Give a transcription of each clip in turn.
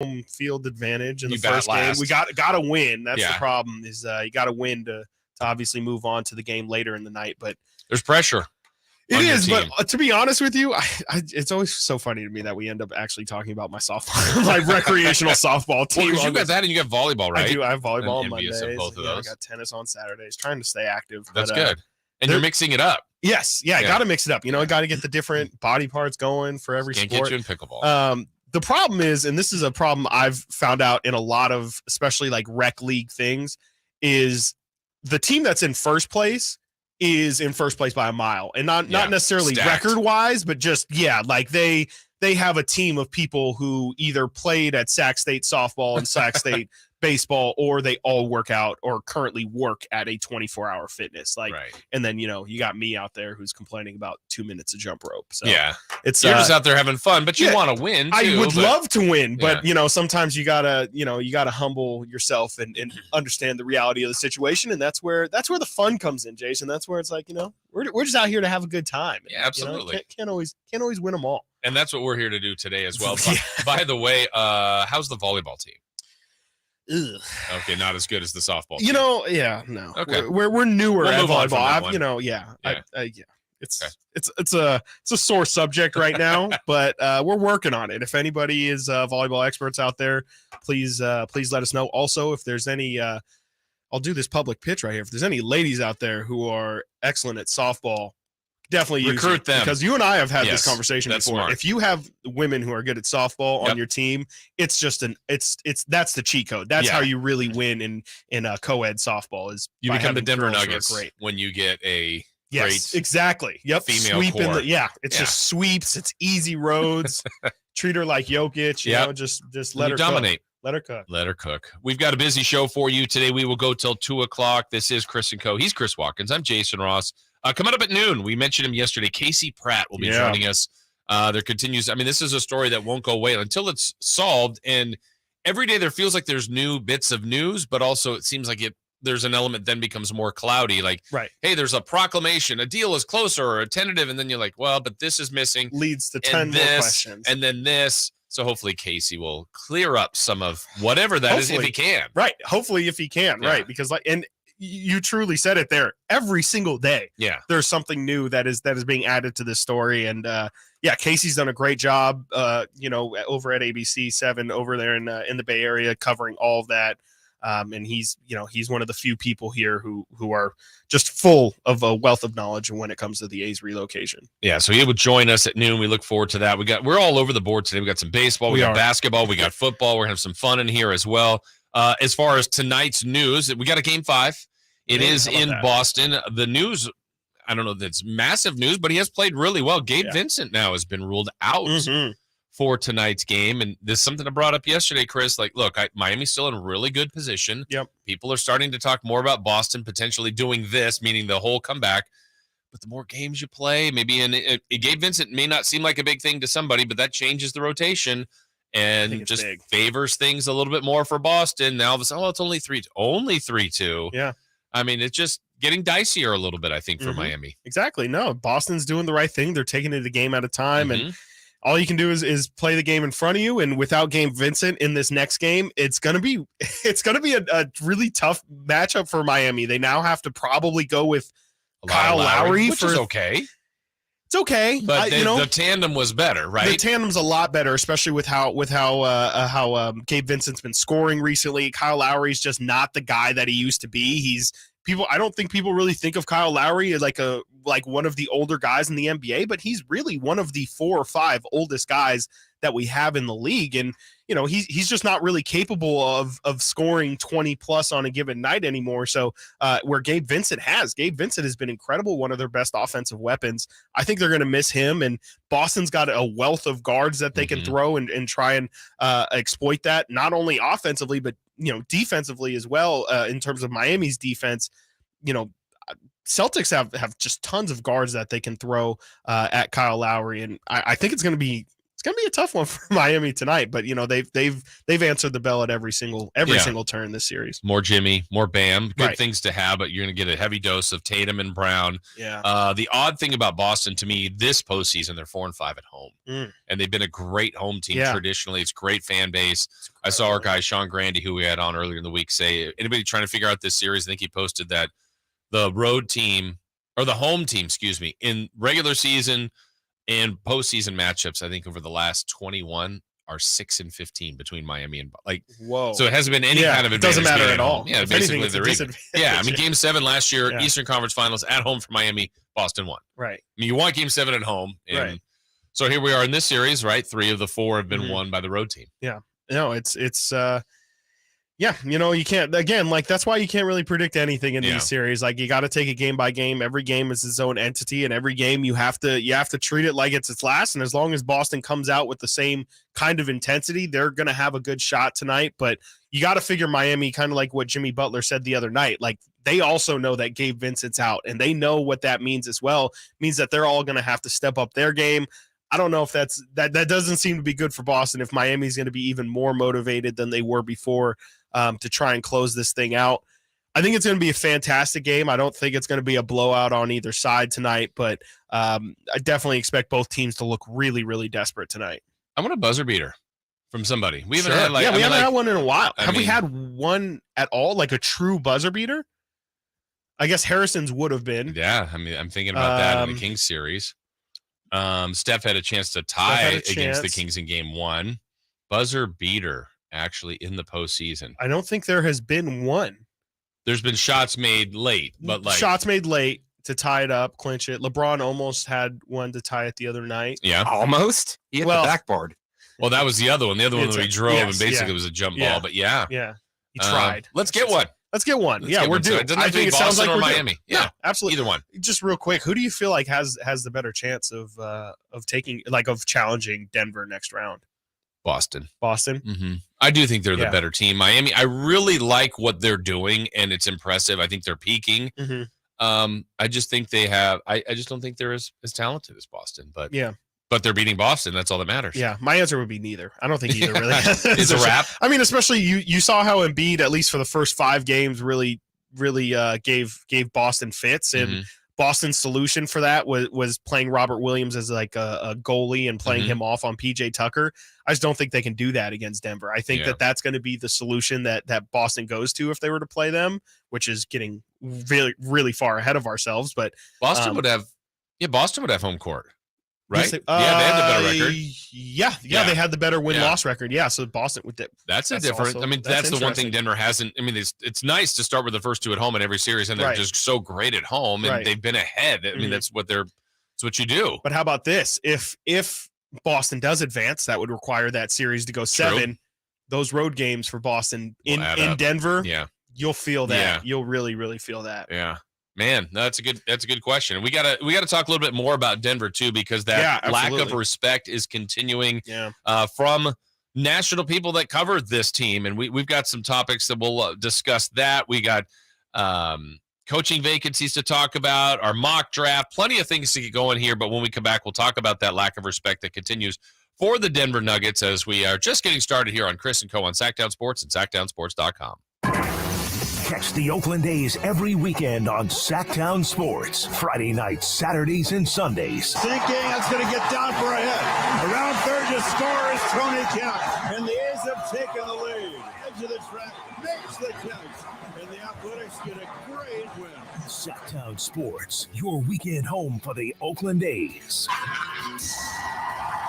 home field advantage in the first game. We got to win. That's the problem. Is you got to win to obviously move on to the game later in the night. But there's pressure. It is, but to be honest with you, it's always so funny to me that we end up actually talking about my softball, like recreational softball team. Well, you got that and you got volleyball, right? I do. I have volleyball on Mondays. Both of those. I got tennis on Saturdays. Trying to stay active. That's good. And you're mixing it up. Yes. Yeah. I got to mix it up. I got to get the different body parts going for every sport. Can't get you in pickleball. The problem is, and this is a problem I've found out in a lot of, especially like rec league things, is the team that's in first place is in first place by a mile, and not necessarily record wise, but just like they have a team of people who either played at Sac State softball and Sac State baseball, or they all work out or currently work at a 24-hour fitness. And then you got me out there who's complaining about 2 minutes of jump rope. So you're just out there having fun, but you want to win too. I would love to win, but sometimes you gotta humble yourself and understand the reality of the situation, and that's where the fun comes in, Jason. That's where it's like, we're just out here to have a good time. Yeah, absolutely. Can't always win them all. And that's what we're here to do today as well. By the way, how's the volleyball team? Ugh. Okay, not as good as the softball team. No. Okay, we're newer at volleyball. Yeah. It's a sore subject right now, but we're working on it. If anybody is volleyball experts out there, please let us know. Also, if there's any, I'll do this public pitch right here. If there's any ladies out there who are excellent at softball, definitely recruit them, because you and I have had this conversation before. Smart. If you have women who are good at softball on your team, it's just that's the cheat code. That's how you really win in a co-ed softball. Is you become the Denver Nuggets when you get a great exactly female sweep core. It's just sweeps. It's easy roads. Treat her like Jokic. Just let her dominate. Cook. Let her cook. We've got a busy show for you today. We will go till 2:00. This is Chris and Co. He's Chris Watkins. I'm Jason Ross. Coming up at noon, we mentioned him yesterday. Casey Pratt will be joining us. There continues. I mean, this is a story that won't go away until it's solved. And every day there feels like there's new bits of news, but also it seems like there's an element then becomes more cloudy. Like, hey, there's a proclamation, a deal is closer, or a tentative, and then you're like, well, but this is missing. Leads to 10 more questions. And then this. So hopefully Casey will clear up some of whatever that is if he can. Right. Hopefully if he can. Right. Because you truly said it there. Every single day, there's something new that is being added to this story. And Casey's done a great job, over at ABC 7 over there in the Bay Area, covering all of that. And he's one of the few people here who are just full of a wealth of knowledge when it comes to the A's relocation. Yeah, so he would join us at noon. We look forward to that. We're all over the board today. We got some baseball, we got basketball, we got football. We're gonna have some fun in here as well. As far as tonight's news, we got a game 5. It is in Boston. The news, I don't know if it's massive news, but he has played really well. Gabe Vincent now has been ruled out for tonight's game. And this is something I brought up yesterday, Chris. Like, look, Miami's still in a really good position. Yep. People are starting to talk more about Boston potentially doing this, meaning the whole comeback. But the more games you play, maybe Gabe Vincent may not seem like a big thing to somebody, but that changes the rotation and just favors things a little bit more for Boston. Now all of a sudden, it's only 3-2. Yeah. I mean, it's just getting dicier a little bit, I think, for Miami. Exactly. No, Boston's doing the right thing. They're taking it a game at a time. And all you can do is play the game in front of you. And without Gabe Vincent in this next game, it's gonna be a really tough matchup for Miami. They now have to probably go with Kyle Lowry, which is okay. It's okay, but the tandem was better, right? The tandem's a lot better, especially with how Gabe Vincent's been scoring recently. Kyle Lowry's just not the guy that he used to be. I don't think people really think of Kyle Lowry as like one of the older guys in the NBA, but he's really one of the 4 or 5 oldest guys that we have in the league. And, he's just not really capable of scoring 20 plus on a given night anymore. So where Gabe Vincent has been incredible, one of their best offensive weapons. I think they're going to miss him, and Boston's got a wealth of guards that they can throw and try and exploit that, not only offensively, but defensively as well. In terms of Miami's defense, Celtics have just tons of guards that they can throw at Kyle Lowry, and I think it's going to be gonna be a tough one for Miami tonight. But they've answered the bell at every single turn this series. More Jimmy, more Bam, good Right. things to have, but you're gonna get a heavy dose of Tatum and Brown. Yeah. The odd thing about Boston to me this postseason, they're 4-5 at home, and they've been a great home team traditionally. It's great fan base. I saw our guy Sean Grandy, who we had on earlier in the week, say anybody trying to figure out this series. I think he posted that the road team or the home team, excuse me, in regular season and postseason matchups, I think over the last 21 are 6-15 between Miami and whoa. So it hasn't been any kind of advantage. It doesn't matter at all. Yeah, if basically anything, they're even. Yeah, I mean, Game 7 last year, Eastern Conference Finals at home for Miami, Boston won. Right. I mean, you want Game 7 at home, and right. So here we are in this series, right? 3 of the 4 have been won by the road team. Yeah. No, it's you can't, again, that's why you can't really predict anything in these series. You got to take it game by game. Every game is its own entity, and every game you have to treat it like it's its last. And as long as Boston comes out with the same kind of intensity, they're going to have a good shot tonight. But you got to figure Miami, kind of like what Jimmy Butler said the other night, they also know that Gabe Vincent's out, and they know what that means as well. It means that they're all going to have to step up their game. I don't know if that doesn't seem to be good for Boston if Miami's going to be even more motivated than they were before to try and close this thing out. I think it's going to be a fantastic game. I don't think it's going to be a blowout on either side tonight, but I definitely expect both teams to look really, really desperate tonight. I want a buzzer beater from somebody. We haven't had we haven't had one in a while. Have we had one at all, like a true buzzer beater? I guess Harrison's would have been. Yeah, I mean, I'm thinking about that in the Kings series. Steph had a chance to tie against the Kings in Game 1. Buzzer beater, actually, in the postseason. I don't think there has been one. There's been shots made late, but shots made late to tie it up, clinch it. LeBron almost had one to tie it the other night. Yeah, almost. He hit the backboard. Well, that was the other one. The other one that we drove, and basically it was a jump ball. But yeah, he tried. Let's get one. Let's get one. We're due. I think it sounds like Miami. Yeah, absolutely. Either one. Just real quick, who do you feel like has the better chance of challenging Denver next round? Boston. Mm-hmm. I do think they're the better team. Miami, I really like what they're doing, and it's impressive. I think they're peaking. Mm-hmm. I just think they have. I just don't think they're as talented as Boston. But but they're beating Boston. That's all that matters. Yeah, my answer would be neither. I don't think either really. It's a wrap. I mean, especially you saw how Embiid, at least for the first 5 games, really gave Boston fits, and Boston's solution for that was playing Robert Williams as a goalie and playing him off on PJ Tucker. I just don't think they can do that against Denver. I think that's going to be the solution that Boston goes to if they were to play them, which is getting really, really far ahead of ourselves. But Boston would have home court. Right? They had the better record. They had the better win-loss record. Yeah, so Boston with that. That's the one thing Denver hasn't. I mean, it's nice to start with the first 2 at home in every series, and they're just so great at home, and they've been ahead. I mean, that's what you do. But how about this? If Boston does advance, that would require that series to go 7. True. Those road games for Boston in Denver, you'll feel that. Yeah. You'll really, really feel that. Yeah. Man, that's a good question. And we gotta talk a little bit more about Denver too, because that lack of respect is continuing from national people that cover this team. And we've got some topics that we'll discuss that. We got coaching vacancies to talk about, our mock draft, plenty of things to get going here. But when we come back, we'll talk about that lack of respect that continues for the Denver Nuggets as we are just getting started here on Chris and Co. on Sactown Sports and SactownSports.com. Catch the Oakland A's every weekend on Sactown Sports. Friday nights, Saturdays, and Sundays. Sinking, that's going to get down for a hit. Around third to score is Tony Kemp. And the A's have taken the lead. Edge of the track makes the catch. And the Athletics get a great win. Sactown Sports, your weekend home for the Oakland A's.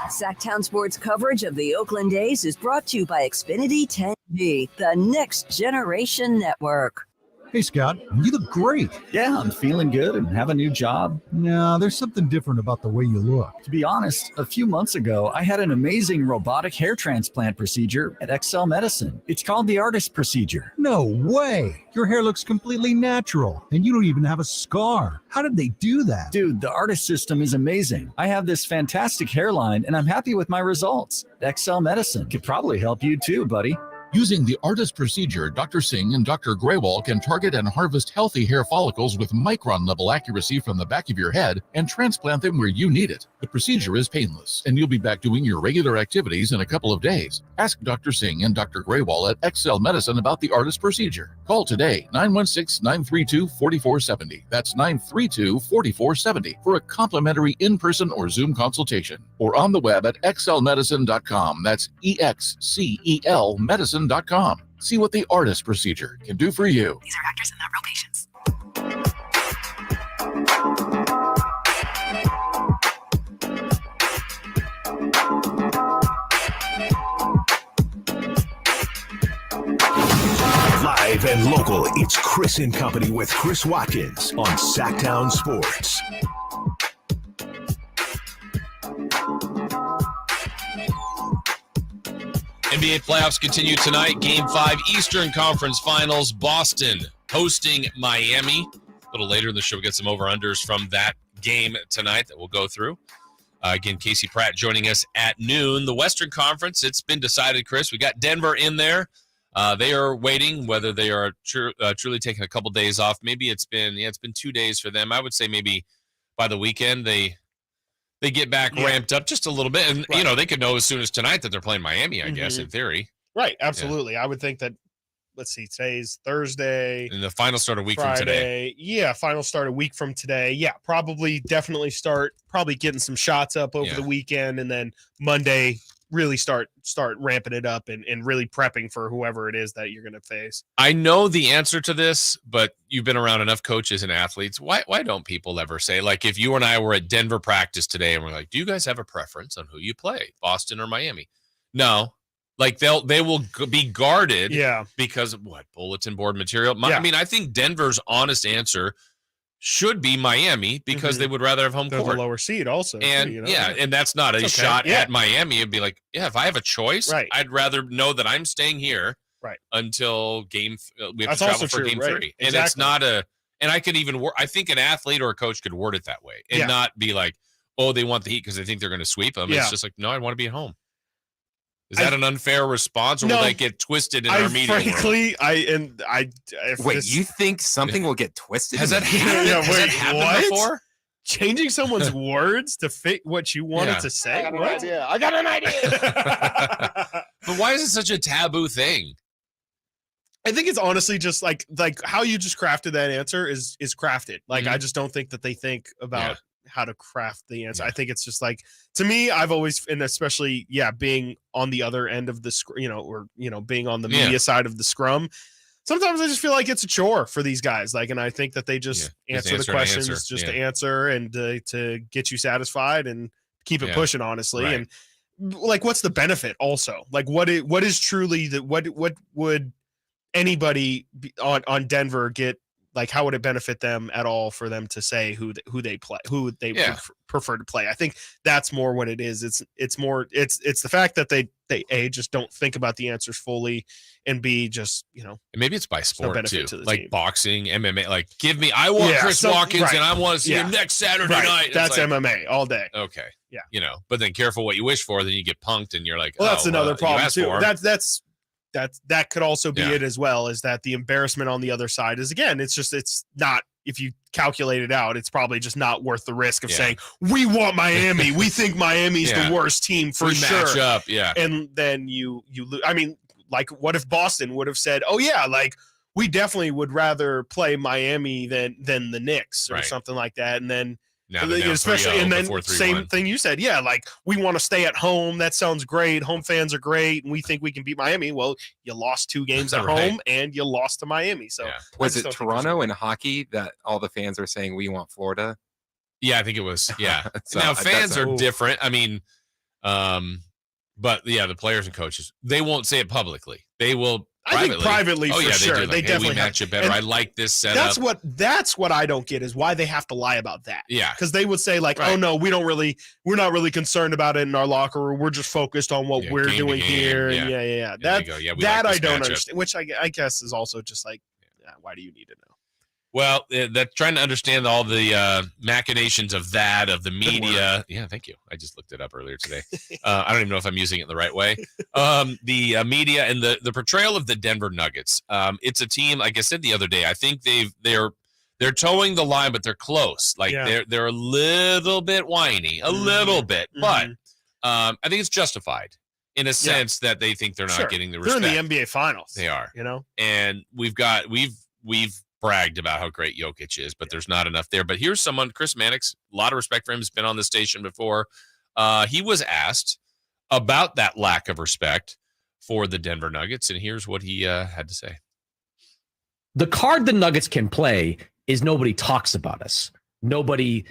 Sactown Sports coverage of the Oakland A's is brought to you by Xfinity 10G, the next generation network. Hey, Scott, you look great. Yeah, I'm feeling good and have a new job. No, there's something different about the way you look. To be honest, a few months ago, I had an amazing robotic hair transplant procedure at XL Medicine. It's called the Artist Procedure. No way. Your hair looks completely natural, and you don't even have a scar. How did they do that? Dude, the Artist system is amazing. I have this fantastic hairline, and I'm happy with my results. XL Medicine could probably help you too, buddy. Using the ARTIS procedure, Dr. Singh and Dr. Graywall can target and harvest healthy hair follicles with micron-level accuracy from the back of your head and transplant them where you need it. The procedure is painless, and you'll be back doing your regular activities in a couple of days. Ask Dr. Singh and Dr. Graywall at XL Medicine about the ARTIS procedure. Call today, 916-932-4470. That's 932-4470 for a complimentary in-person or Zoom consultation. Or on the web at xlmedicine.com. That's EXCEL medicine.com. See what the ARTIS procedure can do for you. These are actors and not real patients. Live and local, it's Chris and Company with Chris Watkins on Sactown Sports. NBA playoffs continue tonight. Game 5 Eastern Conference Finals. Boston hosting Miami. A little later in the show, we'll get some over-unders from that game tonight that we'll go through. Again, Casey Pratt joining us at noon. The Western Conference, it's been decided, Chris. We got Denver in there. They are waiting, whether they are truly taking a couple days off. Maybe it's been 2 days for them. I would say maybe by the weekend they get back ramped up just a little bit. And, right. They could know as soon as tonight that they're playing Miami, I guess, in theory. Right, absolutely. Yeah. I would think that, let's see, today's Thursday. And the final start a week Friday, from today. Yeah, final start a week from today. Yeah, definitely start getting some shots up over the weekend, and then Monday really start ramping it up and really prepping for whoever it is that you're going to face. I know the answer to this, but you've been around enough coaches and athletes. Why don't people ever say, like, if you and I were at Denver practice today and we're like, do you guys have a preference on who you play, Boston or Miami? No. Like, they will be guarded because of what? Bulletin board material? I mean, I think Denver's honest answer should be Miami because they would rather have home They're court. the lower seed also. And and that's not a shot at Miami. It'd be like, if I have a choice, I'd rather know that I'm staying here until we have to travel for game 3. And it's not and I could even I think an athlete or a coach could word it that way and not be like, oh, they want the Heat because they think they're going to sweep them. It's just like, no, I want to be at home. Is that an unfair response, or will that get twisted in our media world? Frankly, you think something will get twisted? Has that happened before? Changing someone's words to fit what you wanted to say? I got an idea. But why is it such a taboo thing? I think it's honestly just like how you just crafted that answer is crafted. Like, I just don't think that they think about how to craft the answer. I think it's just like, to me, I've always, and especially being on the other end of the being on the media side of the scrum, sometimes I just feel like it's a chore for these guys. Like, and I think that they just answer the questions to answer and to get you satisfied and keep it pushing, honestly. And like, what's the benefit also? Like, what is truly what would anybody on Denver get? Like, how would it benefit them at all for them to say who they play, who they prefer to play? I think that's more what it is. It's the fact that they A, just don't think about the answers fully, and B, just, and maybe it's by sport too, like team. Boxing, MMA. Like, I want Chris Watkins, and I want to see him next Saturday night. That's like, MMA all day. Okay, but then careful what you wish for, then you get punked, and you're like, well, that's another problem too. That could also be it as well, is that the embarrassment on the other side is, again, it's not, if you calculate it out, it's probably just not worth the risk of saying, we want Miami. We think Miami's the worst team for sure. Match up, and then you lose. I mean, like, what if Boston would have said, oh yeah, like, we definitely would rather play Miami than the Knicks or something like that. And then, especially, and then same thing you said, like, we want to stay at home. That sounds great. Home fans are great, and we think we can beat Miami. Well, you lost 2 games at home, and you lost to Miami. So was it Toronto in hockey that all the fans are saying we want Florida? Yeah, I think it was. Yeah. So now fans are different. I mean, but the players and coaches, they won't say it publicly. They will. I think privately, for sure. They do. Like, definitely match it better. I like this setup. That's what I don't get, is why they have to lie about that. Yeah. Because they would say, like, oh no, we're not really concerned about it in our locker room. We're just focused on what we're doing here. That I don't understand, which I guess is also just like, why do you need to know? Well, that's trying to understand all the machinations of the media. Yeah, thank you. I just looked it up earlier today. I don't even know if I'm using it the right way. The media and the portrayal of the Denver Nuggets. It's a team, like I said the other day, I think they're towing the line, but they're close. Like they're a little bit whiny, a little bit, but I think it's justified in a sense that they think they're not getting the respect. They're in the NBA Finals. They are, and we've bragged about how great Jokic is, but there's not enough there. But here's someone, Chris Mannix, a lot of respect for him, has been on the station before. He was asked about that lack of respect for the Denver Nuggets, and here's what he had to say. The card the Nuggets can play is nobody talks about us. Nobody,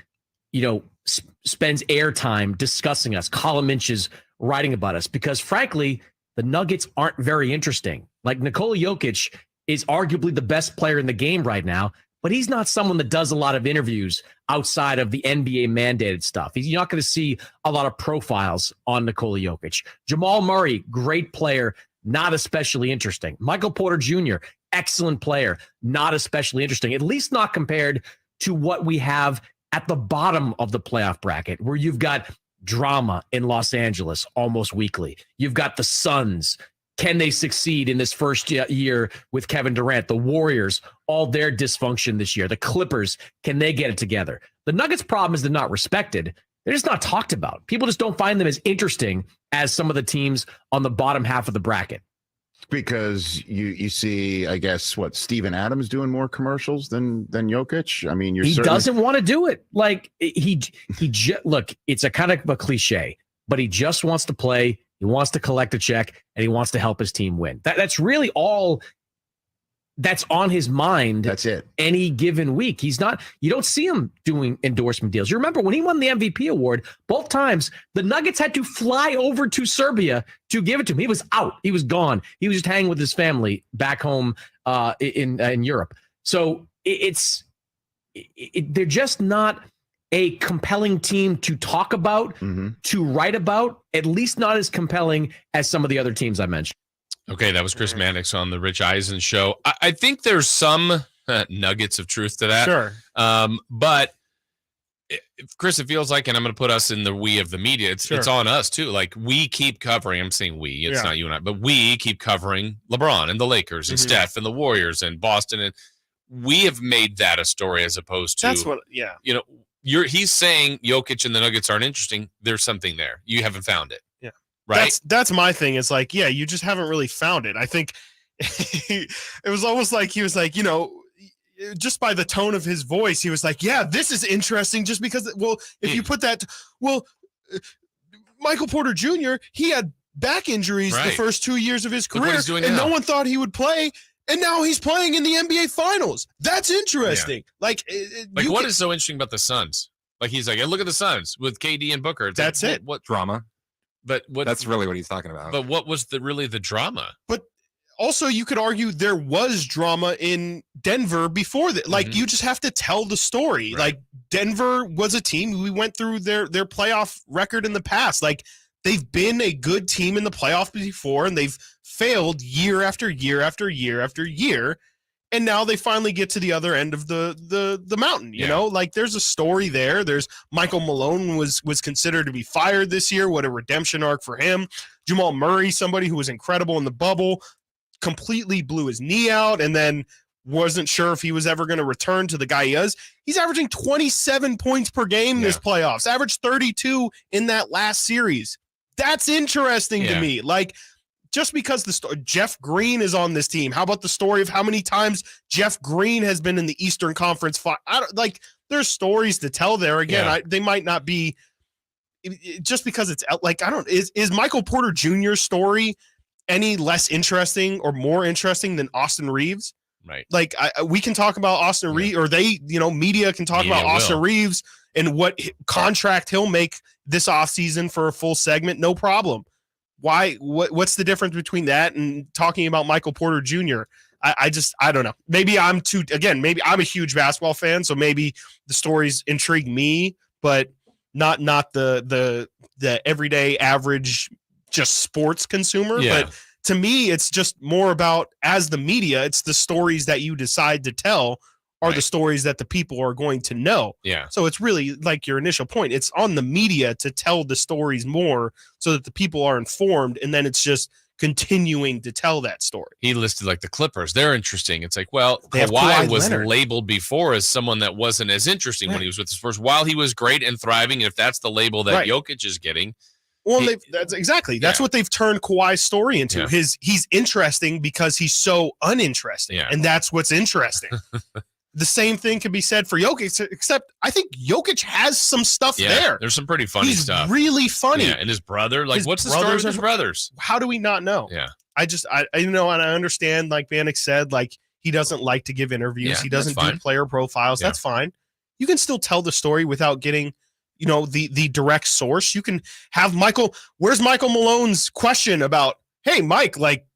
spends airtime discussing us, column inches writing about us, because frankly, the Nuggets aren't very interesting. Like Nikola Jokic is arguably the best player in the game right now, but he's not someone that does a lot of interviews outside of the NBA mandated stuff. You're not going to see a lot of profiles on Nikola Jokic. Jamal Murray, great player, not especially interesting. Michael Porter Jr., excellent player, not especially interesting, at least not compared to what we have at the bottom of the playoff bracket, where you've got drama in Los Angeles almost weekly. You've got the Suns. Can they succeed in this first year with Kevin Durant? The Warriors, all their dysfunction this year. The Clippers, can they get it together? The Nuggets' problem is they're not respected. They're just not talked about. People just don't find them as interesting as some of the teams on the bottom half of the bracket. Because you see, I guess, what, Steven Adams doing more commercials than Jokic? I mean, he doesn't want to do it. Like look, it's a kind of a cliche, but he just wants to play. He wants to collect a check, and he wants to help his team win. That's really all that's on his mind. That's it. Any given week. You don't see him doing endorsement deals. You remember when he won the MVP award, both times the Nuggets had to fly over to Serbia to give it to him. He was out. He was gone. He was just hanging with his family back home in Europe. So they're just not a compelling team to talk about, to write about, at least not as compelling as some of the other teams I mentioned. Okay, that was Chris Mannix on the Rich Eisen show. I think there's some nuggets of truth to that. Sure. But Chris, it feels like, and I'm going to put us in the we of the media, it's on us too. Like, we keep covering, I'm saying we, it's not you and I, but we keep covering LeBron and the Lakers and Steph and the Warriors and Boston. And we have made that a story as opposed to, that's what, he's saying Jokic and the Nuggets aren't interesting. There's something there. You haven't found it. Yeah. Right. That's my thing. It's like, you just haven't really found it. I think it was almost like he was like, just by the tone of his voice, he was like, yeah, this is interesting just because, if you put that, Michael Porter Jr., he had back injuries the first 2 years of his career, and no one thought he would play. And now he's playing in the NBA Finals. That's interesting. Yeah. What is so interesting about the Suns? Like, he's like, hey, look at the Suns with KD and Booker. That's it. What drama? But that's really what he's talking about. But what was really the drama? But also, you could argue there was drama in Denver before that. Like, you just have to tell the story. Right. Like, Denver was a team. We went through their playoff record in the past. Like, they've been a good team in the playoffs before, and they've failed year after year after year after year, and now they finally get to the other end of the mountain. You know, like, there's a story there. There's Michael Malone was considered to be fired this year. What a redemption arc for him. Jamal Murray, somebody who was incredible in the bubble, completely blew his knee out, and then wasn't sure if he was ever going to return to the guy he is. He's averaging 27 points per game this playoffs. Averaged 32 in that last series. That's interesting to me. Like, just because Jeff Green is on this team, how about the story of how many times Jeff Green has been in the Eastern Conference? There's stories to tell there. Again, they might not be just because it's like, is Michael Porter Jr.'s story any less interesting or more interesting than Austin Reeves? Right. Like, we can talk about Austin Reeves, or media can talk about Austin Reeves and what contract he'll make this offseason for a full segment. No problem. Why? What's the difference between that and talking about Michael Porter Jr.? I don't know. Maybe I'm a huge basketball fan, so maybe the stories intrigue me, but not the everyday average just sports consumer. Yeah. But to me, it's just more about, as the media, it's the stories that you decide to tell are the stories that the people are going to know. Yeah. So it's really like your initial point. It's on the media to tell the stories more so that the people are informed, and then it's just continuing to tell that story. He listed like the Clippers. They're interesting. It's like, well, They have Kawhi Kawhi was Leonard. labeled before as someone that wasn't as interesting when he was with the Spurs. While he was great and thriving, if that's the label that Jokic is getting. Well, that's what they've turned Kawhi's story into. Yeah. He's interesting because he's so uninteresting, Yeah. and that's what's interesting. The same thing can be said for Jokic, except I think Jokic has some stuff there. There's some pretty funny He's stuff. really funny. Yeah, and his brother, like, His what's the story with brothers his are- brothers? How do we not know? Yeah. I and I understand, like Vanek said, like he doesn't like to give interviews. Yeah, He doesn't that's do fine. player profiles. Yeah. That's fine. You can still tell the story without getting, the direct source. You can have where's Michael Malone's question about, hey, Mike, like,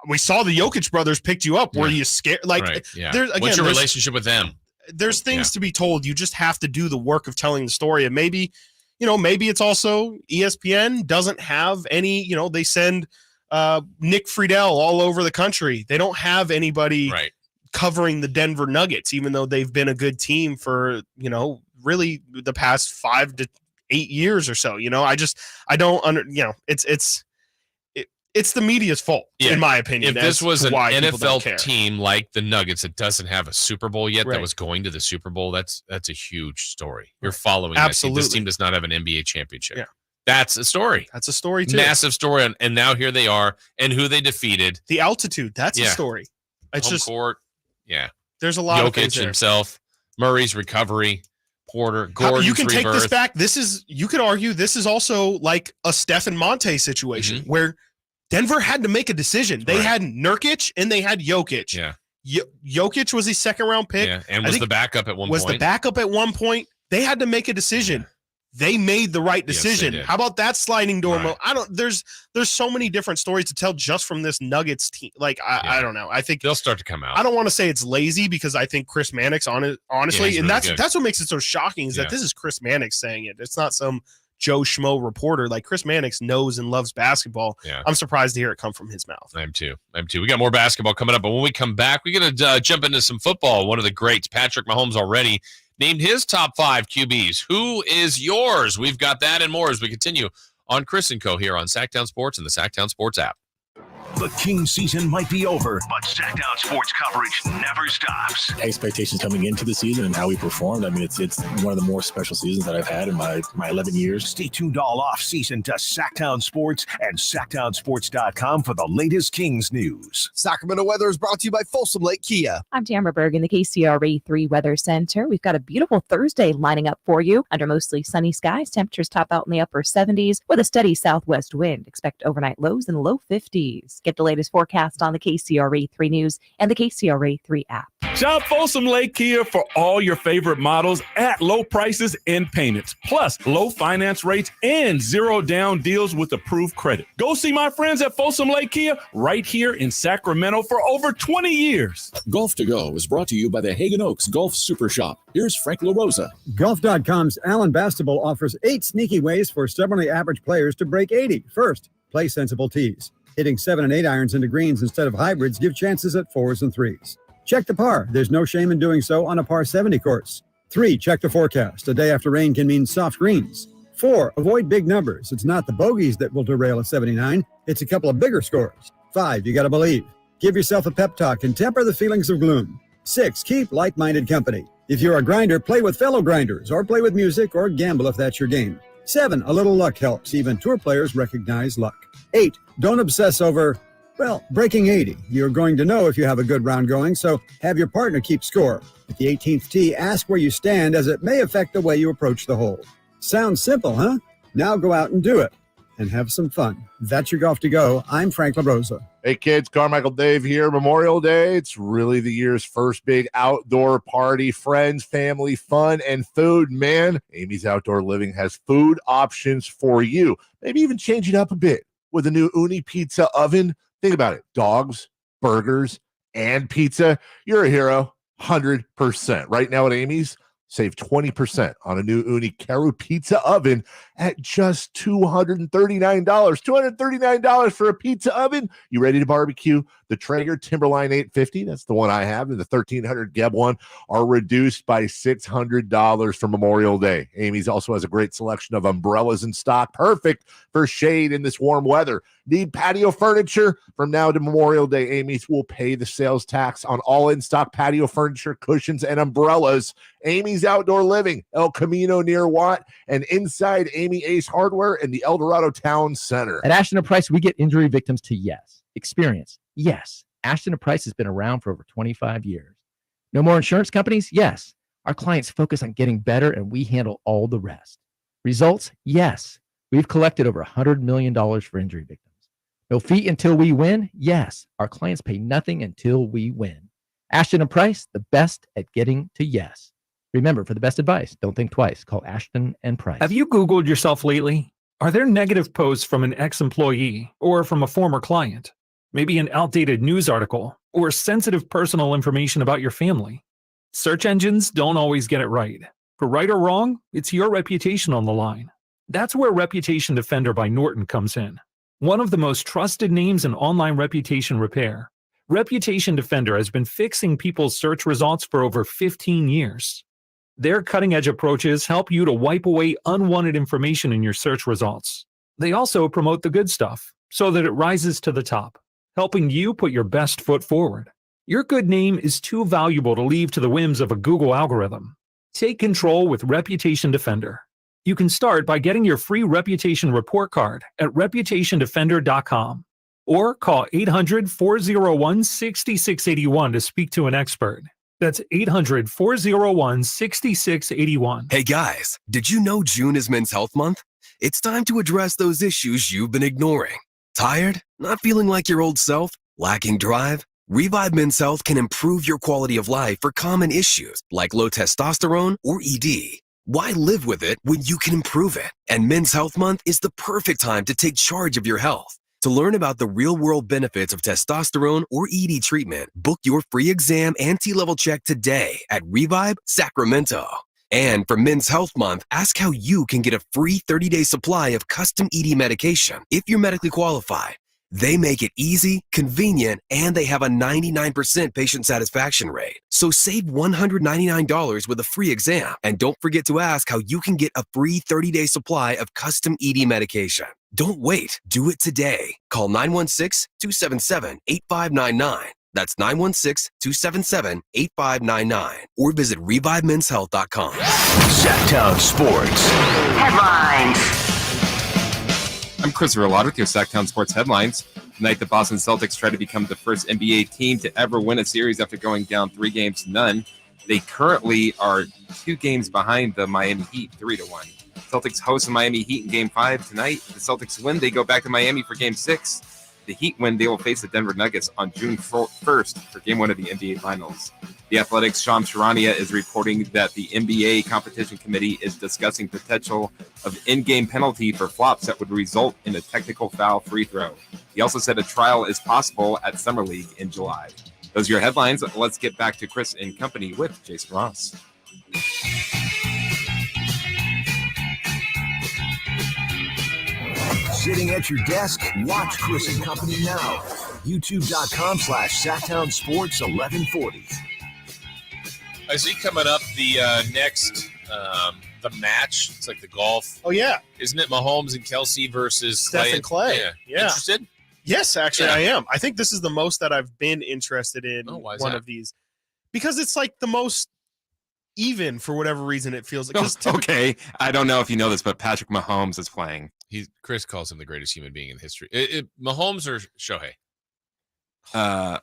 we saw the Jokic brothers picked you up. Were you scared? Like, Right, yeah. Again, What's your relationship with them? There's things to be told. You just have to do the work of telling the story. And maybe it's also ESPN doesn't have any, they send Nick Friedel all over the country. They don't have anybody covering the Denver Nuggets, even though they've been a good team for, really the past 5 to 8 years or so. It's the media's fault, in my opinion. If this was an people don't care. NFL team like the Nuggets that doesn't have a Super Bowl yet, that Right. was going to the Super Bowl, that's a huge story. You're following Absolutely. that. This team does not have an NBA championship. Yeah. That's a story. That's a story too. Massive story. And now here they are, and who they defeated. The altitude, that's a story. It's Home just court. Yeah. there's a lot of things Jokic there. himself, Murray's recovery, Porter, Gordon's You can take this rebirth. back. You could argue this is also like a Stephen Monte situation Mm-hmm. where Denver had to make a decision. They had Nurkic and they had Jokic. Yeah. Jokic was a second round pick. Yeah, and I was think the backup at one was point. the backup at one point. They had to make a decision. They made the right Yes, they decision. did. How about that sliding door? Right. There's so many different stories to tell just from this Nuggets team. Like, I don't know. I think they'll start to come out. I don't want to say it's lazy because I think Chris Mannix honestly, he's and really good. that's what makes it so shocking is Yeah. that this is Chris Mannix saying it. It's not some Joe Schmo reporter. Like, Chris Mannix knows and loves basketball. Yeah. I'm surprised to hear it come from his mouth. I'm too. We got more basketball coming up, but when we come back, we're going to jump into some football. One of the greats, Patrick Mahomes, already named his top 5 QBs. Who is yours? We've got that and more as we continue on Chris & Co. here on Sactown Sports and the Sactown Sports app. The Kings season might be over, but Sactown sports coverage never stops. Expectations coming into the season and how we performed. I mean, it's one of the more special seasons that I've had in my 11 years. Stay tuned all off season to Sactown Sports and SactownSports.com for the latest Kings news. Sacramento weather is brought to you by Folsom Lake Kia. I'm Tamara Berg in the KCRA 3 Weather Center. We've got a beautiful Thursday lining up for you. Under mostly sunny skies, temperatures top out in the upper 70s with a steady southwest wind. Expect overnight lows in the low 50s. Get the latest forecast on the KCRA 3 News and the KCRA 3 app. Shop Folsom Lake Kia for all your favorite models at low prices and payments, plus low finance rates and 0 down deals with approved credit. Go see my friends at Folsom Lake Kia right here in Sacramento for over 20 years. Golf to Go is brought to you by the Hagen Oaks Golf Super Shop. Here's Frank LaRosa. Golf.com's Alan Bastable offers 8 sneaky ways for stubbornly average players to break 80. First, play sensible tees. Hitting 7 and 8 irons into greens instead of hybrids give chances at 4s and 3s. Check the par. There's no shame in doing so on a par 70 course. 3, check the forecast. A day after rain can mean soft greens. 4, avoid big numbers. It's not the bogeys that will derail a 79. It's a couple of bigger scores. 5, you got to believe. Give yourself a pep talk and temper the feelings of gloom. 6, keep like-minded company. If you're a grinder, play with fellow grinders or play with music or gamble if that's your game. 7, a little luck helps. Even tour players recognize luck. 8, don't obsess over, breaking 80. You're going to know if you have a good round going, so have your partner keep score. At the 18th tee, ask where you stand as it may affect the way you approach the hole. Sounds simple, huh? Now go out and do it and have some fun. That's your Golf to Go. I'm Frank LaRosa. Hey kids, Carmichael Dave here. Memorial Day, it's really the year's first big outdoor party. Friends, family, fun, and food. Man, Amy's Outdoor Living has food options for you. Maybe even change it up a bit with a new Uni Pizza oven. Think about it. Dogs, burgers, and pizza. You're a hero, 100%. Right now at Amy's, Save 20% on a new Uni Karu pizza oven at just $239. $239 for a pizza oven. You ready to barbecue? The Traeger Timberline 850, that's the one I have, and the 1300 Geb one are reduced by $600 for Memorial Day. Amy's also has a great selection of umbrellas in stock, perfect for shade in this warm weather. Need patio furniture? From now to Memorial Day, Amy's will pay the sales tax on all in-stock patio furniture, cushions, and umbrellas. Amy's Outdoor Living, El Camino near Watt, and inside Amy Ace Hardware in the El Dorado Town Center. At Ashton & Price, we get injury victims to yes. Experience, yes. Ashton & Price has been around for over 25 years. No more insurance companies? Yes. Our clients focus on getting better, and we handle all the rest. Results? Yes. We've collected over $100 million for injury victims. No fee until we win? Yes. Our clients pay nothing until we win. Ashton & Price, the best at getting to yes. Remember, for the best advice, don't think twice. Call Ashton & Price. Have you Googled yourself lately? Are there negative posts from an ex-employee or from a former client? Maybe an outdated news article or sensitive personal information about your family? Search engines don't always get it right. For right or wrong, it's your reputation on the line. That's where Reputation Defender by Norton comes in. One of the most trusted names in online reputation repair, Reputation Defender has been fixing people's search results for over 15 years. Their cutting-edge approaches help you to wipe away unwanted information in your search results. They also promote the good stuff so that it rises to the top, helping you put your best foot forward. Your good name is too valuable to leave to the whims of a Google algorithm. Take control with Reputation Defender. You can start by getting your free reputation report card at reputationdefender.com or call 800-401-6681 to speak to an expert. That's 800-401-6681. Hey guys, did you know June is Men's Health Month? It's time to address those issues you've been ignoring. Tired? Not feeling like your old self? Lacking drive? Revive Men's Health can improve your quality of life for common issues like low testosterone or ED. Why live with it when you can improve it? And Men's Health Month is the perfect time to take charge of your health. To learn about the real-world benefits of testosterone or ED treatment, book your free exam and T-level check today at Revive Sacramento. And for Men's Health Month, ask how you can get a free 30-day supply of custom ED medication if you're medically qualified. They make it easy, convenient, and they have a 99% patient satisfaction rate. So save $199 with a free exam. And don't forget to ask how you can get a free 30-day supply of custom ED medication. Don't wait. Do it today. Call 916-277-8599. That's 916-277-8599. Or visit ReviveMen'sHealth.com. Sactown Sports. Headlines. I'm Christopher Lott with your Sactown Sports headlines. Tonight, the Boston Celtics try to become the first NBA team to ever win a series after going down 3-0. They currently are 2 games behind the Miami Heat, 3-1. Celtics host the Miami Heat in Game 5 tonight. If the Celtics win, they go back to Miami for Game 6. The Heat win, they will face the Denver Nuggets on June 1st for Game 1 of the NBA Finals. The Athletics' Shams Charania is reporting that the NBA Competition Committee is discussing potential of in-game penalty for flops that would result in a technical foul free throw. He also said a trial is possible at Summer League in July. Those are your headlines. Let's get back to Chris and company with Jason Ross. Sitting at your desk, watch Chris and Company now. YouTube.com/Sactown Sports 1140. I see coming up the next the match. It's like the golf. Oh yeah, isn't it? Mahomes and Kelsey versus Steph and Clay. Yeah. Interested? Yes, actually, I am. I think this is the most that I've been interested in one of these because it's like the most even for whatever reason it feels like. Okay, I don't know if you know this, but Patrick Mahomes is playing. Chris calls him the greatest human being in history. Mahomes or Shohei?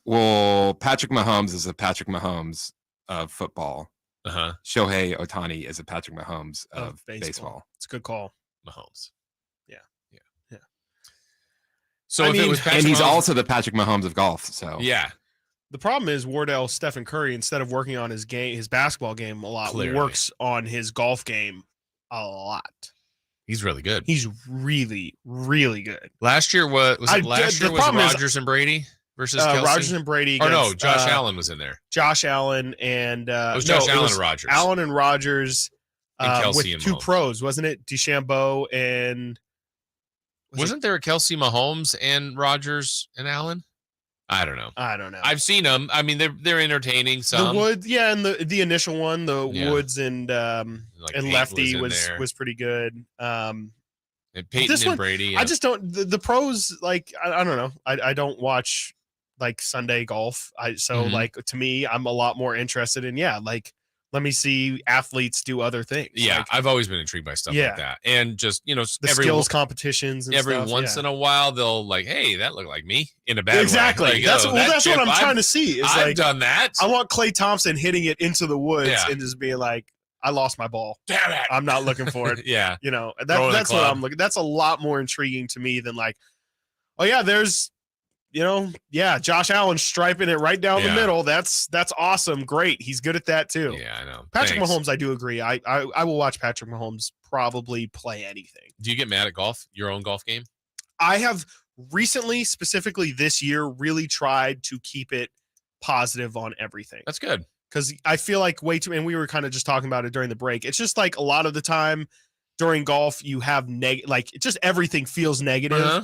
Well, Patrick Mahomes is a Patrick Mahomes of football. Uh-huh. Shohei Ohtani is a Patrick Mahomes of baseball. It's a good call. Mahomes. Yeah. So if it was Patrick and he's Mahomes, also the Patrick Mahomes of golf. So yeah. The problem is Wardell Stephen Curry, instead of working on his basketball game a lot, Clearly. works on his golf game a lot. He's really good. He's really, really good. Last year was it Rodgers and Brady? versus Kelsey? Rodgers and Brady. Or Against, no, Josh Allen was in there. Josh Allen and it was Josh Allen and Rodgers. Allen and Rodgers And Kelsey with and 2 Mahomes. pros, wasn't it? DeChambeau and Wasn't there a Kelsey, Mahomes, and Rodgers and Allen? I don't know. I've seen them. I mean, they're entertaining. Some the Woods, yeah, and the initial one, the Yeah. Woods and Peyton Lefty was in there. was pretty good. And Peyton this and one, Brady. I just don't the pros like I don't know. I don't watch like Sunday golf. Mhm. Like to me, I'm a lot more interested in like let me see athletes do other things. Yeah, Like, I've always been intrigued by stuff Yeah. like that, and just the skills competitions. And every stuff, once yeah. in a while, they'll like, hey, that looked like me in a bad Exactly. way. Like, That's oh, that's what I'm chip, trying to see. Is I've like, done that. I want Klay Thompson hitting it into the woods Yeah. and just being like, I lost my ball. Damn it. I'm not looking for it. Yeah. You know, Throwing the that's what club. I'm looking. That's a lot more intriguing to me than like, oh yeah, there's, Josh Allen striping it right down the Yeah. middle. That's awesome. Great. He's good at that too. Yeah, I know. Patrick Thanks. Mahomes, I do agree. I will watch Patrick Mahomes probably play anything. Do you get mad at golf? Your own golf game? I have recently, specifically this year, really tried to keep it positive on everything. That's good. Because I feel like way too, and we were kind of just talking about it during the break. It's just like a lot of the time during golf, you have like just everything feels negative. Uh-huh.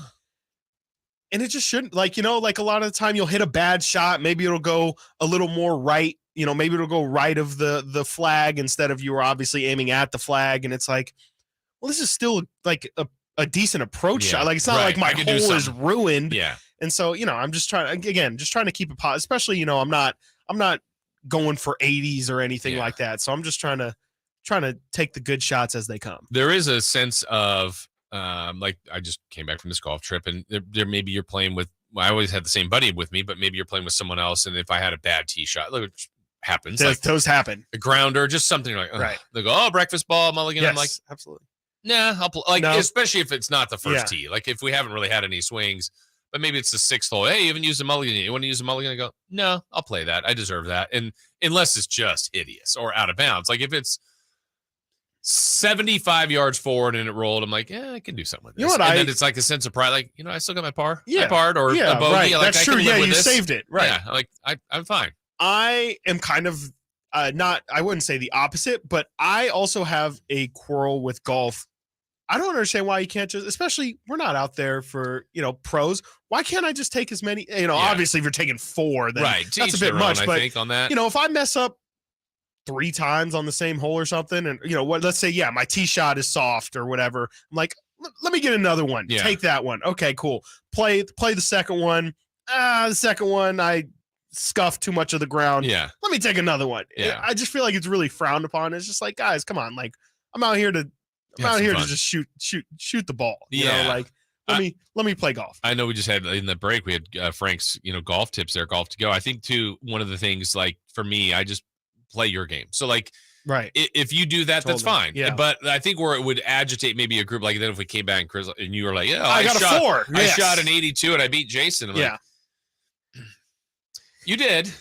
And it just shouldn't, like a lot of the time you'll hit a bad shot. Maybe it'll go a little more right. Maybe it'll go right of the flag instead of you were obviously aiming at the flag. And it's like, well, this is still like a decent approach shot. Like, it's not like my I can do hole is something. ruined. Yeah. And so, I'm just trying to keep it positive, especially, I'm not going for 80s or anything like that. So I'm just trying to take the good shots as they come. There is a sense of like I just came back from this golf trip, and there maybe you're playing with. Well, I always had the same buddy with me, but maybe you're playing with someone else, and if I had a bad tee shot, look, it happens. Those happen. A grounder, just something you're like, ugh. Right. They go, oh, breakfast ball, mulligan. Yes, I'm like, absolutely. nah, I'll play. Like, No. especially if it's not the first Yeah. tee. Like if we haven't really had any swings, but maybe it's the 6th hole. Hey, you haven't used a mulligan yet. You want to use a mulligan? I go, no, I'll play that. I deserve that. And unless it's just hideous or out of bounds. Like if it's 75 yards forward and it rolled, I'm like, yeah, I can do something with this. You know what and then it's like a sense of pride, like, I still got my par. Yeah. I parred or Yeah, a bogey. right. Like, That's I true. can live Yeah, with you this. saved it. Right. Yeah, like I'm fine. I am kind of I wouldn't say the opposite, but I also have a quarrel with golf. I don't understand why you can't just, especially we're not out there for, pros. Why can't I just take as many, obviously if you're taking 4, then Right. To that's a each bit their much, own, but I think on that. if I mess up 3 times on the same hole or something, and let's say, my tee shot is soft or whatever. I'm like, let me get another one. Yeah. Take that one. Okay, cool. Play the second one. The second one, I scuffed too much of the ground. Yeah. Let me take another one. Yeah. I just feel like it's really frowned upon. It's just like, guys, come on. Like, I'm out here to just shoot the ball. Yeah. Let me play golf. I know we just had in the break, we had Frank's, golf tips there, golf to go. I think too, one of the things, like for me, I just play your game. So like, right. If you do that, that's Totally. fine. Yeah. But I think where it would agitate maybe a group like that, if we came back and Chris and you were like, yeah, I got a 4. I Yes. shot an 82 and I beat Jason. I'm like, you did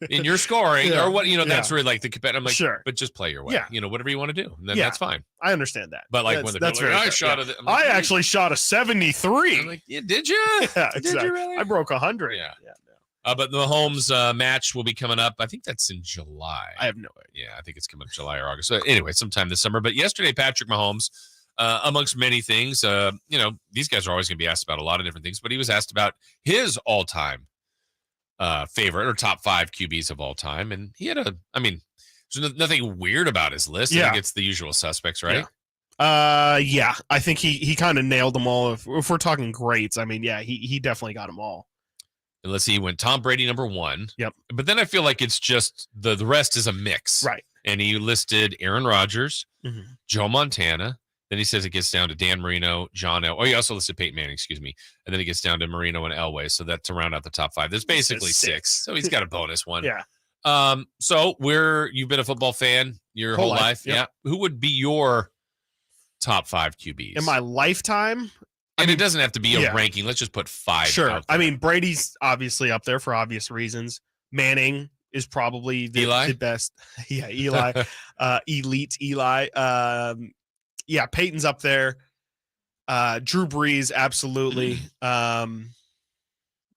in your scoring Yeah. or what, that's Yeah. really like the competitive. I'm like, Sure. but just play your way. Yeah. Whatever you want to do. And then Yeah. that's fine. I understand that. But like That's- when the that's people are very like, I fair. shot Yeah. it. I'm like, I actually shot a 73. I'm like, yeah, did you? Yeah, Did exactly. you really? I broke 100. Yeah. But the Mahomes match will be coming up. I think that's in July. I have no idea. Yeah, I think it's coming up July or August. So anyway, sometime this summer. But yesterday, Patrick Mahomes, amongst many things, these guys are always going to be asked about a lot of different things, but he was asked about his all-time favorite or top 5 QBs of all time. And he had there's nothing weird about his list. I Yeah. think it's the usual suspects, right? Yeah. I think he kind of nailed them all. If we're talking greats, he definitely got them all. And let's see, he went Tom Brady number 1. Yep. But then I feel like it's just the rest is a mix. Right. And he listed Aaron Rodgers, Mhm. Joe Montana. Then he says it gets down to Dan Marino, John Elway. Oh, he also listed Peyton Manning, excuse me. And then it gets down to Marino and Elway. So that to round out the top 5. There's basically 6. So he's got a bonus one. Yeah. So you've been a football fan your whole life. Yep. Yeah. Who would be your top 5 QBs? In my lifetime, and it doesn't have to be a yeah. ranking. Let's just put 5. sure. out there. Brady's obviously up there for obvious reasons. Manning is probably the best. Yeah, Eli. Elite Eli. Yeah, Peyton's up there. Drew Brees, absolutely.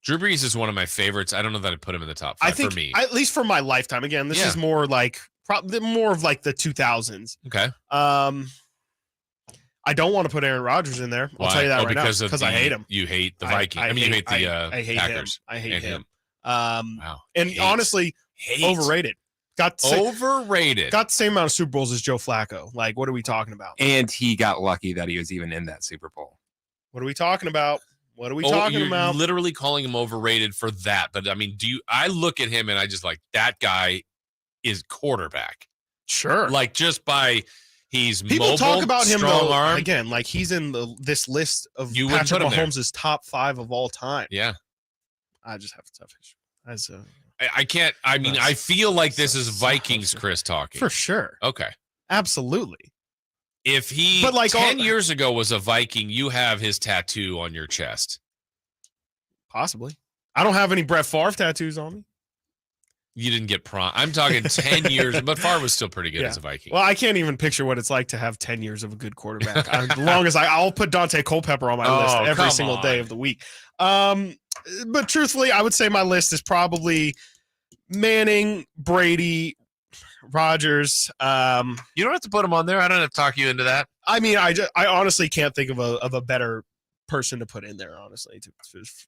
Drew Brees is one of my favorites. I don't know that I'd put him in the top 5 I think, for me. at least for my lifetime. Again, this is more like probably more of like the 2000s. Okay. I don't want to put Aaron Rodgers in there. I'll tell you that right now because I hate him. You hate the Vikings. I mean, you hate the I hate Packers. I hate him. Wow. And honestly, overrated. Overrated. Got the same amount of Super Bowls as Joe Flacco. Like, what are we talking about? And he got lucky that he was even in that Super Bowl. What are we talking about? What are we talking about? Literally calling him overrated for that. But I mean, I look at him and I just like, that guy is quarterback. Sure. Like just by he's people mobile, talk about him though, arm. again, like he's in this list of You Patrick Mahomes' top 5 of all time. Yeah. I just have a tough issue. I can't. I mean, I feel like this is Vikings Chris talking. For sure. Okay. Absolutely. If he 10 years ago was a Viking, you have his tattoo on your chest. Possibly. I don't have any Brett Favre tattoos on me. You didn't get prom. I'm talking 10 years, but Favre was still pretty good as a Viking. Well, I can't even picture what it's like to have 10 years of a good quarterback. As long as I'll put Dante Culpepper on my list every single day of the week. But truthfully, I would say my list is probably Manning, Brady, Rodgers. You don't have to put him on there. I don't have to talk you into that. I mean, I honestly can't think of a better person to put in there, honestly,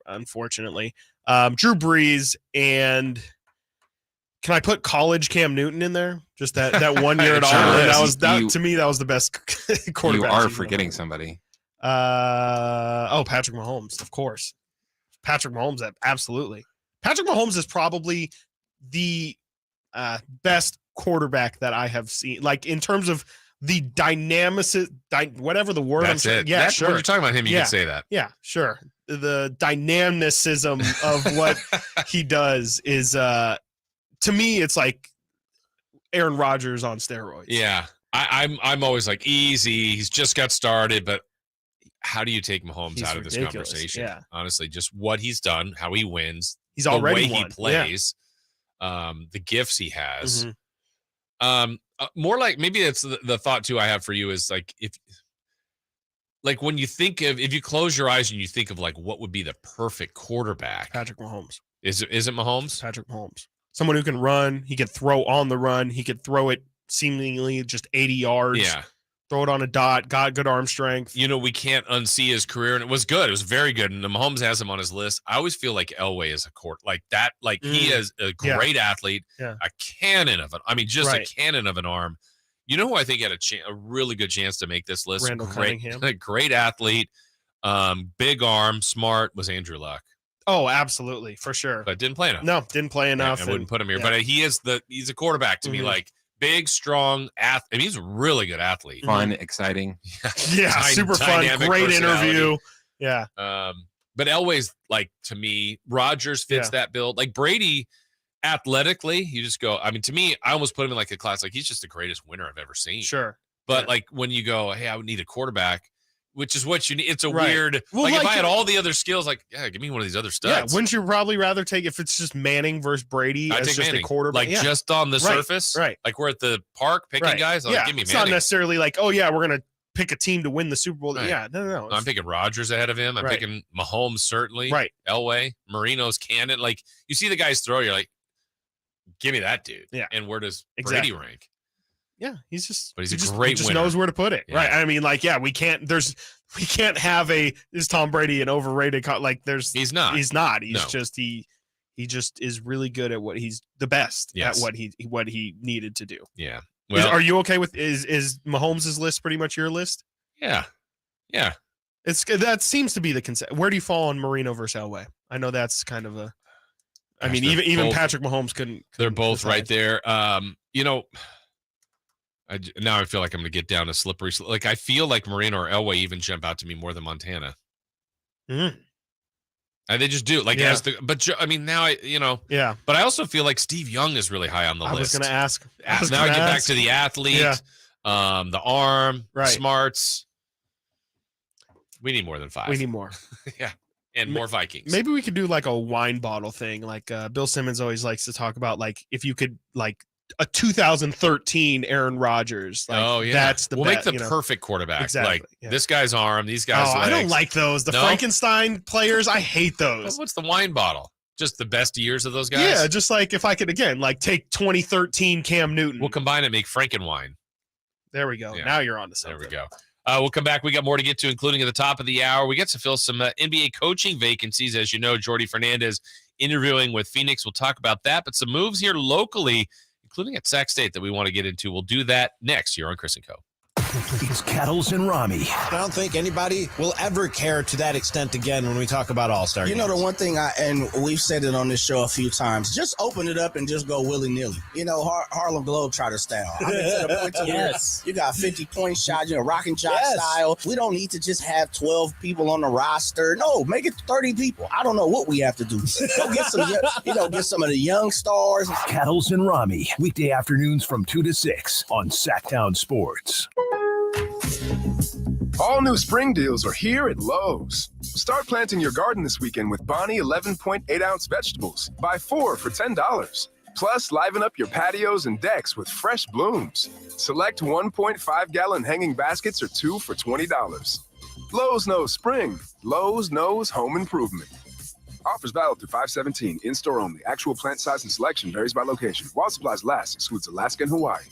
unfortunately. Drew Brees, and can I put college Cam Newton in there? Just that 1 year at Auburn. To me, that was the best quarterback. You are forgetting somebody. Patrick Mahomes, of course. Patrick Mahomes, absolutely. Patrick Mahomes is probably the best quarterback that I have seen. Like in terms of the whatever the word. That's it. Yeah, sure. When you're talking about him, you can say that. Yeah, sure. The dynamicism of what he does is, to me, it's like Aaron Rodgers on steroids. Yeah, I'm always like easy. He's just got started, but how do you take Mahomes out of this conversation? Yeah. Honestly, just what he's done, how he wins, he's already the way he plays, the gifts he has. Mm-hmm. More like maybe it's the thought too I have for you is like when you think of, if you close your eyes and you think of like what would be the perfect quarterback, Patrick Mahomes. Is it Mahomes? Patrick Mahomes. Someone who can run. He could throw on the run. He could throw it seemingly just 80 yards. Yeah. Throw it on a dot. Got good arm strength. You know, we can't unsee his career, and it was good. It was very good. And Mahomes has him on his list. I always feel like Elway is a court like that. Like he is a great athlete, a cannon of a cannon of an arm. You know who I think had a really good chance to make this list? Randall Cunningham. Great athlete, big arm, smart, was Andrew Luck. Oh, absolutely, for sure. But didn't play enough. No, didn't play enough. I wouldn't put him here. But he's a quarterback to me, like big, strong athlete. I mean, he's a really good athlete. Fun, exciting. Yeah, super fun. Great interview. Yeah. But Elway's like, to me, Rodgers fits that build. Like Brady, athletically, you just go. I mean, to me, I almost put him in like a class. Like he's just the greatest winner I've ever seen. Sure. But like when you go, hey, I would need a quarterback, which is what you need. It's a weird. Well, like if I had all the other skills, like give me one of these other studs. Yeah, wouldn't you probably rather take if it's just Manning versus Brady as just Manning. a quarterback, like just on the surface, right? Like we're at the park picking guys. Like, give me it's Manning. not necessarily like, oh yeah, we're gonna pick a team to win the Super Bowl. Right. Yeah, no. I'm picking Rodgers ahead of him. I'm picking Mahomes certainly. Right. Elway, Marino's cannon. Like you see the guys throw, you're like, give me that dude. Yeah. And where does Brady rank? Yeah, he's just. But he a great just winner. knows where to put it. Yeah. Right. I mean, like, we can't have is Tom Brady an overrated? He's not. He's just he just is really good at what he's the best at what he needed to do. Yeah. Well, are you okay with is Mahomes' list pretty much your list? Yeah. Yeah. That seems to be the concept. Where do you fall on Marino versus Elway? I know that's kind of a. I mean, even both, Patrick Mahomes couldn't. They're both decide. Right there. You know. Now I feel like I'm going to get down a slippery. Like I feel like Marino or Elway even jump out to me more than Montana. And they just do. Like but I mean now But I also feel like Steve Young is really high on the list. I was going to ask. Now I get back to the athlete, the arm, smarts. We need more than 5. We need more. Yeah. And more Vikings. Maybe we could do like a wine bottle thing. Like Bill Simmons always likes to talk about, like if you could like a 2013 Aaron Rodgers. Like, that's the we'll bet, make the perfect quarterback. Exactly. Like this guy's arm, these guys' legs. I don't like those. The Frankenstein players, I hate those. What's the wine bottle? Just the best years of those guys? Yeah, just like if I could, again, like take 2013 Cam Newton. We'll combine it, make Frankenwine. There we go. Yeah. Now you're on to something. There we go. We'll come back. We got more to get to, including at the top of the hour. We get to fill some NBA coaching vacancies. As you know, Jordy Fernandez interviewing with Phoenix. We'll talk about that, but some moves here locally, including at Sac State, that we want to get into. We'll do that next here on Chris & Co. It's Kettles and Rami. I don't think anybody will ever care to that extent again when we talk about All-Star games. You know, the one thing, and we've said it on this show a few times, just open it up and just go willy-nilly. You know, Harlem Globetrotter style. I mean, to the point to where you got 50-point shot, rocking jock style. We don't need to just have 12 people on the roster. No, make it 30 people. I don't know what we have to do. Go get some, get some of the young stars. Kettles and Rami, weekday afternoons from 2 to 6 on Sactown Sports. All new spring deals are here at Lowe's. Start planting your garden this weekend with Bonnie 11.8-ounce vegetables. Buy 4 for $10. Plus, liven up your patios and decks with fresh blooms. Select 1.5-gallon hanging baskets or 2 for $20. Lowe's knows spring. Lowe's knows home improvement. Offers valid through 5/17. In-store only. Actual plant size and selection varies by location. While supplies last, excludes Alaska and Hawaii.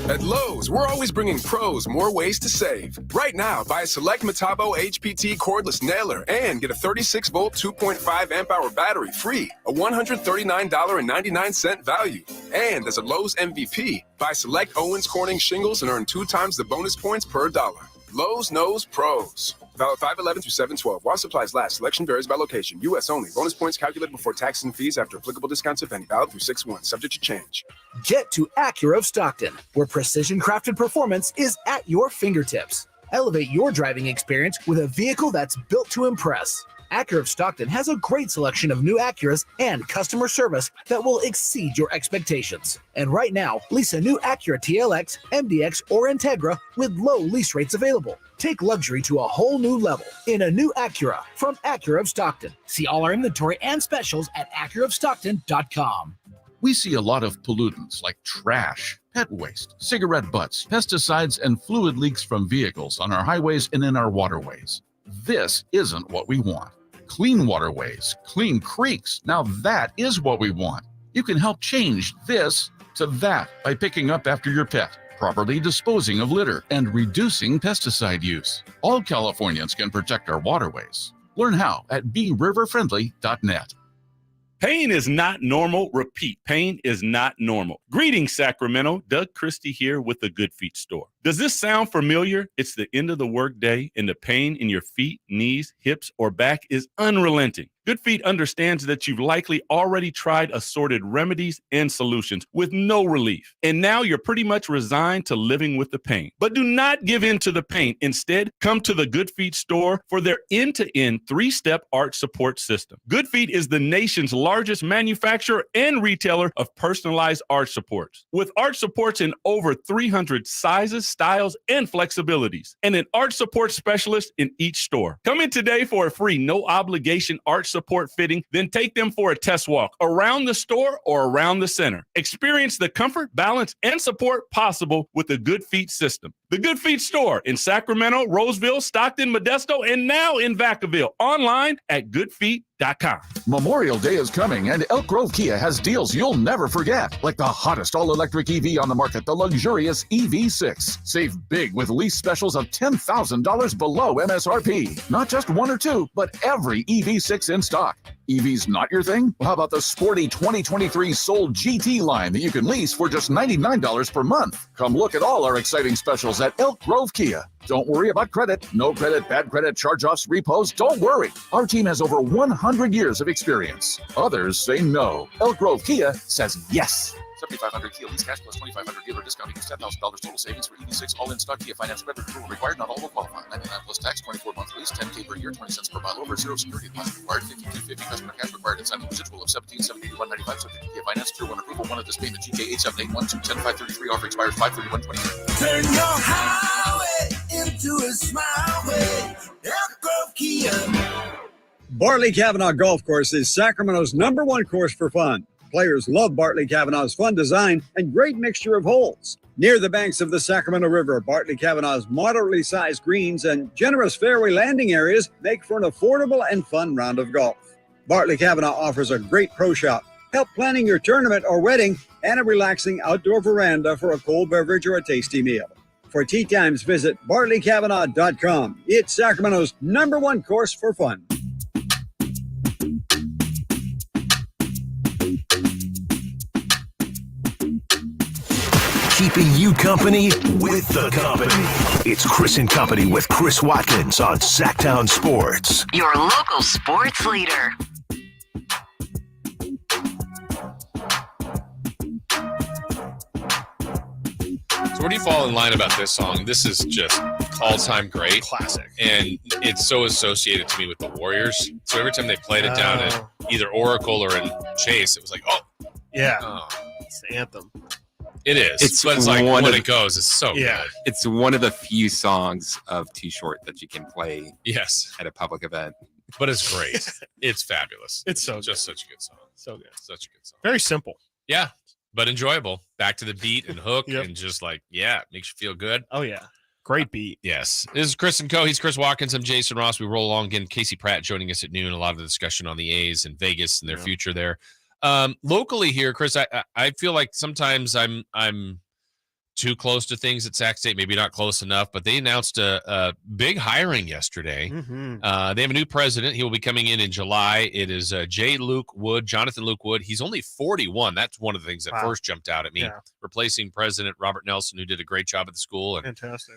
At Lowe's, we're always bringing pros more ways to save. Right now, buy a select Metabo HPT cordless nailer and get a 36-volt 2.5 amp-hour battery free, a $139.99 value. And as a Lowe's MVP, buy select Owens Corning shingles and earn 2 times the bonus points per dollar. Lowe's knows pros. Valid 5/11 through 7/12. While supplies last. Selection varies by location. U.S. only. Bonus points calculated before taxes and fees after applicable discounts, if any. Valid through 6/1. Subject to change. Get to Acura of Stockton, where precision-crafted performance is at your fingertips. Elevate your driving experience with a vehicle that's built to impress. Acura of Stockton has a great selection of new Acuras and customer service that will exceed your expectations. And right now, lease a new Acura TLX, MDX, or Integra with low lease rates available. Take luxury to a whole new level in a new Acura from Acura of Stockton. See all our inventory and specials at AcuraofStockton.com. We see a lot of pollutants like trash, pet waste, cigarette butts, pesticides, and fluid leaks from vehicles on our highways and in our waterways. This isn't what we want. Clean waterways, clean creeks. Now that is what we want. You can help change this to that by picking up after your pet, properly disposing of litter, and reducing pesticide use. All Californians can protect our waterways. Learn how at BeRiverFriendly.net. Pain is not normal. Repeat, pain is not normal. Greetings, Sacramento. Doug Christie here with the Good Feet store. Does this sound familiar? It's the end of the workday, and the pain in your feet, knees, hips, or back is unrelenting. Good Feet understands that you've likely already tried assorted remedies and solutions with no relief. And now you're pretty much resigned to living with the pain. But do not give in to the pain. Instead, come to the Good Feet store for their end-to-end 3-step arch support system. Good Feet is the nation's largest manufacturer and retailer of personalized arch supports. With arch supports in over 300 sizes, styles, and flexibilities, and an arch support specialist in each store. Come in today for a free, no-obligation arch support fitting, then take them for a test walk around the store or around the center. Experience the comfort, balance, and support possible with the Good Feet system. The Good Feet store in Sacramento, Roseville, Stockton, Modesto, and now in Vacaville. Online at goodfeet.com. Memorial Day is coming, and Elk Grove Kia has deals you'll never forget, like the hottest all-electric EV on the market, the luxurious EV6. Save big with lease specials of $10,000 below MSRP. Not just 1 or 2, but every EV6 in stock. EV's not your thing? Well, how about the sporty 2023 Soul GT line that you can lease for just $99 per month? Come look at all our exciting specials at Elk Grove Kia. Don't worry about credit. No credit, bad credit, charge-offs, repos. Don't worry. Our team has over 100 years of experience. Others say no. Elk Grove Kia says yes. $7,500 Kia lease cash plus $2,500 dealer discount equals $10,000 total savings for EV6 all in stock Kia finance credit approval required. Not all will qualify. $99 plus tax, 24 month lease, $10K per year, 20 cents per mile over, 0 security deposit required, $52.50 customer cash required, incentive residual of $17.70 to $195 subject to Kia finance through one approval. One of this payment GK 8781210-533 offer expires 5/31/23. Turn your highway into a smile way. Elk Grove Kia. Barley Cavanaugh Golf Course is Sacramento's #1 course for fun. Players love Bartley Cavanaugh's fun design and great mixture of holes. Near the banks of the Sacramento River, Bartley Cavanaugh's moderately sized greens and generous fairway landing areas make for an affordable and fun round of golf. Bartley Cavanaugh offers a great pro shop, help planning your tournament or wedding, and a relaxing outdoor veranda for a cold beverage or a tasty meal. For tee times, visit BartleyCavanagh.com. It's Sacramento's #1 course for fun. Keeping you company with the company. It's Chris and Company with Chris Watkins on Sactown Sports. Your local sports leader. So where do you fall in line about this song? This is just all-time great. Classic. And it's so associated to me with the Warriors. So every time they played it down at either Oracle or in Chase, it was like, oh. Yeah. Oh. It's the anthem. It is. But it's like when it goes, it's so good. It's one of the few songs of Too Short that you can play at a public event. But it's great. It's fabulous. It's so just such a good song. So good. Such a good song. Very simple. Yeah, but enjoyable. Back to the beat and hook and just like, makes you feel good. Oh, yeah. Great beat. Yes. This is Chris and Co. He's Chris Watkins. I'm Jason Ross. We roll along again. Casey Pratt joining us at noon. A lot of the discussion on the A's and Vegas and their future there. Locally here, Chris, I feel like sometimes I'm too close to things at Sac State, maybe not close enough, but they announced a big hiring yesterday. Mm-hmm. They have a new president. He will be coming in July. It is Jonathan Luke Wood. He's only 41. That's one of the things that first jumped out at me, replacing President Robert Nelson, who did a great job at the school. And, fantastic.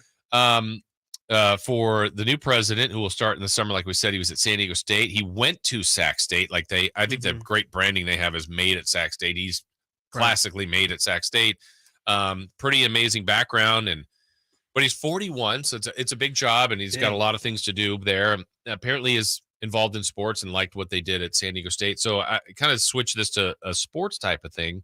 For the new president, who will start in the summer, like we said, he was at San Diego State. He went to Sac State. I think the great branding they have is made at Sac State. He's classically made at Sac State. Pretty amazing background, but he's 41, so it's a big job, and he's got a lot of things to do there. Apparently is involved in sports and liked what they did at San Diego State. So I kind of switched this to a sports type of thing.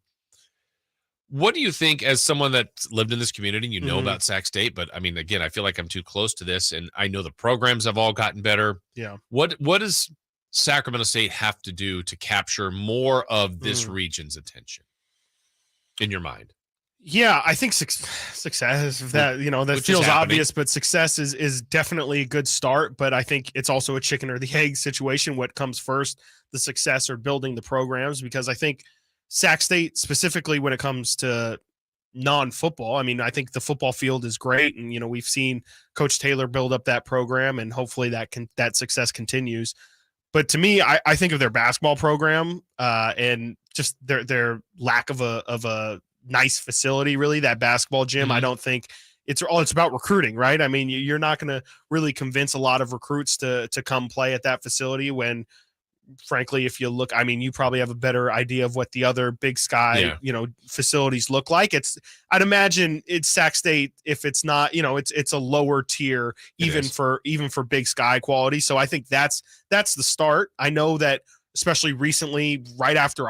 What do you think, as someone that lived in this community, you know about Sac State, but I mean, again, I feel like I'm too close to this, and I know the programs have all gotten better. Yeah. What does Sacramento State have to do to capture more of this region's attention in your mind? Yeah, I think success, that feels obvious, but success is definitely a good start. But I think it's also a chicken or the egg situation. What comes first, the success or building the programs? Because I think Sac State, specifically when it comes to non-football, I mean, I think the football field is great, and we've seen Coach Taylor build up that program, and hopefully that success continues. But to me, I think of their basketball program and just their lack of a nice facility, really, that basketball gym. I don't think it's about recruiting, right? I mean, you're not going to really convince a lot of recruits to come play at that facility when, frankly, if you look, I mean, you probably have a better idea of what the other Big Sky, facilities look like. I'd imagine it's Sac State, if it's not, it's a lower tier, even for Big Sky quality. So I think that's the start. I know that, especially recently, right after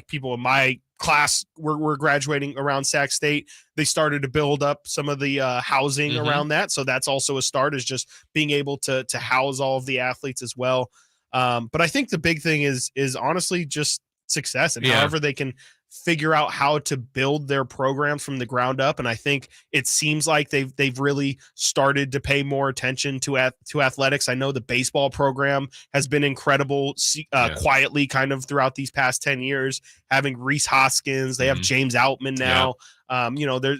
people in my class were graduating around Sac State, they started to build up some of the housing around that. So that's also a start, is just being able to house all of the athletes as well. But I think the big thing is honestly just success, and however they can figure out how to build their program from the ground up. And I think it seems like they've really started to pay more attention to athletics. I know the baseball program has been incredible, quietly kind of throughout these past 10 years, having Reese Hoskins. They have James Outman now.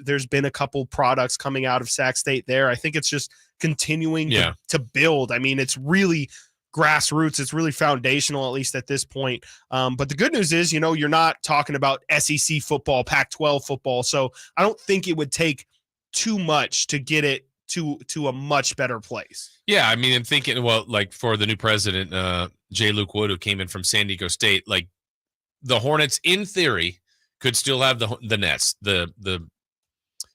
There's been a couple products coming out of Sac State there. I think it's just continuing to build. I mean, it's really grassroots. It's really foundational, at least at this point. But the good news is, you're not talking about SEC football, Pac-12 football. So I don't think it would take too much to get it to a much better place. Yeah, I mean, I'm thinking, like for the new president, J. Luke Wood, who came in from San Diego State, like the Hornets, in theory, could still have the Nets, the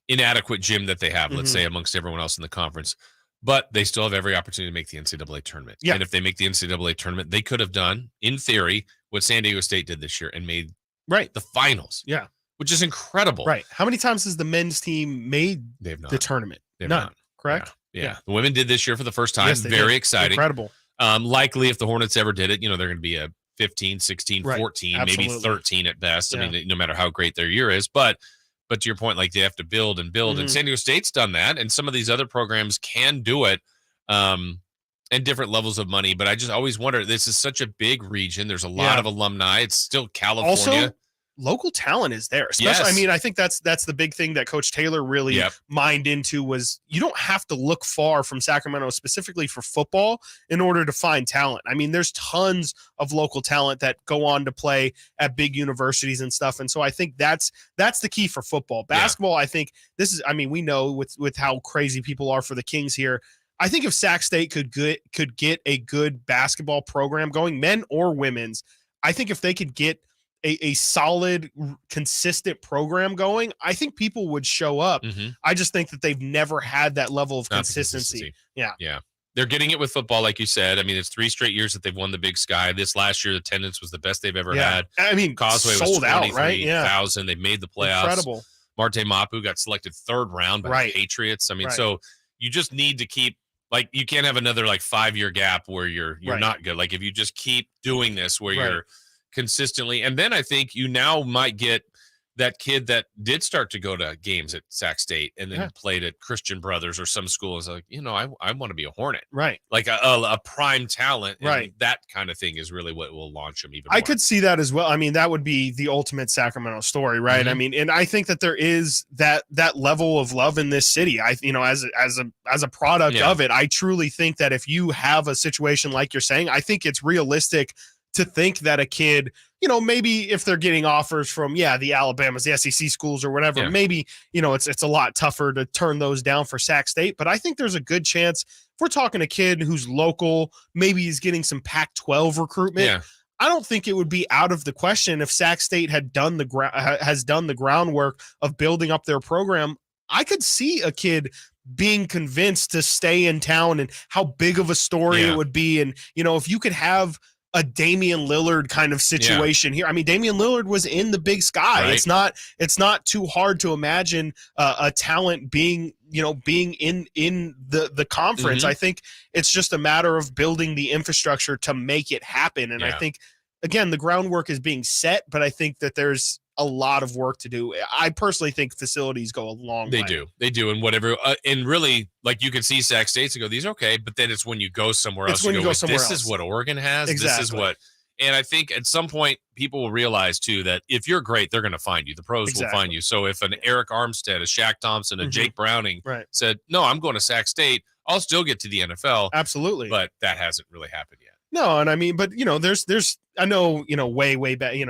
inadequate gym that they have, let's say, amongst everyone else in the conference. But they still have every opportunity to make the NCAA tournament. Yeah. And if they make the NCAA tournament, they could have done, in theory, what San Diego State did this year and made the finals. Yeah. Which is incredible. Right. How many times has the men's team made the tournament? None. Correct? Yeah. The women did this year for the first time. Very exciting. Incredible. Likely, if the Hornets ever did it, they're going to be a 15, 16, Right. 14, Absolutely. maybe 13 at best. Yeah. I mean, no matter how great their year is, but to your point, like they have to build and build, and Mhm. San Diego State's done that, and some of these other programs can do it, and different levels of money. But I just always wonder, this is such a big region. There's a lot Yeah. of alumni. It's still California. Also, local talent is there. Especially, Yes. I mean, I think that's the big thing that Coach Taylor really Yep. mined into was you don't have to look far from Sacramento specifically for football in order to find talent. I mean, there's tons of local talent that go on to play at big universities and stuff. And so I think that's the key for football. Basketball, I think we know with how crazy people are for the Kings here. I think if Sac State could get a good basketball program going, men or women's, I think if they could get a solid, consistent program going, I think people would show up. Mhm. I just think that they've never had that level of Not the consistency. Yeah. Yeah. They're getting it with football, like you said. I mean, it's 3 straight years that they've won the Big Sky. This last year, attendance was the best they've ever Yeah. had. I mean, Causeway was sold out, right? Yeah. 23,000. They've made the playoffs. Incredible. Marte Mapu got selected 3rd round by Right. the Patriots. I mean, Right. so you just need to keep, like, you can't have another 5-year gap where you're Right. not good. Like, if you just keep doing this where Right. you're consistently, and then I think you now might get that kid that did start to go to games at Sac State and then Yeah. played at Christian Brothers or some school is like, I want to be a Hornet. Right. Like a prime talent. And Right. that kind of thing is really what will launch them even more. I could see that as well. I mean, that would be the ultimate Sacramento story, right? Mhm. I mean, and I think that there is that level of love in this city. As a product Yeah. of it, I truly think that if you have a situation like you're saying, I think it's realistic to think that a kid, maybe if they're getting offers from, the Alabamas, the SEC schools or whatever, Yeah. maybe, it's a lot tougher to turn those down for Sac State. But I think there's a good chance if we're talking a kid who's local, maybe he's getting some Pac-12 recruitment. Yeah. I don't think it would be out of the question if Sac State has done the groundwork of building up their program. I could see a kid being convinced to stay in town and how big of a story Yeah. it would be. And, if you could have a Damian Lillard kind of situation here. I mean, Damian Lillard was in the Big Sky. Right. It's not too hard to imagine a talent being in the conference. Mhm. I think it's just a matter of building the infrastructure to make it happen. And I Yeah. think, again, the groundwork is being set, but I think that there's a lot of work to do. I personally think facilities go a long way. They do. And whatever. And really, like, you can see Sac States and go, these are okay. But then it's when you go somewhere It's else, when you you go, go "Wait, somewhere this is else." what Oregon has. This is Exactly. what. And I think at some point people will realize too that if you're great, they're going to find you. The pros will find you. So if an Eric Armstead, a Shaq Thompson, a Mhm. Jake Browning Right. said, no, I'm going to Sac State, I'll still get to the NFL. Absolutely. But that hasn't really happened yet. No, and I mean, but there's I know, way back, you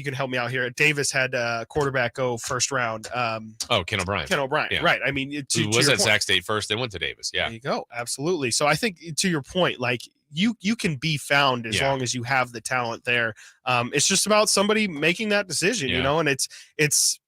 can help me out here. Davis had a quarterback go first round. Ken O'Brien. Yeah. Right. I mean, Who was your at point. Sac State first, they went to Davis. Yeah. There you go. Absolutely. So I think to your point, like you can be found as long as you have the talent there. It's just about somebody making that decision, Yeah. and it's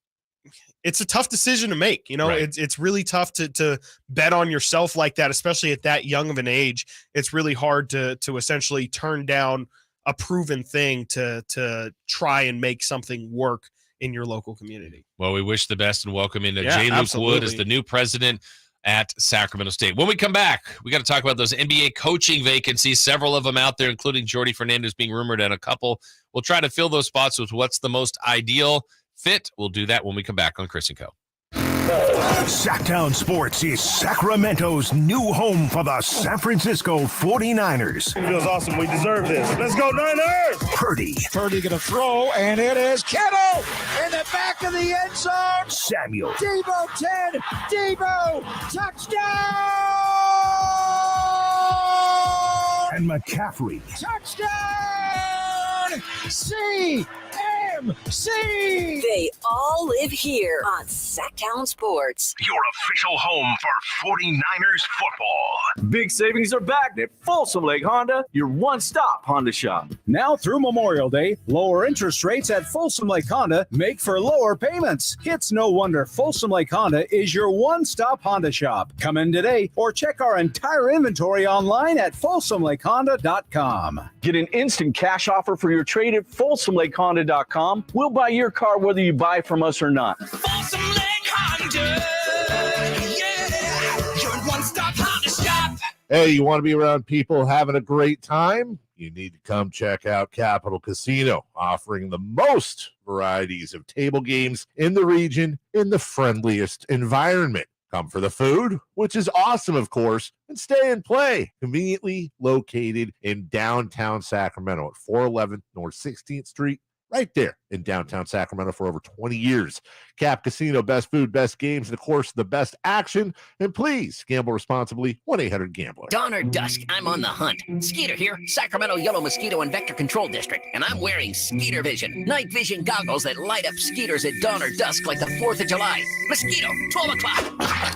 a tough decision to make. Right. It's really tough to bet on yourself like that, especially at that young of an age. It's really hard to essentially turn down a proven thing to try and make something work in your local community. Well, we wish the best and welcome into Yeah, Jay Luke absolutely. Wood as the new president at Sacramento State. When we come back, we got to talk about those NBA coaching vacancies, several of them out there, including Jordy Fernandez being rumored and a couple. We'll try to fill those spots with what's the most ideal fit. We'll do that when we come back on Chris and Co. Sactown Sports is Sacramento's new home for the San Francisco 49ers. Feels awesome. We deserve this. Let's go, Niners! Purdy. Purdy going to throw, and it is Kittle in the back of the end zone. Samuel. Debo 10. Debo. Touchdown! And McCaffrey. Touchdown! CMC! They all live here on Sactown Sports. Your official home for 49ers football. Big savings are back at Folsom Lake Honda, your one-stop Honda shop. Now through Memorial Day, lower interest rates at Folsom Lake Honda make for lower payments. It's no wonder Folsom Lake Honda is your one-stop Honda shop. Come in today or check our entire inventory online at folsomlakehonda.com. Get an instant cash offer for your trade at folsomlakehonda.com. We'll buy your car whether you buy from us or not. Folsom Lake Honda. Yeah, your one-stop Honda shop. Hey, you want to be around people having a great time? you need to come check out Capital Casino, offering the most varieties of table games in the region in the friendliest environment. Come for the food, which is awesome, of course, and stay and play. Conveniently located in downtown Sacramento at 411 North 16th Street, right there in downtown Sacramento for over 20 years. Cap Casino, best food, best games, and of course, the best action. And please gamble responsibly. 1-800-GAMBLER. Dawn or dusk, I'm on the hunt. Skeeter here, Sacramento Yellow Mosquito and Vector Control District, and I'm wearing Skeeter Vision, night vision goggles that light up skeeters at dawn or dusk like the 4th of July. Mosquito, 12 o'clock.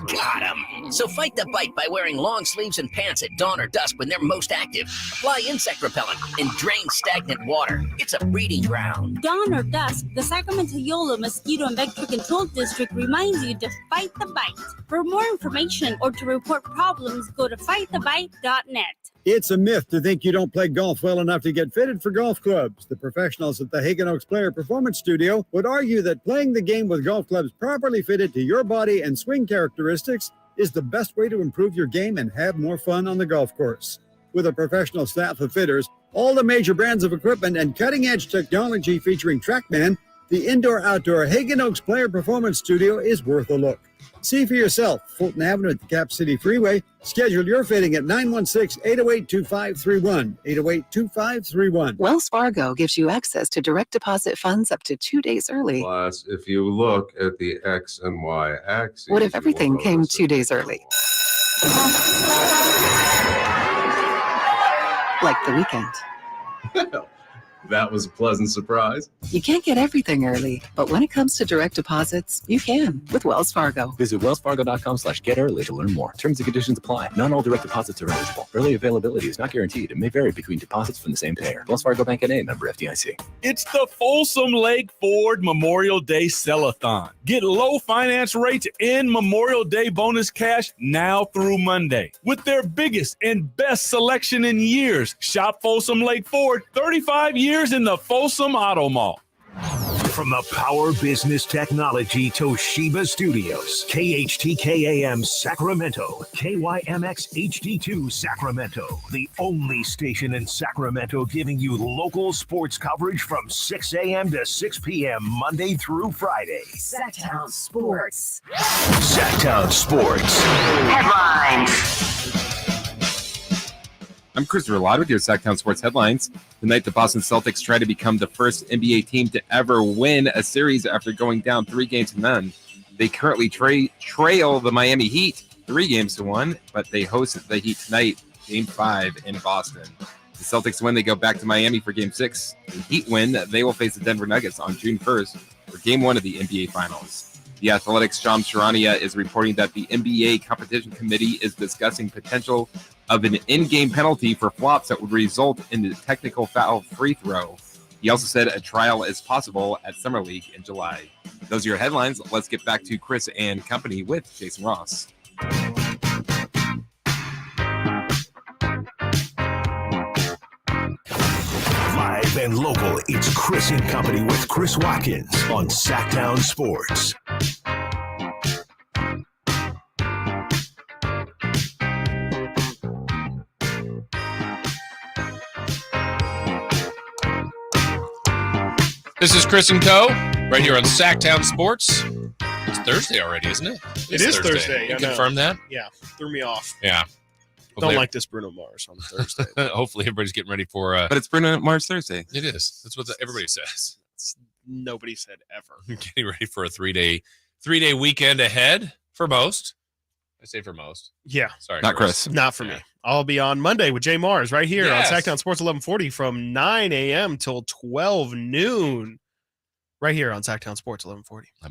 Got him. So fight the bite by wearing long sleeves and pants at dawn or dusk when they're most active. Apply insect repellent and drain stagnant water. It's a breeding ground. Dawn or dusk, the Sacramento Yolo Mosquito and Vector Control District reminds you to fight the bite. For more information or to report problems, go to fightthebite.net. It's a myth to think you don't play golf well enough to get fitted for golf clubs. The professionals at the Hagen Oaks Player Performance Studio would argue that playing the game with golf clubs properly fitted to your body and swing characteristics is the best way to improve your game and have more fun on the golf course. With a professional staff of fitters, all the major brands of equipment, and cutting-edge technology featuring TrackMan, the indoor-outdoor Hagen Oaks Player Performance Studio is worth a look. See for yourself, Fulton Avenue at the Cap City Freeway. Schedule your fitting at 916-808-2531, 808-2531. Wells Fargo gives you access to direct deposit funds up to 2 days early. Plus, if you look at the X and Y axis. What if everything came 2 days early? Like the weekend. That was a pleasant surprise. You can't get everything early, but when it comes to direct deposits, you can with Wells Fargo. Visit wellsfargo.com/get-early to learn more. Terms and conditions apply. Not all direct deposits are eligible. Early availability is not guaranteed and may vary between deposits from the same payer. Wells Fargo Bank N.A., member FDIC. It's the Folsom Lake Ford Memorial Day Sell-a-thon. Get low finance rates and Memorial Day bonus cash now through Monday. With their biggest and best selection in years, shop Folsom Lake Ford, 35 years in the Folsom Auto Mall. From the Power Business Technology Toshiba Studios, KHTK-AM Sacramento, KYMX HD2 Sacramento, the only station in Sacramento giving you local sports coverage from 6 a.m. to 6 p.m. Monday through Friday. Sactown Sports. Sactown Sports. Headlines. I'm Chris Roulade with your Sactown Sports headlines. Tonight, the Boston Celtics try to become the first NBA team to ever win a series after going down 3-0. They currently trail the Miami Heat 3-1, but they host the Heat tonight, Game 5 in Boston. The Celtics win, they go back to Miami for Game 6. The Heat win, they will face the Denver Nuggets on June 1st for Game 1 of the NBA Finals. The Athletic's Shams Charania is reporting that the NBA Competition Committee is discussing potential of an in-game penalty for flops that would result in the technical foul free throw. He also said a trial is possible at Summer League in July. Those are your headlines. Let's get back to Chris and company with Jason Ross. Live and local, it's Chris and Company with Chris Watkins on Sactown Sports. This is Chris and Co. right here on Sactown Sports. It's Thursday already, isn't it? It is Thursday. You confirm that? Yeah, threw me off. Yeah. Don't like this Bruno Mars on Thursday. Hopefully everybody's getting ready for... But it's Bruno Mars Thursday. It is. That's what everybody says. Nobody said ever. Getting ready for a three-day weekend ahead for most. I say for most. Yeah. Sorry, Not Chris. Not for me. I'll be on Monday with Jay Mars right here on Sactown Sports 1140 from 9 a.m. till 12 noon. Right here on Sactown Sports 1140. How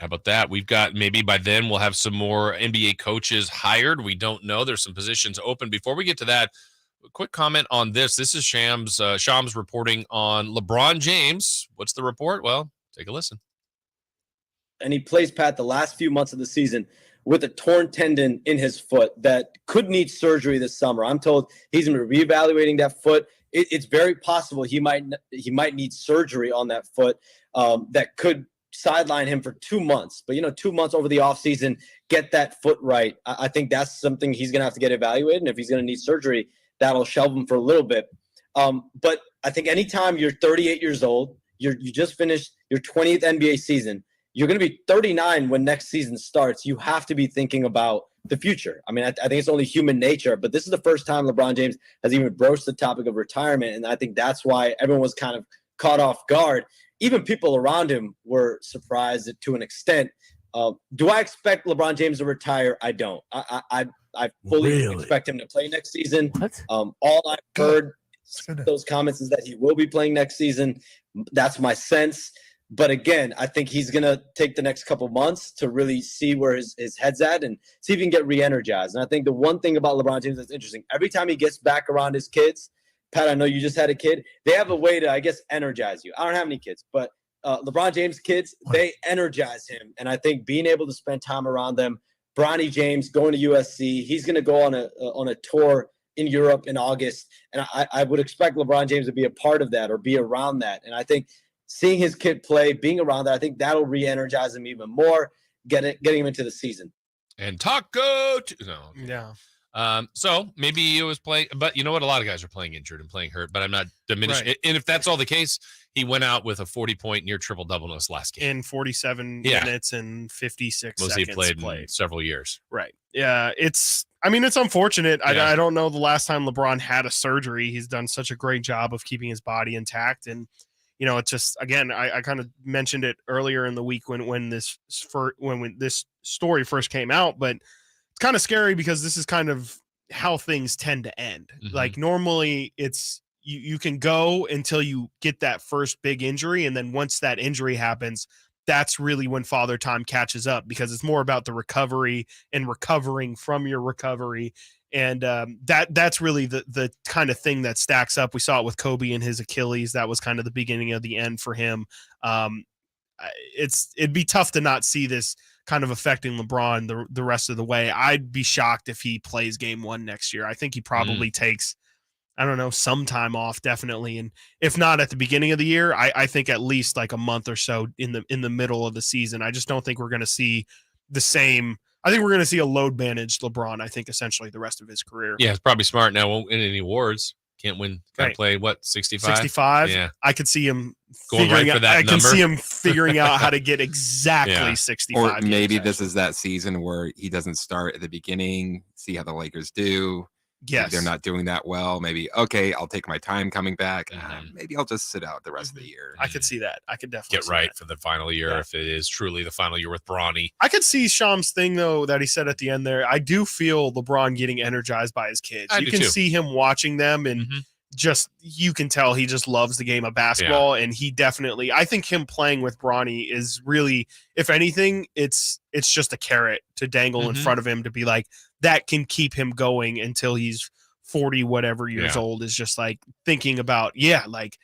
about that? We've got, maybe by then we'll have some more NBA coaches hired. We don't know. There's some positions open. Before we get to that, a quick comment on this. This is Shams reporting on LeBron James. What's the report? Well, take a listen. And he plays, Pat, the last few months of the season with a torn tendon in his foot that could need surgery this summer. I'm told he's going to be reevaluating that foot. It's very possible he might need surgery on that foot that could sideline him for 2 months. But, 2 months over the offseason, get that foot right. I think that's something he's going to have to get evaluated. And if he's going to need surgery, that'll shelve him for a little bit. But I think anytime you're 38 years old, you just finished your 20th NBA season, you're going to be 39 when next season starts. You have to be thinking about the future. I mean, I think it's only human nature, but this is the first time LeBron James has even broached the topic of retirement. And I think that's why everyone was kind of caught off guard. Even people around him were surprised to an extent. Do I expect LeBron James to retire? I don't. I fully expect him to play next season. All I've heard those comments is that he will be playing next season. That's my sense. But again, I think he's going to take the next couple months to really see where his head's at and see if he can get re-energized. And I think the one thing about LeBron James that's interesting, every time he gets back around his kids, Pat, I know you just had a kid, they have a way to, I guess, energize you. I don't have any kids, but LeBron James' kids, they energize him. And I think being able to spend time around them, Bronny James going to USC, he's going to go on a tour in Europe in August. And I would expect LeBron James to be a part of that or be around that. And I think seeing his kid play, being around that, I think that'll re-energize him even more, getting him into the season. And Taco. Yeah. So maybe he was playing, but you know what? A lot of guys are playing injured and playing hurt, but I'm not diminishing. Right. And if that's all the case, he went out with a 40-point near triple-double in his last game. In 47 minutes and 56 Most seconds. he played in several years. Right. Yeah. It's unfortunate. Yeah. I don't know the last time LeBron had a surgery. He's done such a great job of keeping his body intact. And, it's just, again, I kind of mentioned it earlier in the week when this story first came out, but it's kind of scary because this is kind of how things tend to end. Mm-hmm. Like normally it's you can go until you get that first big injury. And then once that injury happens, that's really when Father Time catches up, because it's more about the recovery and recovering from your recovery. And that's really the kind of thing that stacks up. We saw it with Kobe and his Achilles. That was kind of the beginning of the end for him. It'd be tough to not see this kind of affecting LeBron the rest of the way. I'd be shocked if he plays game 1 next year. I think he probably takes, I don't know, some time off, definitely. And if not at the beginning of the year, I think at least like a month or so in the middle of the season. I just don't think we're going to see the same. I think we're going to see a load managed LeBron, I think, essentially the rest of his career. Yeah, it's probably smart now. Won't win any awards. Can't win. Got to play, 65? 65? Yeah. I could see him going right for that I number. can see him figuring out how to get exactly 65. Or maybe this is that season where he doesn't start at the beginning, see how the Lakers do. Yes. If they're not doing that well, maybe, okay, I'll take my time coming back. Maybe I'll just sit out the rest of the year. I could see that. I could definitely get see right that for the final year if it is truly the final year with Bronny. I could see Sham's thing, though, that he said at the end there. I do feel LeBron getting energized by his kids. You can see him watching them, and just you can tell he just loves the game of basketball. And he definitely, I think him playing with Bronny is really, if anything, it's just a carrot to dangle in front of him to be like, that can keep him going until he's 40 whatever years old, is just like thinking about like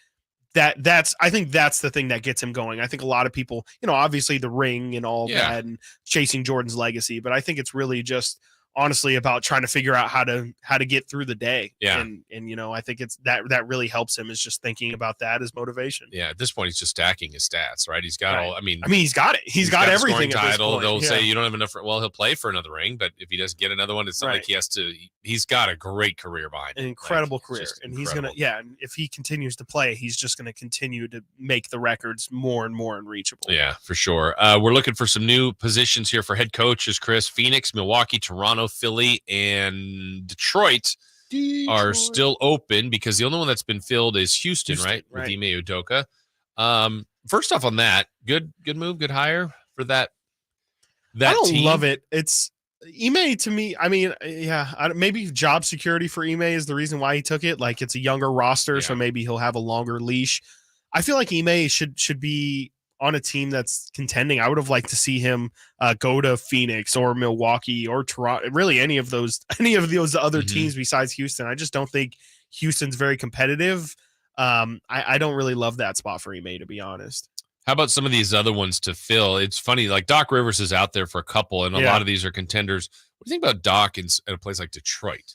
that's I think that's the thing that gets him going. I think a lot of people, obviously the ring and all that and chasing Jordan's legacy, but I think it's really just honestly about trying to figure out how to get through the day. And I think it's that really helps him, is just thinking about that as motivation. Yeah, at this point he's just stacking his stats, right? He's got all, he's got it. He's got everything. Title. They'll say you don't have enough. Well, he'll play for another ring, but if he doesn't get another one, it's not like he has to. He's got a great career behind him. An incredible career. And he's gonna and if he continues to play, he's just gonna continue to make the records more and more unreachable. Yeah, for sure. We're looking for some new positions here for head coaches, Chris. Phoenix, Milwaukee, Toronto, Philly, and Detroit are still open, because the only one that's been filled is Houston. Right? With Ime Udoka. First off, on that, good move, good hire for that I don't team. love it. It's Ime, to me, maybe job security for Ime is the reason why he took it. Like, it's a younger roster, so maybe he'll have a longer leash. I feel like Ime should be on a team that's contending. I would have liked to see him go to Phoenix or Milwaukee or Toronto, really any of those other teams besides Houston. I just don't think Houston's very competitive. I don't really love that spot for Ime, to be honest. How about some of these other ones to fill? It's funny, like Doc Rivers is out there for a couple, and a lot of these are contenders. What do you think about Doc in a place like Detroit,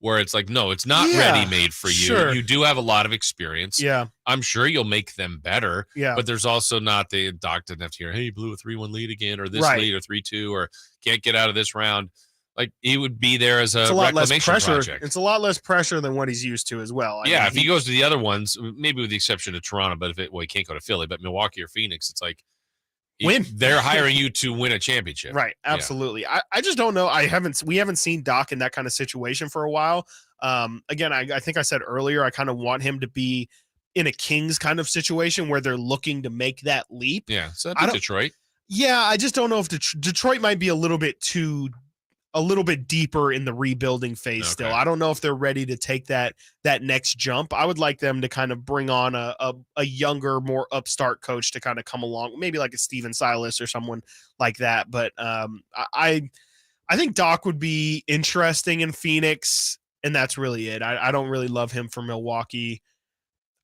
where it's like, no, it's not ready-made for you. Sure. You do have a lot of experience. Yeah. I'm sure you'll make them better. Yeah. But there's also not the Doc doesn't have to hear, hey, you blew a 3-1 lead again, or this lead, or 3-2, or can't get out of this round. Like he would be there as a lot less reclamation pressure. project. It's a lot less pressure than what he's used to as well. I mean, if he goes to the other ones, maybe with the exception of Toronto, but he can't go to Philly, but Milwaukee or Phoenix, it's like win. They're hiring you to win a championship. Right. Absolutely. Yeah. I just don't know. We haven't seen Doc in that kind of situation for a while. Again, I think I said earlier, I kind of want him to be in a Kings kind of situation where they're looking to make that leap. Yeah. So Detroit. Yeah. I just don't know if Detroit might be a little bit deeper in the rebuilding phase still. I don't know if they're ready to take that next jump. I would like them to kind of bring on a younger, more upstart coach to kind of come along, maybe like a Steven Silas or someone like that. But I think Doc would be interesting in Phoenix, and that's really it. I don't really love him for Milwaukee.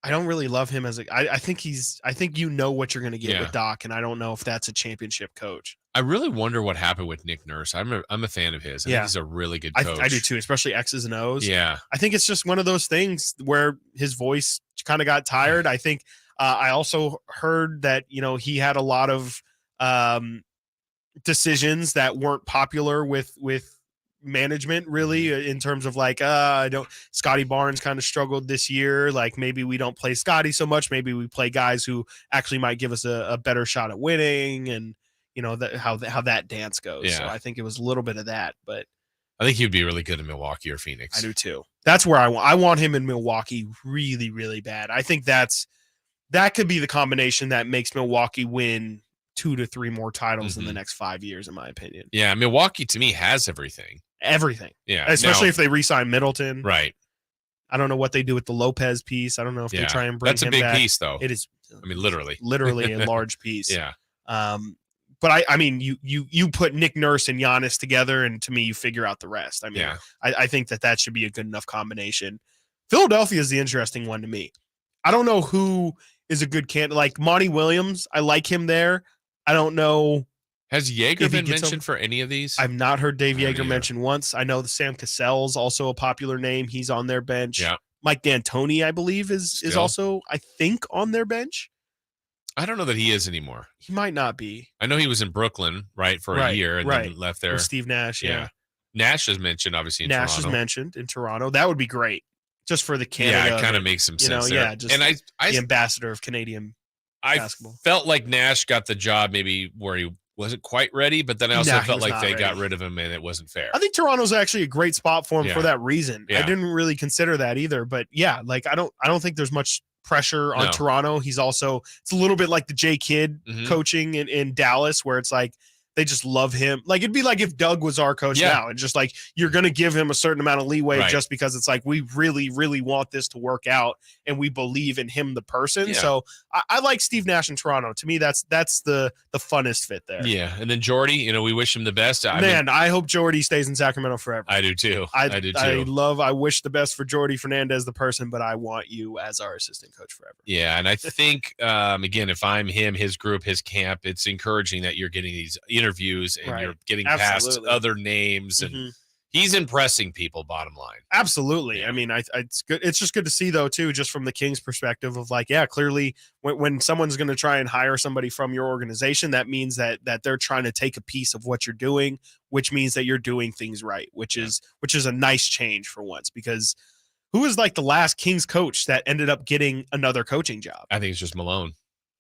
I don't really love him as I think you know what you're going to get with Doc, and I don't know if that's a championship coach. I really wonder what happened with Nick Nurse. I'm a fan of his. I think he's a really good coach. I do too, especially X's and O's. Yeah. I think it's just one of those things where his voice kind of got tired. I think I also heard that, he had a lot of decisions that weren't popular with management really, in terms of like Scotty Barnes kind of struggled this year. Like maybe we don't play Scotty so much. Maybe we play guys who actually might give us a better shot at winning, and how that dance goes. Yeah. So I think it was a little bit of that, but I think he'd be really good in Milwaukee or Phoenix. I do too. That's where I want him in Milwaukee really, really bad. I think that could be the combination that makes Milwaukee win 2 to 3 more titles in the next 5 years, in my opinion. Yeah. Milwaukee to me has everything. Yeah. Especially if they re-sign Middleton. Right. I don't know what they do with the Lopez piece. I don't know if they try and bring him back. That's a big piece though. It is. I mean, literally a large piece. Yeah. But I mean, you put Nick Nurse and Giannis together, and to me, you figure out the rest. I mean, I think that should be a good enough combination. Philadelphia is the interesting one to me. I don't know who is a good candidate. Like Monty Williams, I like him there. I don't know. Has Yeager been mentioned for any of these? I've not heard Dave Yeager mentioned once. I know the Sam Cassell's also a popular name. He's on their bench. Yeah. Mike D'Antoni, I believe, is also, I think, on their bench. I don't know that he is anymore. He might not be. I know he was in Brooklyn, for a year and then left there. With Steve Nash, yeah. Nash is mentioned, obviously, in Toronto. Nash is mentioned in Toronto. That would be great. Just for the Canada. Yeah, it kind of makes some sense there. Yeah, just and the ambassador of Canadian basketball. I felt like Nash got the job maybe where he wasn't quite ready, but then I also felt like they got rid of him and it wasn't fair. I think Toronto's actually a great spot for him for that reason. I didn't really consider that either, but like I don't think there's much pressure on Toronto. He's also, it's a little bit like the J Kidd coaching in Dallas, where it's like they just love him. Like it'd be like if Doug was our coach now, and just like you're going to give him a certain amount of leeway just because it's like we really, really want this to work out and we believe in him, the person. So I like Steve Nash in Toronto. To me, that's the funnest fit there. Yeah, and then Jordy, we wish him the best. I hope Jordy stays in Sacramento forever. I do too. I do too. I wish the best for Jordy Fernandez, the person, but I want you as our assistant coach forever. Yeah, and I think again, if I'm him, his group, his camp, it's encouraging that you're getting these interviews and you're getting past other names, and he's impressing people, bottom line. Absolutely. I mean, it's good. It's just good to see though, too, just from the Kings perspective of like, clearly when someone's going to try and hire somebody from your organization, that means that they're trying to take a piece of what you're doing, which means that you're doing things right, which is a nice change for once, because who was like the last Kings coach that ended up getting another coaching job? I think it's just Malone.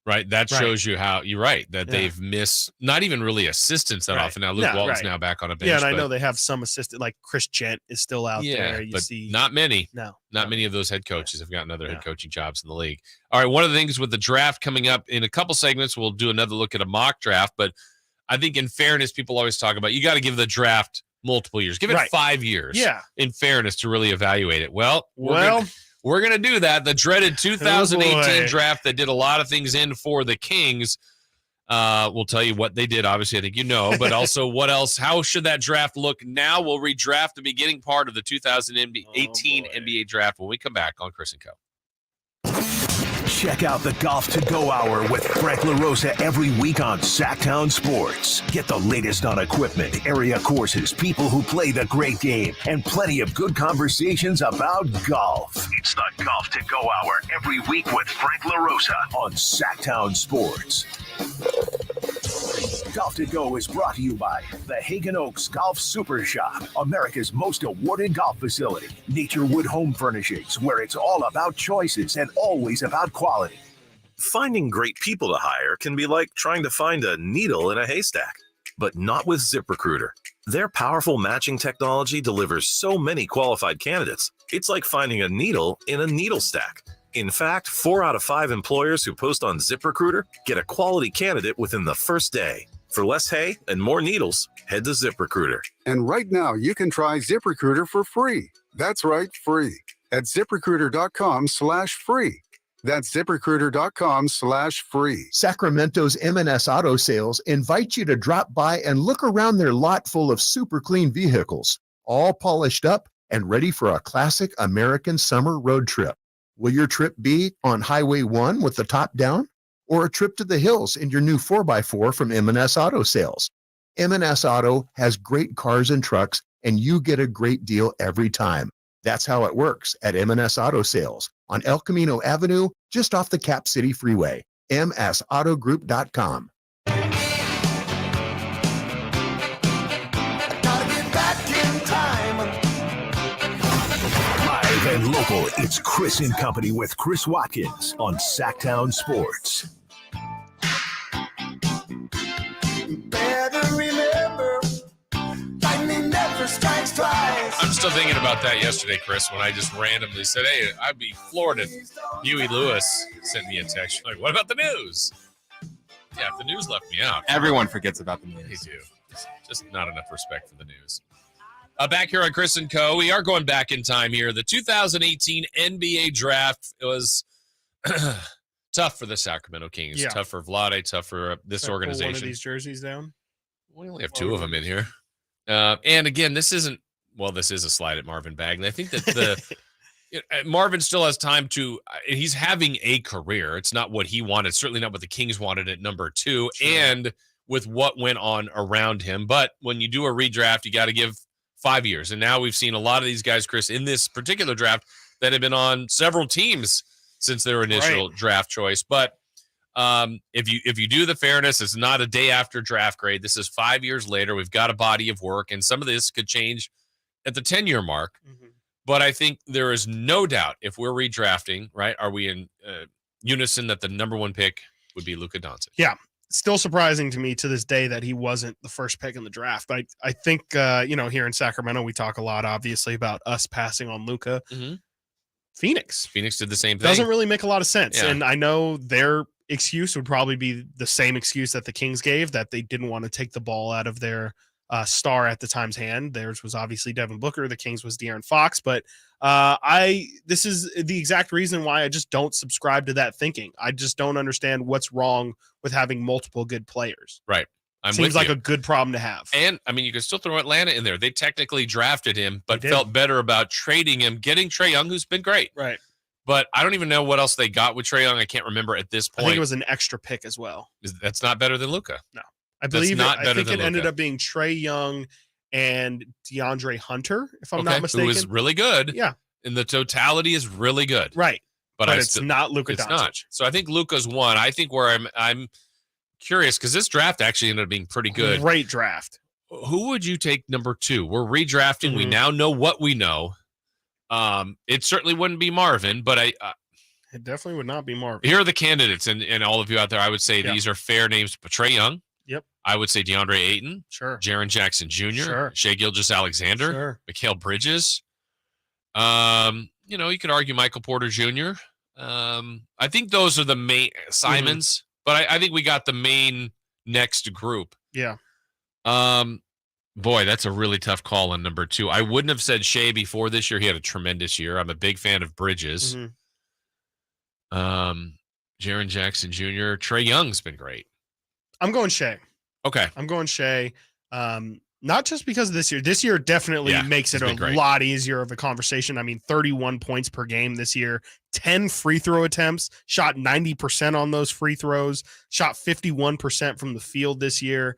Right. That shows you how you're right, that they've missed not even really assistants that often. Now Luke Walton's now back on a bench. Yeah, and I know they have some assistant, like Chris Gent is still out there. You see not many. Not many of those head coaches have gotten other head coaching jobs in the league. All right. One of the things with the draft coming up in a couple segments, we'll do another look at a mock draft. But I think in fairness, people always talk about you got to give the draft multiple years. Give it 5 years. Yeah. In fairness to really evaluate it. We're going to do that. The dreaded 2018 draft that did a lot of things in for the Kings. We'll tell you what they did. Obviously, I think you know, but also what else? How should that draft look now? We'll redraft the beginning part of the 2018 NBA draft when we come back on Chris and Co. Check out the Golf to Go Hour with Frank LaRosa every week on Sactown Sports. Get the latest on equipment, area courses, people who play the great game, and plenty of good conversations about golf. It's the Golf to Go Hour every week with Frank LaRosa on Sactown Sports. Golf to Go is brought to you by the Hagen Oaks Golf Super Shop, America's most awarded golf facility. Naturewood Home Furnishings, where it's all about choices and always about quality. Finding great people to hire can be like trying to find a needle in a haystack, but not with ZipRecruiter. Their powerful matching technology delivers so many qualified candidates. It's like finding a needle in a needle stack. In fact, 4 out of 5 employers who post on ZipRecruiter get a quality candidate within the first day. For less hay and more needles, head to ZipRecruiter. And right now, you can try ZipRecruiter for free. That's right, free. At ZipRecruiter.com/free. That's ZipRecruiter.com/free. Sacramento's M&S Auto Sales invite you to drop by and look around their lot full of super clean vehicles, all polished up and ready for a classic American summer road trip. Will your trip be on Highway 1 with the top down, or a trip to the hills in your new 4x4 from M&S Auto Sales? M&S Auto has great cars and trucks, and you get a great deal every time. That's how it works at M&S Auto Sales on El Camino Avenue, just off the Cap City Freeway. MSAutogroup.com. Live and local, it's Chris and Company with Chris Watkins on Sactown Sports. Better remember, lightning never strikes twice. I'm still thinking about that yesterday, Chris, when I just randomly said, hey, I'd be floored if Huey Lewis sent me a text. Like, what about the news? Yeah, if the news left me out. Everyone forgets about the news. They do. Just not enough respect for the news. Back here on Chris & Co., we are going back in time here. The 2018 NBA draft was tough for the Sacramento Kings. Yeah. Tough for Vlade, tough for this organization. Pull one of these jerseys down. We only have 2 of them in here. And again, this is a slide at Marvin Bagley. I think that Marvin still has time to he's having a career. It's not what he wanted, certainly not what the Kings wanted at number 2, sure. And with what went on around him. But when you do a redraft, you got to give 5 years. And now we've seen a lot of these guys, Chris, in this particular draft that have been on several teams since their initial draft choice. But if you do the fairness, it's not a day after draft grade. This is 5 years later. We've got a body of work, and some of this could change at the 10-year mark. Mm-hmm. But I think there is no doubt if we're redrafting, right, are we in unison that the number 1 pick would be Luka Doncic? Yeah. Still surprising to me to this day that he wasn't the first pick in the draft. But I think, here in Sacramento, we talk a lot, obviously, about us passing on Luka. Mm-hmm. Phoenix did the same thing. Doesn't really make a lot of sense. Yeah. And I know their excuse would probably be the same excuse that the Kings gave, that they didn't want to take the ball out of their star at the time's hand. Theirs was obviously Devin Booker. The Kings was De'Aaron Fox. But this is the exact reason why I just don't subscribe to that thinking. I just don't understand what's wrong with having multiple good players. Right. Seems like a good problem to have. And, I mean, you can still throw Atlanta in there. They technically drafted him, but felt better about trading him, getting Trae Young, who's been great. Right. But I don't even know what else they got with Trae Young. I can't remember at this point. I think it was an extra pick as well. That's not better than Luka. No. I think it ended up being Trae Young and DeAndre Hunter, if I'm not mistaken. Who is really good. Yeah. And the totality is really good. Right. But it's not Luka Doncic. Not. So I think Luka's 1. I think where I'm curious, because this draft actually ended up being pretty good. Great draft. Who would you take number 2? We're redrafting. Mm-hmm. We now know what we know. It certainly wouldn't be Marvin, but it definitely would not be Marvin. Here are the candidates, and all of you out there, I would say these are fair names. But Trae Young. Yep. I would say DeAndre Ayton. Sure. Jaren Jackson Jr. Sure. Shai Gilgeous-Alexander. Sure. Mikal Bridges. You could argue Michael Porter Jr. I think those are the main Simons, but I think we got the main next group. Yeah. Boy, that's a really tough call on number 2. I wouldn't have said Shea before this year. He had a tremendous year. I'm a big fan of Bridges. Mm-hmm. Jaren Jackson Jr. Trae Young's been great. I'm going Shea. Okay. I'm going Shea. Not just because of this year. This year definitely makes it a lot easier of a conversation. I mean, 31 points per game this year, 10 free throw attempts, shot 90% on those free throws, shot 51% from the field this year.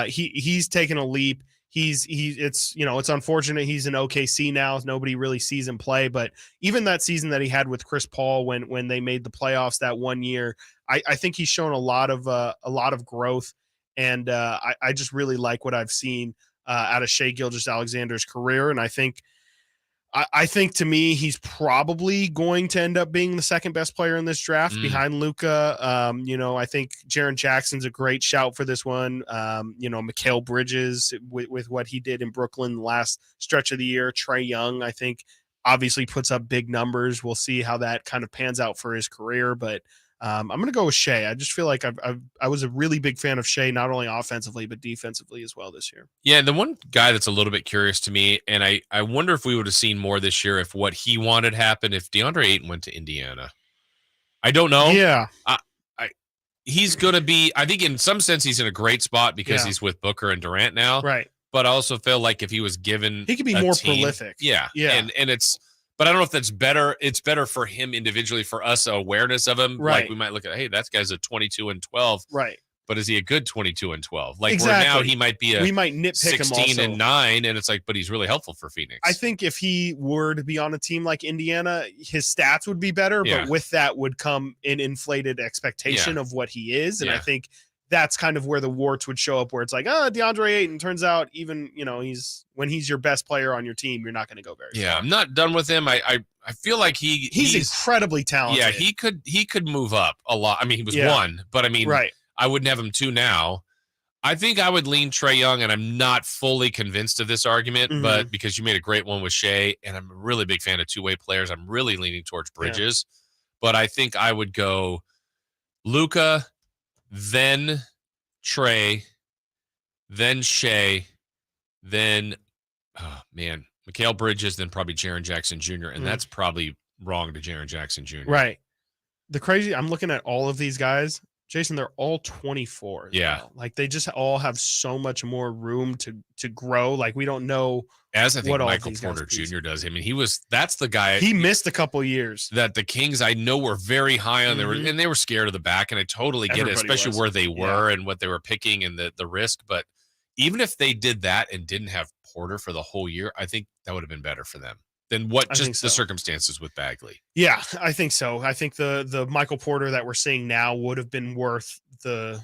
He's taken a leap. It's unfortunate he's in OKC now. Nobody really sees him play, but even that season that he had with Chris Paul when they made the playoffs that one year, I think he's shown a lot of growth. And I just really like what I've seen out of Shai Gilgeous-Alexander's career. And I think to me, he's probably going to end up being the second best player in this draft behind Luka. I think Jaren Jackson's a great shout for this one. Mikal Bridges with what he did in Brooklyn last stretch of the year. Trae Young, I think, obviously puts up big numbers. We'll see how that kind of pans out for his career, but I'm going to go with Shai. I just feel like I was a really big fan of Shai, not only offensively, but defensively as well this year. Yeah, the one guy that's a little bit curious to me, and I wonder if we would have seen more this year if what he wanted happened if DeAndre Ayton went to Indiana. I don't know. Yeah. He's going to be, I think in some sense he's in a great spot because he's with Booker and Durant now. Right. But I also feel like if he was given he could be more prolific. Yeah. Yeah. And it's, but I don't know if that's better. It's better for him individually, for us, awareness of him. Right. Like we might look at, hey, that guy's a 22-12. Right. But is he a good 22-12? Like exactly. where now he might be we might nitpick 16-9, and it's like, but he's really helpful for Phoenix. I think if he were to be on a team like Indiana, his stats would be better, but with that would come an inflated expectation of what he is. And I think that's kind of where the warts would show up, where it's like, DeAndre Ayton turns out even, when he's your best player on your team, you're not going to go very far. I'm not done with him. I feel like he's incredibly talented. Yeah, he could move up a lot. I mean, he was one, but I mean, I wouldn't have him two now. I think I would lean Trae Young, and I'm not fully convinced of this argument, but because you made a great one with Shai, and I'm a really big fan of two-way players, I'm really leaning towards Bridges. But I think I would go Luka, then Trae, then Shai, then Mikal Bridges, then probably Jaren Jackson Jr. And that's probably wrong to Jaren Jackson Jr. Right. I'm looking at all of these guys, Jason, they're all 24. Yeah. Now. Like they just all have so much more room to grow. Like we don't know as I think what Michael Porter Jr. does. I mean, that's the guy. He missed a couple years that the Kings I know were very high on. They were scared of the back, and I totally get it, especially where they were and what they were picking and the risk. But even if they did that and didn't have Porter for the whole year, I think that would have been better for them than what just the circumstances with Bagley. Yeah, I think so. I think the Michael Porter that we're seeing now would have been worth the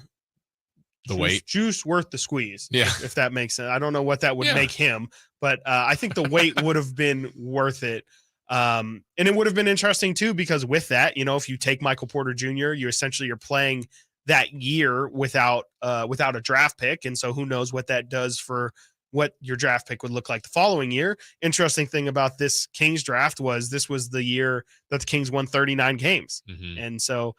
juice worth the squeeze. Yeah. If that makes sense. I don't know what that would make him, but I think the weight would have been worth it. And it would have been interesting too, because with that, if you take Michael Porter Jr., you're playing that year without a draft pick. And so who knows what that does for what your draft pick would look like the following year. Interesting thing about this Kings draft was this was the year that the Kings won 39 games. And so,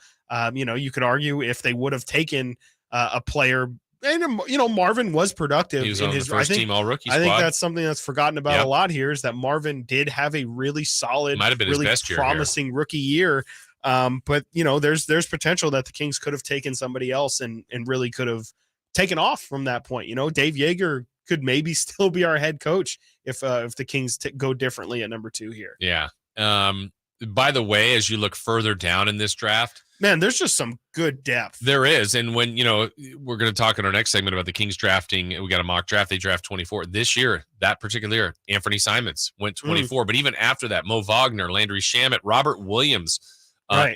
you could argue if they would have taken a player, and Marvin was productive. He was in on his the first team all-rookie squad. I think that's something that's forgotten about a lot here, is that Marvin did have a really solid, might have been really his best promising rookie year. But there's potential that the Kings could have taken somebody else and really could have taken off from that point. Dave Yeager could maybe still be our head coach if the Kings go differently at number 2 here. Yeah. By the way, as you look further down in this draft, man, there's just some good depth. There is. And when, we're going to talk in our next segment about the Kings drafting, we got a mock draft. They draft 24 this year, that particular year. Anthony Simons went 24, but even after that, Mo Wagner, Landry Shamet, Robert Williams,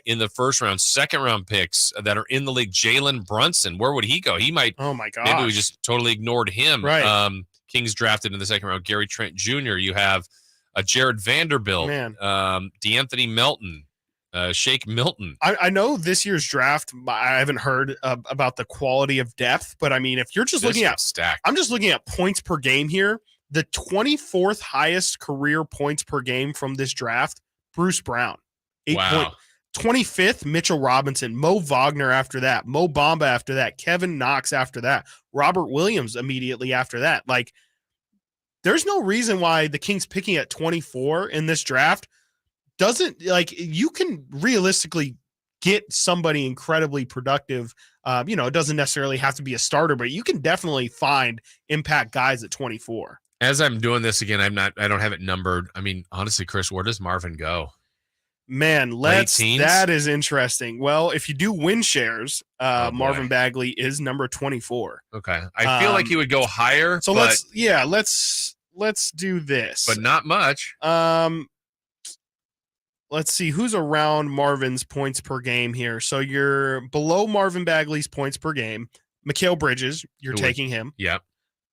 in the first round, second round picks that are in the league. Jalen Brunson, where would he go? He might. Oh my God. Maybe we just totally ignored him. Right. Kings drafted in the second round. Gary Trent Jr. You have Jared Vanderbilt, DeAnthony Melton, Shake Milton. I know this year's draft, I haven't heard about the quality of depth, but I mean, if you're just looking at stacked, I'm just looking at points per game here. The 24th highest career points per game from this draft, Bruce Brown, 8 Wow. 25th, Mitchell Robinson, Mo Wagner after that, Mo Bamba after that, Kevin Knox after that, Robert Williams immediately after that. Like, there's no reason why the Kings picking at 24 in this draft doesn't, like, you can realistically get somebody incredibly productive. It doesn't necessarily have to be a starter, but you can definitely find impact guys at 24. As I'm doing this again, I don't have it numbered. I mean, honestly, Chris, where does Marvin go? Man, that is interesting. Well, if you do win shares, Marvin Bagley is number 24. Okay. I feel like he would go higher. So let's do this. But not much. Let's see who's around Marvin's points per game here. So you're below Marvin Bagley's points per game. Mikal Bridges, you're Who taking him. Yep.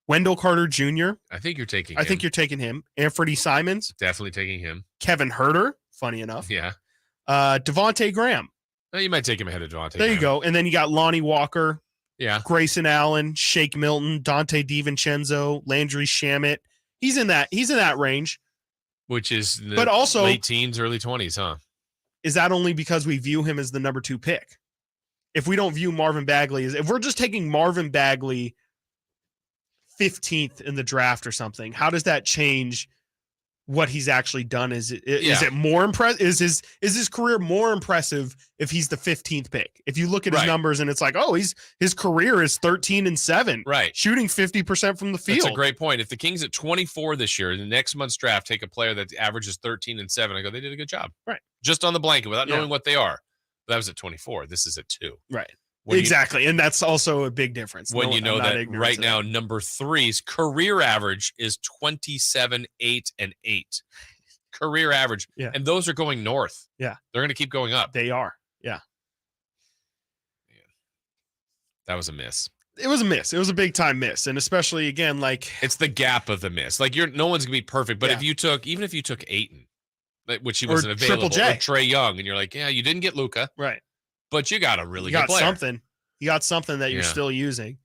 Wendell Carter Jr. I think you're taking I him. think you're taking him. Anthony Simons. Definitely taking him. Kevin Huerter, funny enough. Yeah. Devontae Graham. Oh, you might take him ahead of Devontae. There you go. And then you got Lonnie Walker. Yeah. Grayson Allen, Shake Milton, Dante DiVincenzo, Landry Shamet. He's in that range. Which is but also late teens, early 20s, huh? Is that only because we view him as the number 2 pick? If we don't view Marvin Bagley if we're just taking Marvin Bagley 15th in the draft or something, how does that change what he's actually done? Is it more impressive? Is his career more impressive if he's the 15th pick? If you look at his numbers and it's like, oh, his career is 13-7, right? Shooting 50% from the field. That's a great point. If the Kings at 24 this year, in the next month's draft, take a player that averages 13-7, I go, they did a good job, right? Just on the blanket without knowing what they are. That was at 24. This is at 2, right? Exactly. And that's also a big difference. When you know that right now, number 3's career average is 27, 8, and 8. Career average. Yeah. And those are going north. Yeah. They're going to keep going up. They are. Yeah. That was a miss. It was a miss. It was a big time miss. And especially again, like it's the gap of the miss. Like no one's gonna be perfect. But if you took Ayton, which he wasn't available, Triple J. or Trae Young, and you're like, yeah, you didn't get Luka. Right. But you got a really good player. You got something that you're still using.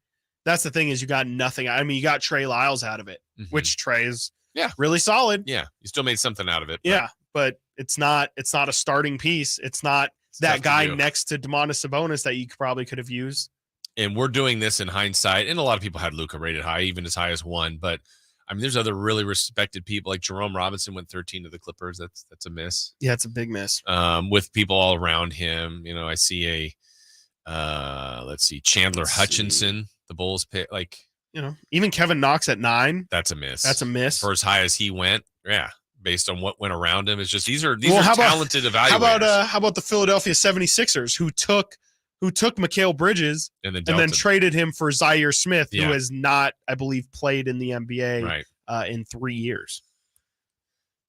That's the thing is you got nothing. I mean, you got Trey Lyles out of it, which Trey is really solid. Yeah, you still made something out of it. But it's not a starting piece. It's not that guy next to Domantas Sabonis that you probably could have used. And we're doing this in hindsight, and a lot of people had Luka rated high, even as high as 1. But I mean, there's other really respected people like Jerome Robinson went 13 to the Clippers. That's a miss. Yeah, it's a big miss. With people all around him, I see Chandler Hutchinson, the Bulls pick. Like even Kevin Knox at 9. That's a miss. That's a miss for as high as he went. Yeah, based on what went around him. It's just these are talented evaluators. How about the Philadelphia 76ers who took Mikal Bridges and then traded him for Zaire Smith, who has not, I believe, played in the NBA in 3 years.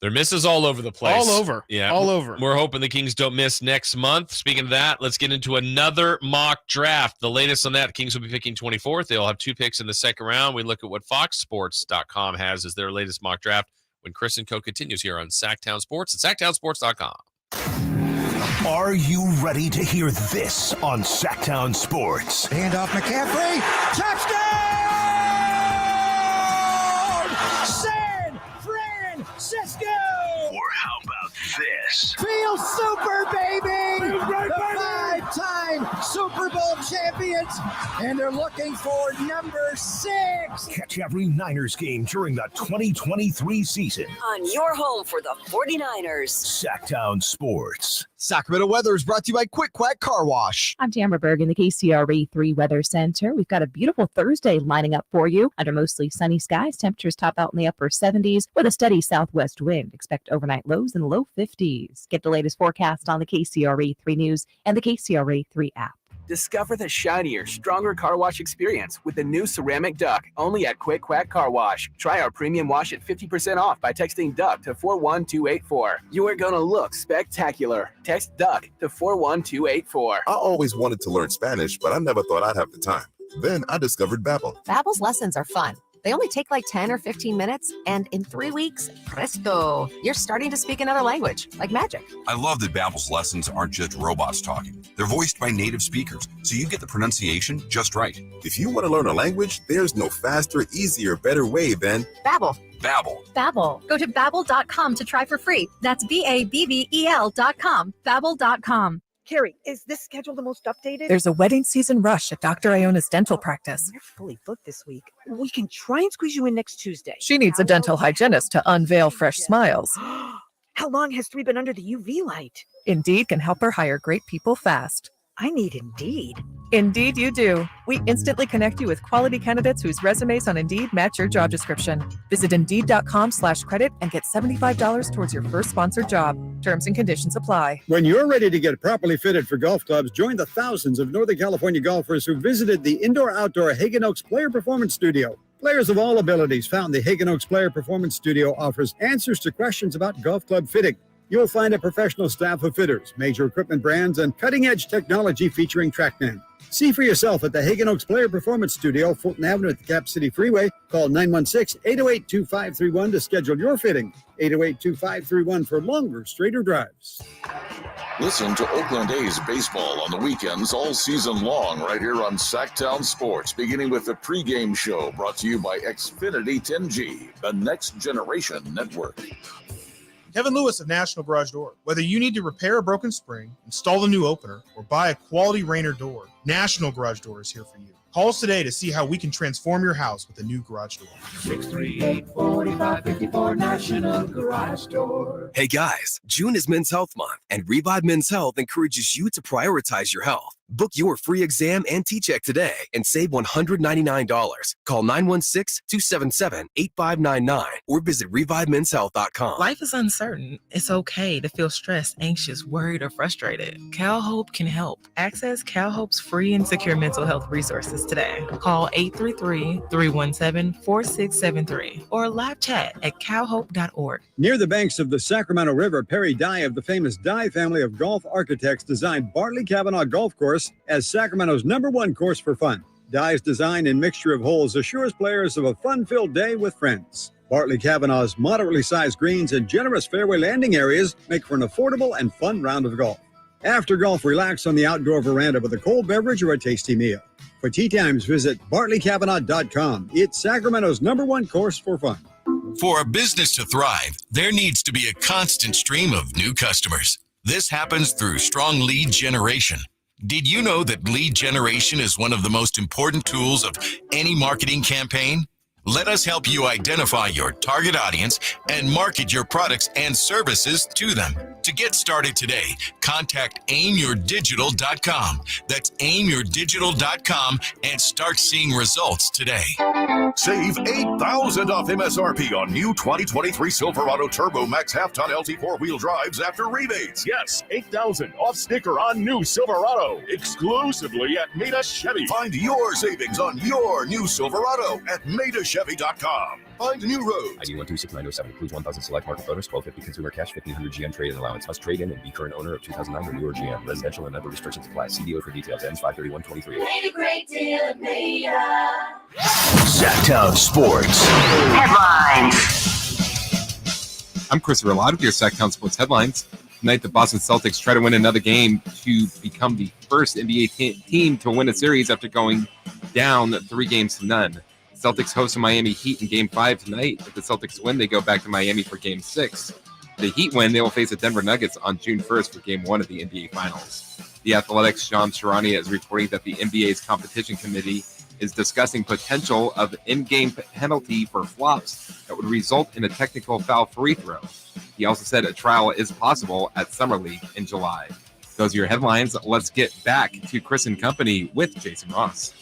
There misses all over the place. All over. Yeah. All over. We're hoping the Kings don't miss next month. Speaking of that, let's get into another mock draft. The latest on that, the Kings will be picking 24th. They'll have 2 picks in the second round. We look at what FoxSports.com has as their latest mock draft when Chris and Co. continues here on Sactown Sports at SactownSports.com. Are you ready to hear this on Sactown Sports? Handoff McCaffrey. Touchdown! San Francisco! Or how about this? Feel super, baby! The 5-time Super Bowl champions, and they're looking for number 6. Catch every Niners game during the 2023 season on your home for the 49ers. Sactown Sports. Sacramento weather is brought to you by Quick Quack Car Wash. I'm Tamara Berg in the KCRA 3 Weather Center. We've got a beautiful Thursday lining up for you. Under mostly sunny skies, temperatures top out in the upper 70s with a steady southwest wind. Expect overnight lows in the low 50s. Get the latest forecast on the KCRA 3 News and the KCRA 3 app. Discover the shinier, stronger car wash experience with the new ceramic duck, only at Quick Quack Car Wash. Try our premium wash at 50% off by texting DUCK to 41284. You are going to look spectacular. Text DUCK to 41284. I always wanted to learn Spanish, but I never thought I'd have the time. Then I discovered Babbel. Babbel's lessons are fun. They only take like 10 or 15 minutes, and in 3 weeks, presto, you're starting to speak another language, like magic. I love that Babbel's lessons aren't just robots talking. They're voiced by native speakers, so you get the pronunciation just right. If you want to learn a language, there's no faster, easier, better way than Babbel. Babbel. Babbel. Go to Babbel.com to try for free. That's BABBEL.com. Babbel.com. Carrie, is this schedule the most updated? There's a wedding season rush at Dr. Iona's dental practice. We're fully booked this week. We can try and squeeze you in next Tuesday. She needs a dental hygienist to unveil fresh smiles. How long has 3 been under the UV light? Indeed can help her hire great people fast. I need Indeed. Indeed you do. We instantly connect you with quality candidates whose resumes on Indeed match your job description. Visit Indeed.com/credit and get $75 towards your first sponsored job. Terms and conditions apply. When you're ready to get properly fitted for golf clubs, join the thousands of Northern California golfers who visited the indoor-outdoor Hagen Oaks Player Performance Studio. Players of all abilities found the Hagen Oaks Player Performance Studio offers answers to questions about golf club fitting. You'll find a professional staff of fitters, major equipment brands, and cutting-edge technology featuring TrackMan. See for yourself at the Hagen Oaks Player Performance Studio, Fulton Avenue at the Cap City Freeway. Call 916-808-2531 to schedule your fitting. 808-2531 for longer, straighter drives. Listen to Oakland A's baseball on the weekends all season long right here on Sactown Sports, beginning with the pregame show brought to you by Xfinity 10G, the next generation network. Kevin Lewis of National Garage Door. Whether you need to repair a broken spring, install a new opener, or buy a quality Rainer door, National Garage Door is here for you. Call us today to see how we can transform your house with a new garage door. 638-4554 National Garage Door. Hey guys, June is Men's Health Month, and Revive Men's Health encourages you to prioritize your health. Book your free exam and T-check today and save $199. Call 916-277-8599 or visit ReviveMen'sHealth.com. Life is uncertain. It's okay to feel stressed, anxious, worried, or frustrated. CalHope can help. Access CalHope's free and secure mental health resources today. Call 833-317-4673 or live chat at calhope.org. Near the banks of the Sacramento River, Perry Dye of the famous Dye family of golf architects designed Bartley Kavanaugh Golf Course as Sacramento's #1 course for fun. Dye's design and mixture of holes assures players of a fun-filled day with friends. Bartley Kavanaugh's moderately sized greens and generous fairway landing areas make for an affordable and fun round of golf. After golf, relax on the outdoor veranda with a cold beverage or a tasty meal. For tee times, visit BartleyKavanaugh.com. It's Sacramento's #1 course for fun. For a business to thrive, there needs to be a constant stream of new customers. This happens through strong lead generation. Did you know that lead generation is one of the most important tools of any marketing campaign? Let us help you identify your target audience and market your products and services to them. To get started today, contact aimyourdigital.com. That's aimyourdigital.com and start seeing results today. Save $8,000 off MSRP on new 2023 Silverado Turbo Max half-ton LT four-wheel drives after rebates. Yes, $8,000 off sticker on new Silverado, exclusively at Meda Chevy. Find your savings on your new Silverado at MedaChevy.com. Find new roads. ID 126907 includes 1,000 select market bonus, 1250 consumer cash, 1,500 GM trade-in allowance. Must trade in and be current owner of 2009 or newer GM. Residential and other restrictions apply. See dealer for details. Ends 5/31/23. Made a great deal of Meda. Sactown Sports Headlines. I'm Chris Verlott with your Sactown Sports Headlines. Tonight, the Boston Celtics try to win another game to become the first NBA team to win a series after going down 3-0. Celtics host the Miami Heat in Game 5 tonight. If the Celtics win, they go back to Miami for Game 6. If the Heat win, they will face the Denver Nuggets on June 1st for Game 1 of the NBA Finals. The Athletic's John Sharania is reporting that the NBA's competition committee is discussing potential of in-game penalty for flops that would result in a technical foul free throw. He also said a trial is possible at Summer League in July. Those are your headlines. Let's get back to Chris and Company with Jason Ross.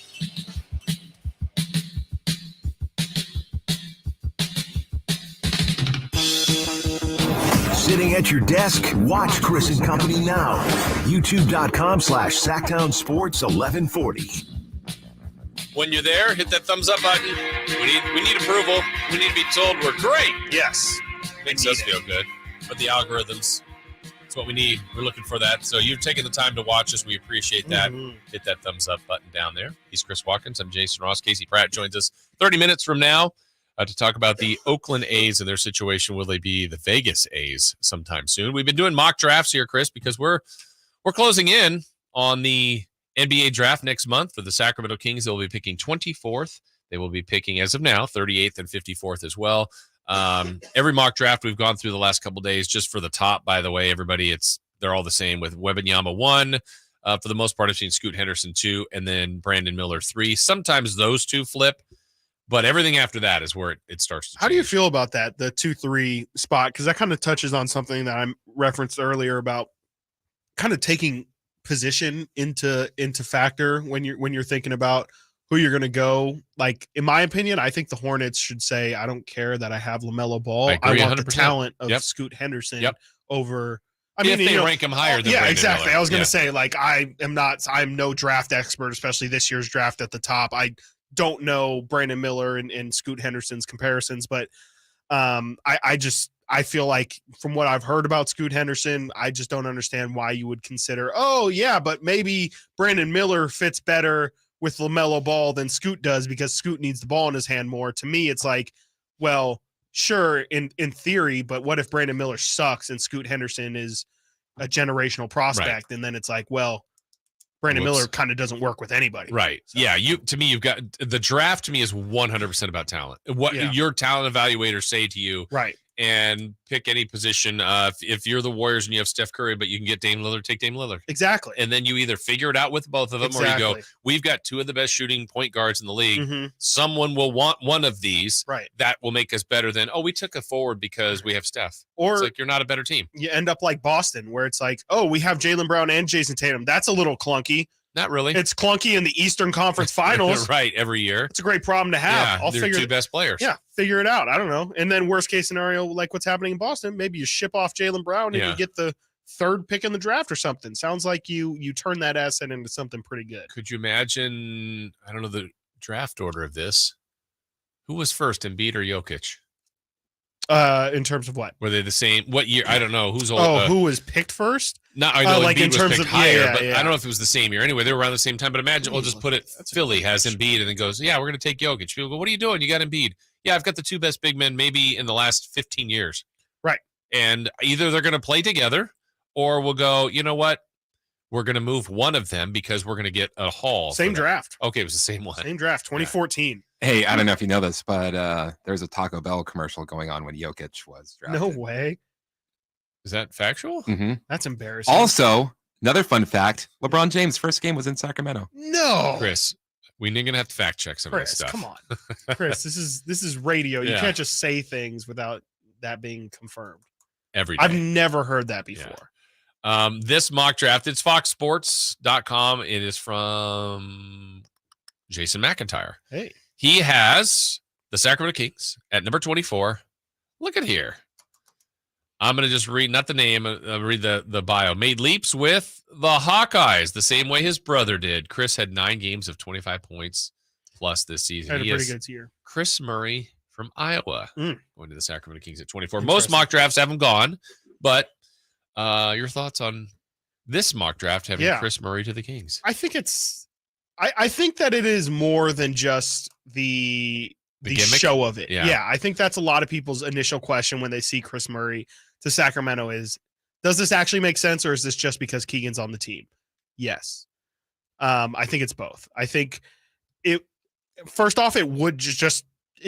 Sitting at your desk, watch Chris and Company now. YouTube.com/Sactown Sports 1140. When you're there, hit that thumbs up button. We need approval. We need to be told we're great. Yes. Makes us feel good. But the algorithms, that's what we need. We're looking for that. So you've taken the time to watch us. We appreciate that. Hit that thumbs up button down there. He's Chris Watkins. I'm Jason Ross. Casey Pratt joins us 30 minutes from now to talk about the Oakland A's and their situation. Will they be the Vegas A's sometime soon? We've been doing mock drafts here, Chris, because we're closing in on the NBA draft next month for the Sacramento Kings. They'll be picking 24th. They will be picking, as of now, 38th and 54th as well. Every mock draft we've gone through the last couple days, just for the top, by the way, everybody, they're all the same, with Wembanyama 1, for the most part. I've seen Scoot Henderson 2, and then Brandon Miller 3. Sometimes those two flip, but everything after that is where it starts to change. How do you feel about that, the 2-3 spot? Because that kind of touches on something that I referenced earlier about kind of taking position into factor when you're thinking about who you're going to go. Like, in my opinion, I think the Hornets should say, I don't care that I have LaMelo Ball. I want 100%. The talent of Scoot Henderson over. I mean, if they rank him higher than Brandon exactly. Miller. I was going to say, like, I'm no draft expert, especially this year's draft at the top. I don't know Brandon Miller and Scoot Henderson's comparisons, but I I feel like from what I've heard about Scoot Henderson, I just don't understand why you would consider, oh yeah, but maybe Brandon Miller fits better with LaMelo Ball than Scoot does because Scoot needs the ball in his hand more. To me, it's like, well, sure, in theory, but what if Brandon Miller sucks and Scoot Henderson is a generational prospect? Right. And then it's like, well, Brandon Miller kind of doesn't work with anybody. Right. So. Yeah. You've got the draft to me is 100% about talent. What your talent evaluators say to you. Right. And pick any position. If you're the Warriors and you have Steph Curry, but you can get Dame Lillard, take Dame Lillard. Exactly. And then you either figure it out with both of them or you go, we've got two of the best shooting point guards in the league. Mm-hmm. Someone will want one of these. Right. That will make us better than, we took a forward because we have Steph. Or it's like you're not a better team. You end up like Boston where it's like, we have Jaylen Brown and Jason Tatum. That's a little clunky. Not really. It's clunky in the Eastern Conference Finals. Right, every year. It's a great problem to have. Yeah, I'll figure two best players. Yeah, figure it out. I don't know. And then worst case scenario, like what's happening in Boston, maybe you ship off Jaylen Brown and you get the third pick in the draft or something. Sounds like you turn that asset into something pretty good. Could you imagine, I don't know the draft order of this. Who was first, Embiid or Jokic? In terms of what? Were they the same? What year? I don't know. Who's old? Who was picked first? No, I know like Embiid in terms was of higher, but I don't know if it was the same year. Anyway, they were around the same time. But imagine we'll just put it. Philly has Embiid, and then goes, "Yeah, we're going to take Jokic." People go, "What are you doing? You got Embiid?" Yeah, I've got the two best big men maybe in the last 15 years. Right. And either they're going to play together, or we'll go. You know what? We're going to move one of them because we're going to get a haul. Same draft. Okay, it was the same one. Same draft, 2014. Hey, I don't know if you know this, but there was a Taco Bell commercial going on when Jokic was drafted. No way. Is that factual? Mm-hmm. That's embarrassing. Also, another fun fact: LeBron James' first game was in Sacramento. No, Chris, we're going to have to fact check some of this stuff. Come on, Chris. This is radio. You can't just say things without that being confirmed. Every day. I've never heard that before. Yeah. This mock draft, it's foxsports.com. It is from Jason McIntyre. Hey. He has the Sacramento Kings at number 24. Look at here. I'm going to just read, not the name, read the bio. Made leaps with the Hawkeyes the same way his brother did. Chris had 9 games of 25 points plus this season. Had a pretty good year. Chris Murray from Iowa going to the Sacramento Kings at 24. Most mock drafts haven't gone, but your thoughts on this mock draft having Chris Murray to the Kings? I think I think that it is more than just the show of it. Yeah, I think that's a lot of people's initial question when they see Chris Murray to Sacramento is, does this actually make sense, or is this just because Keegan's on the team? Yes. I think it's both. I think first off, it would just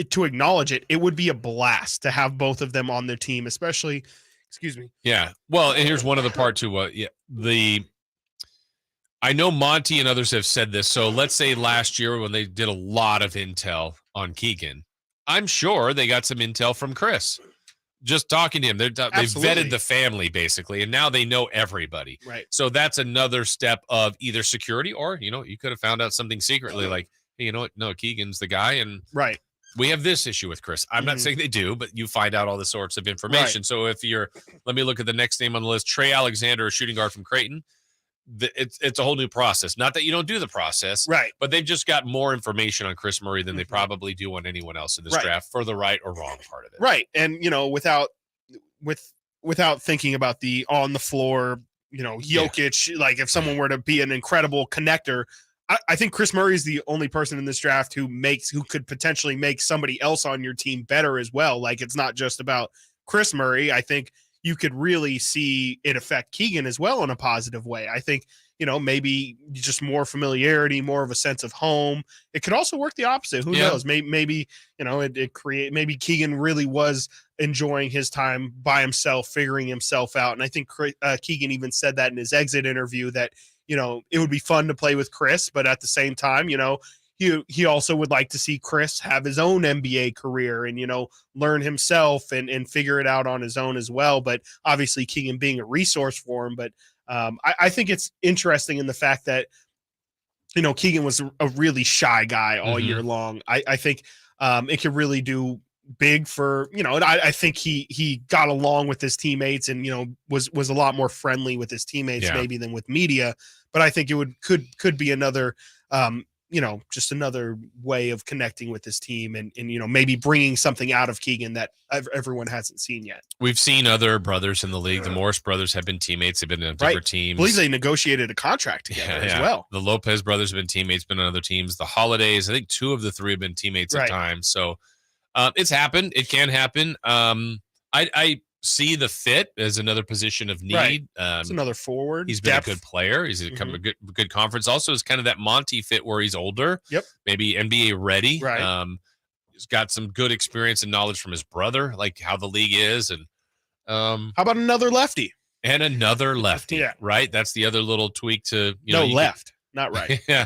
to acknowledge it would be a blast to have both of them on their team, especially, excuse me. Yeah. Well, and here's one other part too. I know Monty and others have said this. So let's say last year when they did a lot of intel on Keegan, I'm sure they got some intel from Chris. Just talking to him, they vetted the family basically, and now they know everybody. Right. So that's another step of either security, or you could have found out something secretly, like, hey, you know what? No, Keegan's the guy, and right. We have this issue with Chris. I'm not saying they do, but you find out all the sorts of information. Right. So if let me look at the next name on the list, Trey Alexander, a shooting guard from Creighton. It's a whole new process. Not that you don't do the process, right? But they've just got more information on Chris Murray than they probably do on anyone else in this draft for the right or wrong part of it. Right, and without thinking about the on the floor, Jokic. Like if someone were to be an incredible connector, I think Chris Murray is the only person in this draft who could potentially make somebody else on your team better as well. Like it's not just about Chris Murray. I think you could really see it affect Keegan as well in a positive way. I think, maybe just more familiarity, more of a sense of home. It could also work the opposite. Who knows? Maybe maybe Keegan really was enjoying his time by himself, figuring himself out. And I think Keegan even said that in his exit interview that, it would be fun to play with Chris, but at the same time, he also would like to see Chris have his own NBA career and, learn himself and figure it out on his own as well. But obviously Keegan being a resource for him. But I think it's interesting in the fact that, Keegan was a really shy guy all year long. I think it could really do big for, I think he got along with his teammates and, was a lot more friendly with his teammates maybe than with media. But I think it could be another just another way of connecting with this team and maybe bringing something out of Keegan that everyone hasn't seen yet. We've seen other brothers in the league. The Morris brothers have been teammates. They've been in different teams. I believe they negotiated a contract together as well. The Lopez brothers have been teammates, been on other teams. The Holidays, I think 2 of the 3 have been teammates at times. So it's happened. It can happen. I see the fit as another position of need. Right. It's another forward. He's been a good player. He's come a good conference. Also, is kind of that Monty fit where he's older. Yep. Maybe NBA ready. Right. He's got some good experience and knowledge from his brother, like how the league is. And how about another lefty? And another lefty. Yeah. Right. That's the other little tweak to left. Not right. Yeah.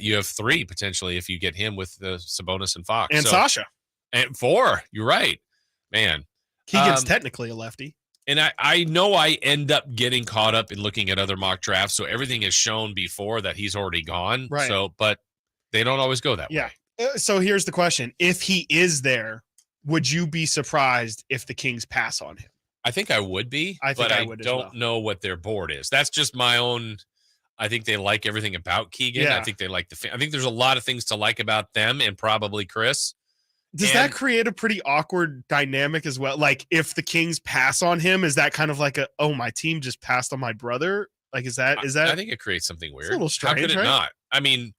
You have 3 potentially if you get him with the Sabonis and Fox. And Sasha. And 4. You're right. Man. Keegan's technically a lefty. And I know I end up getting caught up in looking at other mock drafts. So everything is shown before that he's already gone. Right. So, but they don't always go that way. So here's the question. If he is there, would you be surprised if the Kings pass on him? I think I would be, but I don't know what their board is. That's just my own. I think they like everything about Keegan. Yeah. I think they like I think there's a lot of things to like about them and probably Chris. Does that create a pretty awkward dynamic as well? Like if the Kings pass on him, is that kind of like my team just passed on my brother? Like, is that? I think it creates something weird. It's a little strange. How could it not? I mean,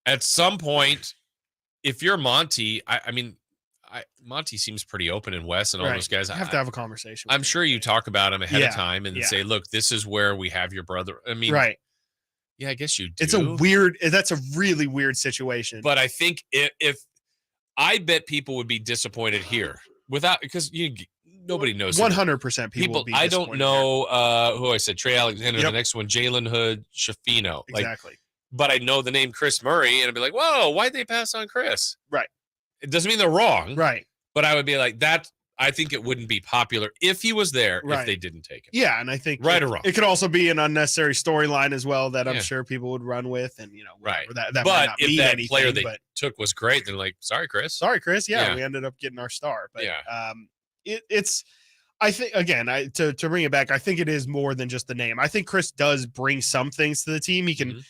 at some point, if you're Monty, Monty seems pretty open in West and all those guys. You have to have a conversation. I'm sure you talk about him ahead of time and say, look, this is where we have your brother. I mean, yeah, I guess you do. That's a really weird situation. But I think if I bet people would be disappointed here because nobody knows. 100% people. I don't know who I said. Trey Alexander. The next one, Jalen Hood, Shafino. Exactly. But I know the name Chris Murray, and I'd be like, "Whoa, why'd they pass on Chris?" Right. It doesn't mean they're wrong. Right. But I would be like that. I think it wouldn't be popular if he was there if they didn't take him. Yeah, and I think right or wrong. It could also be an unnecessary storyline as well that I'm sure people would run with, and right. That but might not if mean that anything, player they took was great, they're like, sorry, Chris. Yeah, we ended up getting our star. But it's. I think again, to bring it back, I think it is more than just the name. I think Chris does bring some things to the team. He can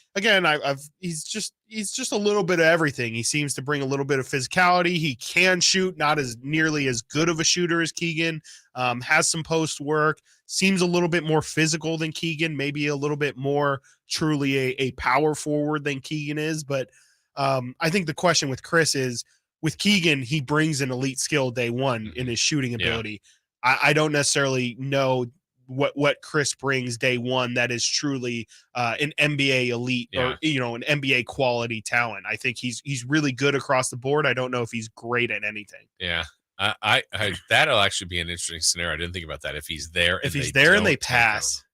he's just a little bit of everything. He seems to bring a little bit of physicality. He can shoot, not as nearly as good of a shooter as Keegan. Has some post work. Seems a little bit more physical than Keegan. Maybe a little bit more truly a power forward than Keegan is. But I think the question with Chris is with Keegan, he brings an elite skill day one in his shooting ability. I don't necessarily know what Chris brings day one that is truly an NBA elite or an NBA quality talent. I think he's really good across the board. I don't know if he's great at anything. Yeah. I that'll actually be an interesting scenario. I didn't think about that. If he's there, and they pass,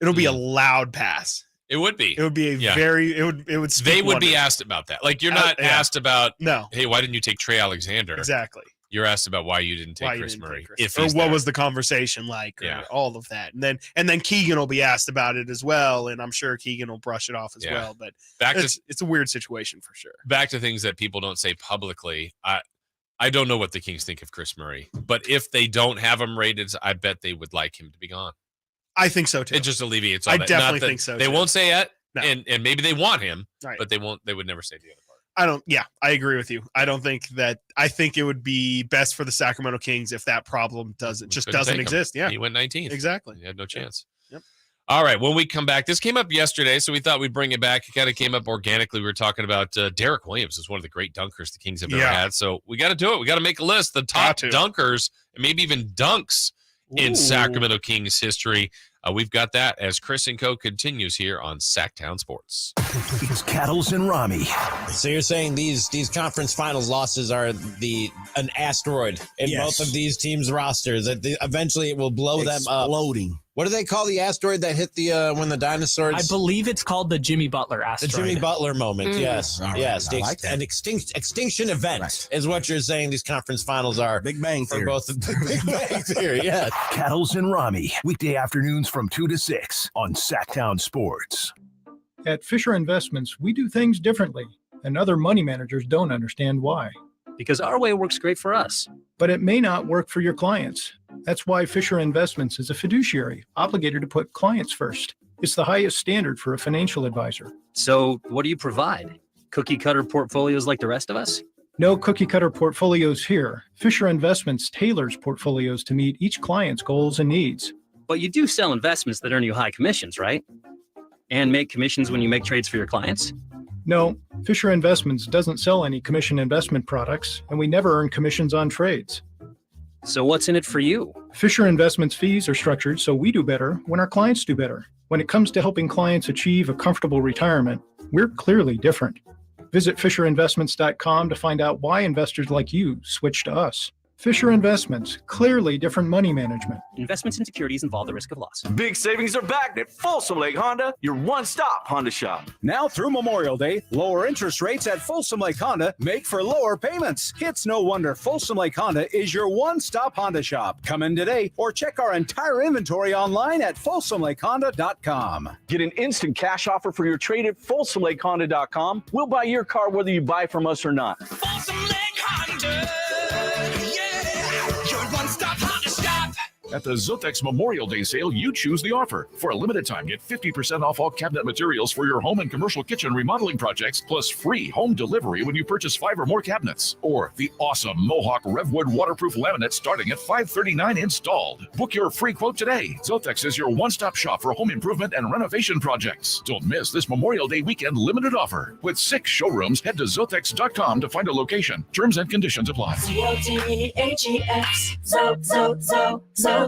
it'll be a loud pass. It would be. It would be it would. They would be asked about that. Like you're not asked about. No. Hey, why didn't you take Trey Alexander? Exactly. You're asked about why you didn't take Chris Murray, or what was the conversation like, or all of that, and then Keegan will be asked about it as well, and I'm sure Keegan will brush it off as well. But it's a weird situation for sure. Back to things that people don't say publicly. I don't know what the Kings think of Chris Murray, but if they don't have him rated, I bet they would like him to be gone. I think so too. It just alleviates all I that. definitely think so. They won't say it, no. and maybe they want him, right. But they won't. They would never say the other part. I agree with you. I don't think that. I think it would be best for the Sacramento Kings if that problem doesn't exist. Yeah, he went 19th. Exactly. He had no chance. Yep. All right. When we come back, this came up yesterday, so we thought we'd bring it back. It kind of came up organically. We were talking about Derek Williams is one of the great dunkers the Kings have ever had. So we got to do it. We got to make a list. The top dunkers and maybe even dunks in Sacramento Kings history. We've got that as Chris and Co. continues here on Sactown Sports. It's Cattles and Rami. So you're saying these conference finals losses are an asteroid in both of these teams' rosters, that eventually it will blow them up. Exploding. What do they call the asteroid that hit the when the dinosaurs? I believe it's called the Jimmy Butler asteroid. The Jimmy Butler moment. Yes, yes. An extinction event is what you're saying. These conference finals are Big Bang Theory. For both the Big Bang Theory. Yes. Cattles and Rami, weekday afternoons from 2 to 6 on Sactown Sports. At Fisher Investments, we do things differently, and other money managers don't understand why. Because our way works great for us. But it may not work for your clients. That's why Fisher Investments is a fiduciary, obligated to put clients first. It's the highest standard for a financial advisor. So, what do you provide? Cookie cutter portfolios like the rest of us? No cookie cutter portfolios here. Fisher Investments tailors portfolios to meet each client's goals and needs. But you do sell investments that earn you high commissions, right? And make commissions when you make trades for your clients? No, Fisher Investments doesn't sell any commission investment products, and we never earn commissions on trades. So what's in it for you? Fisher Investments fees are structured so we do better when our clients do better. When it comes to helping clients achieve a comfortable retirement, we're clearly different. Visit FisherInvestments.com to find out why investors like you switch to us. Fisher Investments, clearly different money management. Investments in securities involve the risk of loss. Big savings are back at Folsom Lake Honda, your one-stop Honda shop. Now through Memorial Day, lower interest rates at Folsom Lake Honda make for lower payments. It's no wonder Folsom Lake Honda is your one-stop Honda shop. Come in today or check our entire inventory online at FolsomLakeHonda.com. Get an instant cash offer for your trade at FolsomLakeHonda.com. We'll buy your car whether you buy from us or not. Folsom Lake Honda. At the Zotex Memorial Day sale, you choose the offer. For a limited time, get 50% off all cabinet materials for your home and commercial kitchen remodeling projects, plus free home delivery when you purchase 5 or more cabinets. Or the awesome Mohawk Revwood waterproof laminate starting at $539 installed. Book your free quote today. Zotex is your one-stop shop for home improvement and renovation projects. Don't miss this Memorial Day weekend limited offer. With 6 showrooms, head to Zotex.com to find a location. Terms and conditions apply. Zotex. Zotex.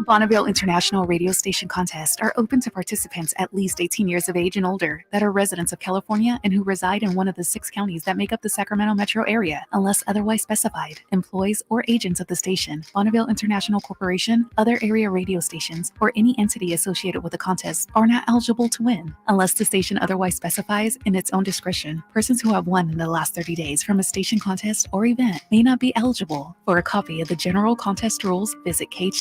Bonneville International Radio Station contests are open to participants at least 18 years of age and older that are residents of California and who reside in one of the 6 counties that make up the Sacramento metro area, unless otherwise specified. Employees or agents of the station, Bonneville International Corporation, other area radio stations, or any entity associated with the contest are not eligible to win, unless the station otherwise specifies in its own discretion. Persons who have won in the last 30 days from a station contest or event may not be eligible. For a copy of the general contest rules, visit KHTK.com.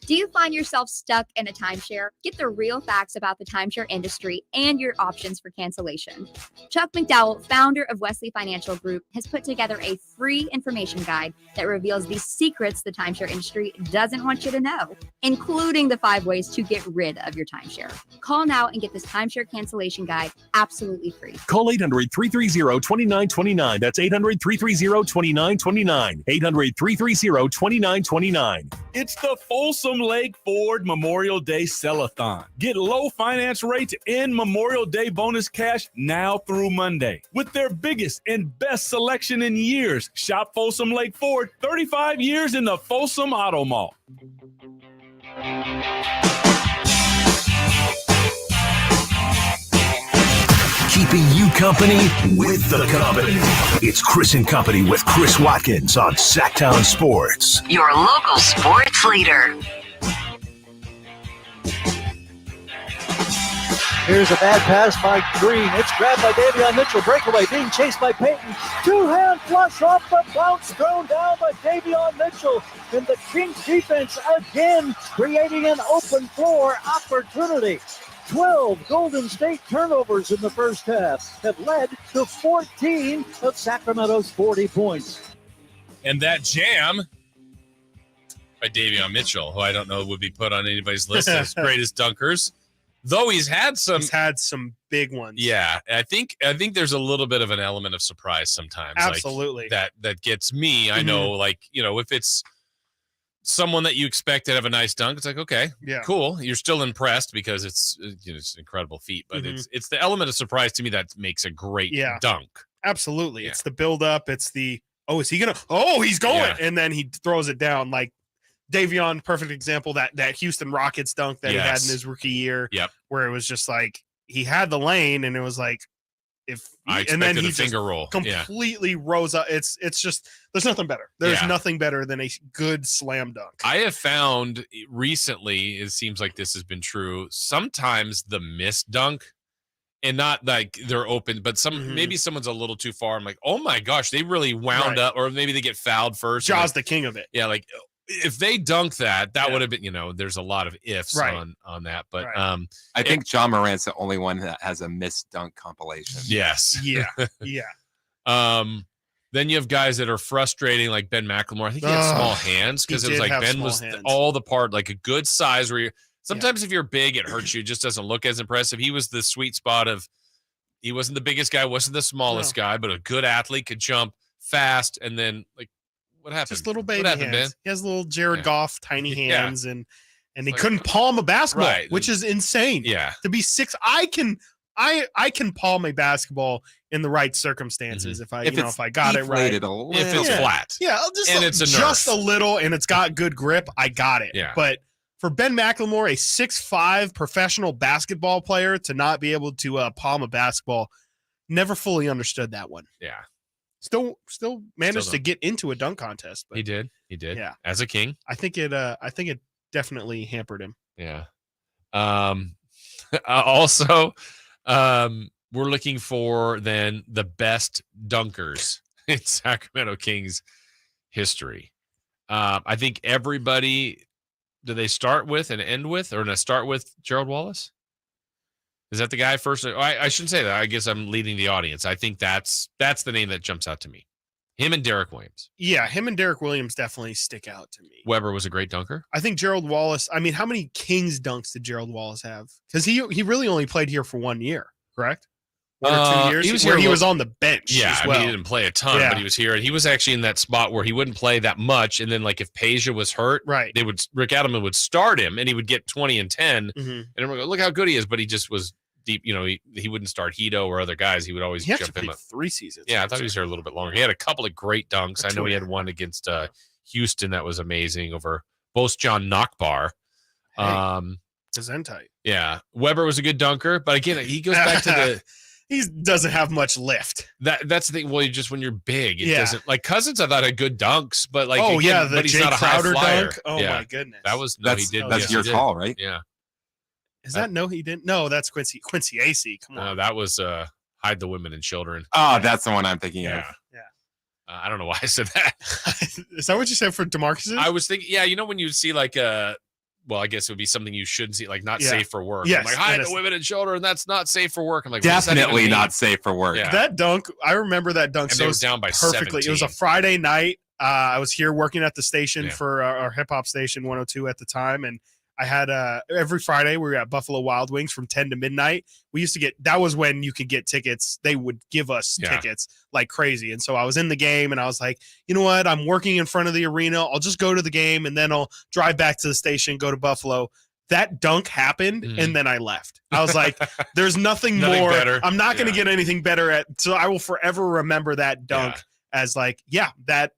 Do you find yourself stuck in a timeshare? Get the real facts about the timeshare industry and your options for cancellation. Chuck McDowell, founder of Wesley Financial Group, has put together a free information guide that reveals the secrets the timeshare industry doesn't want you to know, including the 5 ways to get rid of your timeshare. Call now and get this timeshare cancellation guide absolutely free. Call 800-330-2929. That's 800-330-2929. 800-330-2929. It's the Folsom Lake Ford Memorial Day Sell-a-thon. Get low finance rates and Memorial Day bonus cash now through Monday. With their biggest and best selection in years, shop Folsom Lake Ford, 35 years in the Folsom Auto Mall. Keeping you company with the company. It's Chris and Company with Chris Watkins on Sactown Sports. Your local sports leader. Here's a bad pass by Green. It's grabbed by Davion Mitchell. Breakaway being chased by Payton. 2-hand flush off the bounce. Thrown down by Davion Mitchell. And the Kings defense again creating an open floor opportunity. 12 Golden State turnovers in the first half have led to 14 of Sacramento's 40 points. And that jam by Davion Mitchell, who I don't know would be put on anybody's list as greatest dunkers, though he's had some big ones. Yeah, I think there's a little bit of an element of surprise sometimes. Absolutely. Like, that gets me. I know, like, if it's someone that you expect to have a nice dunk, it's like, okay, yeah, cool. You're still impressed because it's it's an incredible feat, but it's the element of surprise to me that makes a great dunk. Absolutely. Yeah. It's the build up. It's the, is he gonna, he's going. Yeah. And then he throws it down. Like Davion, perfect example, that Houston Rockets dunk that he had in his rookie year. Yep. Where it was just like, he had the lane and it was like, and then he finger roll completely rose up. It's just, there's nothing better. There's nothing better than a good slam dunk. I have found recently, it seems like this has been true, sometimes the missed dunk, and not like they're open, but maybe someone's a little too far. I'm like, oh my gosh, they really wound up, or maybe they get fouled first. Ja's the king of it. Yeah, like if they dunk that would have been, there's a lot of ifs on that. But I think John Morant's the only one that has a missed dunk compilation. Yes. Yeah. Yeah. Then you have guys that are frustrating, like Ben McLemore. I think he had small hands because it was like Ben was all the part, like a good size where it's Sometimes if you're big, it hurts you. It just doesn't look as impressive. He was the sweet spot of he wasn't the biggest guy, wasn't the smallest guy, but a good athlete, could jump fast. And then, like, what happened? Just little baby what happened, hands. Ben? He has little Jared Goff tiny hands, and he like, couldn't palm a basketball, right. which is insane. Yeah. To be 6, I can palm a basketball in the right circumstances if I got it right. A little. If it's flat. Yeah, and it's just a little, and it's got good grip. I got it. Yeah. But for Ben McLemore, a 6'5" professional basketball player, to not be able to palm a basketball, never fully understood that one. Yeah. Still managed to don't. get into a dunk contest. But He did. Yeah. As a king. I think it definitely hampered him. Yeah. Also, we're looking for then the best dunkers in Sacramento Kings history. I think everybody. Do they start with and end with, or start with Gerald Wallace? Is that the guy first? I shouldn't say that. I guess I'm leading the audience. I think that's the name that jumps out to me. Him and Derek Williams. Yeah, him and Derek Williams definitely stick out to me. Weber was a great dunker. I think Gerald Wallace. I mean, how many Kings dunks did Gerald Wallace have? Because he really only played here for 1 year, correct? 1 or 2 years. He was where here. He was on the bench. Yeah, as well. I mean, he didn't play a ton, but he was here, and he was actually in that spot where he wouldn't play that much. And then, like, if Peja was hurt, right, Rick Adelman would start him, and he would get 20 and 10, Mm-hmm. and everyone would go, look how good he is. But he just was deep. You know, he wouldn't start Hito or other guys. He would always jump in. 3 seasons. Yeah, I thought he was here a little bit longer. He had a couple of great dunks. I know he had one against Houston that was amazing over Bosch-John Nachbar. Gesundheit. Yeah, Weber was a good dunker, but again, he goes back to the. He doesn't have much lift. That's the thing. Well, just when you're big, it doesn't. Like Cousins, I thought had good dunks, but like the but he's Jay not a Crowder high flyer. dunk. Oh my goodness, he did. That's your call, right? Yeah. Is that no? He didn't. No, that's Quincy AC. Come on. No, that was hide the women and children. Oh, that's the one I'm thinking of. Yeah. I don't know why I said that. Is that what you said for DeMarcus? I was thinking, you know, when you see like well, I guess it would be something you shouldn't see, like not safe for work. Yes, I'm like, hide the women and children, that's not safe for work. I'm like, definitely not safe for work. Yeah. That dunk, I remember that dunk and so they were down by perfectly. 17. It was a Friday night. I was here working at the station for our hip hop station 102 at the time, and I had every Friday we were at Buffalo Wild Wings from 10 to midnight. We used to get, that was when you could get tickets. They would give us tickets like crazy. And so I was in the game and I was like, you know what? I'm working in front of the arena. I'll just go to the game and then I'll drive back to the station, go to Buffalo. That dunk happened and then I left. I was like, there's nothing more. Better. I'm not going to get anything better so I will forever remember that dunk as like, that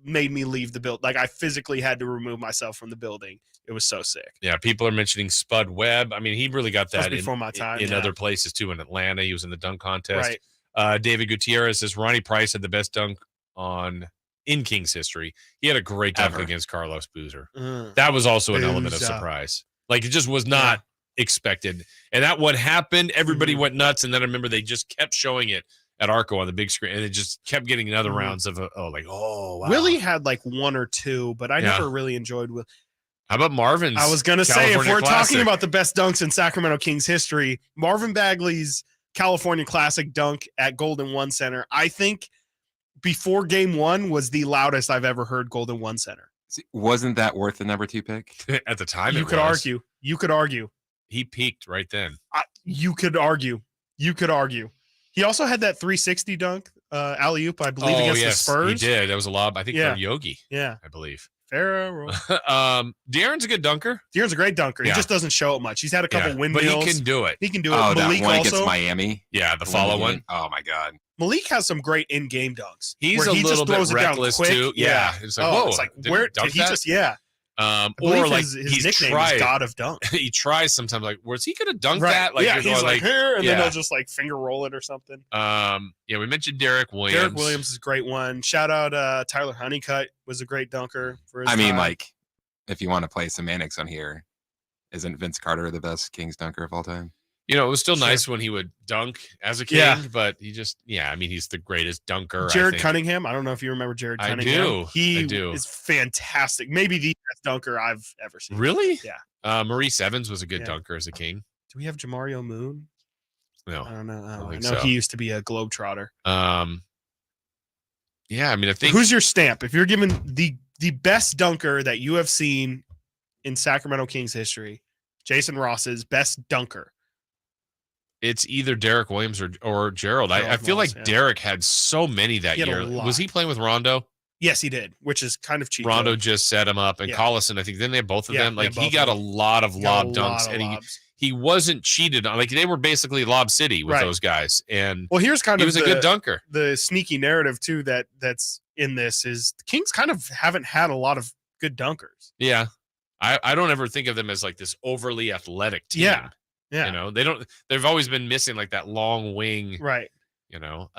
made me leave the building. Like I physically had to remove myself from the building. It was so sick. Yeah, people are mentioning Spud Webb. I mean, he really got that before my time, in other places too. In Atlanta, he was in the dunk contest. Right. David Gutierrez says Ronnie Price had the best dunk in Kings history. He had a great dunk against Carlos Boozer. That was also an element of surprise. Like it just was not expected. And that what happened, everybody went nuts. And then I remember they just kept showing it at Arco on the big screen, and it just kept getting another rounds of wow. Willie had like one or two, but I never really enjoyed Will. How about Marvin's? I was going to say, if we're Classic? talking about the best dunks in Sacramento Kings history, Marvin Bagley's California Classic dunk at Golden One Center, I think before game one was the loudest I've ever heard Golden One Center. Wasn't that worth the number 2 pick? At the time, You could argue. He peaked right then. You could argue. He also had that 360 dunk, alley-oop, I believe, against the Spurs. He did. That was a lob, I think, from Yogi. Yeah. I believe. Pharaoh. De'Aaron's a good dunker. De'Aaron's a great dunker. He just doesn't show it much. He's had a couple windmills. But he can do it. He can do it. Oh, Malik that one also. against Miami. Yeah, the follow one. Oh, my God. Malik has some great in-game dunks. He's a little bit reckless, too. Yeah. It's like, whoa. It's like, where did he just, or like his nickname is God of Dunk. He tries sometimes, like, was he going to dunk that? Like, yeah, he's like here, and then yeah. he'll just like finger roll it or something. Yeah, we mentioned Derek Williams. Derek Williams is a great one. Shout out Tyler Honeycutt was a great dunker for his I mean, time. like, if you want to play semantics on here, isn't Vince Carter the best Kings dunker of all time? You know, it was still nice when he would dunk as a king, but he just, I mean, he's the greatest dunker. Jared Cunningham. I don't know if you remember Jared Cunningham. I do. Is fantastic. Maybe the best dunker I've ever seen. Really? Yeah. Maurice Evans was a good dunker as a king. Do we have Jamario Moon? No. I don't know. I know so. he used to be a Globetrotter. Yeah, I mean, I think. Who's your stamp? If you're given the best dunker that you have seen in Sacramento Kings history, Jason Ross's best dunker. It's either Derek Williams or Gerald. I feel like Derek had so many that year. Was he playing with Rondo? Yes, he did, which is kind of cheap. Rondo just set him up, and Collison, I think, then they had both of them. Like, he got a lot of lob dunks, and he wasn't cheated on. Like, they were basically Lob City with those guys. And here's kind of he was a good dunker. The sneaky narrative too that's in this is the Kings kind of haven't had a lot of good dunkers. Yeah, I don't ever think of them as like this overly athletic team. Yeah. You know, they've always been missing like that long wing. Right. You know,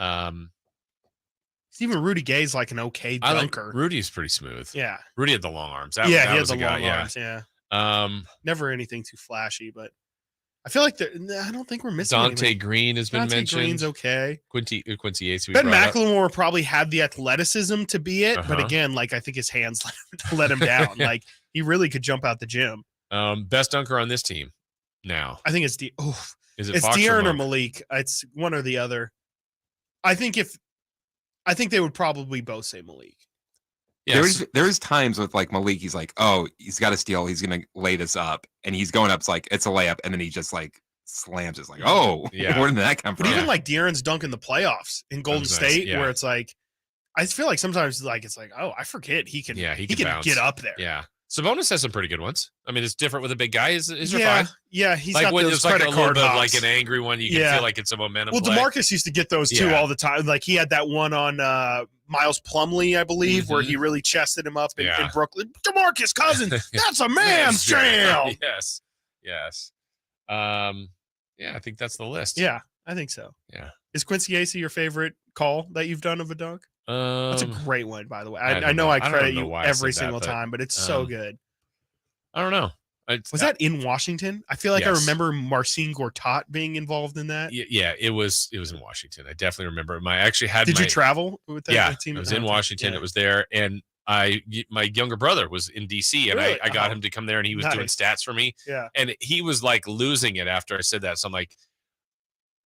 even Rudy Gay's like an okay dunker. Rudy's pretty smooth. Yeah. Rudy had the long arms. He had the long arms. Yeah. Never anything too flashy, but I feel like I don't think we're missing Dante anything. Green has been mentioned. Green's okay. Quincy Yates. Ben McLemore probably had the athleticism to be it, but again, like I think his hands let him down. Like he really could jump out the gym. Best dunker on this team now. I think it's it's Fox De'Aaron or Malik. It's one or the other. I think they would probably both say Malik. Yes. There's times with like Malik, he's like, oh, he's got a steal, he's gonna lay this up, and he's going up, it's like it's a layup, and then he just like slams. It's like, oh, where did that come from? But even like De'Aaron's dunk in the playoffs in Golden State, where it's like, I feel like sometimes like it's like, oh, I forget he can get up there. Yeah. Sabonis has some pretty good ones. I mean, it's different with a big guy. Is there yeah, fine? Yeah, he's like got when those it's like credit a little card bit of hops. like an angry one. You can feel like it's a momentum. Well, play. DeMarcus used to get those too all the time. Like he had that one on Miles Plumlee, I believe, where he really chested him up in Brooklyn. DeMarcus Cousins, that's a man's jam. Yes. Yeah, I think that's the list. Yeah, I think so. Yeah. Is Quincy Acey your favorite call that you've done of a dunk? That's a great one, by the way. I know I credit you every single time, but it's so good. I don't know. Was that in Washington? I feel like I remember Marcin Gortat being involved in that. Yeah, it was in Washington. I definitely remember. I actually had. Did you travel with that team? I was in Washington. It was there, and my younger brother was in DC, and really? I got him to come there, and he was doing stats for me. Yeah, and he was like losing it after I said that. So I'm like,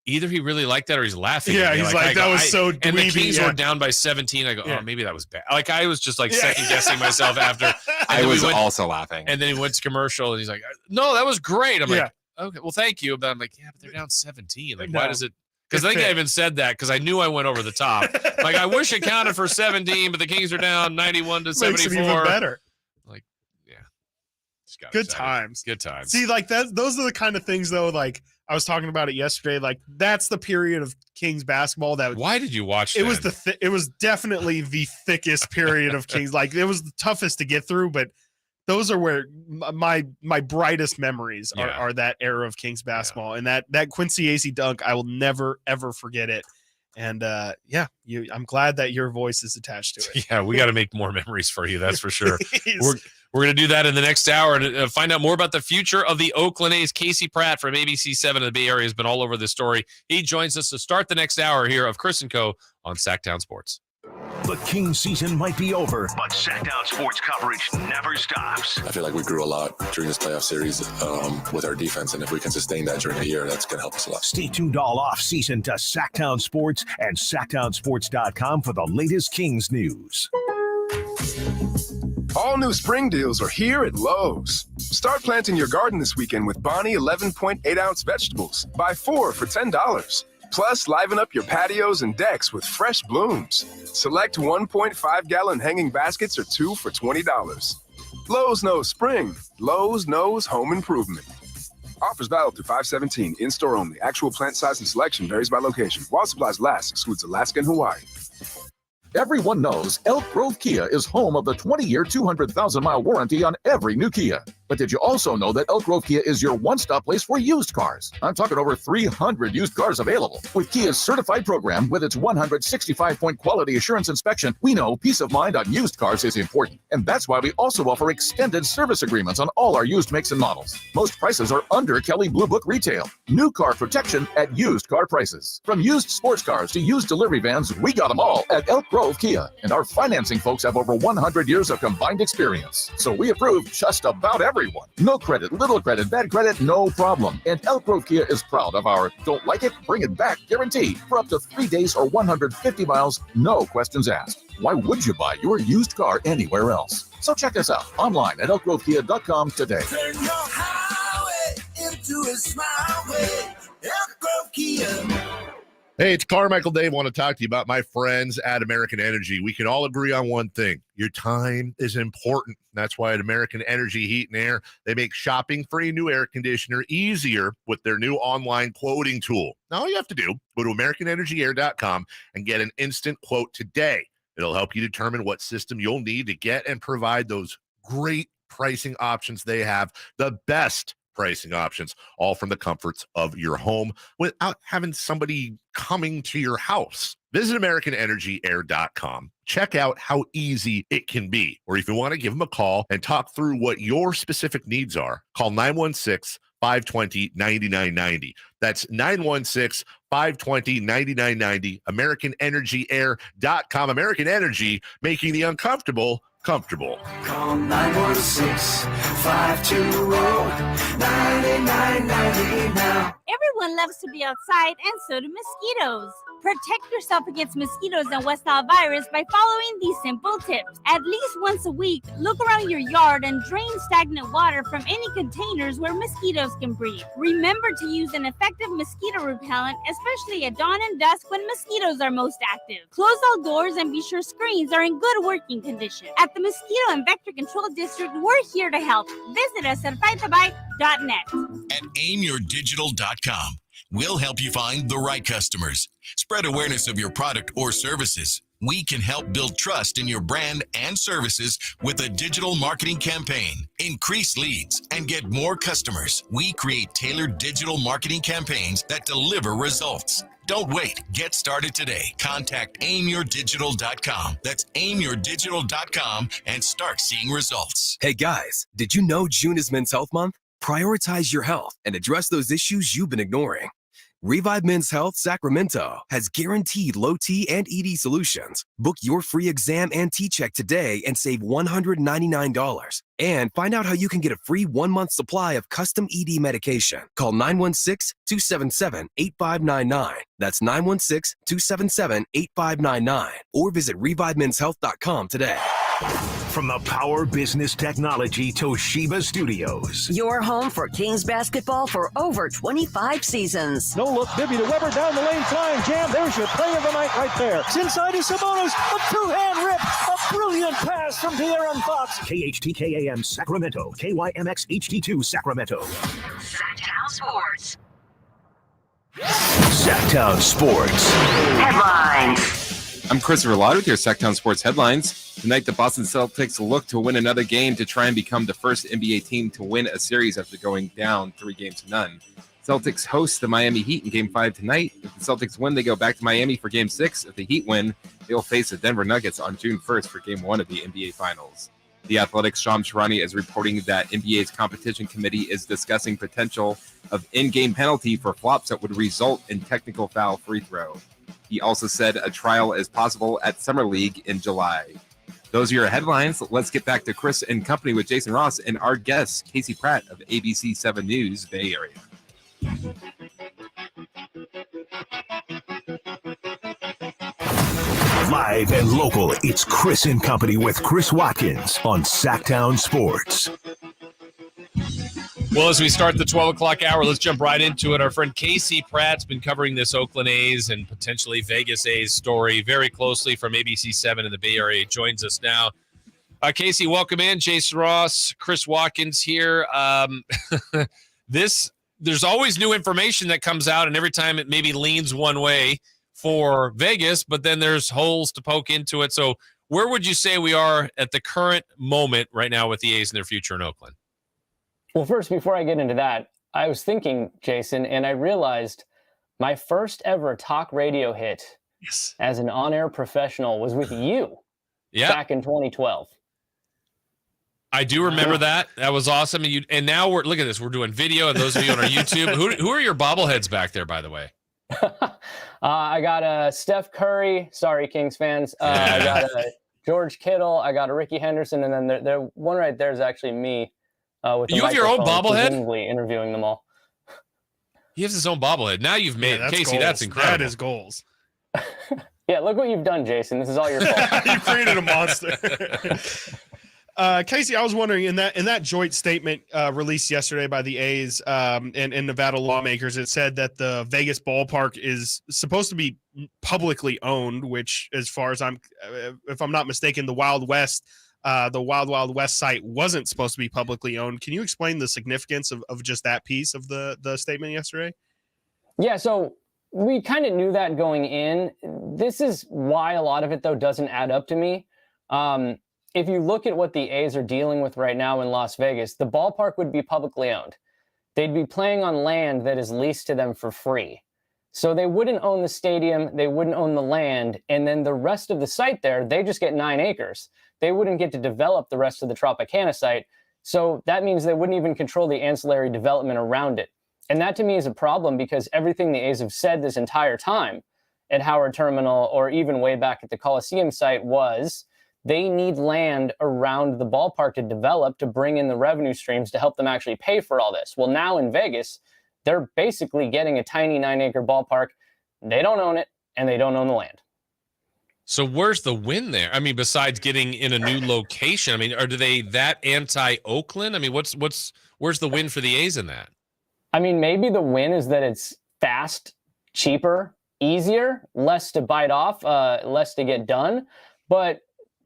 either he really liked that or he's laughing. Yeah, he's like that was so dweeby. And the Kings were down by 17. I go, oh, maybe that was bad. Like I was just like second guessing myself after. I was also laughing. And then he went to commercial and he's like, no, that was great. I'm like, okay, well, thank you. But I'm like, yeah, but they're down 17. Like, why does it? Because I think I even said that because I knew I went over the top. Like, I wish it counted for 17, but the Kings are down 91 to 74. Makes it even better. Like, yeah. Good times. Good times. See, like those are the kind of things though, like I was talking about it yesterday. Like that's the period of Kings basketball that. Why did you watch? It was it was definitely the thickest period of Kings. Like it was the toughest to get through, but those are where my brightest memories are that era of Kings basketball, and that Quincy Acey dunk. I will never ever forget it. And I'm glad that your voice is attached to it. Yeah, we got to make more memories for you. That's for sure. We're going to do that in the next hour and find out more about the future of the Oakland A's. Casey Pratt from ABC 7 of the Bay Area has been all over this story. He joins us to start the next hour here of Chris & Co. on Sactown Sports. The Kings season might be over, but Sactown Sports coverage never stops. I feel like we grew a lot during this playoff series with our defense, and if we can sustain that during a year, that's going to help us a lot. Stay tuned all off-season to Sactown Sports and SactownSports.com for the latest Kings news. All new spring deals are here at Lowe's. Start planting your garden this weekend with Bonnie 11.8-ounce vegetables. Buy 4 for $10. Plus, liven up your patios and decks with fresh blooms. Select 1.5-gallon hanging baskets or 2 for $20. Lowe's knows spring. Lowe's knows home improvement. Offers valid through 5/17. In-store only. Actual plant size and selection varies by location. While supplies last, excludes Alaska and Hawaii. Everyone knows Elk Grove Kia is home of the 20-year, 200,000-mile warranty on every new Kia. But did you also know that Elk Grove Kia is your one-stop place for used cars? I'm talking over 300 used cars available. With Kia's certified program, with its 165-point quality assurance inspection, we know peace of mind on used cars is important. And that's why we also offer extended service agreements on all our used makes and models. Most prices are under Kelley Blue Book retail. New car protection at used car prices. From used sports cars to used delivery vans, we got them all at Elk Grove Kia. And our financing folks have over 100 years of combined experience. So we approve just about everyone. No credit, little credit, bad credit, no problem. And Elk Grove Kia is proud of our don't like it, bring it back guarantee for up to 3 days or 150 miles, no questions asked. Why would you buy your used car anywhere else? So check us out online at elkgrovekia.com today. Turn your highway to a smile with Elk Grove Kia. Hey, it's Carmichael Dave. I want to talk to you about my friends at American Energy. We can all agree on one thing. Your time is important. That's why at American Energy Heat and Air, they make shopping for a new air conditioner easier with their new online quoting tool. Now, all you have to do, go to AmericanEnergyAir.com and get an instant quote today. It'll help you determine what system you'll need to get and provide those great pricing options they have, the best pricing options, all from the comforts of your home without having somebody coming to your house. Visit AmericanEnergyAir.com. Check out how easy it can be. Or if you want to give them a call and talk through what your specific needs are, call 916-520-9990. That's 916-520-9990. AmericanEnergyAir.com. American Energy, making the uncomfortable comfortable. Call 916-520-9990 now. Everyone loves to be outside, and so do mosquitoes. Protect yourself against mosquitoes and West Nile virus by following these simple tips. At least once a week, look around your yard and drain stagnant water from any containers where mosquitoes can breed. Remember to use an effective mosquito repellent, especially at dawn and dusk when mosquitoes are most active. Close all doors and be sure screens are in good working condition. At the Mosquito and Vector Control District, we're here to help. Visit us at fightthebite.net. At aimyourdigital.com, we'll help you find the right customers. Spread awareness of your product or services. We can help build trust in your brand and services with a digital marketing campaign. Increase leads and get more customers. We create tailored digital marketing campaigns that deliver results. Don't wait. Get started today. Contact aimyourdigital.com. That's aimyourdigital.com and start seeing results. Hey guys, did you know June is Men's Health Month? Prioritize your health and address those issues you've been ignoring. Revive Men's Health Sacramento has guaranteed low T and ED solutions. Book your free exam and T-check today and save $199. And find out how you can get a free 1-month supply of custom ED medication. Call 916-277-8599. That's 916-277-8599. Or visit ReviveMen'sHealth.com today. From the Power Business Technology Toshiba Studios. Your home for Kings basketball for over 25 seasons. No look, Bibby to Weber, down the lane, flying jam. There's your play of the night right there. It's inside to Sabonis, a two-hand rip, a brilliant pass from De'Aaron Fox. KHTKAM Sacramento, KYMX HD2 Sacramento. Sactown Sports. Sactown Sports. Headlines. I'm Christopher Lott with your Sactown Sports headlines. Tonight, the Boston Celtics look to win another game to try and become the first NBA team to win a series after going down 3-0. Celtics host the Miami Heat in Game 5 tonight. If the Celtics win, they go back to Miami for Game 6. If the Heat win, they'll face the Denver Nuggets on June 1st for Game 1 of the NBA Finals. The Athletic's Shams Charania is reporting that NBA's competition committee is discussing potential of in-game penalty for flops that would result in technical foul free throw. He also said a trial is possible at Summer League in July. Those are your headlines. Let's get back to Chris and Company with Jason Ross and our guest, Casey Pratt of ABC 7 News, Bay Area. Live and local, it's Chris and Company with Chris Watkins on Sactown Sports. Well, as we start the 12 o'clock hour, let's jump right into it. Our friend Casey Pratt's been covering this Oakland A's and potentially Vegas A's story very closely from ABC 7 in the Bay Area. He joins us now. Casey, welcome in. Jason Ross, Chris Watkins here. There's always new information that comes out, and every time it maybe leans one way for Vegas, but then there's holes to poke into it. So where would you say we are at the current moment right now with the A's and their future in Oakland? Well, first, before I get into that, I was thinking, Jason, and I realized my first ever talk radio hit as an on-air professional was with you back in 2012. I do remember that. That was awesome. And now look at this. We're doing video, and those of you on our YouTube, who are your bobbleheads back there, by the way? I got Steph Curry. Sorry, Kings fans. I got George Kittle. I got a Ricky Henderson, and then the one right there is actually me. With you have your own bobblehead? Interviewing them all. He has his own bobblehead. Now you've made it. Casey, that's incredible. That is goals. Yeah, look what you've done, Jason. This is all your fault. You created a monster. Casey, I was wondering in that joint statement released yesterday by the A's and Nevada lawmakers, it said that the Vegas ballpark is supposed to be publicly owned, which, as far as if I'm not mistaken, the Wild West site wasn't supposed to be publicly owned. Can you explain the significance of just that piece of the statement yesterday? Yeah, so we kind of knew that going in. This is why a lot of it, though, doesn't add up to me. If you look at what the A's are dealing with right now in Las Vegas, the ballpark would be publicly owned. They'd be playing on land that is leased to them for free. So they wouldn't own the stadium, they wouldn't own the land, and then the rest of the site there, they just get 9 acres. They wouldn't get to develop the rest of the Tropicana site. So that means they wouldn't even control the ancillary development around it. And that to me is a problem because everything the A's have said this entire time at Howard Terminal or even way back at the Coliseum site was they need land around the ballpark to develop to bring in the revenue streams to help them actually pay for all this. Well, now in Vegas, they're basically getting a tiny 9-acre ballpark. They don't own it, and they don't own the land. So where's the win there? I mean, besides getting in a new location, I mean, are they that anti-Oakland? I mean, where's the win for the A's in that? I mean, maybe the win is that it's fast, cheaper, easier, less to bite off, less to get done. But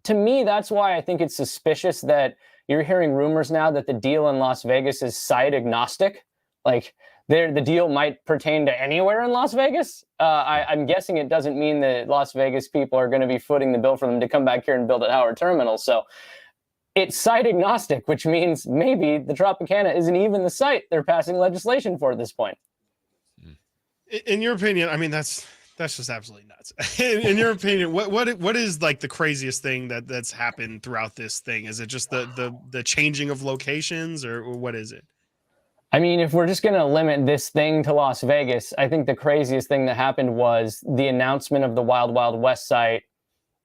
to me, that's why I think it's suspicious that you're hearing rumors now that the deal in Las Vegas is site agnostic. Like the deal might pertain to anywhere in Las Vegas. I'm guessing it doesn't mean that Las Vegas people are going to be footing the bill for them to come back here and build at Howard Terminal. So it's site agnostic, which means maybe the Tropicana isn't even the site they're passing legislation for at this point. In your opinion, I mean, that's just absolutely nuts. In your opinion, what is like the craziest thing that's happened throughout this thing? Is it just the changing of locations, or what is it? I mean, if we're just going to limit this thing to Las Vegas, I think the craziest thing that happened was the announcement of the Wild Wild West site,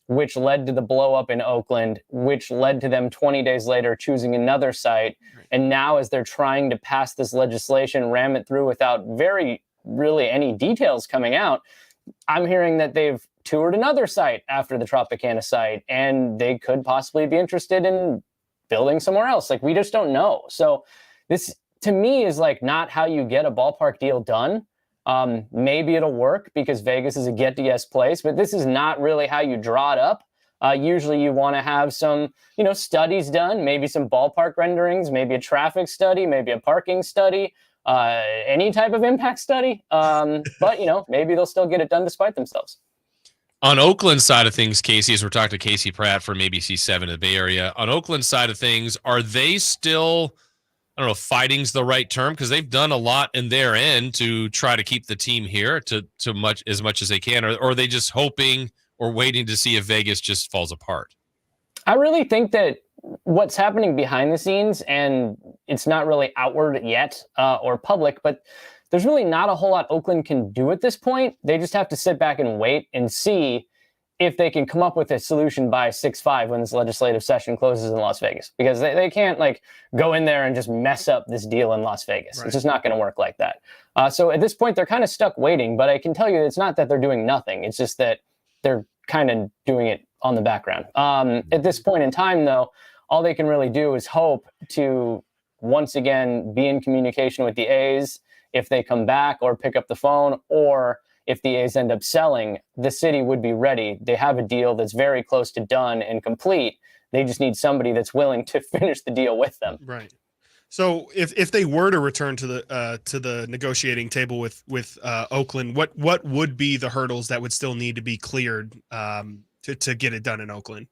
which led to the blow up in Oakland, which led to them 20 days later choosing another site. And now as they're trying to pass this legislation, ram it through without really any details coming out, I'm hearing that they've toured another site after the Tropicana site, and they could possibly be interested in building somewhere else. Like, we just don't know. So this, to me, is like not how you get a ballpark deal done. Maybe it'll work because Vegas is a get-to-yes place, but this is not really how you draw it up. Usually you want to have some, studies done, maybe some ballpark renderings, maybe a traffic study, maybe a parking study, any type of impact study. But, maybe they'll still get it done despite themselves. On Oakland side of things, Casey, as we're talking to Casey Pratt from ABC7 in the Bay Area, on Oakland side of things, are they still, I don't know if fighting's the right term, because they've done a lot in their end to try to keep the team here to as much as they can, or are they just hoping or waiting to see if Vegas just falls apart? I really think that what's happening behind the scenes, and it's not really outward yet or public, but there's really not a whole lot Oakland can do at this point. They just have to sit back and wait and see if they can come up with a solution by 6/5 when this legislative session closes in Las Vegas, because they can't go in there and just mess up this deal in Las Vegas. Right. It's just not going to work like that. So at this point, they're kind of stuck waiting, but I can tell you it's not that they're doing nothing. It's just that they're kind of doing it on the background. At this point in time, though, all they can really do is hope to once again be in communication with the A's if they come back or pick up the phone, or if the A's end up selling, the city would be ready. They have a deal that's very close to done and complete. They just need somebody that's willing to finish the deal with them. Right. So if they were to return to the negotiating table with Oakland, what would be the hurdles that would still need to be cleared to get it done in Oakland?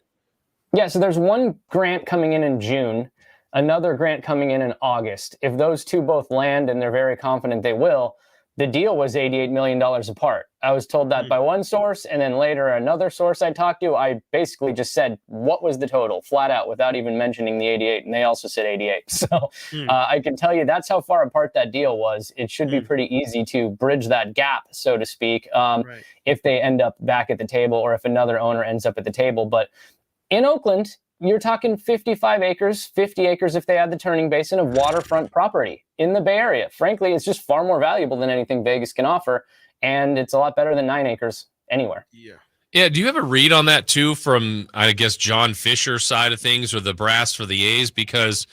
Yeah, so there's one grant coming in June, another grant coming in August. If those two both land, and they're very confident they will, the deal was $88 million apart. I was told that by one source, and then later another source I talked to, I basically just said, what was the total, flat out, without even mentioning the 88, and they also said 88. So I can tell you that's how far apart that deal was. It should be pretty easy to bridge that gap, so to speak, if they end up back at the table, or if another owner ends up at the table. But in Oakland, you're talking 55 acres, 50 acres if they add the turning basin of waterfront property in the Bay Area. Frankly, it's just far more valuable than anything Vegas can offer, and it's a lot better than 9 acres anywhere. Yeah. Yeah, do you have a read on that too from, I guess, John Fisher's side of things or the brass for the A's? Because,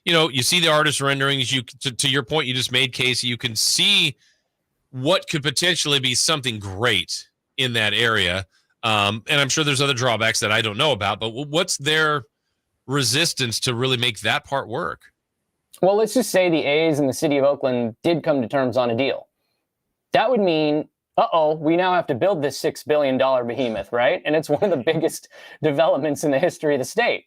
you see the artist renderings. To your point you just made, Casey, you can see what could potentially be something great in that area. And I'm sure there's other drawbacks that I don't know about, but what's their resistance to really make that part work? Well, let's just say the A's and the city of Oakland did come to terms on a deal. That would mean, we now have to build this $6 billion behemoth, right? And it's one of the biggest developments in the history of the state.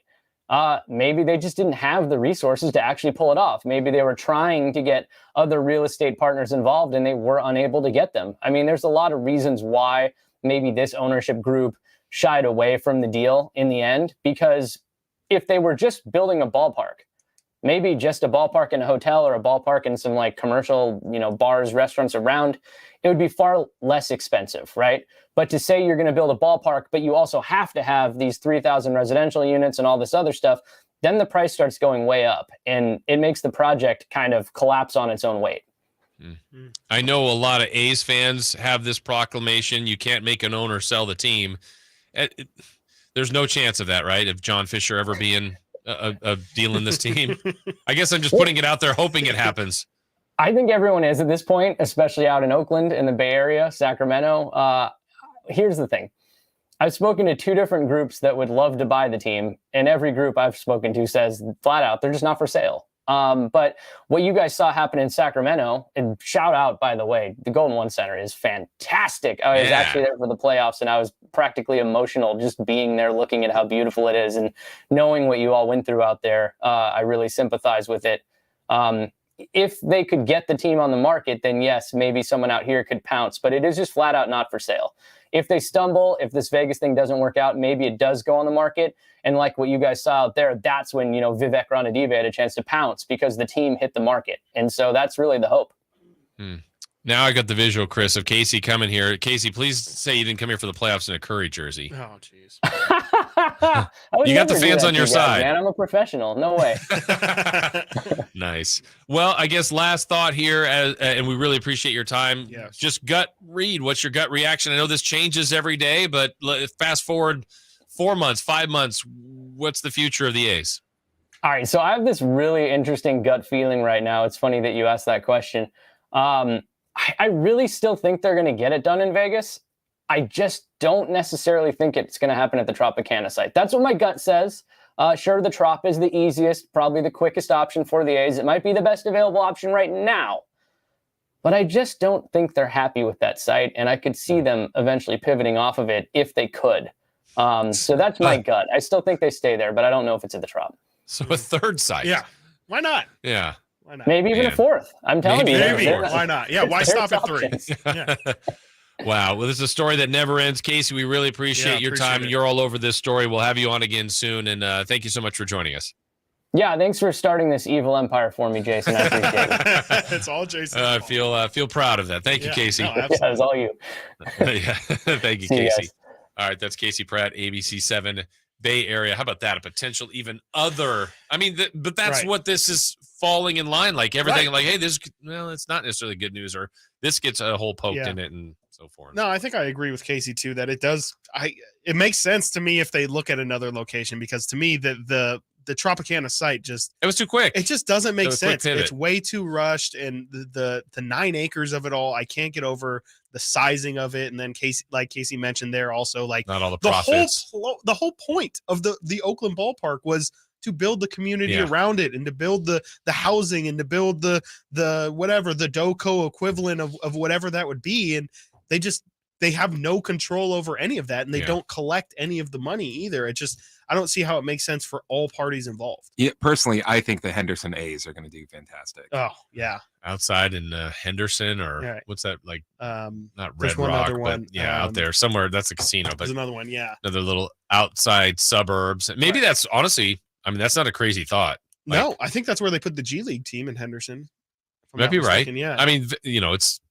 Maybe they just didn't have the resources to actually pull it off. Maybe they were trying to get other real estate partners involved and they were unable to get them. I mean, there's a lot of reasons why maybe this ownership group shied away from the deal in the end, because if they were just building a ballpark, maybe just a ballpark in a hotel or a ballpark in some like commercial, bars, restaurants around, it would be far less expensive, right? But to say you're going to build a ballpark, but you also have to have these 3,000 residential units and all this other stuff, then the price starts going way up and it makes the project kind of collapse on its own weight. I know a lot of A's fans have this proclamation: you can't make an owner sell the team. There's no chance of that, right? Of John Fisher ever being a deal in this team. I guess I'm just putting it out there, hoping it happens. I think everyone is at this point, especially out in Oakland, in the Bay Area, Sacramento. Here's the thing. I've spoken to 2 different groups that would love to buy the team, and every group I've spoken to says flat out, they're just not for sale. But what you guys saw happen in Sacramento, and shout out, by the way, the Golden One Center is fantastic. I was actually there for the playoffs, and I was practically emotional just being there, looking at how beautiful it is, and knowing what you all went through out there. I really sympathize with it. If they could get the team on the market, then yes, maybe someone out here could pounce, but it is just flat out not for sale. If they stumble, if this Vegas thing doesn't work out, maybe it does go on the market. And like what you guys saw out there, that's when, Vivek Ranadive had a chance to pounce because the team hit the market. And so that's really the hope. Now I got the visual, Chris, of Casey coming here. Casey, please say you didn't come here for the playoffs in a Curry jersey. Oh, jeez. You got the fans on your side. Man, I'm a professional. No way. Nice. Well, I guess last thought here, and we really appreciate your time. Yes. Just gut read. What's your gut reaction? I know this changes every day, but fast forward 4 months, 5 months. What's the future of the A's? All right. So I have this really interesting gut feeling right now. It's funny that you asked that question. I really still think they're going to get it done in Vegas. I just don't necessarily think it's going to happen at the Tropicana site. That's what my gut says. Sure, the Trop is the easiest, probably the quickest option for the A's. It might be the best available option right now. But I just don't think they're happy with that site, and I could see them eventually pivoting off of it if they could. So that's my gut. I still think they stay there, but I don't know if it's at the Trop. So a third site. Yeah. Why not? Yeah. Why not? Maybe even a fourth. I'm telling you. Maybe. Why not? Yeah. Why stop at 3? Yeah. Wow. Well, this is a story that never ends. Casey, we really appreciate your time. You're all over this story. We'll have you on again soon. And thank you so much for joining us. Yeah. Thanks for starting this evil empire for me, Jason. I appreciate it. It's all Jason. I feel proud of that. Thank you, Casey. No, yeah, it was all you. Yeah. Thank you, See you Casey. guys. All right. That's Casey Pratt, ABC 7 Bay Area. How about that? A potential even other. I mean, but that's what this is falling in line. Like everything, like, hey, it's not necessarily good news, or this gets a hole poked in it and so forth. No, I think I agree with Casey too, that it does. It makes sense to me if they look at another location, because to me the Tropicana site it was too quick. It just doesn't make sense. Pivot. It's way too rushed, and the 9 acres of it all, I can't get over the sizing of it. And then Casey mentioned there also, like, not all the profits. The whole point of the Oakland ballpark was to build the community around it, and to build the housing, and to build the whatever, the DOCO equivalent of whatever that would be. And they have no control over any of that, and they don't collect any of the money either. I don't see how it makes sense for all parties involved. Yeah, personally, I think the Henderson A's are going to do fantastic. Oh, yeah. Outside in Henderson, or what's that, like, not Red one Rock, other but one, out there somewhere. That's a casino. But there's another one, another little outside suburbs. Maybe that's honestly, I mean, that's not a crazy thought. Like, no, I think that's where they put the G League team in Henderson. Might be right. Yeah. I mean, it's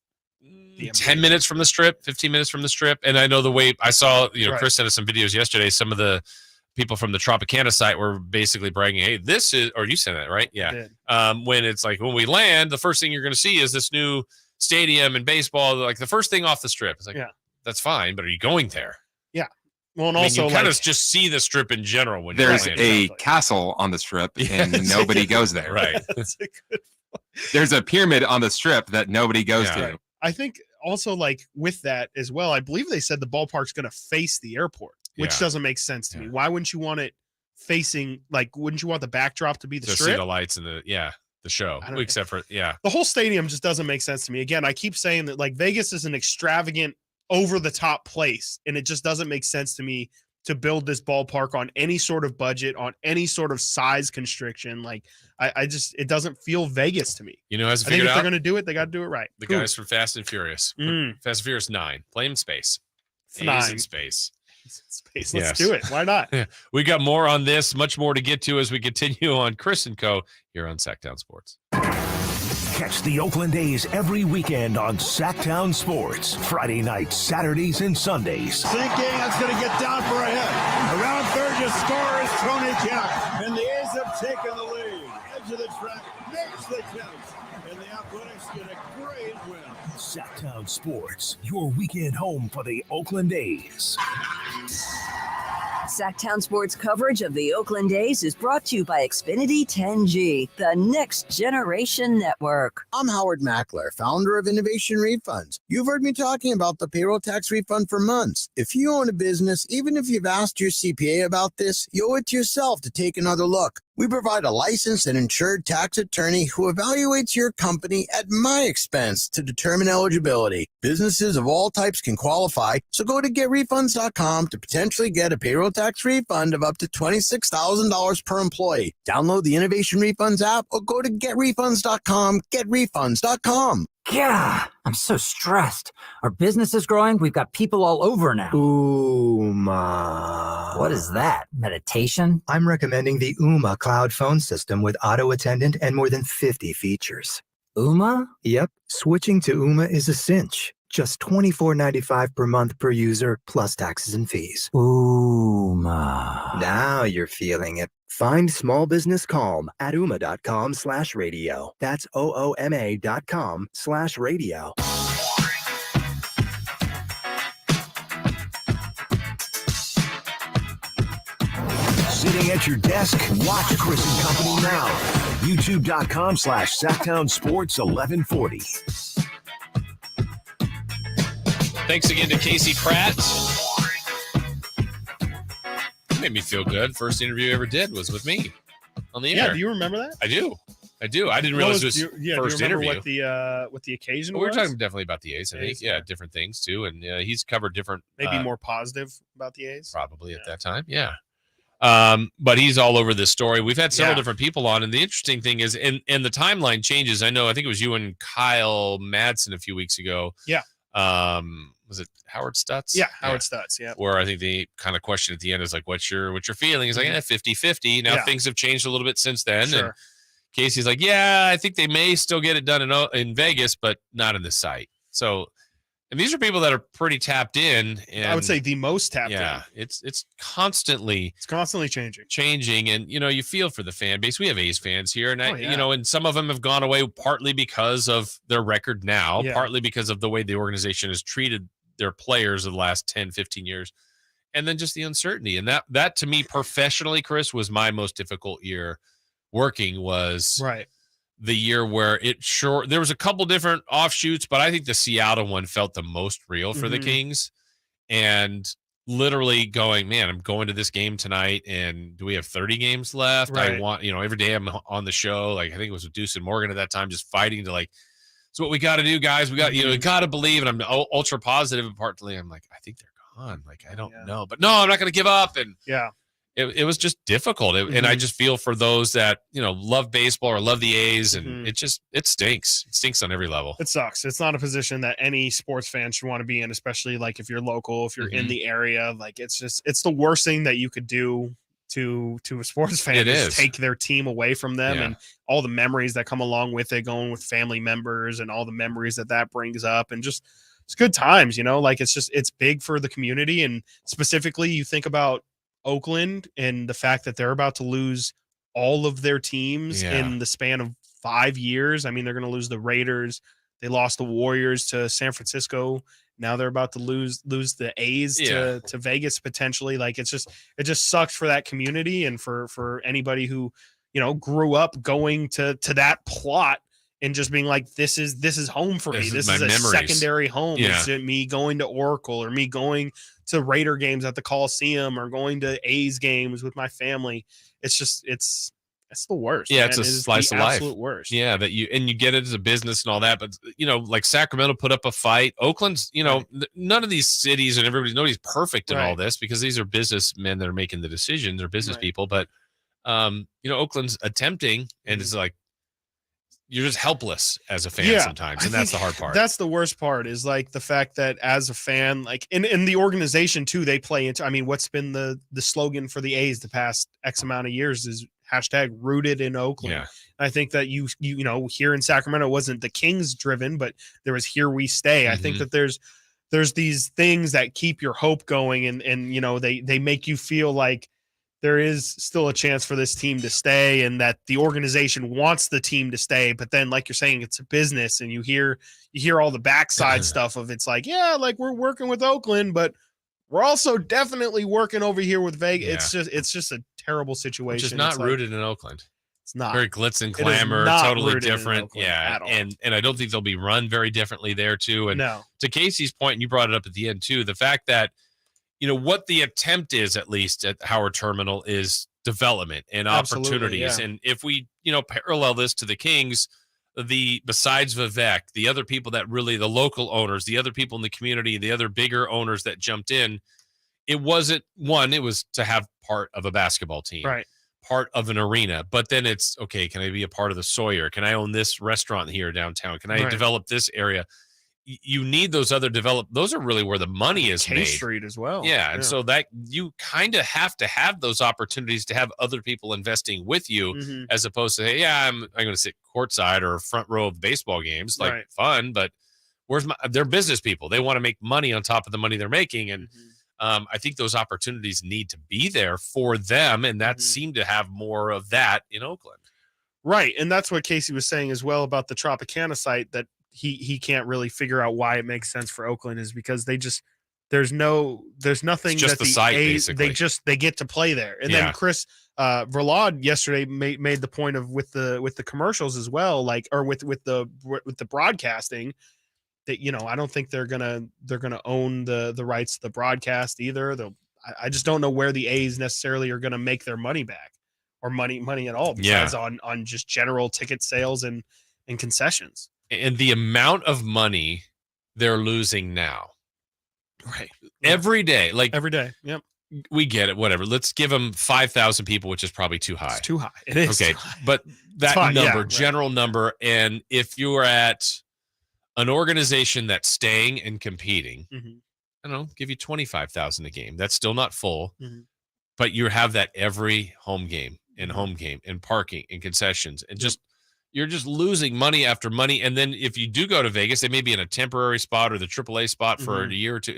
10 minutes from the Strip, 15 minutes from the Strip. And I know the way I saw, Chris sent us some videos yesterday. Some of the people from the Tropicana site were basically bragging, hey, this is, or you said that, right? Yeah. When it's like, when we land, the first thing you're going to see is this new stadium and baseball, like the first thing off the Strip. It's like, that's fine, but are you going there? Yeah. Well, and I mean, also you kind like, of just see the Strip in general when There's you're a castle on the Strip, and nobody goes there. Right. That's a good There's a pyramid on the Strip that nobody goes to. I think also like with that as well, I believe they said the ballpark's going to face the airport, which doesn't make sense to me. Why wouldn't you want it facing, like, wouldn't you want the backdrop to be the to Strip? see the lights and the show, except for The whole stadium just doesn't make sense to me. Again, I keep saying that like Vegas is an extravagant, over the top place, and it just doesn't make sense to me to build this ballpark on any sort of budget, on any sort of size constriction. Like I just, it doesn't feel Vegas to me. You know, as I think if they're going to do it, they got to do it right. The guys from Fast and Furious, Fast and Furious 9, play in space, A's in space. Space. Let's do it. Why not? We got more on this, much more to get to as we continue on Chris and Co. here on Sactown Sports. Catch the Oakland A's every weekend on Sactown Sports. Friday nights, Saturdays, and Sundays. Sinking, that's going to get down for a hit. Around third, your score is Tony Kemp. And the A's have taken the lead. Edge of the track, makes the catch. And the Athletics get a great win. Sactown Sports, your weekend home for the Oakland A's. Sactown Sports coverage of the Oakland A's is brought to you by Xfinity 10G, the next generation network. I'm Howard Mackler, founder of Innovation Refunds. You've heard me talking about the payroll tax refund for months. If you own a business, even if you've asked your CPA about this, you owe it to yourself to take another look. We provide a licensed and insured tax attorney who evaluates your company at my expense to determine eligibility. Businesses of all types can qualify, so go to getrefunds.com to potentially get a payroll tax refund of up to $26,000 per employee. Download the Innovation Refunds app or go to getrefunds.com, getrefunds.com. Yeah, I'm so stressed. Our business is growing. We've got people all over now. Ooma. What is that? Meditation? I'm recommending the Ooma cloud phone system with auto attendant and more than 50 features. Ooma? Yep. Switching to Ooma is a cinch. Just $24.95 per month per user, plus taxes and fees. Ooma. Now you're feeling it. Find small business calm at ooma.com/radio. That's OOMA.com/radio. Sitting at your desk, watch Chris and Company now. YouTube.com/Sactown Sports 1140. Thanks again to Casey Pratt. Made me feel good. First interview I ever did was with me on the air. Do you remember that? I do. I didn't realize it was first do you remember interview. What the occasion We were was? talking definitely about the A's. I think, different things too, and he's covered different. Maybe more positive about the A's. Probably at that time, yeah. But he's all over this story. We've had several different people on, and the interesting thing is, and the timeline changes. I think it was you and Kyle Madsen a few weeks ago. Yeah. Was it Howard Stutz? Yeah, Howard Stutz, yeah. Where I think the kind of question at the end is like, what's your feeling? He's like, 50-50. Now things have changed a little bit since then. Sure. And Casey's like, yeah, I think they may still get it done in Vegas, but not in the site. So, and these are people that are pretty tapped in. And I would say the most tapped in. Yeah, it's constantly changing, and you feel for the fan base. We have A's fans here, and and some of them have gone away partly because of their record now, partly because of the way the organization has treated their players of the last 10, 15 years, and then just the uncertainty. And that to me professionally, Chris, was my most difficult year working. Was the year where there was a couple different offshoots, but I think the Seattle one felt the most real for the Kings. And literally going, man, I'm going to this game tonight, and do we have 30 games left? Right. I want, every day I'm on the show, like I think it was with Deuce and Morgan at that time, just fighting to like, it's what we got to do, guys. We got, we got to believe. And I'm ultra positive. And partly I'm like, I think they're gone. Like, I don't know, but no, I'm not going to give up. And it was just difficult. And I just feel for those that, love baseball or love the A's, and it stinks. It stinks on every level. It sucks. It's not a position that any sports fan should want to be in, especially like if you're local, if you're in the area. Like it's the worst thing that you could do to a sports fan. It is take their team away from them and all the memories that come along with it, going with family members and all the memories that brings up, and just it's good times, like it's big for the community. And specifically you think about Oakland and the fact that they're about to lose all of their teams in the span of 5 years. I mean, they're going to lose the Raiders, They lost the Warriors to San Francisco. Now they're about to lose the A's to Vegas potentially. Like it just sucks for that community and for anybody who, grew up going to that plot and just being like, this is home for me. This is a secondary home. Yeah. It's me going to Oracle or me going to Raider games at the Coliseum or going to A's games with my family. It's the worst. Yeah, man. it's a It is slice the of life. absolute worst. Yeah, that you get it as a business and all that, but like Sacramento put up a fight. Oakland's, none of these cities and nobody's perfect in all this because these are businessmen that are making the decisions or business people. But Oakland's attempting, and it's like you're just helpless as a fan sometimes, and that's the hard part. That's the worst part is like the fact that as a fan, like in the organization too, they play into. I mean, what's been the slogan for the A's the past X amount of years is #rooted in Oakland. Yeah. I think that you here in Sacramento, it wasn't the Kings driven, but there was Here We Stay. I think that there's these things that keep your hope going and they make you feel like there is still a chance for this team to stay and that the organization wants the team to stay. But then, like you're saying, it's a business and you hear all the backside stuff of it's like, like we're working with Oakland, but we're also definitely working over here with Vegas. Yeah. It's just a terrible situation. Which is not rooted in Oakland. It's not very glitz and glamour, totally different. Yeah, and I don't think they'll be run very differently there too. And to Casey's point, and you brought it up at the end too, the fact that what the attempt is, at least at Howard Terminal, is development and opportunities. And if we parallel this to the Kings, besides Vivek, the other people that really the local owners, the other people in the community, the other bigger owners that jumped in, it was to have part of a basketball team, right? Part of an arena, but then it's okay. Can I be a part of the Sawyer? Can I own this restaurant here downtown? Can I develop this area? You need those other those are really where the money is made. Street as well. Yeah. And so that you kind of have to have those opportunities to have other people investing with you as opposed to, hey, I'm going to sit courtside or front row of baseball games, like fun, but they're business people. They want to make money on top of the money they're making. And I think those opportunities need to be there for them. And that seemed to have more of that in Oakland. Right. And that's what Casey was saying as well about the Tropicana site, that he can't really figure out why it makes sense for Oakland is because there's nothing it's just that the site, basically. They get to play there. And then Chris Verlaud yesterday made the point of with the commercials as well, like, or with the broadcasting, that I don't think they're gonna own the rights to the broadcast either. I just don't know where the A's necessarily are gonna make their money back or money at all besides on just general ticket sales and concessions. And the amount of money they're losing now, right? Every day. Yep. We get it. Whatever. Let's give them 5,000 people, which is probably too high. It's too high. It is. Okay. But that number, general number. And if you are at an organization that's staying and competing, I don't know, give you 25,000 a game. That's still not full, but you have that every home game and parking and concessions and you're just losing money after money. And then if you do go to Vegas, they may be in a temporary spot or the AAA spot for a year or two.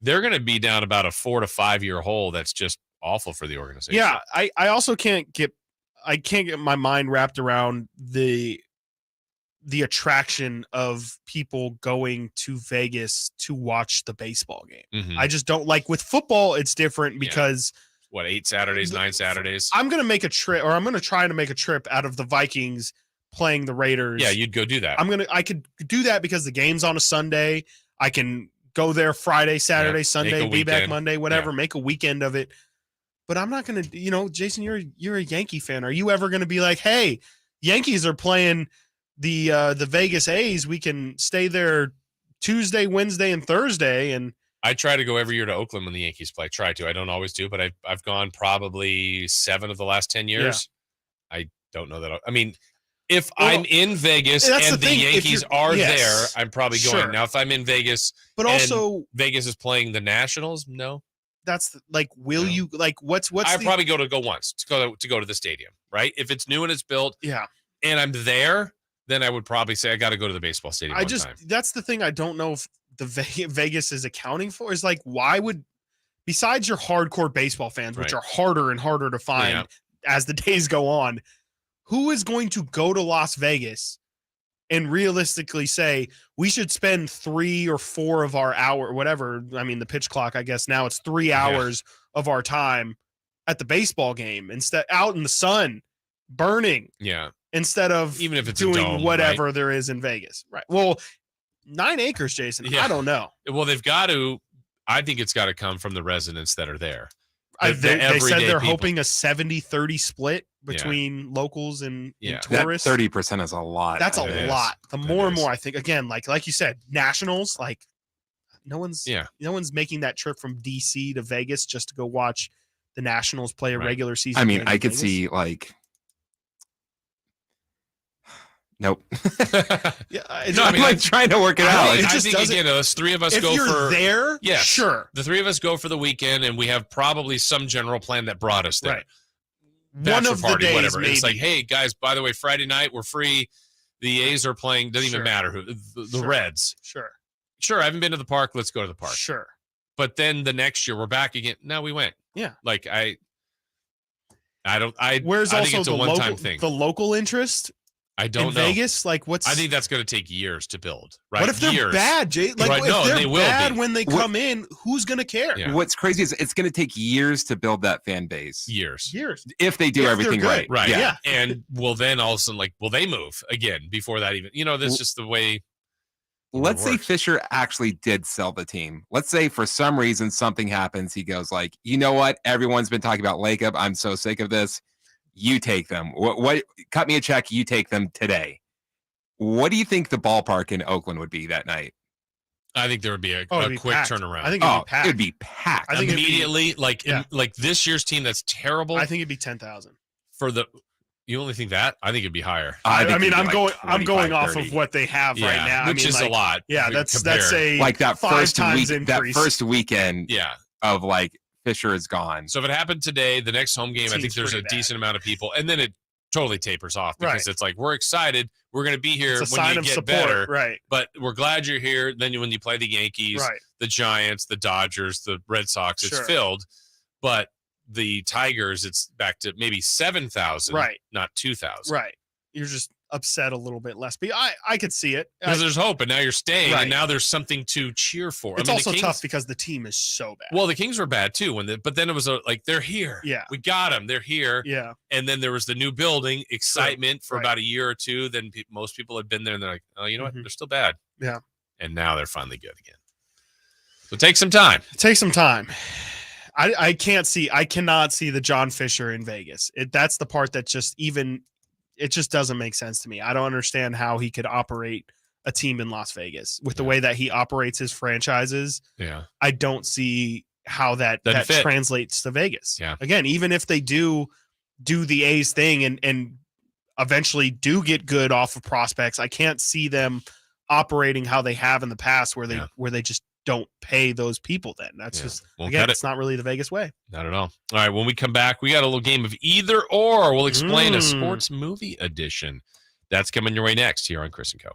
They're going to be down about a 4 to 5 year hole. That's just awful for the organization. Yeah. I also can't get my mind wrapped around the attraction of people going to Vegas to watch the baseball game. I just don't like. With football, it's different because 8 Saturdays, 9 Saturdays. I'm going to make a trip, or I'm going to try to make a trip out of the Vikings playing the Raiders. Yeah, you'd go do that. I could do that because the game's on a Sunday. I can go there Friday, Saturday, Sunday, be back Monday, whatever, make a weekend of it. But I'm not going to, Jason, you're a Yankee fan. Are you ever going to be like, hey, Yankees are playing the Vegas A's. We can stay there Tuesday, Wednesday, and Thursday. And I try to go every year to Oakland when the Yankees play. Try to. I don't always do, but I've gone probably 7 of the last 10 years. Yeah. I don't know that. I mean, if I'm in Vegas and the Yankees are there, I'm probably going. Sure. Now, if I'm in Vegas, but also Vegas is playing the Nationals, no. That's will you what's I probably go once to go to the stadium, right? If it's new and it's built, and I'm there, then I would probably say I got to go to the baseball stadium. That's the thing I don't know if the Vegas is accounting for is why would, besides your hardcore baseball fans, which are harder and harder to find as the days go on, who is going to go to Las Vegas and realistically say we should spend 3 or 4 of our hour, whatever. I mean, the pitch clock, I guess now it's 3 hours of our time at the baseball game instead out in the sun burning. Yeah. Instead of even if it's doing a dome, whatever right? there is in Vegas. Right. Well, 9 acres, Jason. Yeah. I don't know. Well, they've got to, I think it's got to come from the residents that are there. They said they're people. hoping a 70-30 split between locals and tourists. That 30% is a lot. That's a lot. The more and more I think, again, like you said, nationals, like no one's making that trip from DC to Vegas just to go watch the Nationals play a regular season. I mean, game I in could Vegas. see like nope. Yeah, I'm like trying to work it out. I think again, us 3 of us if go you're for there. Yes, sure. The 3 of us go for the weekend, and we have probably some general plan that brought us there. Right. Bachelor One of party, the days, whatever. maybe. It's like, hey guys, by the way, Friday night we're free. The A's are playing. Doesn't even matter who. The Reds. Sure. I haven't been to the park. Let's go to the park. Sure. But then the next year we're back again. No, we went. Yeah. Like I Where's I also think it's a the one-time local thing. the local interest? I don't in know. Vegas, like what's? I think that's going to take years to build. Right? What if they're years. bad, Jay? Like right, if no, they're they will bad be. when they come in, who's going to care? Yeah. What's crazy is it's going to take years to build that fan base. Years. If they do If everything they're right. good. Right. Yeah. And will then all of a sudden, like, will they move again before that even? That's just the way. Let's say Fisher actually did sell the team. Let's say for some reason something happens. He goes like, you know what? Everyone's been talking about Lake Up. I'm so sick of this. You take them. What? Cut me a check. You take them today. What do you think the ballpark in Oakland would be that night? I think there would be a it'd be quick packed. turnaround. I think it'd be packed. It'd be packed. I think it'd be- Immediately, like this year's team that's terrible. I think it'd be 10,000. for the. You only think that? I think it'd be higher. I think mean, it'd be I'm like going off 25, of what they have right now, which is a lot. Yeah, if we that's compare. a like that 5 first times week. increase. That first weekend. Yeah. Of like Fisher is gone. So if it happened today, the next home game, I think Seems there's a pretty bad. decent amount of people, and then it totally tapers off because Right. it's like we're excited, we're going to be here It's a when sign you of get support, better, right? But we're glad you're here. Then when you play the Yankees, Right. the Giants, the Dodgers, the Red Sox, it's Sure. filled. But the Tigers, it's back to maybe 7,000, Right. Not 2,000, Right. You're just upset a little bit less, but I could see it. Because there's hope, and now you're staying, Right. and now there's something to cheer for. It's I mean, also the Kings, tough because the team is so bad. Well, the Kings were bad too, but then it was like they're here. Yeah. We got them. They're here. Yeah. And then there was the new building excitement for Right. about a year or two. Then most people had been there, and they're like, oh, you know what? Mhm. They're still bad. Yeah. And now they're finally good again. So take some time. Take some time. I cannot see the John Fisher in Vegas. That's the part that it just doesn't make sense to me. I don't understand how he could operate a team in Las Vegas with the way that he operates his franchises. Yeah. I don't see how that Doesn't fit. translates to Vegas. Yeah. Again, even if they do the A's thing and eventually do get good off of prospects, I can't see them operating how they have in the past where they just don't pay those people then. That's just, Won't again, cut it. it's not really the Vegas way. Not at all. All right. When we come back, we got a little game of either or. We'll explain a sports movie edition. That's coming your way next here on Chris and Co.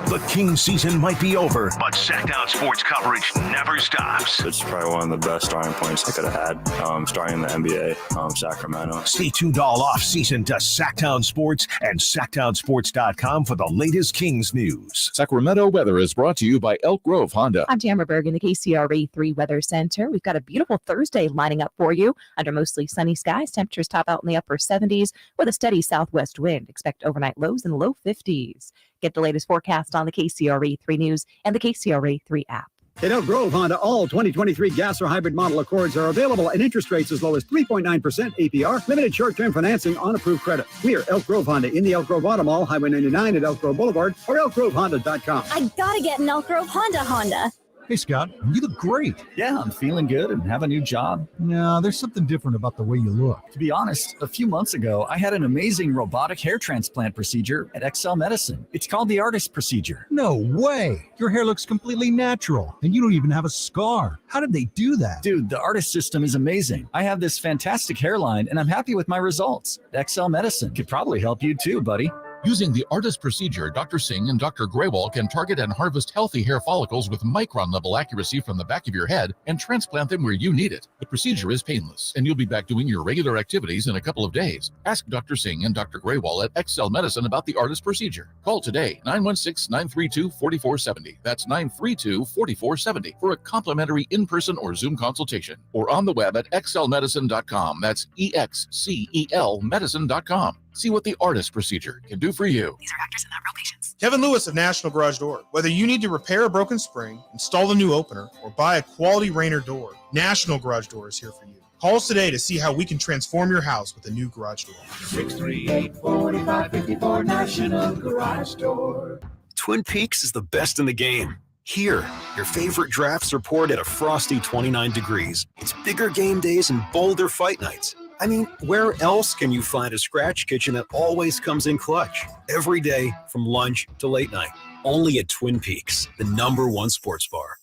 The King season might be over, but Sactown sports coverage never stops. It's probably one of the best starting points I could have had starting in the NBA, Sacramento. Stay tuned all off-season to Sactown Sports and SactownSports.com for the latest Kings news. Sacramento weather is brought to you by Elk Grove Honda. I'm Tamara Berg in the KCRA 3 Weather Center. We've got a beautiful Thursday lining up for you. Under mostly sunny skies, temperatures top out in the upper 70s with a steady southwest wind. Expect overnight lows in the low 50s. Get the latest forecast on the KCRA 3 News and the KCRA 3 app. At Elk Grove Honda, all 2023 gas or hybrid model Accords are available at interest rates as low as 3.9% APR, limited short-term financing on approved credit. We are Elk Grove Honda in the Elk Grove Auto Mall, Highway 99 at Elk Grove Boulevard, or elkgrovehonda.com. I gotta get an Elk Grove Honda. Hey, Scott, you look great. Yeah, I'm feeling good and have a new job. No, there's something different about the way you look. To be honest, a few months ago, I had an amazing robotic hair transplant procedure at XL Medicine. It's called the Artist Procedure. No way. Your hair looks completely natural, and you don't even have a scar. How did they do that? Dude, the Artist system is amazing. I have this fantastic hairline, and I'm happy with my results. XL Medicine could probably help you too, buddy. Using the ARTIST procedure, Dr. Singh and Dr. Graywall can target and harvest healthy hair follicles with micron-level accuracy from the back of your head and transplant them where you need it. The procedure is painless, and you'll be back doing your regular activities in a couple of days. Ask Dr. Singh and Dr. Graywall at XL Medicine about the ARTIST procedure. Call today, 916-932-4470. That's 932-4470 for a complimentary in-person or Zoom consultation. Or on the web at xlmedicine.com. That's EXCEL medicine.com. See what the ARTIST procedure can do for you. These are actors and not real patients. Kevin Lewis of National Garage Door. Whether you need to repair a broken spring, install a new opener, or buy a quality Rainer door, National Garage Door is here for you. Call us today to see how we can transform your house with a new garage door. 638-4554 National Garage Door. Twin Peaks is the best in the game. Here, your favorite drafts are poured at a frosty 29 degrees. It's bigger game days and bolder fight nights. I mean, where else can you find a scratch kitchen that always comes in clutch? Every day, from lunch to late night. Only at Twin Peaks, the #1 sports bar.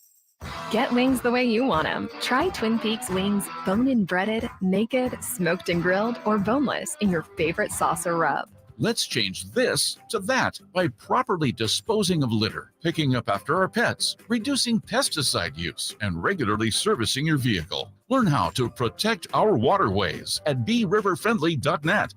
Get wings the way you want them. Try Twin Peaks wings, bone-in breaded, naked, smoked and grilled, or boneless in your favorite sauce or rub. Let's change this to that by properly disposing of litter, picking up after our pets, reducing pesticide use, and regularly servicing your vehicle. Learn how to protect our waterways at BeRiverFriendly.net.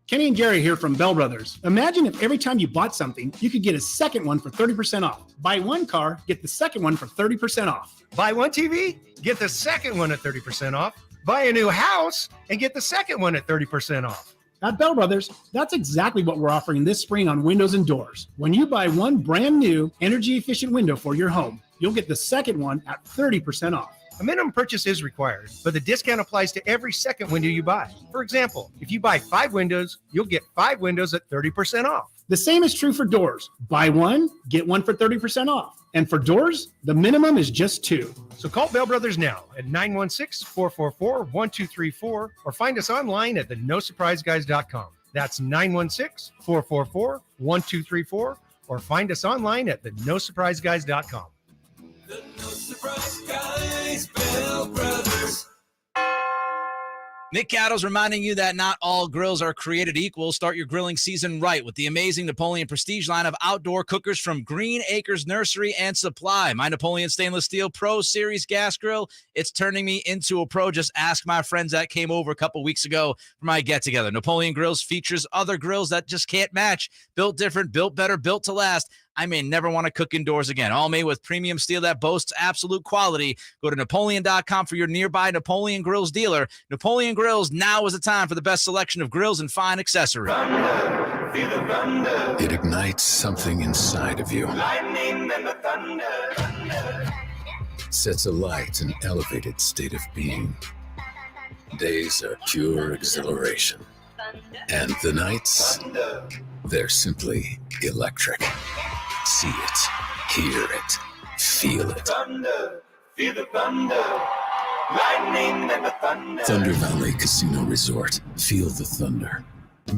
Kenny and Gary here from Bell Brothers. Imagine if every time you bought something, you could get a second one for 30% off. Buy one car, get the second one for 30% off. Buy one TV, get the second one at 30% off. Buy a new house and get the second one at 30% off. At Bell Brothers, that's exactly what we're offering this spring on windows and doors. When you buy one brand new energy-efficient window for your home, you'll get the second one at 30% off. A minimum purchase is required, but the discount applies to every second window you buy. For example, if you buy 5 windows, you'll get 5 windows at 30% off. The same is true for doors. Buy one, get one for 30% off. And for doors, the minimum is just 2. So call Bell Brothers now at 916-444-1234 or find us online at thenosurpriseguys.com. That's 916-444-1234 or find us online at thenosurpriseguys.com. The No Surprise Guys, Bell Brothers. Nick Cattles reminding you that not all grills are created equal. Start your grilling season right with the amazing Napoleon Prestige line of outdoor cookers from Green Acres Nursery and Supply. My Napoleon Stainless Steel Pro Series gas grill, it's turning me into a pro. Just ask my friends that came over a couple weeks ago for my get-together. Napoleon Grills features other grills that just can't match. Built different, built better, built to last. I may never want to cook indoors again. All made with premium steel that boasts absolute quality. Go to Napoleon.com for your nearby Napoleon Grills dealer. Napoleon Grills, now is the time for the best selection of grills and fine accessories. Thunder, feel the thunder. It ignites something inside of you. Lightning and the thunder. Sets alight an elevated state of being. Days are pure exhilaration. And the nights, they're simply electric. See it, hear it, feel it. Thunder, feel the thunder. Lightning and the thunder. Thunder Valley Casino Resort. Feel the thunder.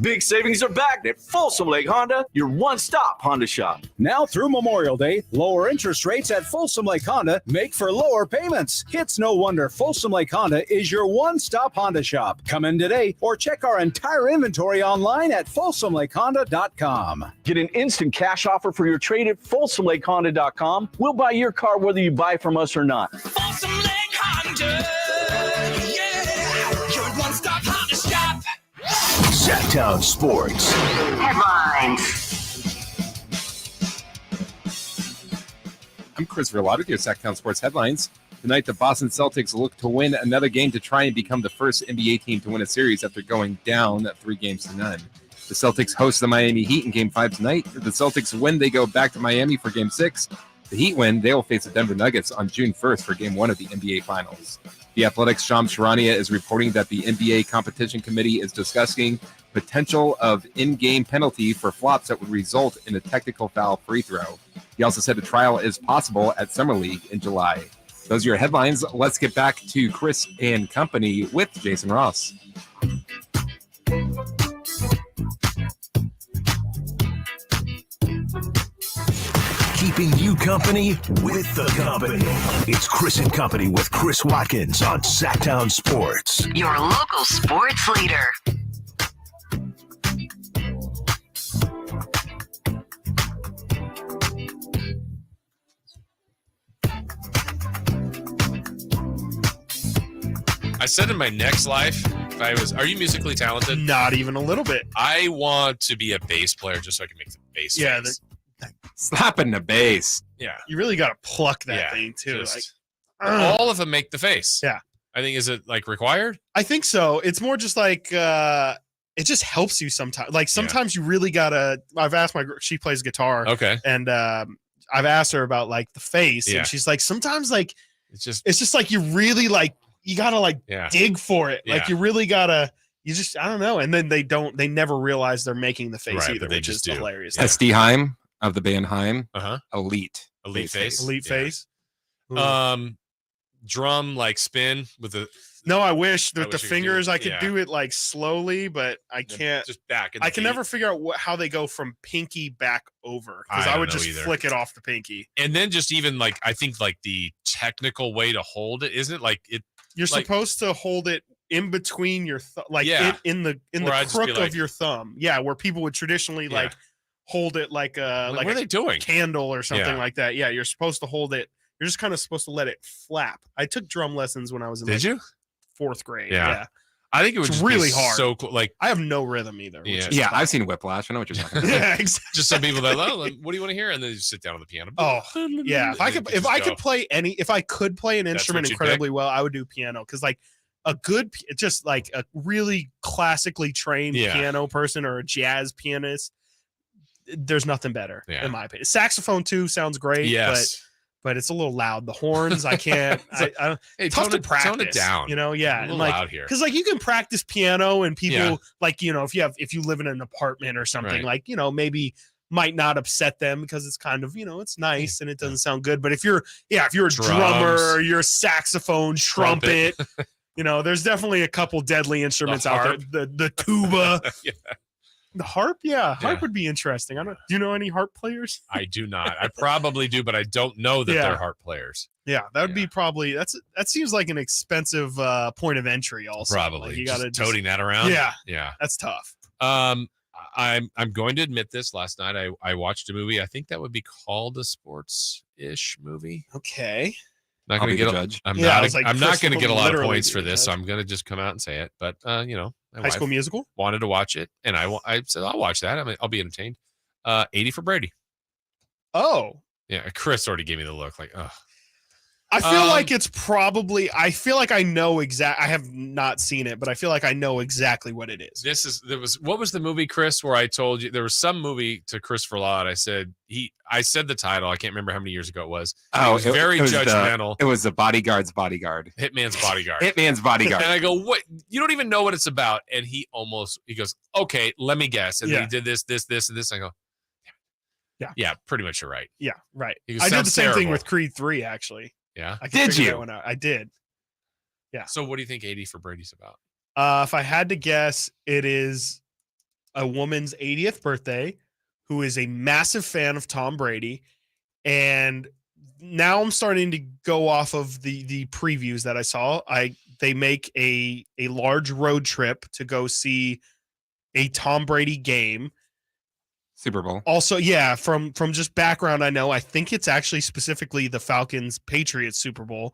Big savings are back at Folsom Lake Honda, your one-stop Honda shop. Now through Memorial Day, lower interest rates at Folsom Lake Honda make for lower payments. It's no wonder Folsom Lake Honda is your one-stop Honda shop. Come in today or check our entire inventory online at folsomlakehonda.com. Get an instant cash offer for your trade at folsomlakehonda.com. We'll buy your car whether you buy from us or not. Folsom Lake Honda. Yeah, your one-stop Honda shop. Sactown Sports. Headlines. I'm Chris Verlotta with your Sactown Sports headlines. Tonight, the Boston Celtics look to win another game to try and become the first NBA team to win a series after going down 3-0. The Celtics host the Miami Heat in Game 5 tonight. If the Celtics win, they go back to Miami for Game 6. The Heat win, they will face the Denver Nuggets on June 1st for Game 1 of the NBA Finals. The Athletic's Shams Charania is reporting that the NBA Competition Committee is discussing potential of in-game penalty for flops that would result in a technical foul free throw. He also said a trial is possible at Summer League in July. Those are your headlines. Let's get back to Chris and company with Jason Ross. Keeping you company with the company. It's Chris and Company with Chris Watkins on Sactown Sports. Your local sports leader. I said in my next life, if I was, are you musically talented? Not even a little bit. I want to be a bass player just so I can make the bass. Yeah, slapping the bass. Yeah, you really got to pluck that thing too. All of them make the face. Yeah, I think, is it like required? I think so. It's more just like it just helps you sometimes. Like sometimes you really gotta. I've asked she plays guitar. Okay, and I've asked her about like the face, and she's like, sometimes like it's just like you really like you gotta like dig for it. Like you really gotta. You just I don't know. And then they never realize they're making the face either, which is hilarious. SD Heim of the band Heim. Elite face. Elite face. Drum like spin with the. No, I wish with the fingers I could do it like slowly, but I can't. Just back. I can never figure out how they go from pinky back over because I would just flick it off the pinky. And then just even like I think like the technical way to hold it, isn't it? Like it. You're supposed to hold it in between your in the crook of your thumb. Yeah, where people would traditionally like hold it like a what are they doing? Candle or something like that. Yeah, you're supposed to hold it. You're just kind of supposed to let it flap. I took drum lessons when I was in fourth grade. Yeah. I think it was really hard. So cool. Like I have no rhythm either. Yeah, I've seen Whiplash. I know what you're talking about. Yeah, exactly. Just some people that what do you want to hear? And then you sit down on the piano. Oh, yeah. If I could play an instrument incredibly well, I would do piano because like a good, just like a really classically trained piano person or a jazz pianist, there's nothing better in my opinion. Saxophone too sounds great, but it's a little loud. The horns, I can't. Tough to practice. Tone it down. You know, a little loud here. Because like you can practice piano, and people like if you live in an apartment or something, like maybe might not upset them because it's kind of it's nice and it doesn't sound good. But if you're a drummer, or you're a saxophone, trumpet. There's definitely a couple deadly instruments out there. The tuba. The harp, harp would be interesting. Do you know any harp players? I do not. I probably do, but I don't know that they're harp players. Yeah, that would be probably that seems like an expensive point of entry. Also, probably like you got to toting that around. Yeah, that's tough. I'm going to admit this. Last night I watched a movie. I think that would be called a sports-ish movie. Okay. Not going to get a judge. I'm not going to get a lot of points for this, so I'm going to just come out and say it. But High School Musical wanted to watch it, and I said I'll watch that. I'll be entertained. 80 for Brady. Oh, yeah. Chris already gave me the look. Like, oh. I feel like it's probably. I feel like I know exact. I have not seen it, but I feel like I know exactly what it is. What was the movie, Chris? Where I told you there was some movie to Christopher Lloyd. I said the title. I can't remember how many years ago it was. It was very judgmental. It was the Bodyguard's Bodyguard. Hitman's Bodyguard. Hitman's Bodyguard. And I go, what? You don't even know what it's about. And he goes, okay, let me guess. And then he did this, and this. I go, yeah, pretty much you're right. Yeah, right. Goes, I did the same thing with Creed 3 actually. Yeah. Did you? That one out. I did. Yeah. So what do you think 80 for Brady's about? If I had to guess, it is a woman's 80th birthday who is a massive fan of Tom Brady. And now I'm starting to go off of the previews that I saw. They make a large road trip to go see a Tom Brady game. Super Bowl. Also, from just background, I think it's actually specifically the Falcons Patriots Super Bowl.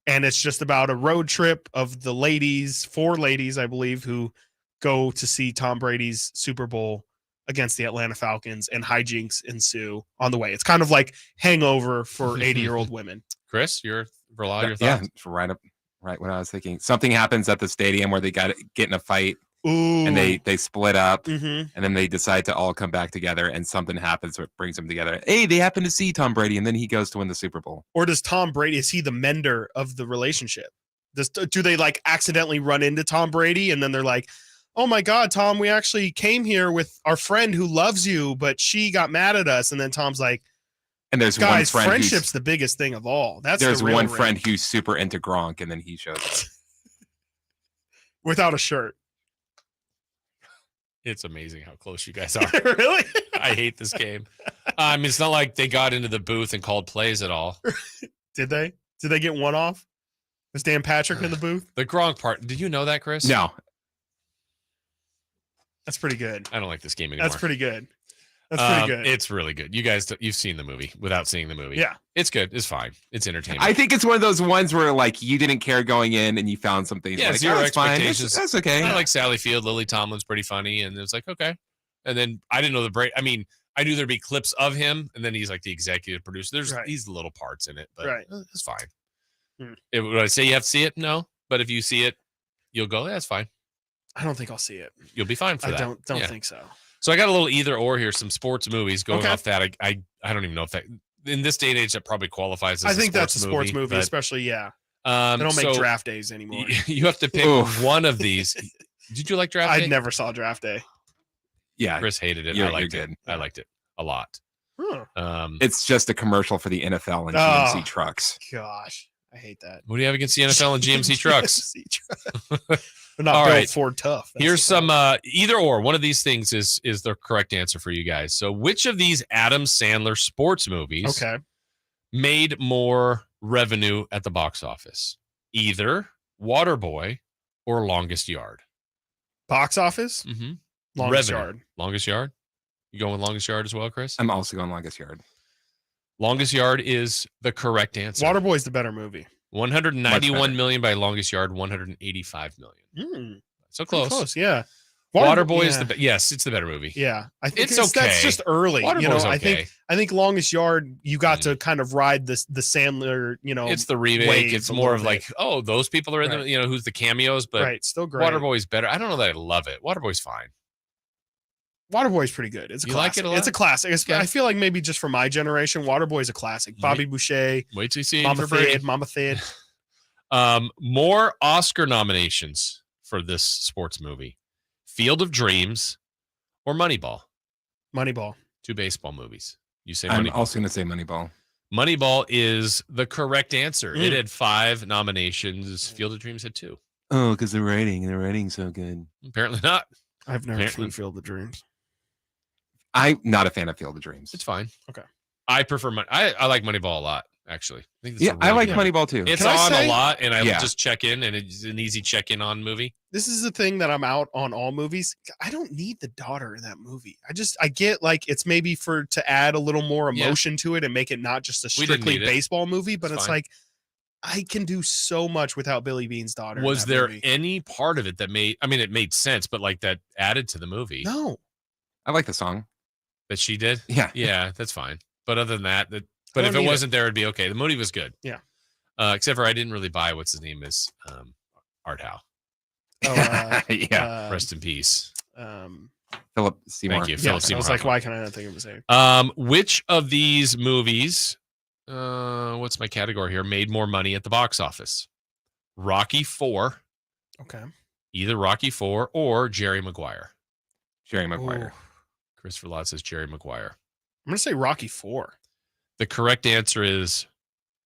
And it's just about a road trip of the ladies, 4 ladies, I believe, who go to see Tom Brady's Super Bowl against the Atlanta Falcons, and hijinks ensue on the way. It's kind of like Hangover for 80-year-old women. Chris, your thoughts? Yeah, right when I was thinking. Something happens at the stadium where they get in a fight. Ooh. And they split up, mm-hmm. and then they decide to all come back together, and something happens that brings them together. Hey, they happen to see Tom Brady, and then he goes to win the Super Bowl. Or does Tom Brady, is he the mender of the relationship? Do they like accidentally run into Tom Brady, and then they're like, oh my God, Tom, we actually came here with our friend who loves you, but she got mad at us. And then Tom's like, and there's guys, one friend friendship's the biggest thing of all. There's one friend who's super into Gronk, and then he shows up. Without a shirt. It's amazing how close you guys are. Really? I hate this game. I mean, it's not like they got into the booth and called plays at all. Did they? Did they get one off? Was Dan Patrick in the booth? The Gronk part. Did you know that, Chris? No. That's pretty good. I don't like this game anymore. That's pretty good. That's pretty good. It's really good. You guys, you've seen the movie without seeing the movie. Yeah. It's good. It's fine. It's entertaining. I think it's one of those ones where like you didn't care going in and you found some things. Yeah, like, zero oh, it's fine. expectations. That's okay. I like Sally Field. Lily Tomlin's pretty funny. And it was like, okay. And then I didn't know the break. I mean, I knew there'd be clips of him, and then he's like the executive producer. There's these little parts in it, but it's fine. Would I say you have to see it? No. But if you see it, you'll go, that's fine. I don't think I'll see it. You'll be fine for that. I don't think so. So I got a little either or here, some sports movies going Okay. off that. I don't even know if that in this day and age that probably qualifies as I think that's a sports sports movie, but, especially they don't make draft days anymore. You have to pick one of these. Did you like draft day? I never saw draft day. Yeah. Chris hated it. You're I liked good. it. I liked it a lot. It's just a commercial for the NFL and GMC trucks. Gosh, I hate that. What do you have against the NFL and GMC trucks? They're not All built right. Ford tough. Here's some either or. One of these things is the correct answer for you guys. So, which of these Adam Sandler sports movies made more revenue at the box office? Either Waterboy or Longest Yard. Box office? Mm-hmm. Longest Yard. Longest Yard? You going with Longest Yard as well, Chris? I'm also going Longest Yard. Longest Yard is the correct answer. Waterboy's the better movie. 191 million by Longest Yard, 185 million. So close. Yeah. Waterboy is the yes, it's the better movie. Yeah, I think it's okay. That's just early. Waterboy's okay. I think Longest Yard, you got to kind of ride the Sandler. It's the remake. It's more of like, oh, those people are in the, who's the cameos, but still great. Waterboy's better. I don't know that I love it. Waterboy's fine. Waterboy's pretty good. It's a classic. Like it a lot? It's a classic. I feel like maybe just for my generation, Waterboy's a classic. Bobby Boucher. Wait till you see Mama Thade. More Oscar nominations for this sports movie: Field of Dreams or Moneyball. Moneyball. Two baseball movies. You say I'm Moneyball. also going to say Moneyball. Moneyball is the correct answer. It had 5 nominations. Field of Dreams had 2. Oh, because the writing's so good. Apparently not. I've never seen Field of Dreams. I'm not a fan of Field of Dreams. It's fine. Okay. I prefer I like Moneyball a lot, actually. I like Moneyball too. It's on a lot, and I just check in, and it's an easy check-in on movie. This is the thing that I'm out on all movies. I don't need the daughter in that movie. I get like it's maybe to add a little more emotion to it and make it not just a strictly baseball movie, but it's like I can do so much without Billy Bean's daughter. Was there any part of it that it made sense, but like that added to the movie? No. I like the song. That she did? Yeah. Yeah, that's fine. But other than that, but if it wasn't there, it'd be okay. The movie was good. Yeah. Except for I didn't really buy what's his name is Art Howe. Yeah. Rest in peace. Philip Seymour. Thank you. Philip Seymour. I was like, why can I not think of his name? Which of these movies, what's my category here, made more money at the box office? Rocky 4. Okay. Either Rocky 4 or Jerry Maguire. Jerry Maguire. Ooh. Christopher Lott says Jerry Maguire. I'm going to say Rocky 4. The correct answer is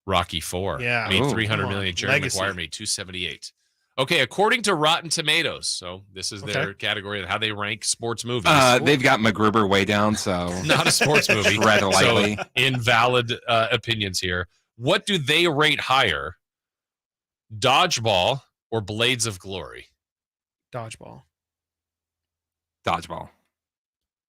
Rocky 4. Yeah. Made 300 million. Jerry Maguire made 278. Okay, according to Rotten Tomatoes, so this is their category of how they rank sports movies. They've got MacGruber way down, so not a sports movie. Tread lightly. So invalid opinions here. What do they rate higher? Dodgeball or Blades of Glory? Dodgeball.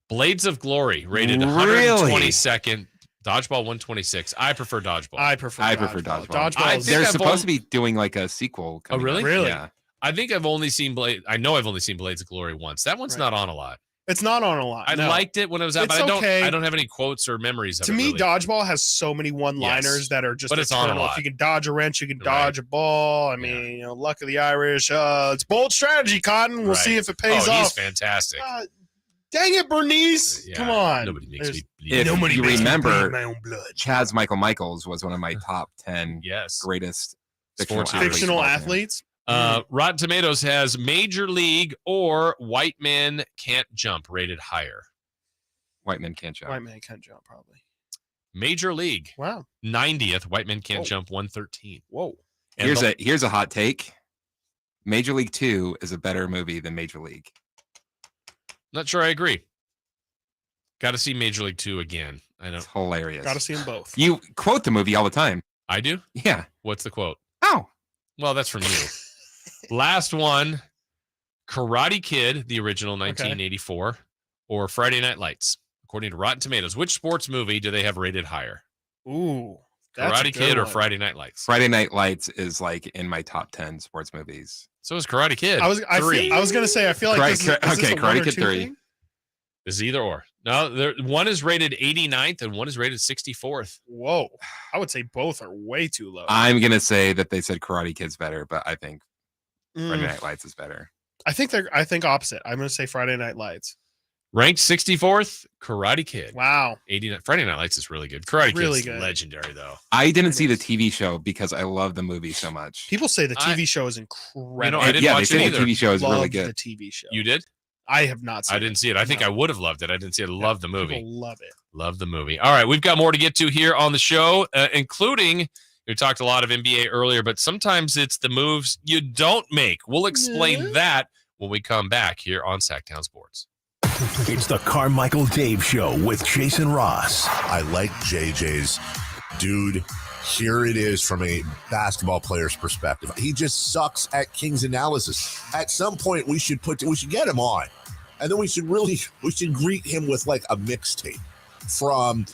Blades of Glory rated Really? 122nd. Dodgeball 126. I prefer Dodgeball. I prefer Dodgeball. They're supposed to be doing like a sequel. Oh, really? Really? Yeah. I think I've only seen I know I've only seen Blades of Glory once. That one's not on a lot. It's not on a lot. I liked it when it was out, It's but okay. I don't have any quotes or memories of it. To me, really. Dodgeball has so many one-liners that are just But it's on a eternal. lot. If you can dodge a wrench, you can dodge a ball. I mean, luck of the Irish. It's bold strategy, Cotton. We'll see if it pays He's off. fantastic. Dang it, Bernice. Come on. Nobody makes me If Nobody you makes me remember, bleed my own blood. Chaz Michael Michaels was one of my top 10 greatest Fictional athletes. Rotten Tomatoes has Major League or White Man Can't Jump rated higher. White Man Can't Jump. White Man Can't Jump, probably. Major League. Wow. 90th. White Man Can't Jump 113. Whoa. And Here's a hot take. Major League 2 is a better movie than Major League. Not sure I agree. Got to see Major League 2 again. I know. It's hilarious. Got to see them both. You quote the movie all the time. I do? Yeah. What's the quote? Oh. Well, that's from you. Last one, Karate Kid, the original 1984, or Friday Night Lights. according to Rotten Tomatoes. Which sports movie do they have rated higher? Ooh, that's a Karate good Kid or one. Friday Night Lights? Friday Night Lights is like in my top 10 sports movies. So is Karate Kid. I was going to say, I feel like this is okay, this a Karate one or Kid two 3. thing? This is either or. No, one is rated 89th and one is rated 64th. Whoa. I would say both are way too low. I'm going to say that they said Karate Kid's better, but I think Friday Night Lights is better. I think opposite. I'm going to say Friday Night Lights. Ranked 64th, Karate Kid. Wow. 89. Friday Night Lights is really good. Karate Really Kid's good. legendary, though. I didn't see the TV show because I love the movie so much. People say the TV show is incredible. I didn't watch it either. The TV show is really Loved good. the TV show. You did? I have not seen I didn't see it. I think I would have loved it. I didn't see it. I love the movie. People love it. Love the movie. All right, we've got more to get to here on the show, including we talked a lot of NBA earlier, but sometimes it's the moves you don't make. We'll explain that when we come back here on Sactown Sports. It's the Carmichael Dave Show with Jason Ross. I like JJ's dude. Here it is from a basketball player's perspective. He just sucks at King's analysis. At some point, we should get him on, and then we should greet him with like a mixtape from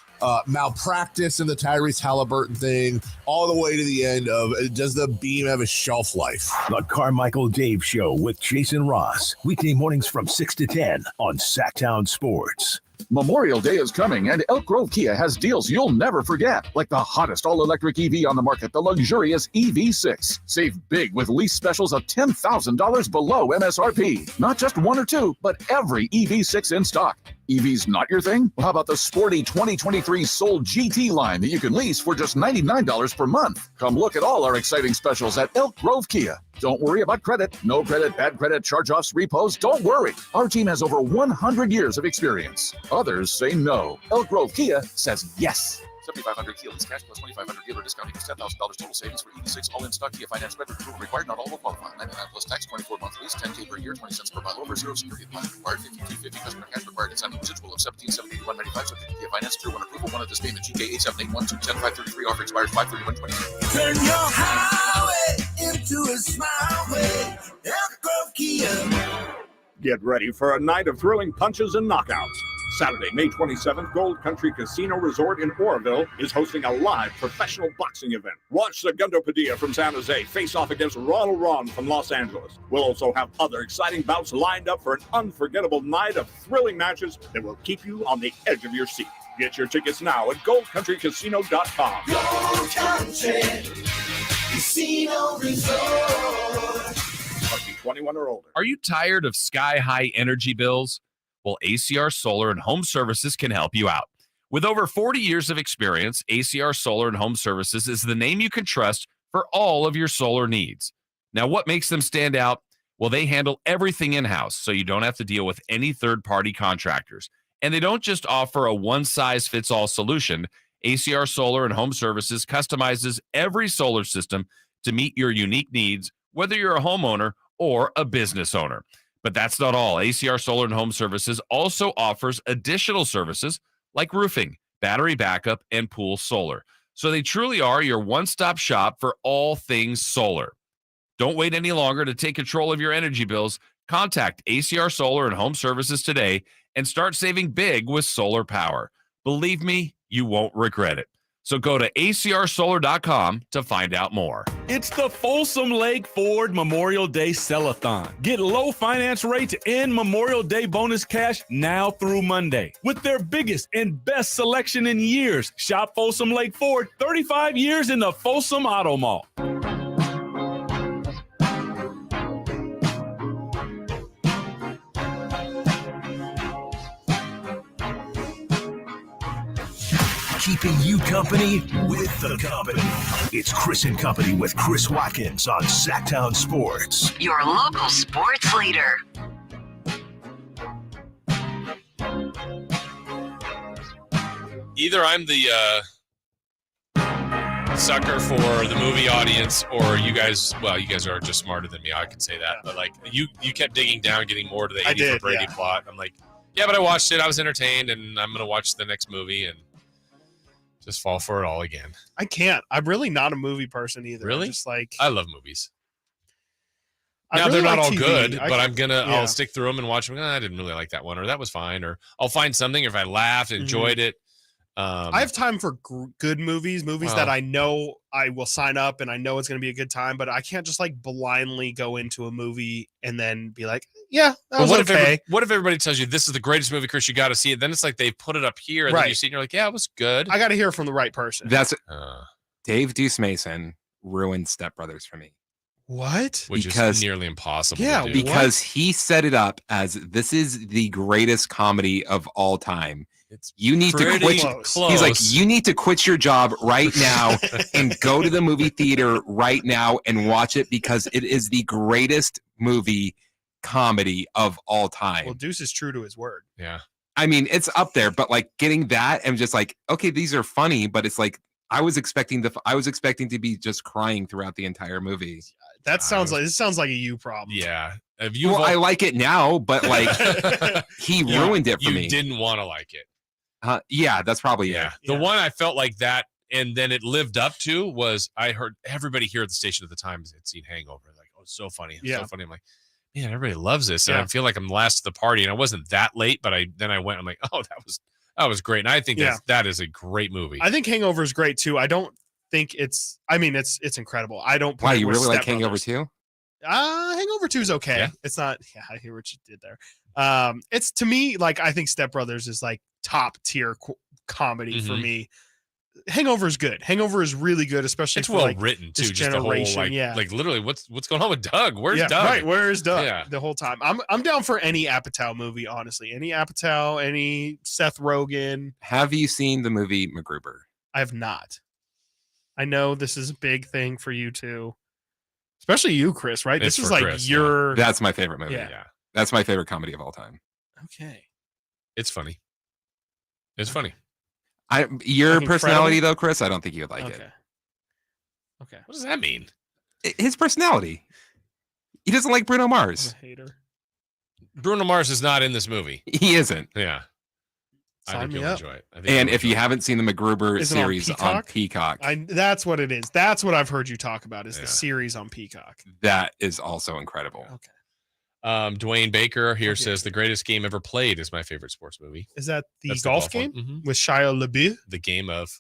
malpractice and the Tyrese Halliburton thing all the way to the end of does the beam have a shelf life? The Carmichael Dave Show with Jason Ross. Weekday mornings from 6 to 10 on Sactown Sports. Memorial Day is coming, and Elk Grove Kia has deals you'll never forget, like the hottest all-electric EV on the market, the luxurious EV6. Save big with lease specials of $10,000 below MSRP. Not just one or two, but every EV6 in stock. EV's not your thing? Well, how about the sporty 2023 Soul GT line that you can lease for just $99 per month? Come look at all our exciting specials at Elk Grove Kia. Don't worry about credit. No credit, bad credit, charge-offs, repos. Don't worry. Our team has over 100 years of experience. Others say no. Elk Grove Kia says yes. $7,500 Kia lease cash plus $2,500 dealer discount equals $10,000 total savings for EV6 all in stock Kia finance credit approval required. Not all will qualify. 99 plus tax, 24 month lease, $10K per year, 20 cents per mile over, 0 security deposit required, $52.50 customer cash required, and signing residual of $17.70 $195 subject to Kia finance through one approval. One of this payment GK 8781210 offer expires 5/31/23. Turn your highway into a smileway. Elk Grove Kia. Get ready for a night of thrilling punches and knockouts. Saturday, May 27th, Gold Country Casino Resort in Oroville is hosting a live professional boxing event. Watch Segundo Padilla from San Jose face off against Ronald Ron from Los Angeles. We'll also have other exciting bouts lined up for an unforgettable night of thrilling matches that will keep you on the edge of your seat. Get your tickets now at goldcountrycasino.com. Gold Country Casino Resort. Must be 21 or older. Are you tired of sky-high energy bills? Well, ACR Solar and Home Services can help you out. With over 40 years of experience, ACR Solar and Home Services is the name you can trust for all of your solar needs. Now, what makes them stand out? Well, they handle everything in-house, so you don't have to deal with any third-party contractors. And they don't just offer a one-size-fits-all solution. ACR Solar and Home Services customizes every solar system to meet your unique needs, whether you're a homeowner or a business owner. But that's not all. ACR Solar and Home Services also offers additional services like roofing, battery backup, and pool solar. So they truly are your one-stop shop for all things solar. Don't wait any longer to take control of your energy bills. Contact ACR Solar and Home Services today and start saving big with solar power. Believe me, you won't regret it. So go to acrsolar.com to find out more. It's the Folsom Lake Ford Memorial Day Sell-a-thon. Get low finance rates and Memorial Day bonus cash now through Monday. With their biggest and best selection in years, shop Folsom Lake Ford, 35 years in the Folsom Auto Mall. Keeping you company with the company. It's Chris and Company with Chris Watkins on Sactown Sports. Your local sports leader. Either I'm the sucker for the movie audience, or you guys are just smarter than me. I can say that. But like you kept digging down, getting more to the 80 for Brady plot. I'm like, yeah, but I watched it. I was entertained, and I'm going to watch the next movie and just fall for it all again. I can't. I'm really not a movie person either. Really? Just like I love movies. Now really they're not like all TV. good, but yeah. I'll stick through them and watch them. I didn't really like that one, or that was fine, or I'll find something if I laughed, enjoyed it. I have time for good movies that I know I will sign up and I know it's going to be a good time, but I can't just like blindly go into a movie and then be like, yeah, that was okay. What if everybody tells you this is the greatest movie, Chris? You got to see it. Then it's like they put it up here, and then you see it, and you're like, yeah, it was good. I got to hear from the right person. That's Dave Deuce Mason ruined Step Brothers for me. What? Which is nearly impossible. Yeah, to do. because he set it up as this is the greatest comedy of all time. You need to quit. He's like, you need to quit your job right now and go to the movie theater right now and watch it because it is the greatest movie comedy of all time. Well, Deuce is true to his word. Yeah. I mean, it's up there, but like getting that and just like, okay, these are funny, but it's like I was expecting to be just crying throughout the entire movie. That sounds like a you problem. Yeah. I like it now, but like he ruined it for me. You didn't want to like it. Yeah, that's probably it. The one I felt like that, and then it lived up to was I heard everybody here at the station at the time had seen Hangover. Like, oh, it's so funny. It's so funny. I'm like, man, everybody loves this. And I feel like I'm last to the party. And I wasn't that late, but I went, I'm like, oh, that was great. And I think that is a great movie. I think Hangover is great too. I don't think it's incredible. I don't. Wow, you really like Hangover too? Hangover 2 is okay. Yeah. It's not. Yeah, I hear what you did there. It's to me like I think Step Brothers is like top tier comedy for me. Hangover is good. Hangover is really good, especially it's for well like written too. This Just the whole like literally, what's going on with Doug? Where's Doug? Right, where's Doug? Yeah. The whole time. I'm down for any Apatow movie, honestly. Any Apatow, any Seth Rogen. Have you seen the movie MacGruber? I have not. I know this is a big thing for you too. Especially you, Chris, right? It's this is for like Chris, your That's my favorite movie. Yeah. That's my favorite comedy of all time. Okay. It's funny. It's funny. Your Like personality incredible? though, Chris, I don't think you would like it. Okay. What does that mean? His personality. He doesn't like Bruno Mars. I'm a hater. Bruno Mars is not in this movie. He isn't. Yeah. I Sign think me you'll up. enjoy it. And if you haven't seen the MacGruber Is it on series on Peacock, that's what it is. That's what I've heard you talk about is the series on Peacock. that is also incredible. Okay. Dwayne Baker here says the greatest game ever played is my favorite sports movie. Is that the That's golf one. game with Shia LaBeouf? The game of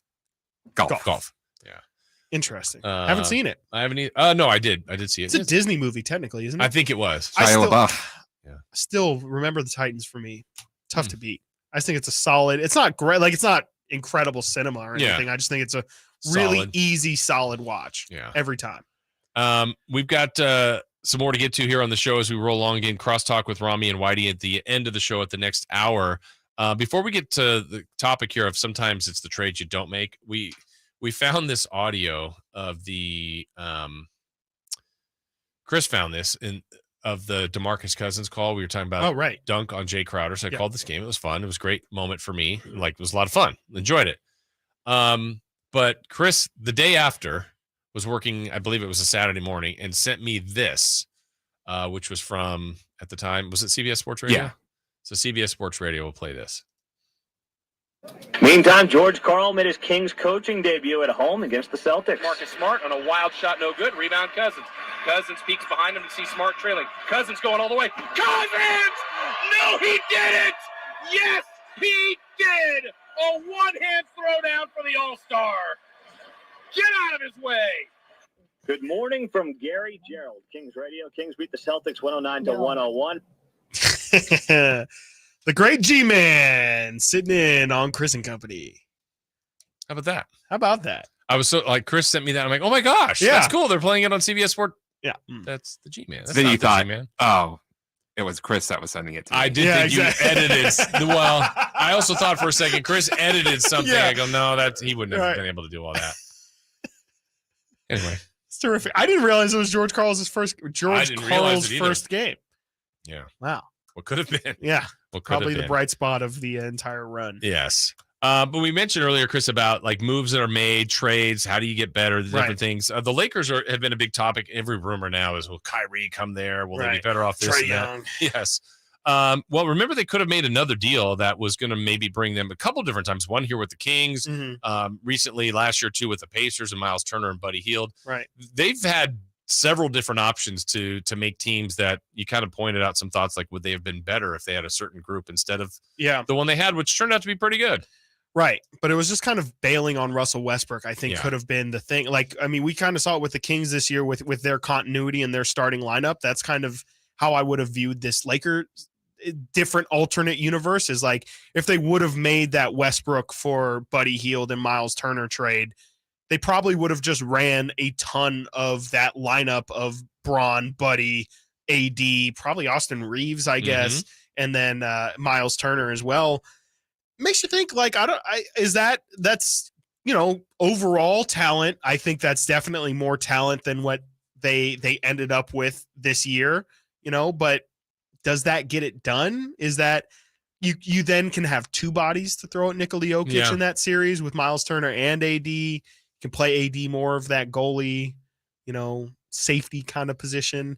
golf. Yeah. Interesting. Haven't seen it. I haven't. No, I did see it. It's a Disney movie, technically, isn't it? I think it was. I Shia still remember the Titans for me. Tough to beat. I just think it's a solid. It's not great. Like it's not incredible cinema or anything. I just think it's a really easy, solid watch. Yeah. Every time. We've got some more to get to here on the show as we roll along again. Crosstalk with Rami and Whitey at the end of the show at the next hour. Before we get to the topic here of sometimes it's the trades you don't make, we found this audio of the Chris found this of the DeMarcus Cousins call. We were talking about dunk on Jay Crowder. So I called this game. It was fun. It was a great moment for me. Like it was a lot of fun. Enjoyed it. But Chris, the day after, was working, I believe it was a Saturday morning, and sent me this, which was from, at the time, was it CBS Sports Radio? Yeah. So CBS Sports Radio will play this. Meantime, George Karl made his Kings coaching debut at home against the Celtics. Marcus Smart on a wild shot, no good. Rebound Cousins. Cousins peeks behind him to see Smart trailing. Cousins going all the way. Cousins! No, he didn't! Yes, he did! A one-hand throwdown for the All-Star. Get out of his way! Good morning from Gary Gerald, Kings Radio. Kings beat the Celtics 109-101. The great G-Man sitting in on Chris and Company. How about that? How about that? I was so like, Chris sent me that. I'm like, oh my gosh, that's cool. They're playing it on CBS Sport. Yeah. That's the G-Man. That's Then not you the thought, G-Man. oh, it was Chris that was sending it to me. I did think you edited. Well, I also thought for a second, Chris edited something. I go, no, he wouldn't have been able to do all that. Anyway. It's terrific. I didn't realize it was George Karl's first game. Yeah. Wow. What could have been? Yeah. What could probably have the been. bright spot of the entire run. Yes. But we mentioned earlier, Chris, about like moves that are made, trades. How do you get better? The different things. The Lakers have been a big topic. Every rumor now is, will Kyrie come there? Will they be better off this Trae and that? Young. Yes. Well, remember they could have made another deal that was going to maybe bring them a couple different times. One here with the Kings, recently last year too with the Pacers and Miles Turner and Buddy Hield. Right. They've had several different options to make teams that you kind of pointed out some thoughts like would they have been better if they had a certain group instead of the one they had, which turned out to be pretty good. Right. But it was just kind of bailing on Russell Westbrook, I think could have been the thing. Like, I mean, we kind of saw it with the Kings this year with their continuity and their starting lineup. That's kind of how I would have viewed this Lakers different alternate universe is like if they would have made that Westbrook for Buddy Hield and Miles Turner trade, they probably would have just ran a ton of that lineup of Braun, Buddy, AD, probably Austin Reeves, I guess, and then Miles Turner as well. Makes you think like, that's, you know, overall talent. I think that's definitely more talent than what they ended up with this year, you know, but does that get it done? Is that you then can have two bodies to throw at Nikola Jokic in that series with Miles Turner and AD. You can play AD more of that goalie, you know, safety kind of position.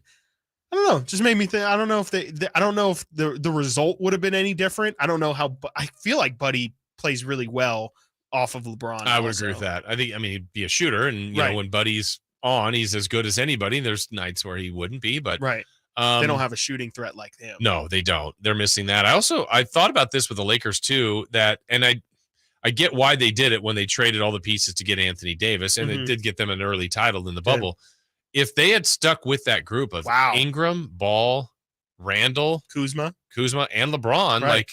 I don't know. Just made me think. I don't know if I don't know if the result would have been any different. I don't know how. I feel like Buddy plays really well off of LeBron. I would agree with that. I mean, he'd be a shooter, and you know, when Buddy's on, he's as good as anybody. There's nights where he wouldn't be, but they don't have a shooting threat like him. No, they don't. They're missing that. I thought about this with the Lakers too. And I get why they did it when they traded all the pieces to get Anthony Davis, and it did get them an early title in the bubble. If they had stuck with that group of Ingram, Ball, Randall, Kuzma, and LeBron, like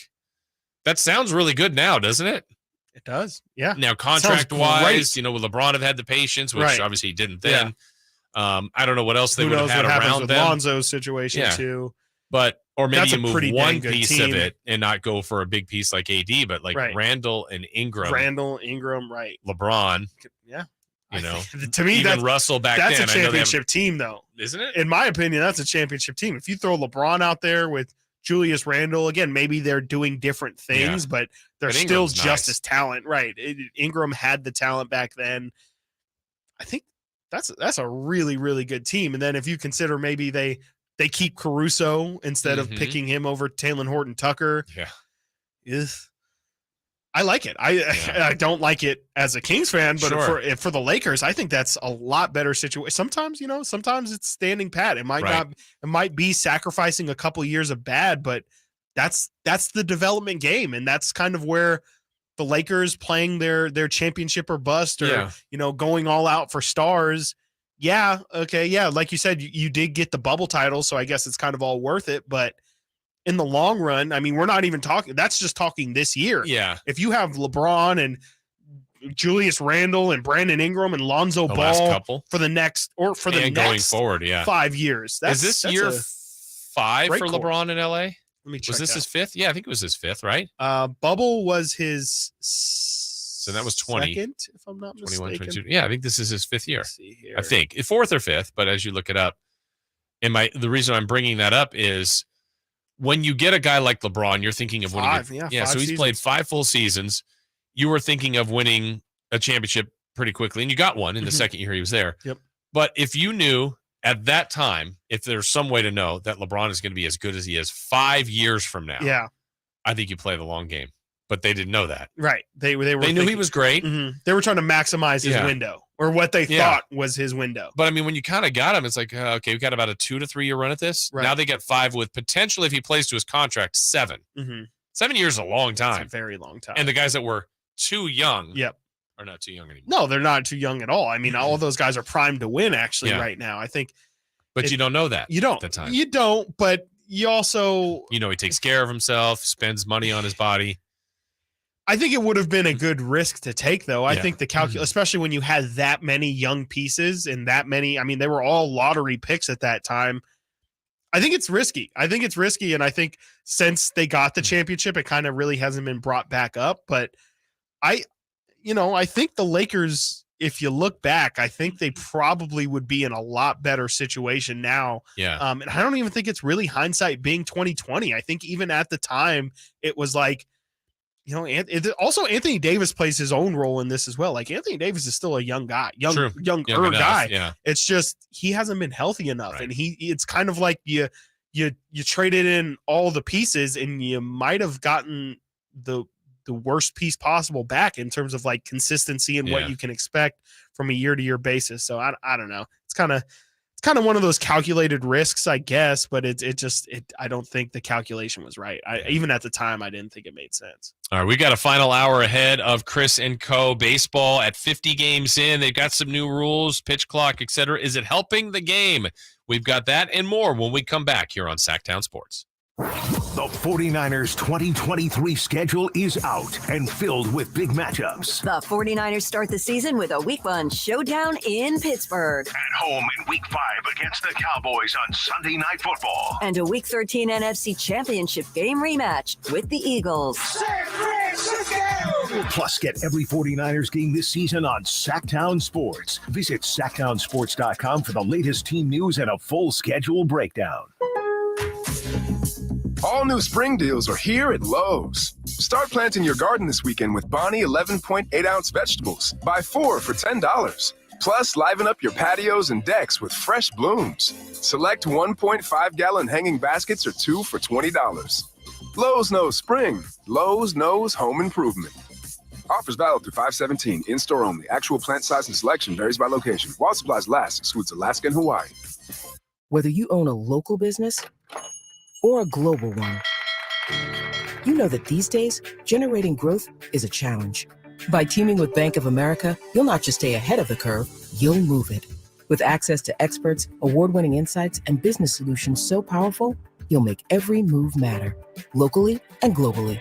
that sounds really good now, doesn't it? It does. Yeah. Now, contract-wise, you know, would LeBron have had the patience, which obviously he didn't then. I don't know what else they would have had around with them. Lonzo's situation too. But or maybe you move one piece of it and not go for a big piece like AD, but like Randall and Ingram. LeBron. Yeah. You know, to me, even Russell back then. That's a championship team, though, isn't it? In my opinion, that's a championship team. If you throw LeBron out there with Julius Randle, again, maybe they're doing different things, but they're still just as talent. Right. Ingram had the talent back then. I think that's a really, really good team. And then if you consider maybe they keep Caruso instead of picking him over Talen Horton-Tucker. Yeah. I like it. I don't like it as a Kings fan, but for the Lakers, I think that's a lot better situation. Sometimes, you know, sometimes it's standing pat. It might be sacrificing a couple years of bad, but that's the development game. And that's kind of where the Lakers playing their championship or bust or, you know, going all out for stars. Yeah. Okay. Yeah. Like you said, you did get the bubble title. So I guess it's kind of all worth it, but in the long run, I mean, we're not even talking. That's just talking this year. Yeah. If you have LeBron and Julius Randle and Brandon Ingram and Lonzo Ball for the next going forward, 5 years. Is this year 5 for core. LeBron in LA? Let me check. Was this his 5th? Yeah, I think it was his 5th, right? Bubble was his. So that was 20. Second, if I'm not 21, mistaken. 22. Yeah, I think this is his 5th year. Let's see here. I think 4th or 5th, but as you look it up, the reason I'm bringing that up is. When you get a guy like LeBron, you're thinking of winning. 5 so he's played 5 full seasons. You were thinking of winning a championship pretty quickly, and you got one in the second year he was there. Yep. But if you knew at that time, if there's some way to know that LeBron is going to be as good as he is 5 years from now, I think you play the long game. But they didn't know that. Right. They knew he was great. They were trying to maximize his window or what they thought was his window. But I mean, when you kind of got him, it's like, okay, we got about a 2 to 3 year run at this. Right. Now they get 5 with potentially, if he plays to his contract, 7. 7 years is a long time. It's a very long time. And the guys that were too young are not too young anymore. No, they're not too young at all. I mean, all of those guys are primed to win actually right now. I think. But you don't know that. You don't. At the time. You don't, but you also. You know, he takes care of himself, spends money on his body. I think it would have been a good risk to take, though. I think the calculus, especially when you had that many young pieces and that many, I mean, they were all lottery picks at that time. I think it's risky. And I think since they got the championship, it kind of really hasn't been brought back up. But I think the Lakers, if you look back, I think they probably would be in a lot better situation now. Yeah. And I don't even think it's really hindsight being 2020. I think even at the time, it was like, you know, also Anthony Davis plays his own role in this as well. Like Anthony Davis is still a young guy, younger guy. Yeah. It's just he hasn't been healthy enough, and it's kind of like you traded in all the pieces, and you might have gotten the worst piece possible back in terms of like consistency and what you can expect from a year to year basis. So I don't know. It's kind of it's kind of one of those calculated risks, I guess, but I don't think the calculation was right. Even at the time, I didn't think it made sense. All right, we got a final hour ahead of Chris and Co. Baseball at 50 games in. They've got some new rules, pitch clock, etc. Is it helping the game? We've got that and more when we come back here on Sactown Sports. The 49ers 2023 schedule is out and filled with big matchups. The 49ers start the season with a Week 1 showdown in Pittsburgh. At home in Week 5 against the Cowboys on Sunday Night Football. And a Week 13 NFC Championship game rematch with the Eagles. San Francisco! Plus, get every 49ers game this season on Sactown Sports. Visit SactownSports.com for the latest team news and a full schedule breakdown. All new spring deals are here at Lowe's. Start planting your garden this weekend with Bonnie 11.8-ounce vegetables. Buy 4 for $10. Plus, liven up your patios and decks with fresh blooms. Select 1.5-gallon hanging baskets or 2 for $20. Lowe's knows spring. Lowe's knows home improvement. Offers valid through 5/17. In-store only. Actual plant size and selection varies by location. While supplies last, excludes Alaska and Hawaii. Whether you own a local business or a global one, you know that these days, generating growth is a challenge. By teaming with Bank of America, you'll not just stay ahead of the curve, you'll move it. With access to experts, award-winning insights, and business solutions so powerful, you'll make every move matter, locally and globally.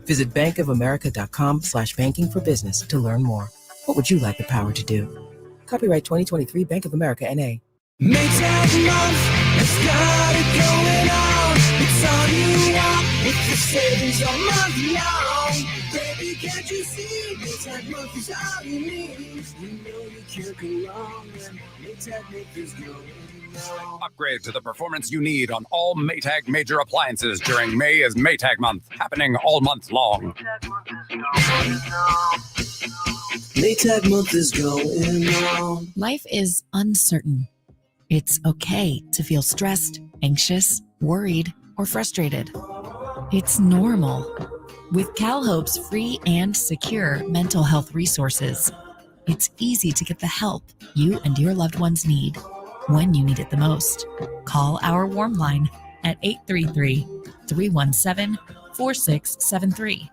Visit bankofamerica.com/banking for business to learn more. What would you like the power to do? Copyright 2023 Bank of America, N.A. Maytag month, it's got it going on. It's all you want with the savings all month long. Baby, can't you see? Maytag month is all you need. You know you can't go wrong when Maytag month is going on. Upgrade to the performance you need on all Maytag major appliances during May is Maytag month, happening all month long. Maytag month is going on. Life is uncertain. It's okay to feel stressed, anxious, worried, or frustrated. It's normal. With CalHope's free and secure mental health resources, it's easy to get the help you and your loved ones need when you need it the most. Call our warm line at 833-317-4673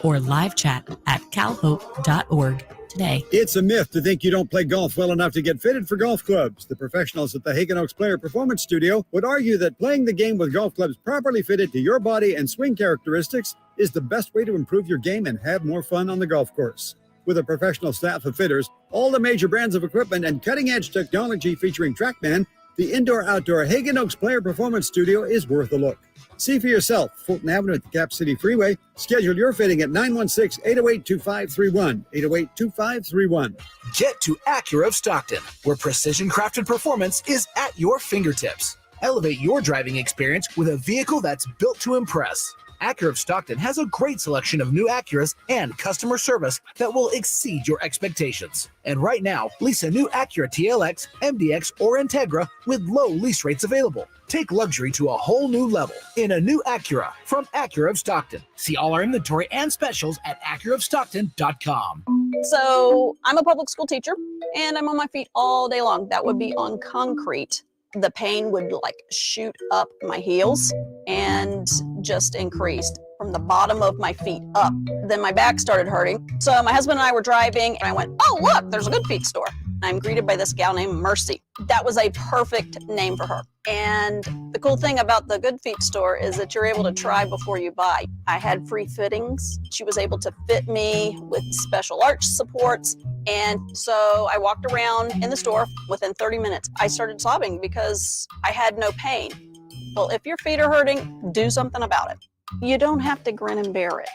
or live chat at calhope.org today. It's a myth to think you don't play golf well enough to get fitted for golf clubs. The professionals at the Hagen Oaks Player Performance Studio would argue that playing the game with golf clubs properly fitted to your body and swing characteristics is the best way to improve your game and have more fun on the golf course. With a professional staff of fitters, all the major brands of equipment, and cutting-edge technology featuring TrackMan, the indoor-outdoor Hagen Oaks Player Performance Studio is worth a look. See for yourself, Fulton Avenue at the Cap City Freeway. Schedule your fitting at 916-808-2531, 808-2531. Get to Acura of Stockton, where precision-crafted performance is at your fingertips. Elevate your driving experience with a vehicle that's built to impress. Acura of Stockton has a great selection of new Acuras and customer service that will exceed your expectations. And right now, lease a new Acura TLX, MDX, or Integra with low lease rates available. Take luxury to a whole new level in a new Acura from Acura of Stockton. See all our inventory and specials at AcuraofStockton.com. So I'm a public school teacher and I'm on my feet all day long. That would be on concrete. The pain would like shoot up my heels and just increased from the bottom of my feet up. Then my back started hurting. So my husband and I were driving and I went, oh, look, there's a Good Feet store. I'm greeted by this gal named Mercy. That was a perfect name for her. And the cool thing about the Good Feet store is that you're able to try before you buy. I had free fittings. She was able to fit me with special arch supports. And so I walked around in the store. Within 30 minutes, I started sobbing because I had no pain. Well, if your feet are hurting, do something about it. You don't have to grin and bear it.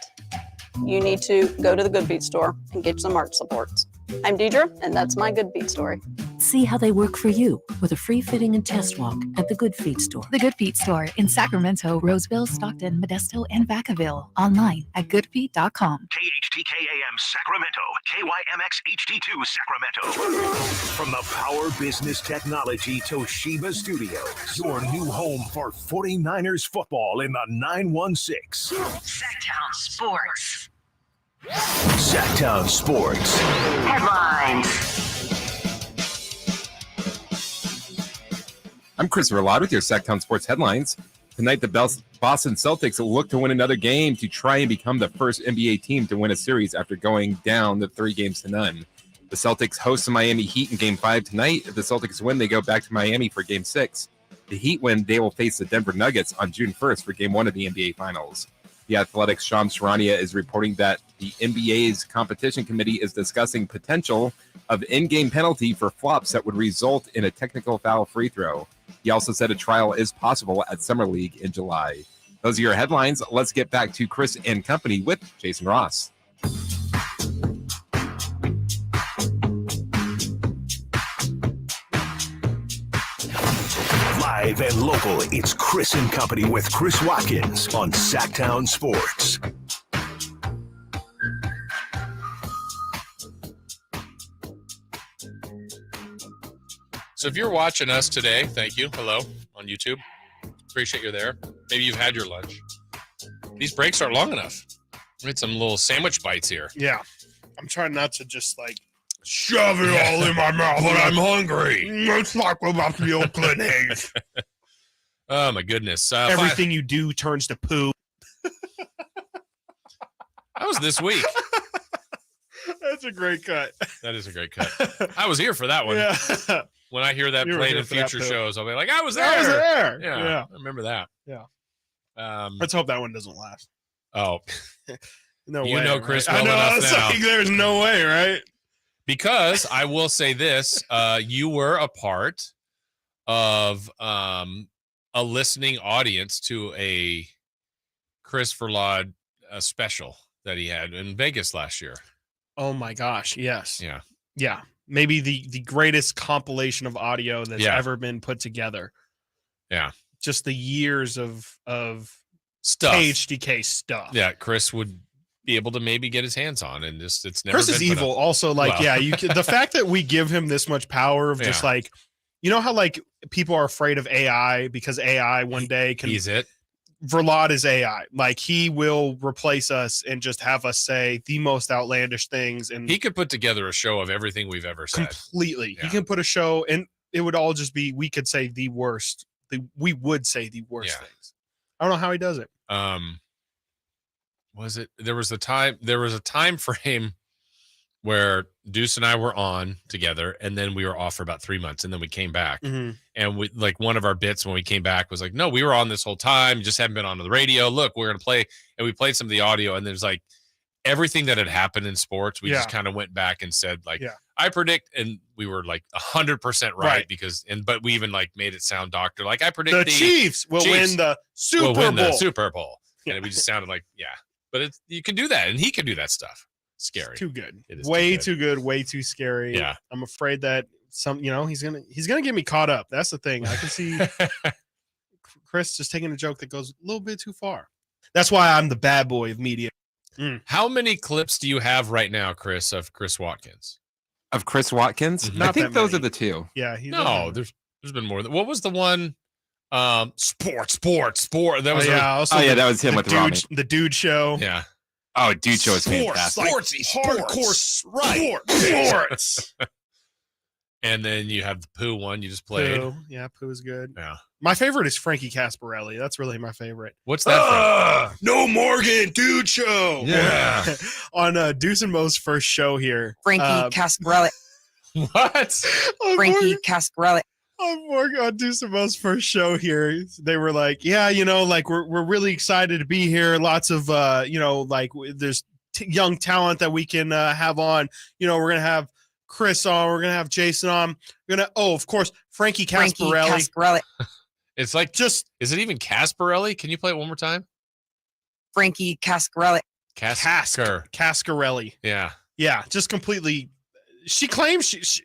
You need to go to the Good Feet store and get some arch supports. I'm Deidre, and that's my Good Feet story. See how they work for you with a free fitting and test walk at the Good Feet store. The Good Feet store in Sacramento, Roseville, Stockton, Modesto, and Vacaville. Online at goodfeet.com. KHTKAM Sacramento, KYMX HD2 Sacramento. From the Power Business Technology Toshiba Studios, your new home for 49ers football in the 916. Sactown Sports. Sactown Sports. Headlines. I'm Christopher Ladd with your Sactown Sports headlines. Tonight, the Boston Celtics look to win another game to try and become the first NBA team to win a series after going down the 3-0. The Celtics host the Miami Heat in Game 5 tonight. If the Celtics win, they go back to Miami for Game 6. The Heat win, they will face the Denver Nuggets on June 1st for Game 1 of the NBA Finals. The Athletic's Shams Charania is reporting that the NBA's competition committee is discussing potential of in-game penalty for flops that would result in a technical foul free throw. He also said a trial is possible at Summer League in July. Those are your headlines. Let's get back to Chris and company with Jason Ross. Live and local, it's Chris and Company with Chris Watkins on Sactown Sports. So if you're watching us today, thank you. Hello on YouTube. Appreciate you there. Maybe you've had your lunch. These breaks aren't long enough. We had some little sandwich bites here. Yeah. I'm trying not to just shove it all in my mouth, but I'm hungry. Let's talk about the Oakland A's. Oh, my goodness. Everything you do turns to poo. That was this week. That's a great cut. That is a great cut. I was here for that one. Yeah. When I hear that played in future shows, I'll be like, I was there. I was there. Yeah. I remember that. Yeah. Let's hope that one doesn't last. Oh. No you way. know Chris right? well enough it's now. like there's no way, right? Because I will say this, you were a part of a listening audience to a Christopher Ladd special that he had in Vegas last year. Oh my gosh, yes. Yeah. Yeah. Maybe the greatest compilation of audio that's ever been put together. Yeah. Just the years of stuff. HDK stuff. Yeah, Chris would be able to maybe get his hands on, and just it's never Chris been is put evil. up. Also, Well. you can, the fact that we give him this much power of just you know how people are afraid of AI because AI one day can. He's it. Verlad is AI. He will replace us and just have us say the most outlandish things. And He could put together a show of everything we've ever said. completely. Yeah. He can put a show and it would all just be, we could say the worst. We would say the worst things. I don't know how he does it. Was it there was a time frame where Deuce and I were on together and then we were off for about 3 months and then we came back. Mhm. And we one of our bits when we came back was no, we were on this whole time, just haven't been on the radio. Look, we're gonna play, and we played some of the audio, and there's everything that had happened in sports. We just kind of went back and said I predict, and we were 100% right but we even made it sound doctor. I predict The Chiefs will win the Super Bowl. And we just sounded but you can do that, and he can do that stuff. Scary. Too good. It is way too good. Way too scary. Yeah. I'm afraid that he's gonna get me caught up. That's the thing. I can see Chris just taking a joke that goes a little bit too far. That's why I'm the bad boy of media. How many clips do you have right now, Chris, of Chris Watkins? Of Chris Watkins? Mhm. I think those are the two. Yeah. There's been more than. What was the one? Sport. That was that was him with Rami. The Dude Show. Yeah. Oh, Dude Show is fantastic. Hardcore sports. And then you have the Pooh one you just played. Pooh. Yeah, Pooh is good. Yeah. My favorite is Frankie Casparelli. That's really my favorite. What's that from? No Morgan, Dude Show. Yeah. On Deuce and Mo's first show here. Frankie Casparelli. What? Frankie Casparelli. On Deuce and Mo's first show here, they were we're really excited to be here. Lots of there's young talent that we can have on. We're gonna have Chris on. We're gonna have Jason on. Of course, Frankie Casparelli. It's is it even Casparelli? Can you play it one more time? Frankie Casparelli. Cascarelli. Yeah. Yeah, just completely. She claims she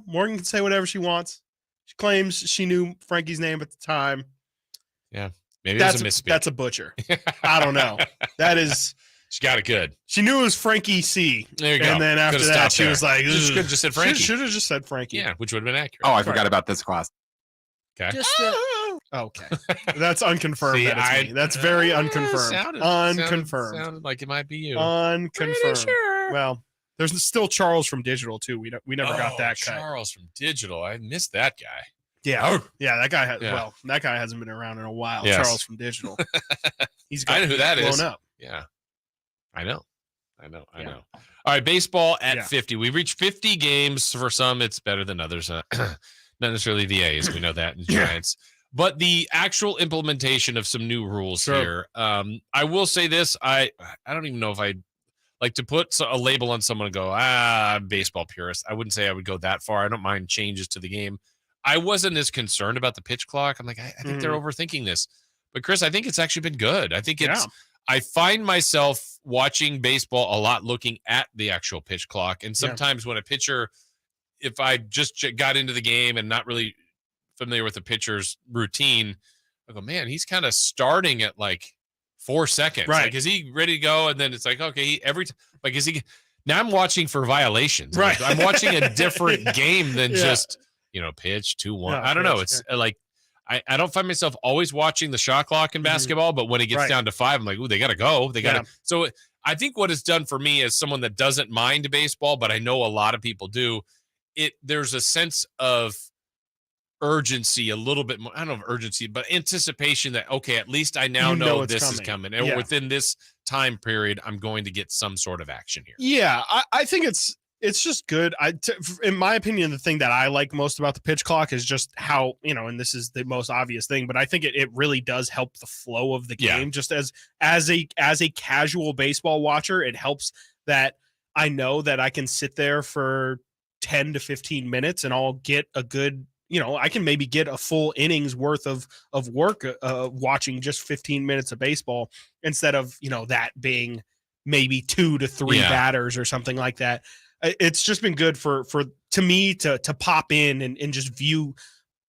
Morgan can say whatever she wants. She claims she knew Frankie's name at the time. Yeah, maybe it was a misspeak. That's a butcher. I don't know. That is. She got it good. She knew it was Frankie C. There you go. And then after that, she was like, she could have just said Frankie. Should have just said Frankie. Yeah, which would have been accurate. Oh, I forgot about this class. Okay. Okay. That's unconfirmed. That's very unconfirmed. Unconfirmed. Sounded like it might be you. Unconfirmed. Pretty sure. Well, there's still Charles from Digital too. We never got that guy. Charles from Digital. I missed that guy. Yeah, that guy has. Yeah. Well, that guy hasn't been around in a while. Yes. Charles from Digital. I know who that is. Up. Yeah, I know. All right, baseball at 50. We've reached 50 games. For some, it's better than others. Not necessarily the A's. We know that, and Giants. But the actual implementation of some new rules here. I will say this. I don't even know if I'd like to put a label on someone and go, I'm baseball purist. I wouldn't say I would go that far. I don't mind changes to the game. I wasn't as concerned about the pitch clock. I'm like, I think they're overthinking this. But Chris, I think it's actually been good. I think it's I find myself watching baseball a lot looking at the actual pitch clock. And sometimes when a pitcher, if I just got into the game and not really familiar with the pitcher's routine, I go, man, he's kind of starting at 4 seconds. Right. Like, is he ready to go? And then it's like, okay, is he now I'm watching for violations. Right. Like, I'm watching a different game than just, pitch 2-1. No, I don't know. It's like, I don't find myself always watching the shot clock in basketball, but when it gets down to 5, I'm like, ooh, they got to go. They got to. So I think what it's done for me as someone that doesn't mind baseball, but I know a lot of people do, there's a sense of urgency, a little bit more, I don't know if urgency, but anticipation that, okay, at least I now know this is coming. And within this time period, I'm going to get some sort of action here. Yeah, I think it's just good. In my opinion, the thing that I like most about the pitch clock is just how, and this is the most obvious thing, but I think it really does help the flow of the game. Just as a casual baseball watcher, it helps that I know that I can sit there for 10 to 15 minutes and I'll get a good, I can maybe get a full innings worth of work watching just 15 minutes of baseball instead of, that being maybe 2 to 3 batters or something like that. It's just been good to me to pop in and just view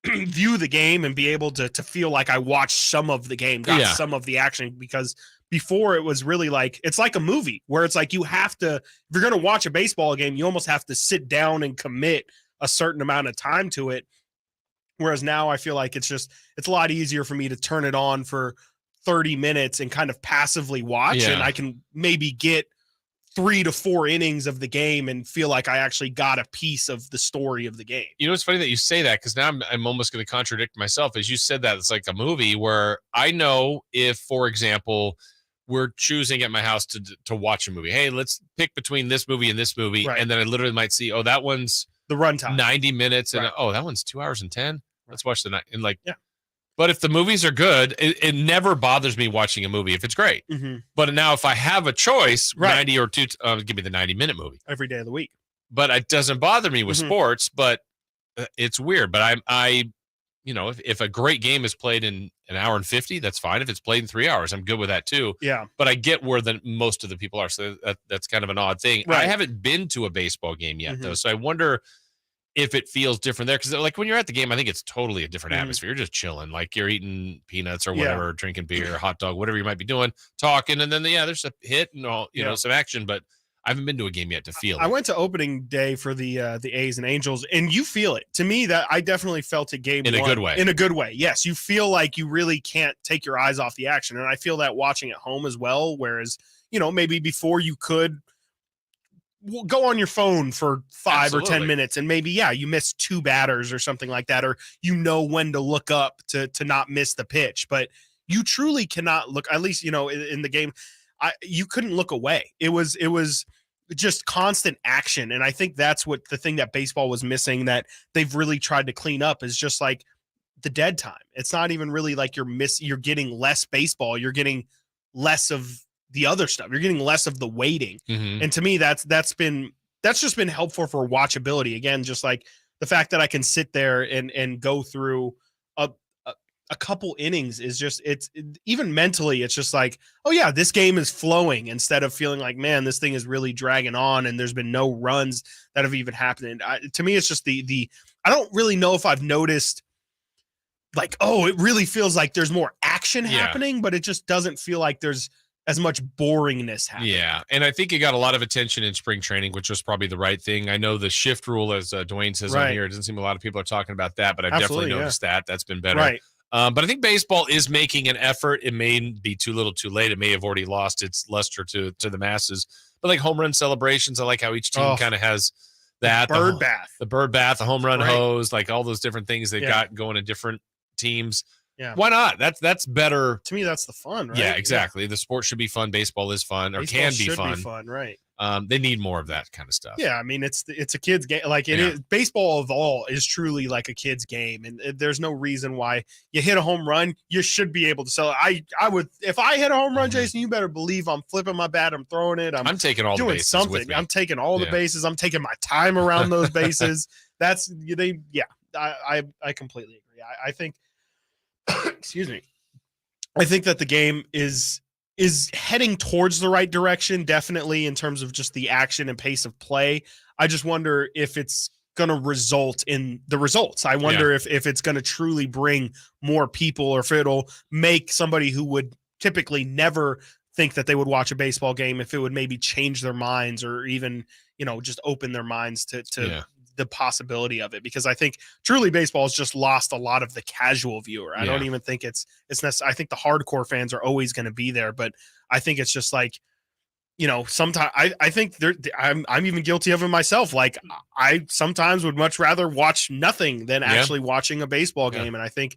the game and be able to feel like I watched some of the game, got some of the action, because before it was really it's like a movie where it's like you have to, if you're going to watch a baseball game, you almost have to sit down and commit a certain amount of time to it. Whereas now I feel like it's a lot easier for me to turn it on for 30 minutes and kind of passively watch, and I can maybe get 3 to 4 innings of the game and feel like I actually got a piece of the story of the game. It's funny that you say that, because now I'm almost going to contradict myself. As you said that, it's like a movie where I know if, for example, we're choosing at my house to watch a movie. Hey, let's pick between this movie and this movie. Right. And then I literally might see, that one's the runtime 90 minutes. And that one's 2 hours and 10. Let's watch the night. And but if the movies are good, it never bothers me watching a movie if it's great. Mm-hmm. But now if I have a choice, 90 or 2, give me the 90-minute movie every day of the week. But it doesn't bother me with sports. But it's weird. But if a great game is played in an hour and 50, that's fine. If it's played in 3 hours, I'm good with that too. Yeah. But I get where most of the people are. So that's kind of an odd thing. Right. I haven't been to a baseball game yet though, so I wonder if it feels different there, because when you're at the game, I think it's totally a different atmosphere. You're just chilling, like you're eating peanuts or whatever, drinking beer, hot dog, whatever you might be doing, talking, and then there's a hit and all, some action. But I haven't been to a game yet to feel it. I went to opening day for the A's and Angels, and you feel it. To me, that I definitely felt it game in a good way. In a good way, yes. You feel like you really can't take your eyes off the action, and I feel that watching at home as well. Whereas maybe before you could go on your phone for 5 or 10 minutes and maybe, you miss 2 batters or something like that, or when to look up to not miss the pitch. But you truly cannot look, at least, in the game, you couldn't look away. It was just constant action. And I think that's what the thing that baseball was missing that they've really tried to clean up is just like the dead time. It's not even really like you're getting less baseball. You're getting less of the other stuff. You're getting less of the waiting. And to me, that's just been helpful for watchability. Again, just like the fact that I can sit there and go through a couple innings is just, even mentally, it's just like, oh yeah, this game is flowing, instead of feeling like, man, this thing is really dragging on and there's been no runs that have even happened. To me, it's just I don't really know if I've noticed it really feels like there's more action happening, but it just doesn't feel like there's as much boringness happening. Yeah, and I think it got a lot of attention in spring training, which was probably the right thing. I know the shift rule, as Dwayne says on here, it doesn't seem a lot of people are talking about that, but I've definitely noticed that. That's been better. Right. But I think baseball is making an effort. It may be too little too late. It may have already lost its luster to the masses. But like home run celebrations, I like how each team kind of has that bird bath, the home run hose, like all those different things they've got going to different teams. Yeah. Why not? That's better. To me, that's the fun, right? Yeah, exactly. The sport should be fun. Baseball is fun, or Baseball can be fun. Right. They need more of that kind of stuff. Yeah, I mean, it's a kid's game. Like it is, baseball of all is truly like a kid's game, and there's no reason why you hit a home run, you should be able to sell it. I would, if I hit a home run, Jason, you better believe I'm flipping my bat, I'm throwing it, I'm taking all doing the bases something. with me. I'm taking all the bases. I'm taking my time around those bases. I completely agree. I think, excuse me, I think that the game is heading towards the right direction, definitely in terms of just the action and pace of play. I just wonder if it's going to result in the results. I wonder if it's going to truly bring more people, or if it'll make somebody who would typically never think that they would watch a baseball game, if it would maybe change their minds, or even, just open their minds to the possibility of it. Because I think truly baseball has just lost a lot of the casual viewer. I don't even think it's necessary. I think the hardcore fans are always going to be there, but I think it's just like, sometimes I think I'm even guilty of it myself. Like I sometimes would much rather watch nothing than actually watching a baseball game. And I think,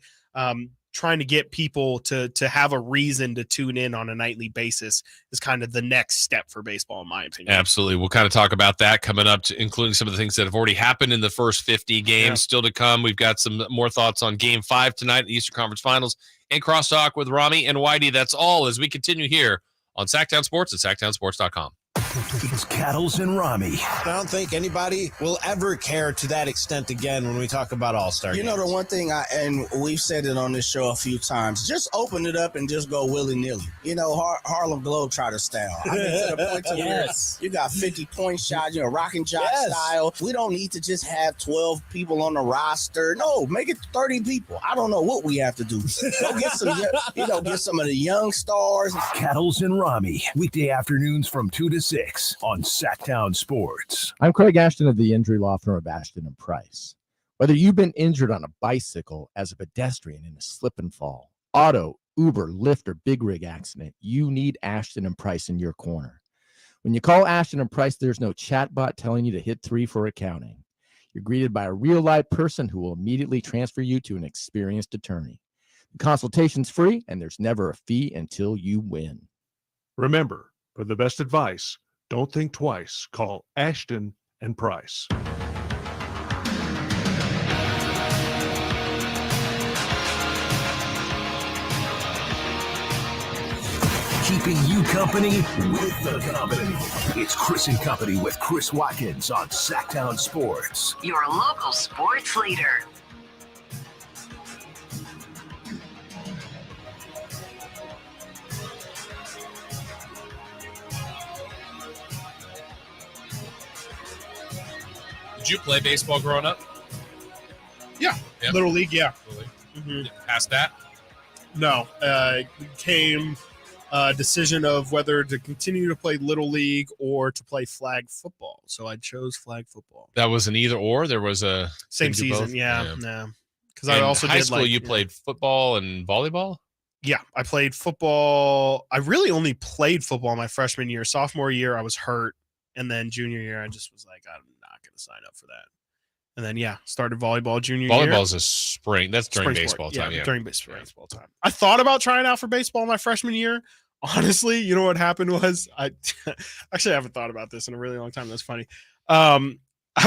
trying to get people to have a reason to tune in on a nightly basis is kind of the next step for baseball, in my opinion. Absolutely. We'll kind of talk about that coming up, including some of the things that have already happened in the first 50 games still to come. We've got some more thoughts on Game 5 tonight, the Eastern Conference Finals, and crosstalk with Rami and Whitey. That's all as we continue here on Sactown Sports at SactownSports.com. It's Cattles and Rami. I don't think anybody will ever care to that extent again when we talk about All-Star games. You know, the one thing, and we've said it on this show a few times, just open it up and just go willy-nilly. Harlem Globetrotter style. I mean, to the point to where you got 50-point shots, rocking jock style. We don't need to just have 12 people on the roster. No, make it 30 people. I don't know what we have to do. Go get some, get some of the young stars. Cattles and Rami, weekday afternoons from 2 to 6 on Sactown Sports. I'm Craig Ashton of the injury law firm of Ashton and Price. Whether you've been injured on a bicycle, as a pedestrian in a slip and fall, auto, Uber, Lyft, or big rig accident, you need Ashton and Price in your corner. When you call Ashton and Price, there's no chatbot telling you to hit 3 for accounting. You're greeted by a real live person who will immediately transfer you to an experienced attorney. The consultation's free, and there's never a fee until you win. Remember, for the best advice, don't think twice. Call Ashton and Price. Keeping you company with the company. It's Chris and Company with Chris Watkins on Sactown Sports. Your local sports leader. Did you play baseball growing up? Yeah. Little League, yeah. Little League. Mm-hmm. Past that? No. Came a decision of whether to continue to play Little League or to play flag football. So I chose flag football. That was an either or? There was a... Same season, yeah. Because I also high did school, you played football and volleyball? Yeah, I played football. I really only played football my freshman year. Sophomore year, I was hurt. And then junior year, I just was like, I'm not going to sign up for that. And then, started volleyball junior year. Volleyball's a spring. That's during baseball time. Yeah, during baseball time. I thought about trying out for baseball my freshman year. Honestly, you know what happened was I actually haven't thought about this in a really long time. That's funny. I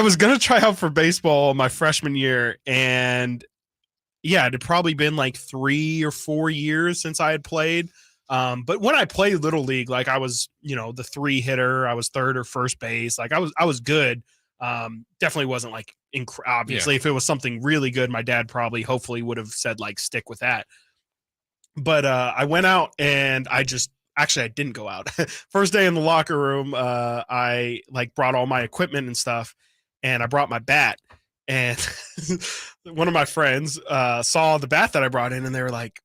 was going to try out for baseball my freshman year. And it had probably been like 3 or 4 years since I had played. But when I played Little League, like I was, the 3 hitter, I was third or first base. Like I was good. Definitely wasn't like, obviously if it was something really good, my dad hopefully would have said like, stick with that. But, I went out and I didn't go out. First day in the locker room. I like brought all my equipment and stuff, and I brought my bat, and one of my friends, saw the bat that I brought in, and they were like,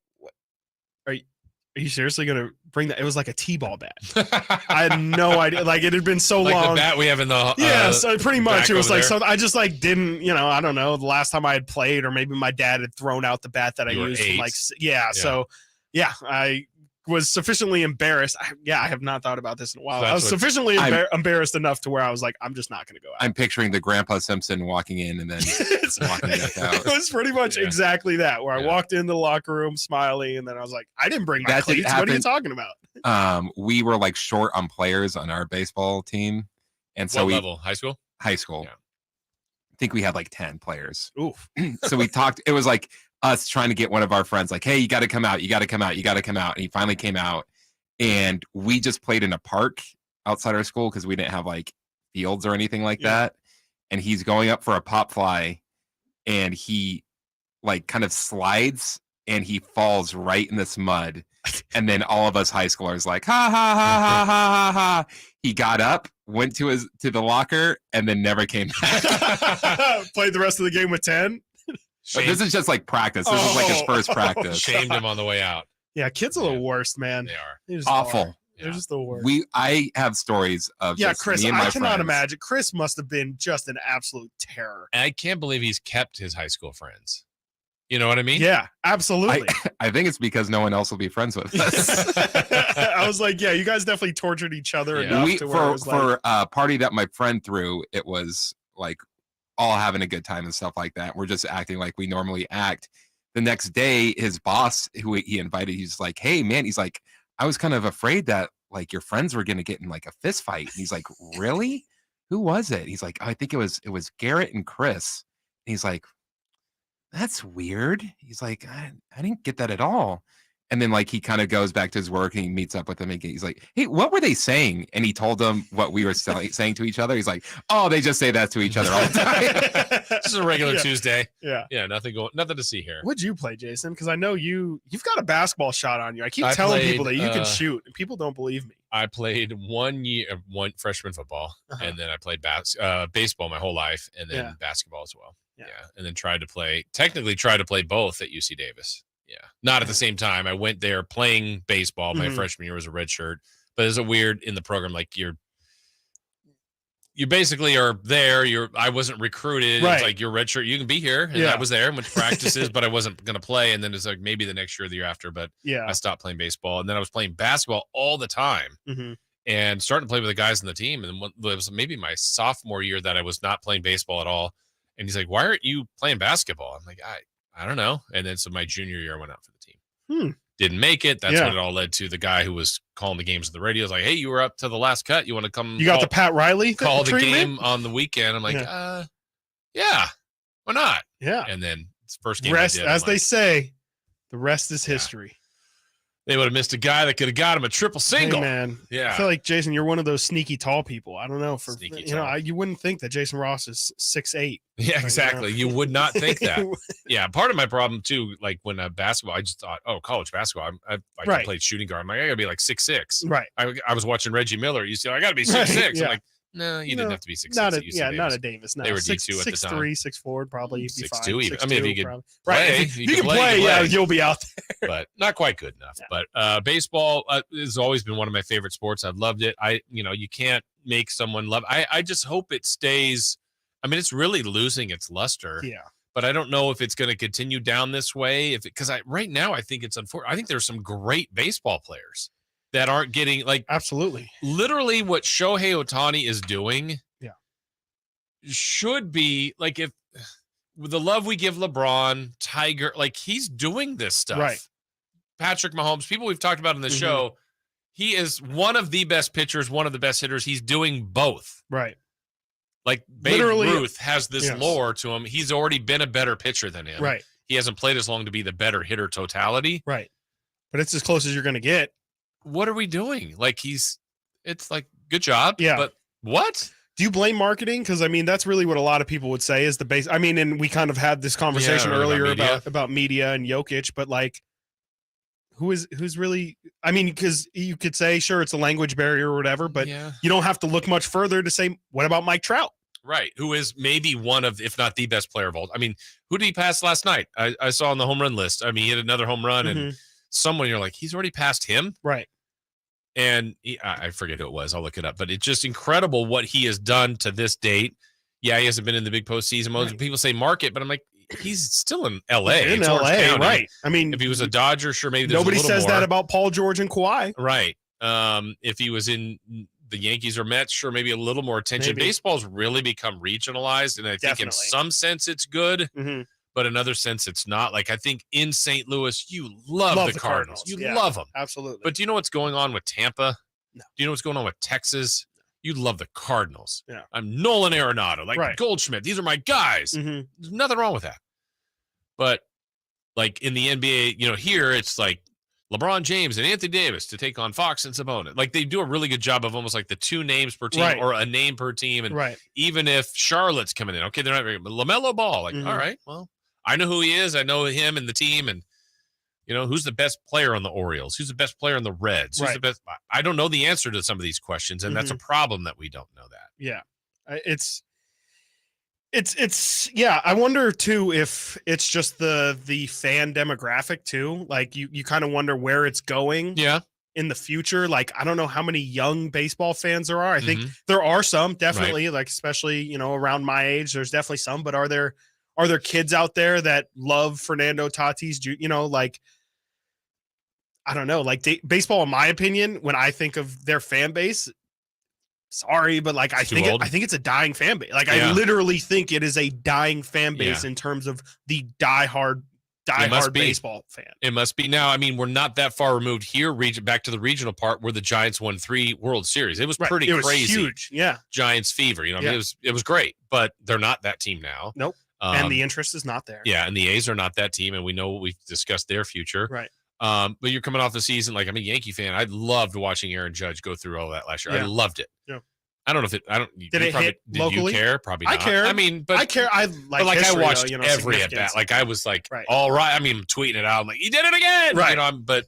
are you seriously going to bring that? It was like a T-ball bat. I had no idea. Like it had been so like long. Like the bat we have in the so pretty much it was like, there. so I just like didn't, I don't know, the last time I had played, or maybe my dad had thrown out the bat that I used. So I was sufficiently embarrassed. I have not thought about this in a while. So I was sufficiently embarrassed enough to where I was like, I'm just not going to go out. I'm picturing the Grandpa Simpson walking in and then walking back out. It was pretty much exactly that, where I walked into the locker room smiling, and then I was like, I didn't bring my cleats. What are you talking about? We were like short on players on our baseball team. And so what level? High school? High school. Yeah. I think we had like 10 players. Oof. So we talked, it was like us trying to get one of our friends like, hey, you got to come out. You got to come out. You got to come out. And he finally came out, and we just played in a park outside our school because we didn't have like fields or anything like that. And he's going up for a pop fly, and he like kind of slides and he falls right in this mud. And then all of us high schoolers like, ha, ha, ha, ha, ha, ha, ha. He got up, went to the locker, and then never came back. Played the rest of the game with 10. But this is just like practice. This is like his first practice. Shamed him on the way out. Yeah, kids are the worst, man. They are. They just Awful. are. They're just the worst. I have stories of just Chris. me and my I cannot friends. imagine. Chris must have been just an absolute terror. And I can't believe he's kept his high school friends. You know what I mean? Yeah, absolutely. I think it's because no one else will be friends with us. I was like, yeah, you guys definitely tortured each other enough to where it was for a party that my friend threw, it was like all having a good time and stuff like that. We're just acting like we normally act. The next day, his boss, who he invited, he's like, hey, man, he's like, I was kind of afraid that like your friends were going to get in like a fist fight. And he's like, really? Who was it? He's like, I think it was Garrett and Chris. And he's like, that's weird. He's like, I didn't get that at all. And then like he kind of goes back to his work and he meets up with them. And he's like, hey, what were they saying? And he told them what we were saying to each other. He's like, oh, they just say that to each other all the time. This is a regular Tuesday. Yeah. Nothing to see here. What'd you play, Jason? Because I know you've got a basketball shot on you. I keep telling people that you can shoot, and people don't believe me. I played 1 year, one freshman football, and then I played baseball my whole life, and then basketball as well. Yeah. And then tried to play both at UC Davis. Yeah. Not at the same time. I went there playing baseball. My freshman year was a red shirt, but there's a weird in the program. Like you basically are there. I wasn't recruited. Right. It's like you're red shirt. You can be here. And I was there and went to practices, but I wasn't going to play. And then it's like maybe the next year or the year after, but I stopped playing baseball. And then I was playing basketball all the time and starting to play with the guys on the team. And it was maybe my sophomore year that I was not playing baseball at all. And he's like, why aren't you playing basketball? I'm like, I don't know. And then so my junior year I went out for the team. Didn't make it. That's what it all led to. The guy who was calling the games on the radio was like, hey, you were up to the last cut. You want to come? You got the Pat Riley call the treatment? game on the weekend. I'm like, yeah, why not? Yeah. And then it's the first game Rest, I did, as they say, the rest is history. They would have missed a guy that could have got him a triple single. Hey, man. Yeah. I feel like, Jason, you're one of those sneaky tall people. I don't know. Tall. You wouldn't think that Jason Ross is 6'8". Yeah, exactly. You would not think that. Yeah. Part of my problem too, like when basketball, I just thought, college basketball. I played shooting guard. I'm like, I gotta be like 6'6". Right. I was watching Reggie Miller. You see, I gotta be 6'6". I'm like, no, you didn't have to be 6'6". Not a Davis. No. They were D2 at the time. 6'3", 6'4", probably. 6'2" even. 6'2", I mean, if you could probably. play, right. If you can play, yeah, you'll be out there. But not quite good enough. Yeah. But baseball has always been one of my favorite sports. I loved it. You can't make someone love. I just hope it stays. I mean, it's really losing its luster. Yeah. But I don't know if it's going to continue down this way. Because right now I think it's unfortunate. I think there's some great baseball players that aren't getting absolutely literally what Shohei Ohtani is doing. Should be like if with the love we give LeBron, Tiger, like he's doing this stuff. Right. Patrick Mahomes, people we've talked about in the show, he is one of the best pitchers, one of the best hitters. He's doing both. Right. Like Babe Ruth has this lore to him. He's already been a better pitcher than him. Right. He hasn't played as long to be the better hitter totality. Right. But it's as close as you're going to get. What are we doing? Like it's like, good job. Yeah. But what? Do you blame marketing? Because I mean, that's really what a lot of people would say is the base. I mean, and we kind of had this conversation earlier about media and Jokic, but like, who's really? I mean, because you could say, sure, it's a language barrier or whatever, but you don't have to look much further to say, what about Mike Trout? Right, who is maybe one of, if not the best player of all. I mean, who did he pass last night? I saw on the home run list. I mean, he hit another home run, and someone you're like, he's already passed him, right? And I forget who it was. I'll look it up. But it's just incredible what he has done to this date. Yeah, he hasn't been in the big postseason modes. Right. People say market, but I'm like, he's still in L.A. In It's Orange L.A., County. right. I mean, if he was a Dodger, sure, maybe there's nobody a little says more. that about Paul George and Kawhi. Right. If he was in the Yankees or Mets, sure, maybe a little more attention. Maybe. Baseball's really become regionalized, and I think in some sense it's good, but in another sense it's not. Like, I think in St. Louis, you love the Cardinals. You love them. Absolutely. But do you know what's going on with Tampa? No. Do you know what's going on with Texas? You love the Cardinals. Yeah. I'm Nolan Arenado, like Goldschmidt. These are my guys. There's nothing wrong with that. But like in the NBA, here it's like LeBron James and Anthony Davis to take on Fox and Sabonis. Like, they do a really good job of almost like the 2 names per team or a name per team. And even if Charlotte's coming in, okay, they're not very good. But LaMelo Ball, like, all right, well, I know who he is. I know him and the team. And, who's the best player on the Orioles? Who's the best player on the Reds? Who's the best? I don't know the answer to some of these questions. And that's a problem that we don't know that. Yeah. It's I wonder too if it's just the fan demographic too. Like you kind of wonder where it's going in the future. Like, I don't know how many young baseball fans there are. I think there are some, definitely, like especially, around my age, there's definitely some, but are there kids out there that love Fernando Tatis? Like, I don't know, like baseball, in my opinion, when I think of their fan base, sorry, but like I think it's a dying fan base. Like, I literally think it is a dying fan base in terms of the diehard baseball fan. It must be. Now, I mean, we're not that far removed here. Back to the regional part where the Giants won 3 World Series. It was pretty crazy. Huge. Yeah. Giants fever. It was great, but they're not that team now. Nope. And the interest is not there. Yeah, and the A's are not that team, and we know we've discussed their future. Right. But you're coming off the season, like, I'm a Yankee fan. I loved watching Aaron Judge go through all that last year. I loved it. Yeah. I don't know if it. I don't. Did it hit locally? You care? Probably not. I care. I mean, but I care. I watched every at bat. Like, I was like, all right. I mean, tweeting it out. I'm like, he did it again. Right. But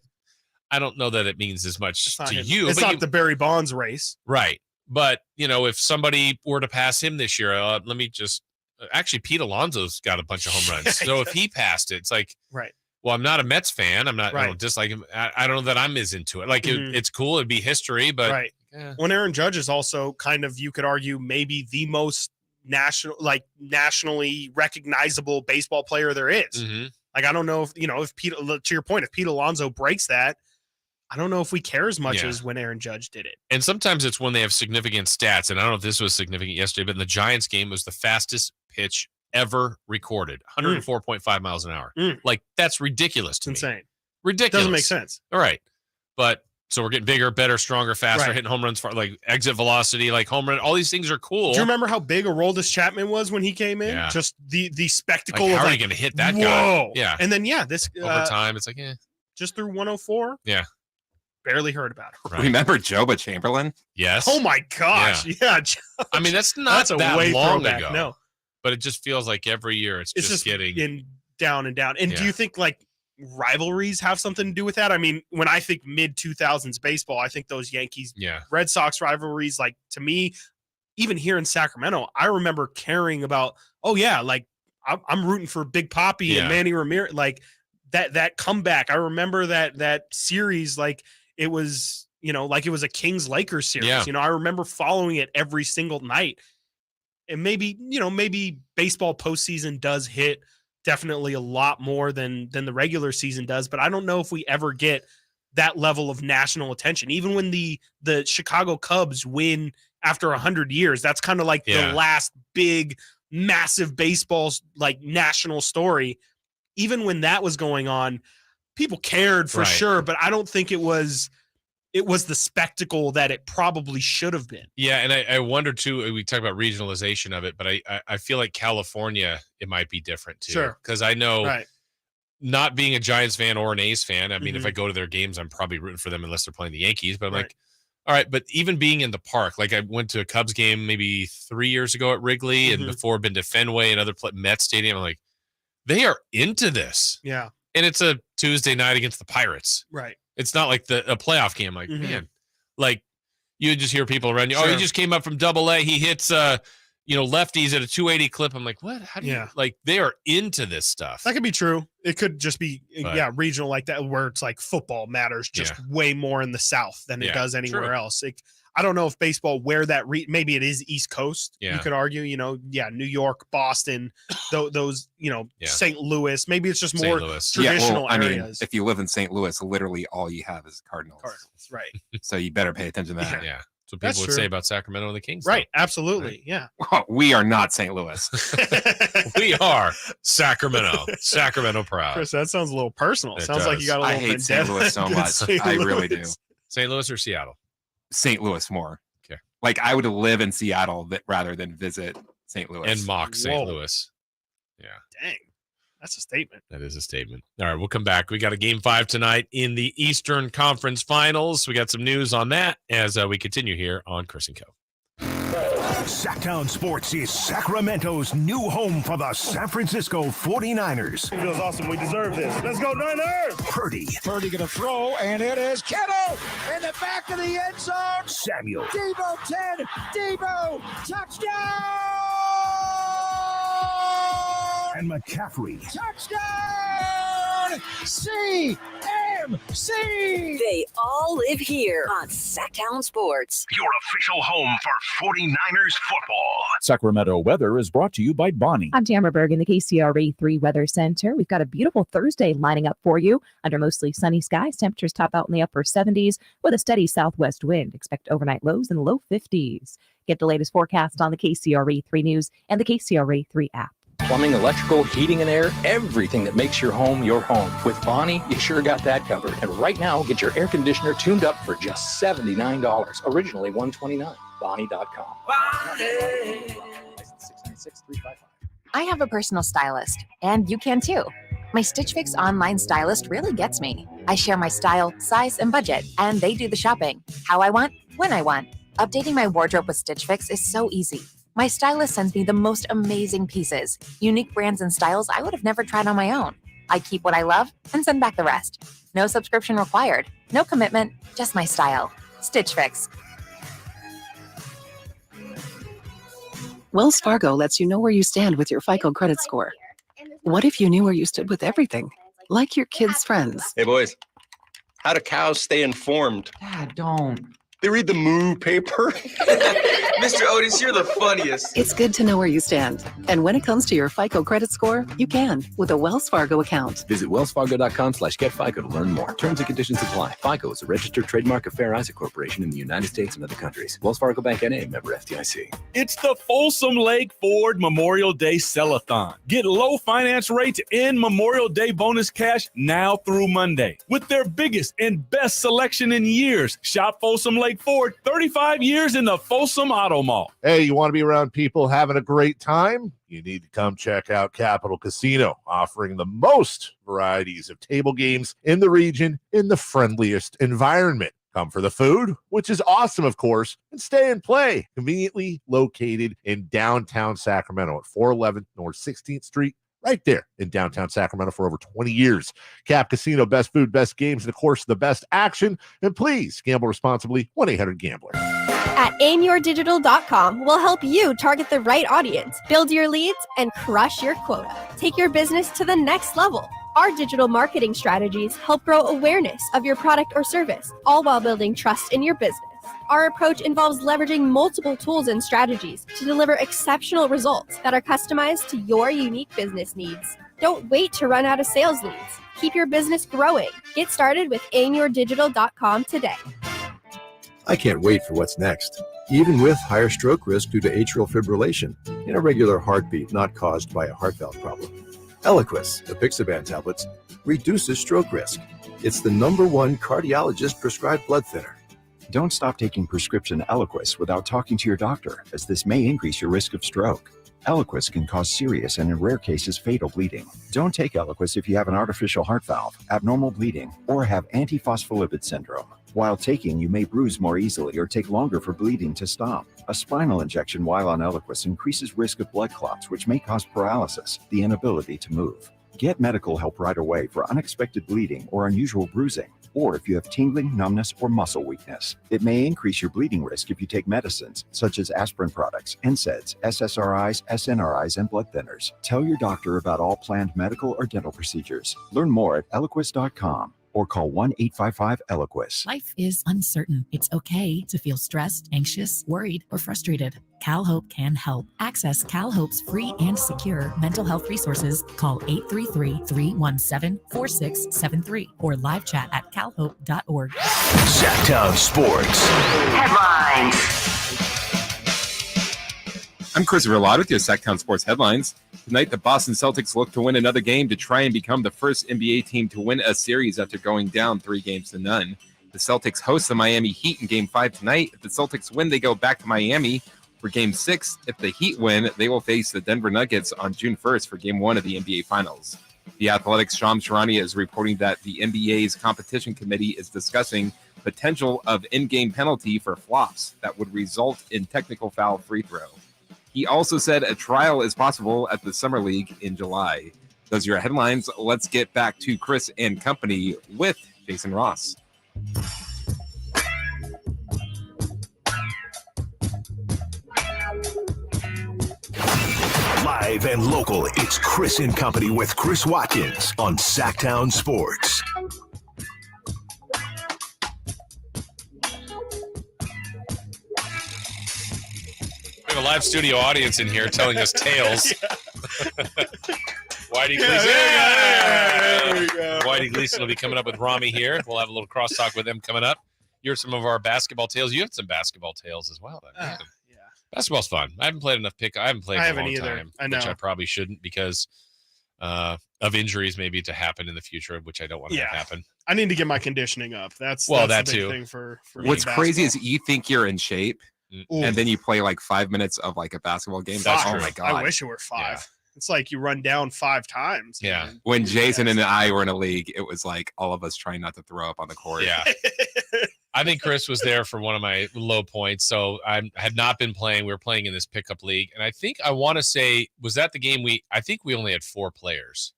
I don't know that it means as much to you. It's not the Barry Bonds race. Right. But if somebody were to pass him this year, let me just. Actually, Pete Alonso's got a bunch of home runs. So if he passed it, it's like, well, I'm not a Mets fan. I'm not. I don't dislike him. I don't know that I'm as into it. Like, it's cool. It'd be history, but when Aaron Judge is also kind of, you could argue, maybe the most nationally recognizable baseball player there is. Like, I don't know if Pete, to your point, if Pete Alonso breaks that, I don't know if we care as much as when Aaron Judge did it. And sometimes it's when they have significant stats. And I don't know if this was significant yesterday, but in the Giants game was the fastest pitch ever recorded, 104.5 miles an hour. Like, that's ridiculous to me. Insane. Ridiculous. Doesn't make sense. All right. But so we're getting bigger, better, stronger, faster, hitting home runs, like exit velocity, like home run. All these things are cool. Do you remember how big Aroldis Chapman was when he came in? Yeah. Just the spectacle like, of how are you going to hit that whoa. guy? Yeah. And then, this over time, it's like, just through 104. Yeah. Barely heard about it. Right. Remember Joba Chamberlain? Yes. Oh my gosh. Yeah. I mean, that's not that way long throwback. ago. No. But it just feels like every year it's just getting down and down. And do you think like rivalries have something to do with that? I mean, when I think mid 2000s baseball, I think those Yankees Red Sox rivalries, like, to me, even here in Sacramento, I remember caring about, like I'm rooting for Big Papi and Manny Ramirez, like that comeback. I remember that series, like it was, like it was a Kings Lakers series. I remember following it every single night. And maybe baseball postseason does hit definitely a lot more than the regular season does, but I don't know if we ever get that level of national attention. Even when the Chicago Cubs win after 100 years, that's kind of like the last big, massive baseball like national story. Even when that was going on, people cared for sure, but I don't think it was the spectacle that it probably should have been. Yeah, and I wonder too, we talk about regionalization of it, but I feel like California, it might be different too. Sure. Because I know not being a Giants fan or an A's fan, I mean, if I go to their games, I'm probably rooting for them unless they're playing the Yankees. But I'm like, all right, but even being in the park, like I went to a Cubs game maybe 3 years ago at Wrigley and before Been to Fenway and other Mets Stadium. I'm like, they are into this. Yeah. And it's a Tuesday night against the Pirates. Right. It's not like a playoff game. Like, man, like you just hear people around you. Oh, he just came up from Double A. He hits, lefties at a 280 clip. I'm like, what? How do you like? They are into this stuff. That could be true. It could just be regional like that, where it's like football matters just way more in the South than it does anywhere else. I don't know if baseball where that maybe it is East Coast. You could argue, New York, Boston, those, St. Louis. Maybe it's just more traditional areas. If you live in St. Louis, literally all you have is Cardinals. Right. So you better pay attention to that. Yeah. That's what people would say about Sacramento and the Kings. Right. Absolutely. Right? Yeah. Well, we are not St. Louis. We are Sacramento. Sacramento proud. Chris, that sounds a little personal. It sounds like you got a little I hate St. Louis so much. I really do. St. Louis or Seattle? St. Louis more. Okay. Like I would live in Seattle rather than visit St. Louis. And mock St. Louis. Yeah. Dang. That's a statement. That is a statement. All right, we'll come back. We got a game 5 tonight in the Eastern Conference Finals. We got some news on that as we continue here on Chris and Co. Sactown Sports is Sacramento's new home for the San Francisco 49ers. It feels awesome. We deserve this. Let's go, Niners! Purdy. Purdy going to throw, and it is Kittle in the back of the end zone. Samuel. Debo 10. Debo. Touchdown! And McCaffrey. Touchdown! CMC! They all live here on Sactown Sports. Your official home for 49ers football. Sacramento weather is brought to you by Bonnie. I'm Tamara Berg in the KCRA 3 Weather Center. We've got a beautiful Thursday lining up for you under mostly sunny skies. Temperatures top out in the upper 70s with a steady southwest wind. Expect overnight lows in the low 50s. Get the latest forecast on the KCRA 3 News and the KCRA 3 app. Plumbing, electrical, heating and air, everything that makes your home your home. With Bonnie, you sure got that covered. And right now, get your air conditioner tuned up for just $79. Originally $129. Bonnie.com. Bonnie. I have a personal stylist, and you can too. My Stitch Fix online stylist really gets me. I share my style, size, and budget, and they do the shopping. How I want, when I want. Updating my wardrobe with Stitch Fix is so easy. My stylist sends me the most amazing pieces, unique brands and styles I would have never tried on my own. I keep what I love and send back the rest. No subscription required, no commitment, just my style. Stitch Fix. Wells Fargo lets you know where you stand with your FICO credit score. What if you knew where you stood with everything? Like your kids' friends. Hey, boys. How do cows stay informed? Dad, don't. They read the Moo paper. Mr. Otis, you're the funniest. It's good to know where you stand. And when it comes to your FICO credit score, you can with a Wells Fargo account. Visit wellsfargo.com/getFICO to learn more. Terms and conditions apply. FICO is a registered trademark of Fair Isaac Corporation in the United States and other countries. Wells Fargo Bank N.A. member FDIC. It's the Folsom Lake Ford Memorial Day Sell-a-thon. Get low finance rates and Memorial Day bonus cash now through Monday. With their biggest and best selection in years. Shop Folsom Lake Ford, 35 years in the Folsom Auto Mall. Hey, you want to be around people having a great time? You need to come check out Capital Casino, offering the most varieties of table games in the region in the friendliest environment. Come for the food, which is awesome, of course, and stay and play. Conveniently located in downtown Sacramento at 411 North 16th Street. Right there in downtown Sacramento for over 20 years. Cap Casino, best food, best games, and of course, the best action. And please gamble responsibly. 1-800-GAMBLER. At aimyourdigital.com, we'll help you target the right audience, build your leads, and crush your quota. Take your business to the next level. Our digital marketing strategies help grow awareness of your product or service, all while building trust in your business. Our approach involves leveraging multiple tools and strategies to deliver exceptional results that are customized to your unique business needs. Don't wait to run out of sales leads. Keep your business growing. Get started with aimyourdigital.com today. I can't wait for what's next. Even with higher stroke risk due to atrial fibrillation, an irregular heartbeat not caused by a heart valve problem. Eliquis, the Apixaban tablets, reduces stroke risk. It's the #1 cardiologist prescribed blood thinner. Don't stop taking prescription Eliquis without talking to your doctor, as this may increase your risk of stroke. Eliquis can cause serious and in rare cases fatal bleeding. Don't take Eliquis if you have an artificial heart valve, abnormal bleeding, or have antiphospholipid syndrome. While taking, you may bruise more easily or take longer for bleeding to stop. A spinal injection while on Eliquis increases risk of blood clots, which may cause paralysis, the inability to move. Get medical help right away for unexpected bleeding or unusual bruising. or if you have tingling, numbness, or muscle weakness. It may increase your bleeding risk if you take medicines such as aspirin products, NSAIDs, SSRIs, SNRIs, and blood thinners. Tell your doctor about all planned medical or dental procedures. Learn more at Eliquis.com or call 1-855-ELIQUIS. Life is uncertain. It's okay to feel stressed, anxious, worried, or frustrated. CalHope can help. Access CalHope's free and secure mental health resources. Call 833-317-4673 or live chat at calhope.org. Sactown Sports. Headlines. I'm Chris Verlot with your Sactown Sports headlines. Tonight, the Boston Celtics look to win another game to try and become the first NBA team to win a series after going down 3-0. The Celtics host the Miami Heat in Game 5 tonight. If the Celtics win, they go back to Miami for Game 6. If the Heat win, they will face the Denver Nuggets on June 1st for Game 1 of the NBA Finals. The Athletic's Shams Charania is reporting that the NBA's competition committee is discussing potential of in-game penalty for flops that would result in technical foul free throw. He also said a trial is possible at the Summer League in July. Those are your headlines. Let's get back to Chris and company with Jason Ross. Live and local, it's Chris and Company with Chris Watkins on Sactown Sports. We have a live studio audience in here telling us tales. Whitey Gleason. There we go. Whitey Gleason will be coming up with Rami here. We'll have a little crosstalk with them coming up. Hear some of our basketball tales. You have some basketball tales as well. Yeah. Basketball's fun. I haven't played enough I haven't played in a long either. time, I know. which I probably shouldn't because of injuries maybe to happen in the future, which I don't want to have happen. I need to get my conditioning up. That's that the big too. thing for What's crazy is you think you're in shape, Ooh. and then you play like 5 minutes of like a basketball game. That's Oh true. my god! I wish it were 5. It's like you run down 5 times. Yeah. Man. When Jason and I were in a league, it was like all of us trying not to throw up on the court. Yeah. I think Chris was there for one of my low points. So I had not been playing. We were playing in this pickup league. And I want to say, was that the game I think we only had 4 players.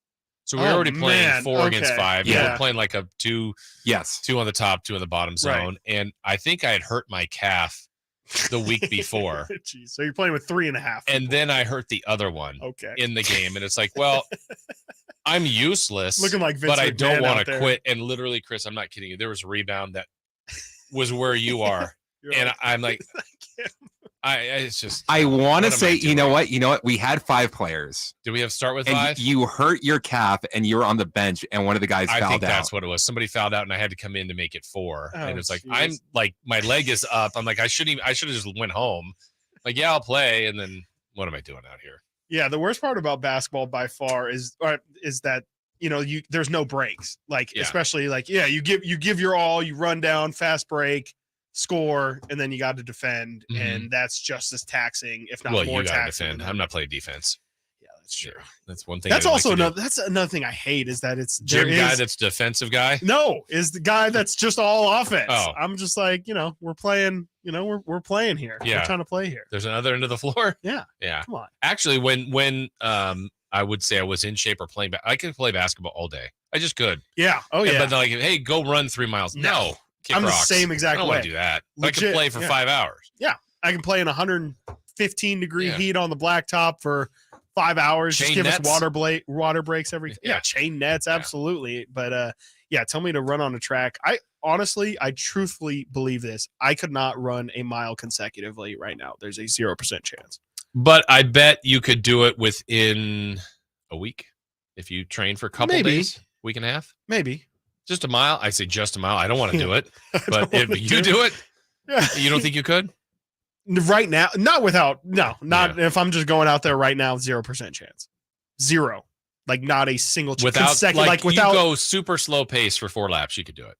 So we were already playing 4 against 5. Yeah. We were playing like a 2 on the top, 2 on the bottom zone. Right. And I think I had hurt my calf the week before. Jeez. So you're playing with 3.5. And then I hurt the other one in the game. And it's like, well, I'm useless, Looking like Vince but I don't McMahon want out to there. quit. And literally, Chris, I'm not kidding you. There was a rebound that was where you are. And I'm like, it's just. I want to what am say, I you know what? We had 5 players. Did we have start with And 5? you hurt your calf, and you were on the bench, and one of the guys I fouled think out. that's what it was. Somebody fouled out, and I had to come in to make it 4. And it's like, geez. I'm like, my leg is up. I'm like, I should have just went home. Like, yeah, I'll play. And then what am I doing out here? Yeah, the worst part about basketball by far is that there's no breaks. Like especially like you give your all, you run down, fast break, score, and then you got to defend, and that's just as taxing, if not more you gotta taxing. defend. I'm not playing defense. Yeah, that's true. That's one thing. That's I didn't also like to do. another. That's another thing I hate is that it's Guy that's defensive guy. No, is the guy that's just all offense. Oh. I'm just like we're playing. We're playing here. Yeah. We're trying to play here. There's another end of the floor. Yeah. Yeah. Come on. Actually, when I would say I was in shape or playing, I could play basketball all day. I just could. Yeah. Oh yeah. But like, hey, go run 3 miles. No. Kick I'm rocks. the same exact I don't way. want to do that. Legit, I can play for 5 hours. Yeah. I can play in 115 degree Yeah. heat on the blacktop for 5 hours. Chain Just give nets. us water breaks every. Yeah. Chain nets. Absolutely. But tell me to run on a track. I truthfully believe this. I could not run a mile consecutively right now. There's a 0% chance. But I bet you could do it within a week if you train for a couple days, week and a half. Maybe. Just a mile. I say just a mile. I don't want to do it. But if you do it, you don't think you could? Right now, if I'm just going out there right now, 0% chance. 0. Like not a single without you go super slow pace for 4 laps, you could do it.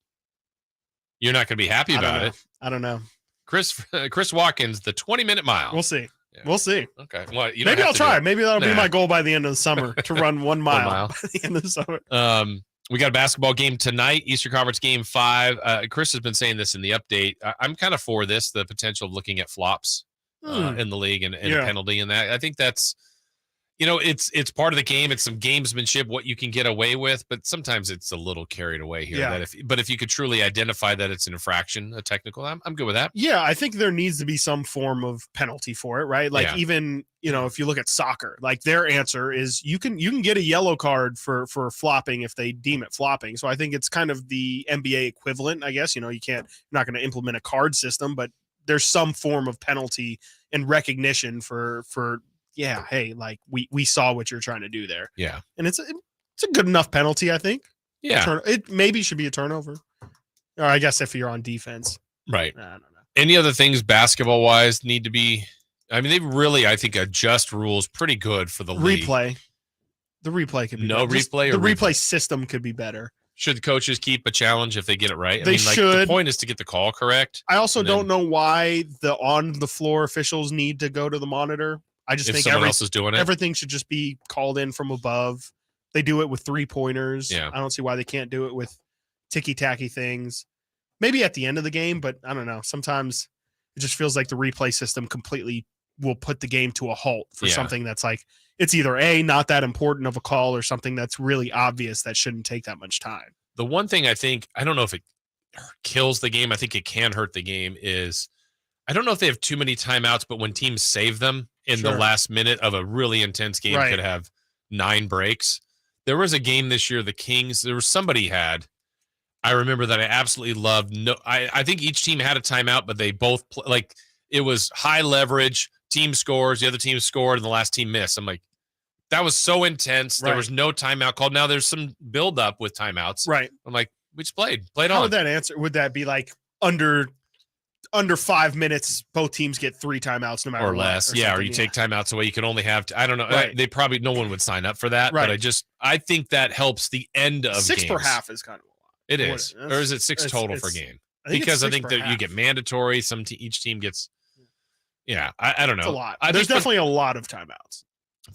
You're not going to be happy about it. I don't know. Chris Watkins, the 20-minute mile. We'll see. Yeah. We'll see. Okay. Well, maybe I'll try. Maybe that'll be my goal by the end of the summer to run 1 mile. By the end of the summer. We got a basketball game tonight, Eastern Conference Game 5. Chris has been saying this in the update. I'm kind of for this, the potential of looking at flops in the league and a penalty in that. I think that's, it's part of the game. It's some gamesmanship, what you can get away with, but sometimes it's a little carried away here. Yeah. But if you could truly identify that it's an infraction, a technical, I'm good with that. Yeah, I think there needs to be some form of penalty for it, right? Like even, if you look at soccer, like their answer is you can get a yellow card for flopping if they deem it flopping. So I think it's kind of the NBA equivalent, I guess. You're not going to implement a card system, but there's some form of penalty and recognition for hey, like we saw what you're trying to do there. Yeah. And it's a good enough penalty, I think. Yeah. It maybe should be a turnover. Or I guess if you're on defense. Right. I don't know. Any other things basketball wise need to be? I mean, they really, I think, adjust rules pretty good for the league. Replay. The replay could be no better. replay. The replay system could be better. Should the coaches keep a challenge if they get it right? They should. The point is to get the call correct. I also don't know why the on the floor officials need to go to the monitor. I just think someone else is doing it, everything should just be called in from above. They do it with 3-pointers. Yeah. I don't see why they can't do it with ticky-tacky things. Maybe at the end of the game, but I don't know. Sometimes it just feels like the replay system completely will put the game to a halt for something that's like, it's either A, not that important of a call, or something that's really obvious that shouldn't take that much time. The one thing I think, I don't know if it kills the game, I think it can hurt the game, is I don't know if they have too many timeouts, but when teams save them in the last minute of a really intense game, could have 9 breaks. There was a game this year, the Kings, there was somebody had, I remember that I absolutely loved. I think each team had a timeout, but they both it was high leverage, team scores, the other team scored, and the last team missed. I'm like, that was so intense. There was no timeout called. Now there's some build up with timeouts. Right. I'm like, we just played How on. would that answer? Would that be like under 5 minutes, both teams get 3 timeouts no matter or what, less? Or you take timeouts away. You can only have, I don't know. Right. They probably, no one would sign up for that. Right. But I think that helps the end of 6 games. per half is kind of a lot. It is. Or is it 6 total per game? Because I think that you get mandatory. Each team gets, I don't know. It's a lot. There's definitely a lot of timeouts.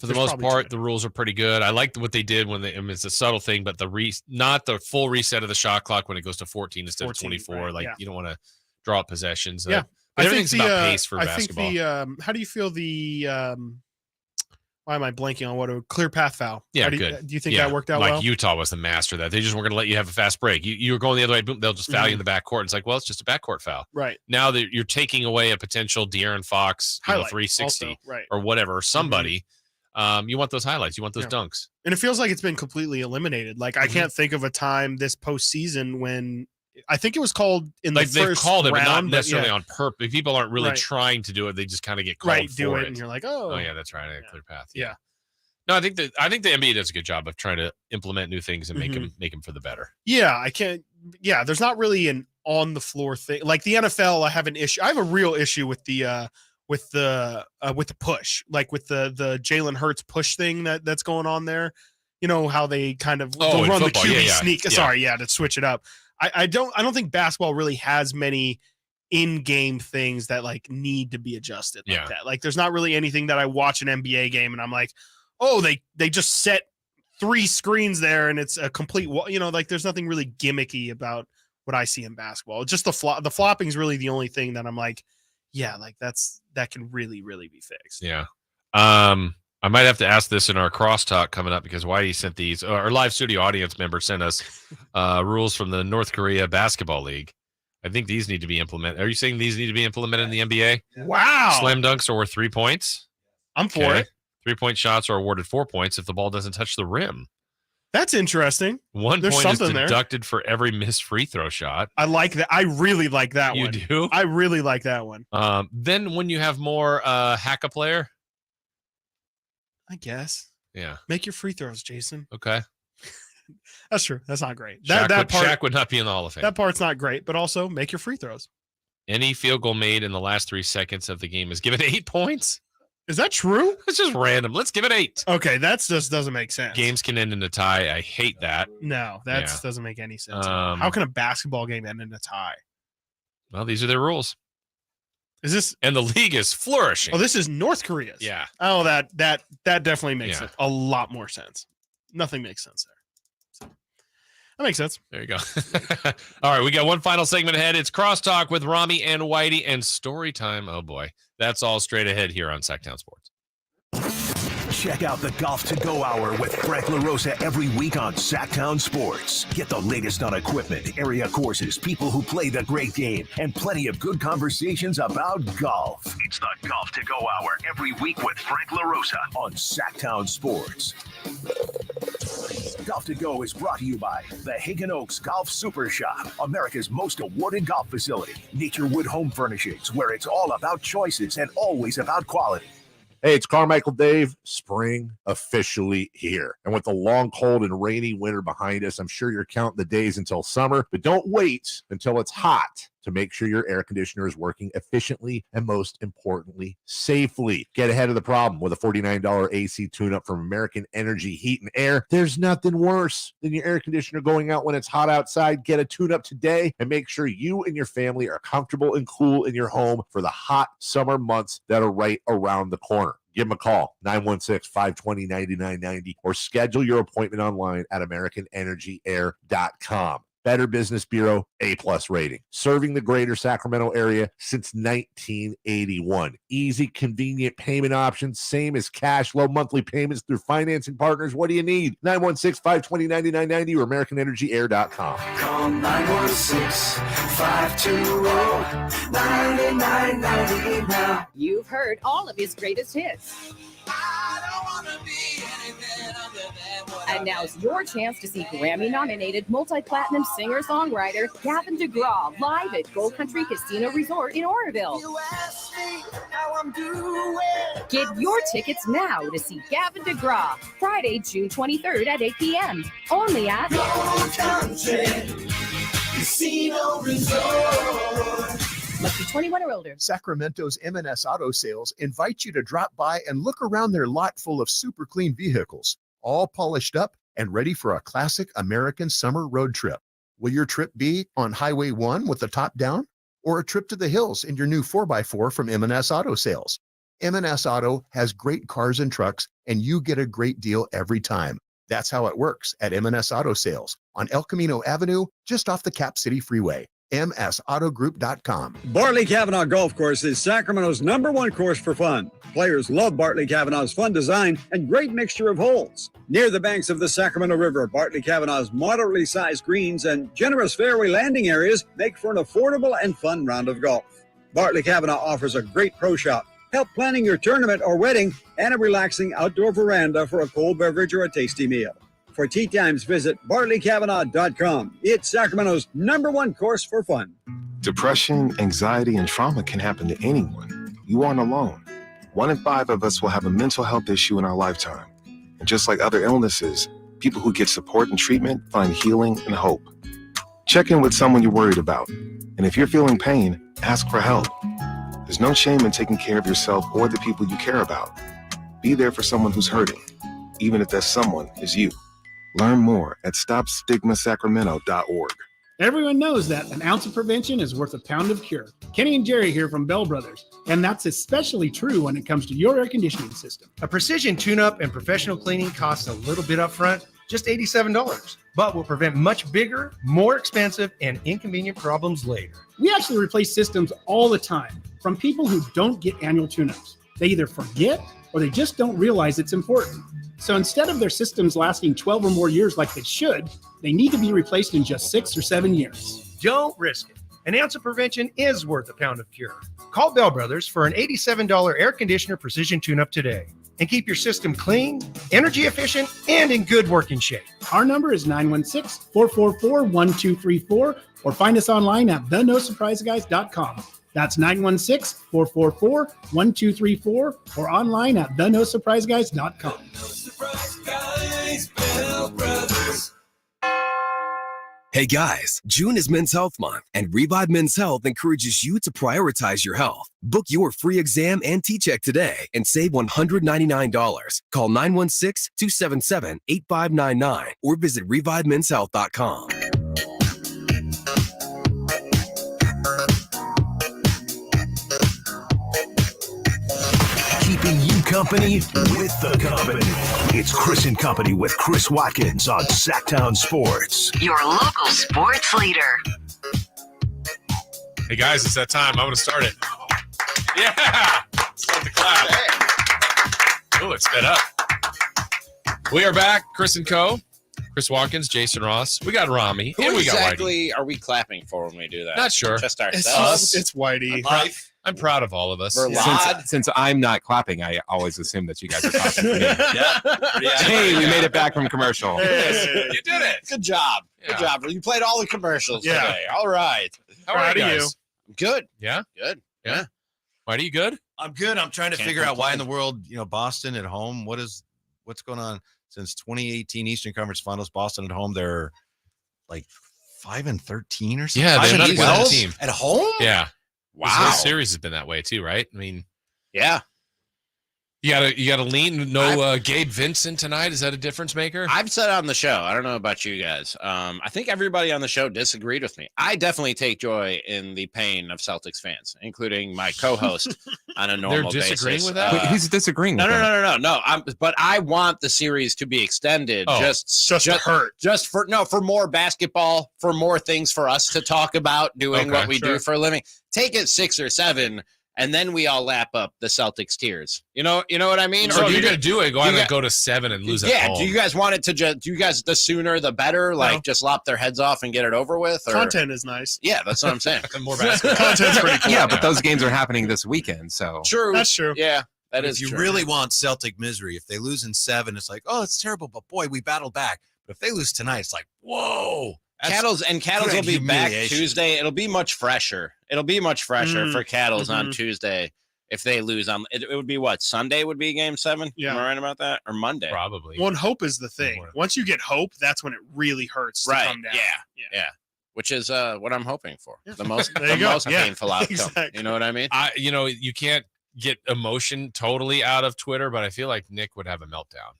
For the most part, the rules are pretty good. I like what they did when it's a subtle thing, but not the full reset of the shot clock when it goes to 14 instead of 24. Right, you don't want to draw up possessions. Yeah. But everything's about pace for basketball. How do you feel why am I blanking on what a clear path foul? Yeah, good. Do you think that worked out well? Utah was the master of that. They just weren't going to let you have a fast break. You were going the other way, boom, they'll just foul you in the backcourt. It's like, well, it's just a backcourt foul. Right. Now that you're taking away a potential De'Aaron Fox 360 also, or whatever, somebody, you want those highlights. You want those dunks. And it feels like it's been completely eliminated. Like, I can't think of a time this postseason when I think it was called in the first they've called it, round, but not necessarily on purpose. People aren't really Right. trying to do it. They just kind of get called for it. And you're like, oh yeah, that's right. I had a clear path. Yeah. No, I think the NBA does a good job of trying to implement new things and make them for the better. Yeah, I can't. Yeah, there's not really an on the floor thing like the NFL. I have an issue. I have a real issue with the push, like with the Jalen Hurts push thing that's going on there. You know how they kind of they'll run football. the QB Yeah. sneak. Yeah. Sorry, to switch it up. I don't think basketball really has many in-game things that like need to be adjusted like that. Like there's not really anything that I watch an NBA game and I'm like, oh, they just set 3 screens there and it's a complete, like there's nothing really gimmicky about what I see in basketball. Just the flopping is really the only thing that I'm like, like that can really, really be fixed. Yeah. I might have to ask this in our crosstalk coming up because Whitey sent these. Our live studio audience member sent us rules from the North Korea Basketball League. I think these need to be implemented. Are you saying these need to be implemented in the NBA? Wow. Slam dunks are worth 3 points. I'm for it. 3-point shots are awarded 4 points if the ball doesn't touch the rim. That's interesting. 1 point is deducted for every missed free throw shot. I like that. I really like that one. You do? I really like that one. Then when you have more hack a player, I guess. Yeah. Make your free throws, Jason. Okay. That's true. That's not great. Shaq would not be in the Hall of Fame. That part's not great, but also make your free throws. Any field goal made in the last 3 seconds of the game is given 8 points. Is that true? It's just random. Let's give it 8. Okay, that just doesn't make sense. Games can end in a tie. I hate that. No, that doesn't make any sense. How can a basketball game end in a tie? Well, these are their rules. Is this and the league is flourishing? Oh, this is North Korea's. Yeah. Oh, that definitely makes a lot more sense. Nothing makes sense there. So, that makes sense. There you go. All right, we got one final segment ahead. It's Crosstalk with Rami and Whitey and story time. Oh boy, that's all straight ahead here on Sactown Sports. Check out the Golf to Go Hour with Frank LaRosa every week on Sactown Sports. Get the latest on equipment, area courses, people who play the great game, and plenty of good conversations about golf. It's the Golf to Go Hour every week with Frank LaRosa on Sactown Sports. Golf to Go is brought to you by the Hagen Oaks Golf Super Shop, America's most awarded golf facility. Naturewood Home Furnishings, where it's all about choices and always about quality. Hey, it's Carmichael Dave. Spring officially here. And with the long, cold, and rainy winter behind us, I'm sure you're counting the days until summer. But don't wait until it's hot to make sure your air conditioner is working efficiently and, most importantly, safely. Get ahead of the problem with a $49 AC tune-up from American Energy Heat and Air. There's nothing worse than your air conditioner going out when it's hot outside. Get a tune-up today and make sure you and your family are comfortable and cool in your home for the hot summer months that are right around the corner. Give them a call, 916-520-9990, or schedule your appointment online at AmericanEnergyAir.com. Better Business Bureau, A+ rating. Serving the greater Sacramento area since 1981. Easy, convenient payment options, same as cash, low monthly payments through financing partners. What do you need? 916-520-9990 or AmericanEnergyAir.com. Call 916-520-9990 now. You've heard all of his greatest hits. And now's your chance to see Grammy-nominated multi-platinum singer-songwriter Gavin DeGraw live at Gold Country Casino Resort in Oroville. Get your tickets now to see Gavin DeGraw Friday, June 23rd at 8 p.m. Only at Gold Country Casino Resort. Must be 21 or older. Sacramento's M&S Auto Sales invite you to drop by and look around their lot full of super clean vehicles, all polished up and ready for a classic American summer road trip. Will your trip be on Highway 1 with the top down, or a trip to the hills in your new 4x4 from M&S Auto Sales? M&S Auto has great cars and trucks, and you get a great deal every time. That's how it works at M&S Auto Sales on El Camino Avenue, just off the Cap City Freeway. MSAutogroup.com. Bartley Cavanaugh Golf Course is Sacramento's #1 course for fun. Players love Bartley Cavanaugh's fun design and great mixture of holes. Near the banks of the Sacramento River, Bartley Cavanaugh's moderately sized greens and generous fairway landing areas make for an affordable and fun round of golf. Bartley Cavanaugh offers a great pro shop, help planning your tournament or wedding, and a relaxing outdoor veranda for a cold beverage or a tasty meal. For tee times, visit BartleyCavanagh.com. It's Sacramento's #1 course for fun. Depression, anxiety, and trauma can happen to anyone. You aren't alone. 1 in 5 of us will have a mental health issue in our lifetime. And just like other illnesses, people who get support and treatment find healing and hope. Check in with someone you're worried about. And if you're feeling pain, ask for help. There's no shame in taking care of yourself or the people you care about. Be there for someone who's hurting, even if that someone is you. Learn more at StopStigmaSacramento.org. Everyone knows that an ounce of prevention is worth a pound of cure. Kenny and Jerry here from Bell Brothers, and that's especially true when it comes to your air conditioning system. A precision tune-up and professional cleaning costs a little bit up front, just $87, but will prevent much bigger, more expensive, and inconvenient problems later. We actually replace systems all the time from people who don't get annual tune-ups. They either forget or they just don't realize it's important. So instead of their systems lasting 12 or more years like they should, they need to be replaced in just 6 or 7 years. Don't risk it. An ounce of prevention is worth a pound of cure. Call Bell Brothers for an $87 air conditioner precision tune-up today and keep your system clean, energy efficient, and in good working shape. Our number is 916-444-1234 or find us online at thenosurpriseguys.com. That's 916-444-1234 or online at thenosurpriseguys.com. Hey guys, June is Men's Health Month, and Revive Men's Health encourages you to prioritize your health. Book your free exam and T-check today and save $199. Call 916-277-8599 or visit ReviveMen'sHealth.com. Keeping you company with the company. It's Chris and Company with Chris Watkins on Sactown Sports. Your local sports leader. Hey guys, it's that time. I'm going to start it. Yeah! Start the clap. Oh, it's sped up. We are back, Chris and Co. Chris Watkins, Jason Ross. We got Rami. Who and we exactly are we clapping for when we do that? Not sure. Just It's ourselves. It's Whitey. I'm proud of all of us. Since I'm not clapping, I always assume that you guys are clapping for me. Hey, we made it back from commercial. Hey, you did it. Good job. Good job. You played all the commercials today. All right. How are you guys? Good. Yeah? Good. Yeah. Whitey, you good? I'm good. I'm trying to Can't figure out why in complain. the world, Boston at home. What's going on since 2018 Eastern Conference Finals? Boston at home, they're like 5-13 or something. Yeah, they're not a good team. At home. Yeah. Wow. This whole series has been that way too, right? I mean, yeah. You gotta lean. Gabe Vincent tonight. Is that a difference maker? I've said on the show, I don't know about you guys. I think everybody on the show disagreed with me. I definitely take joy in the pain of Celtics fans, including my co-host on a normal basis. They're disagreeing with that? Wait, who's disagreeing with that? No. But I want the series to be extended just to hurt. Just for more basketball, for more things for us to talk about doing what we do for a living. Take it 6 or 7. And then we all lap up the Celtics tears. You know what I mean? So or you're going to do it. Go to 7 and lose at home. Do you guys want it to do you guys the sooner the better? Like just lop their heads off and get it over with? Or? Content is nice. Yeah, that's what I'm saying. More basketball. Content's pretty cool. Yeah, but those games are happening this weekend, so. True. That's true. Yeah, that If is you true. really want Celtic misery, if they lose in 7, it's like, oh, it's terrible, but boy, we battled back. But if they lose tonight, it's like, whoa. Cattles will be back humiliation. Tuesday. It'll be much fresher. For Cattles on Tuesday. If they lose on it would be what? Sunday would be game 7? Yeah. Am I right about that? Or Monday? Probably. One hope is the thing. Once you get hope, that's when it really hurts to come down. Yeah. Which is what I'm hoping for. The most There you go. most Yeah. painful outcome. Exactly. You know what I mean? You can't get emotion totally out of Twitter, but I feel like Nick would have a meltdown.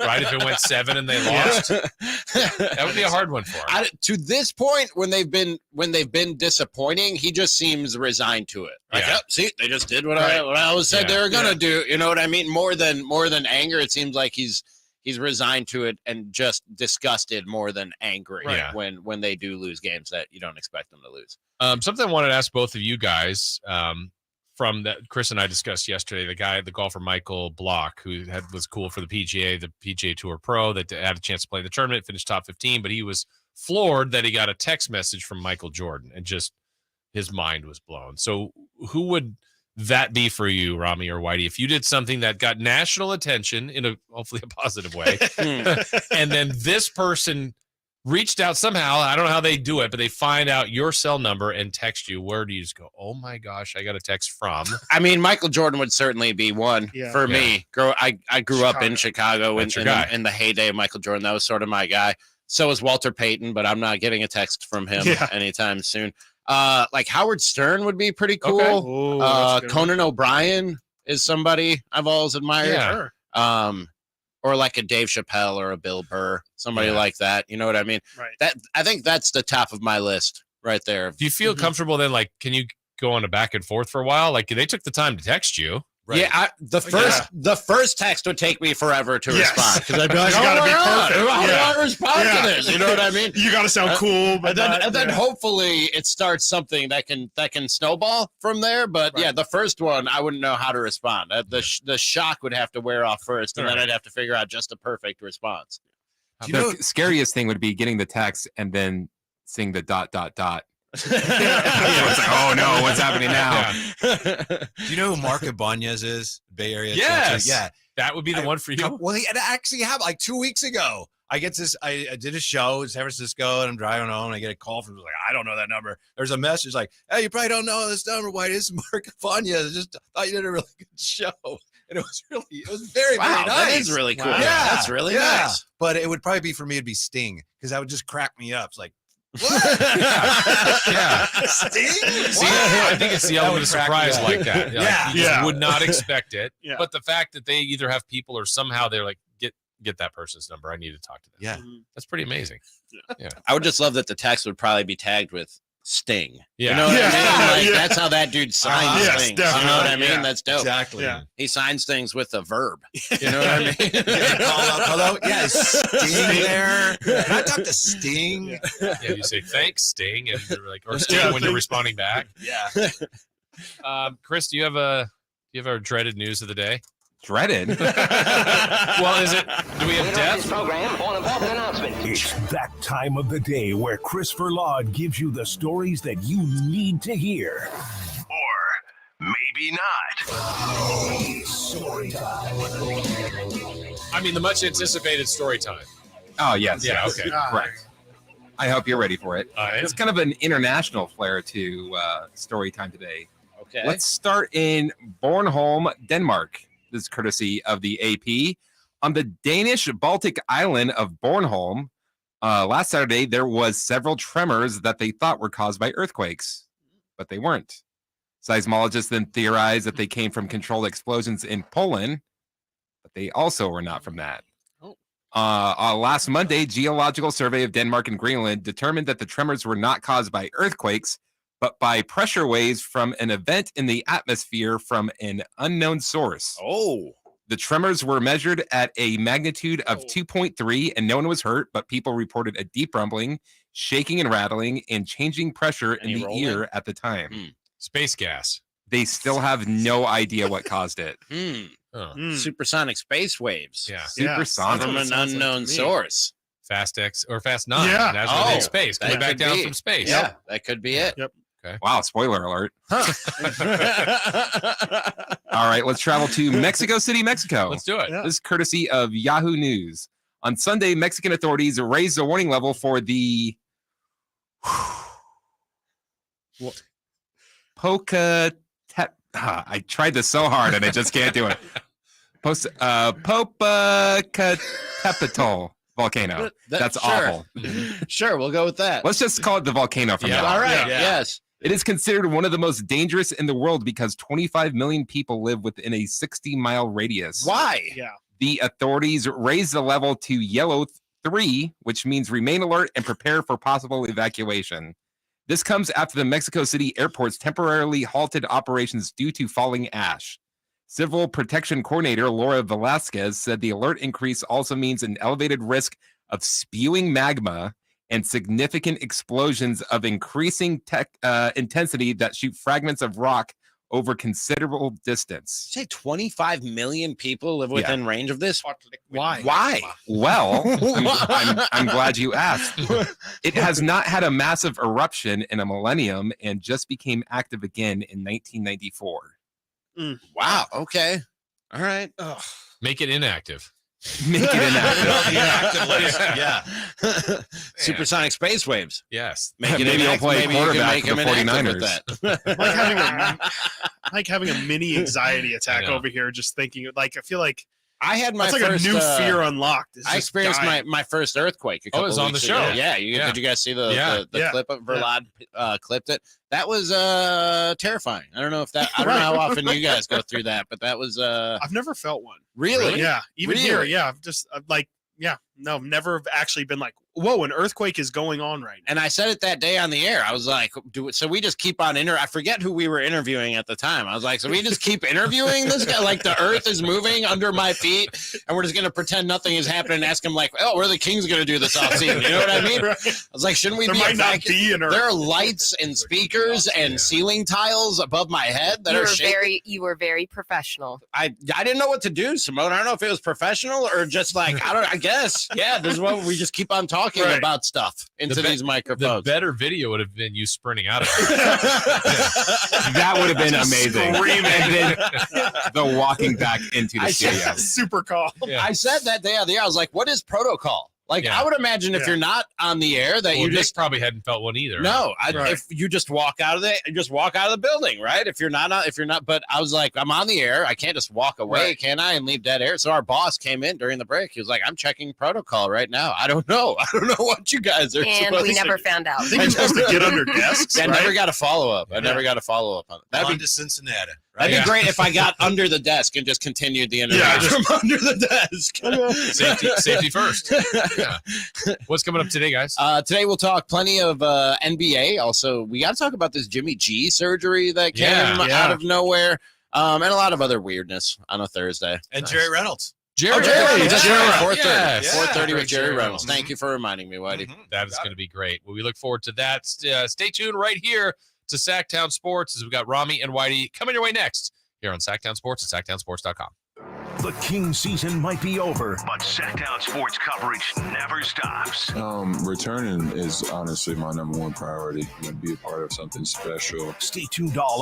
Right? If it went 7 and they lost, that would be a hard one for him. To this point, when they've been disappointing, he just seems resigned to it. Like, Yeah. see, they just did what I always said they were gonna do. You know what I mean? More than anger, it seems like he's resigned to it and just disgusted more than angry when they do lose games that you don't expect them to lose. Something I wanted to ask both of you guys. From that Chris and I discussed yesterday, the golfer Michael Block, who was cool for the PGA Tour Pro, that had a chance to play in the tournament, finished top 15, but he was floored that he got a text message from Michael Jordan and just his mind was blown. So who would that be for you, Rami or Whitey, if you did something that got national attention in hopefully a positive way, and then this person reached out somehow, I don't know how they do it, but they find out your cell number and text you, where do you just go, oh my gosh, I got a text from? I mean, Michael Jordan would certainly be one for me. I grew up in Chicago in the heyday of Michael Jordan. That was sort of my guy. So was Walter Payton, but I'm not getting a text from him anytime soon. Like Howard Stern would be pretty cool. Okay. Conan O'Brien is somebody I've always admired. Or like a Dave Chappelle or a Bill Burr, somebody like that. You know what I mean? Right. I think that's the top of my list right there. Do you feel comfortable then? Like, can you go on a back and forth for a while? Like, they took the time to text you. Right. Yeah, the first text would take me forever to respond because I'd be like, You gotta be perfect. How do I respond to this? You know what I mean? You got to sound cool, but then hopefully it starts something that can snowball from there. But yeah, the first one I wouldn't know how to respond. The shock would have to wear off first, and then I'd have to figure out just a perfect response. The scariest thing would be getting the text and then seeing the ... It's like, oh no, what's happening now? Do you know who Mark Ibanez is? Bay Area. Yes. Yeah. That would be the one for you. Well, it actually happened like 2 weeks ago. I did a show in San Francisco and I'm driving home and I get a call from like, I don't know that number. There's a message like, hey, you probably don't know this number. Why this is Mark Ibanez? I just thought you did a really good show. And it was very, very nice. That is really cool. Wow. Yeah, that's really nice. But it would probably be for me, it'd be Sting because that would just crack me up. It's like, what? Sting? I think it's the element of surprise like that. You just would not expect it. Yeah. But the fact that they either have people or somehow they're like, get that person's number. I need to talk to them. Yeah. That's pretty amazing. Yeah. I would just love that the text would probably be tagged with Sting. Yeah. You know what I mean? Like, that's how that dude signs things. Definitely. You know what I mean? Yeah. That's dope. Exactly. Yeah. He signs things with a verb. You know what I mean? Hello? Yeah, is Sting there? Can I talk to Sting? Yeah, you say thanks, Sting, and you're like, or Sting when you're responding back. Yeah. Chris, do you have our dreaded news of the day? Dreaded? Well, is it? Do we have death? It's that time of the day where Chris Verlaud gives you the stories that you need to hear. Or maybe not. Story time. I mean, the much anticipated story time. Oh, yes. Yeah, yes. okay. Correct. I hope you're ready for it. It's kind of an international flair to story time today. Okay. Let's start in Bornholm, Denmark. This is courtesy of the AP. On the Danish Baltic island of Bornholm, last Saturday, there was several tremors that they thought were caused by earthquakes, but they weren't. Seismologists then theorized that they came from controlled explosions in Poland, but they also were not from that. Last Monday, Geological Survey of Denmark and Greenland determined that the tremors were not caused by earthquakes, but by pressure waves from an event in the atmosphere from an unknown source. Oh. The tremors were measured at a magnitude of 2.3, and no one was hurt, but people reported a deep rumbling, shaking and rattling, and changing pressure in the ear at the time. Space gas. They still have no idea what caused it. Supersonic space waves. Yeah. Supersonic. From an unknown source. Fast X or Fast 9. Yeah. That's in space. Coming back down from space. Yeah, that could be it. Yep. Okay. Wow, spoiler alert. All right, let's travel to Mexico City, Mexico. Let's do it. This is courtesy of Yahoo News. On Sunday, Mexican authorities raised the warning level for the I tried this so hard and I just can't do it. Popocatépetl volcano. That's awful. Sure, we'll go with that. Let's just call it the volcano from now on. All right. Yes. It is considered one of the most dangerous in the world because 25 million people live within a 60-mile radius. Why? Yeah. The authorities raised the level to yellow 3, which means remain alert and prepare for possible evacuation. This comes after the Mexico City airports temporarily halted operations due to falling ash. Civil Protection Coordinator Laura Velasquez said the alert increase also means an elevated risk of spewing magma and significant explosions of increasing intensity that shoot fragments of rock over considerable distance. You say 25 million people live within range of this? Why? Well, I'm glad you asked. It has not had a massive eruption in a millennium and just became active again in 1994. Wow. Okay. All right. Make it inactive. Make it inactive. Inactive list. Yeah. Supersonic space waves. Yes. Maybe he'll play quarterback for the 49ers. Like having a mini anxiety attack over here, just thinking. Like I feel like I had my that's first, like a new fear unlocked. I experienced my first earthquake. It was on the show. Ago. Yeah, did you guys see the clip of Verlaud clipped it? That was terrifying. I don't know how often you guys go through that, but that was I've never felt one. Really? Yeah. Even Really? here, yeah. Never actually been like, whoa, an earthquake is going on right now. And I said it that day on the air. I was like, so we just keep on I forget who we were interviewing at the time. I was like, so we just keep interviewing this guy? Like the earth is moving under my feet and we're just going to pretend nothing is happening and ask him like, oh, what are the Kings going to do this offseason? You know what I mean? I was like, shouldn't we There might not be an earthquake. There are lights and speakers and ceiling tiles above my head that are shaking. You were very professional. I didn't know what to do, Simone. I don't know if it was professional or just like, I guess. Yeah, this is what we just keep on talking about stuff into these microphones. The better video would have been you sprinting out of it. That would have been amazing. Screaming. And then the walking back into the studio. Super call. Yeah. I said that day on the air. I was like, what is protocol? Like, I would imagine if you're not on the air that you just probably hadn't felt one either. No, if you just walk out of the building, right? If you're not, but I was like, I'm on the air. I can't just walk away, can I? And leave dead air. So our boss came in during the break. He was like, I'm checking protocol right now. I don't know what you guys are. And we never found out. I think you're supposed to get under desks. I never got a follow up. I never got a follow up on it. That'd be to Cincinnati. That'd be great if I got under the desk and just continued the interview from under the desk. Safety first. Yeah. What's coming up today, guys? Today we'll talk plenty of NBA. Also, we got to talk about this Jimmy G surgery that came out of nowhere, and a lot of other weirdness on a Thursday. And Jerry Reynolds. Jerry Reynolds. 4:30 with Jerry Reynolds. Thank you for reminding me, Whitey. That is going to be great. Well, we look forward to that. Stay tuned right here to Sactown Sports as we got Rami and Whitey coming your way next here on Sactown Sports at SactownSports.com. The King season might be over, but Sactown sports coverage never stops. Returning is honestly my number one priority. Be a part of something special. Stay tuned all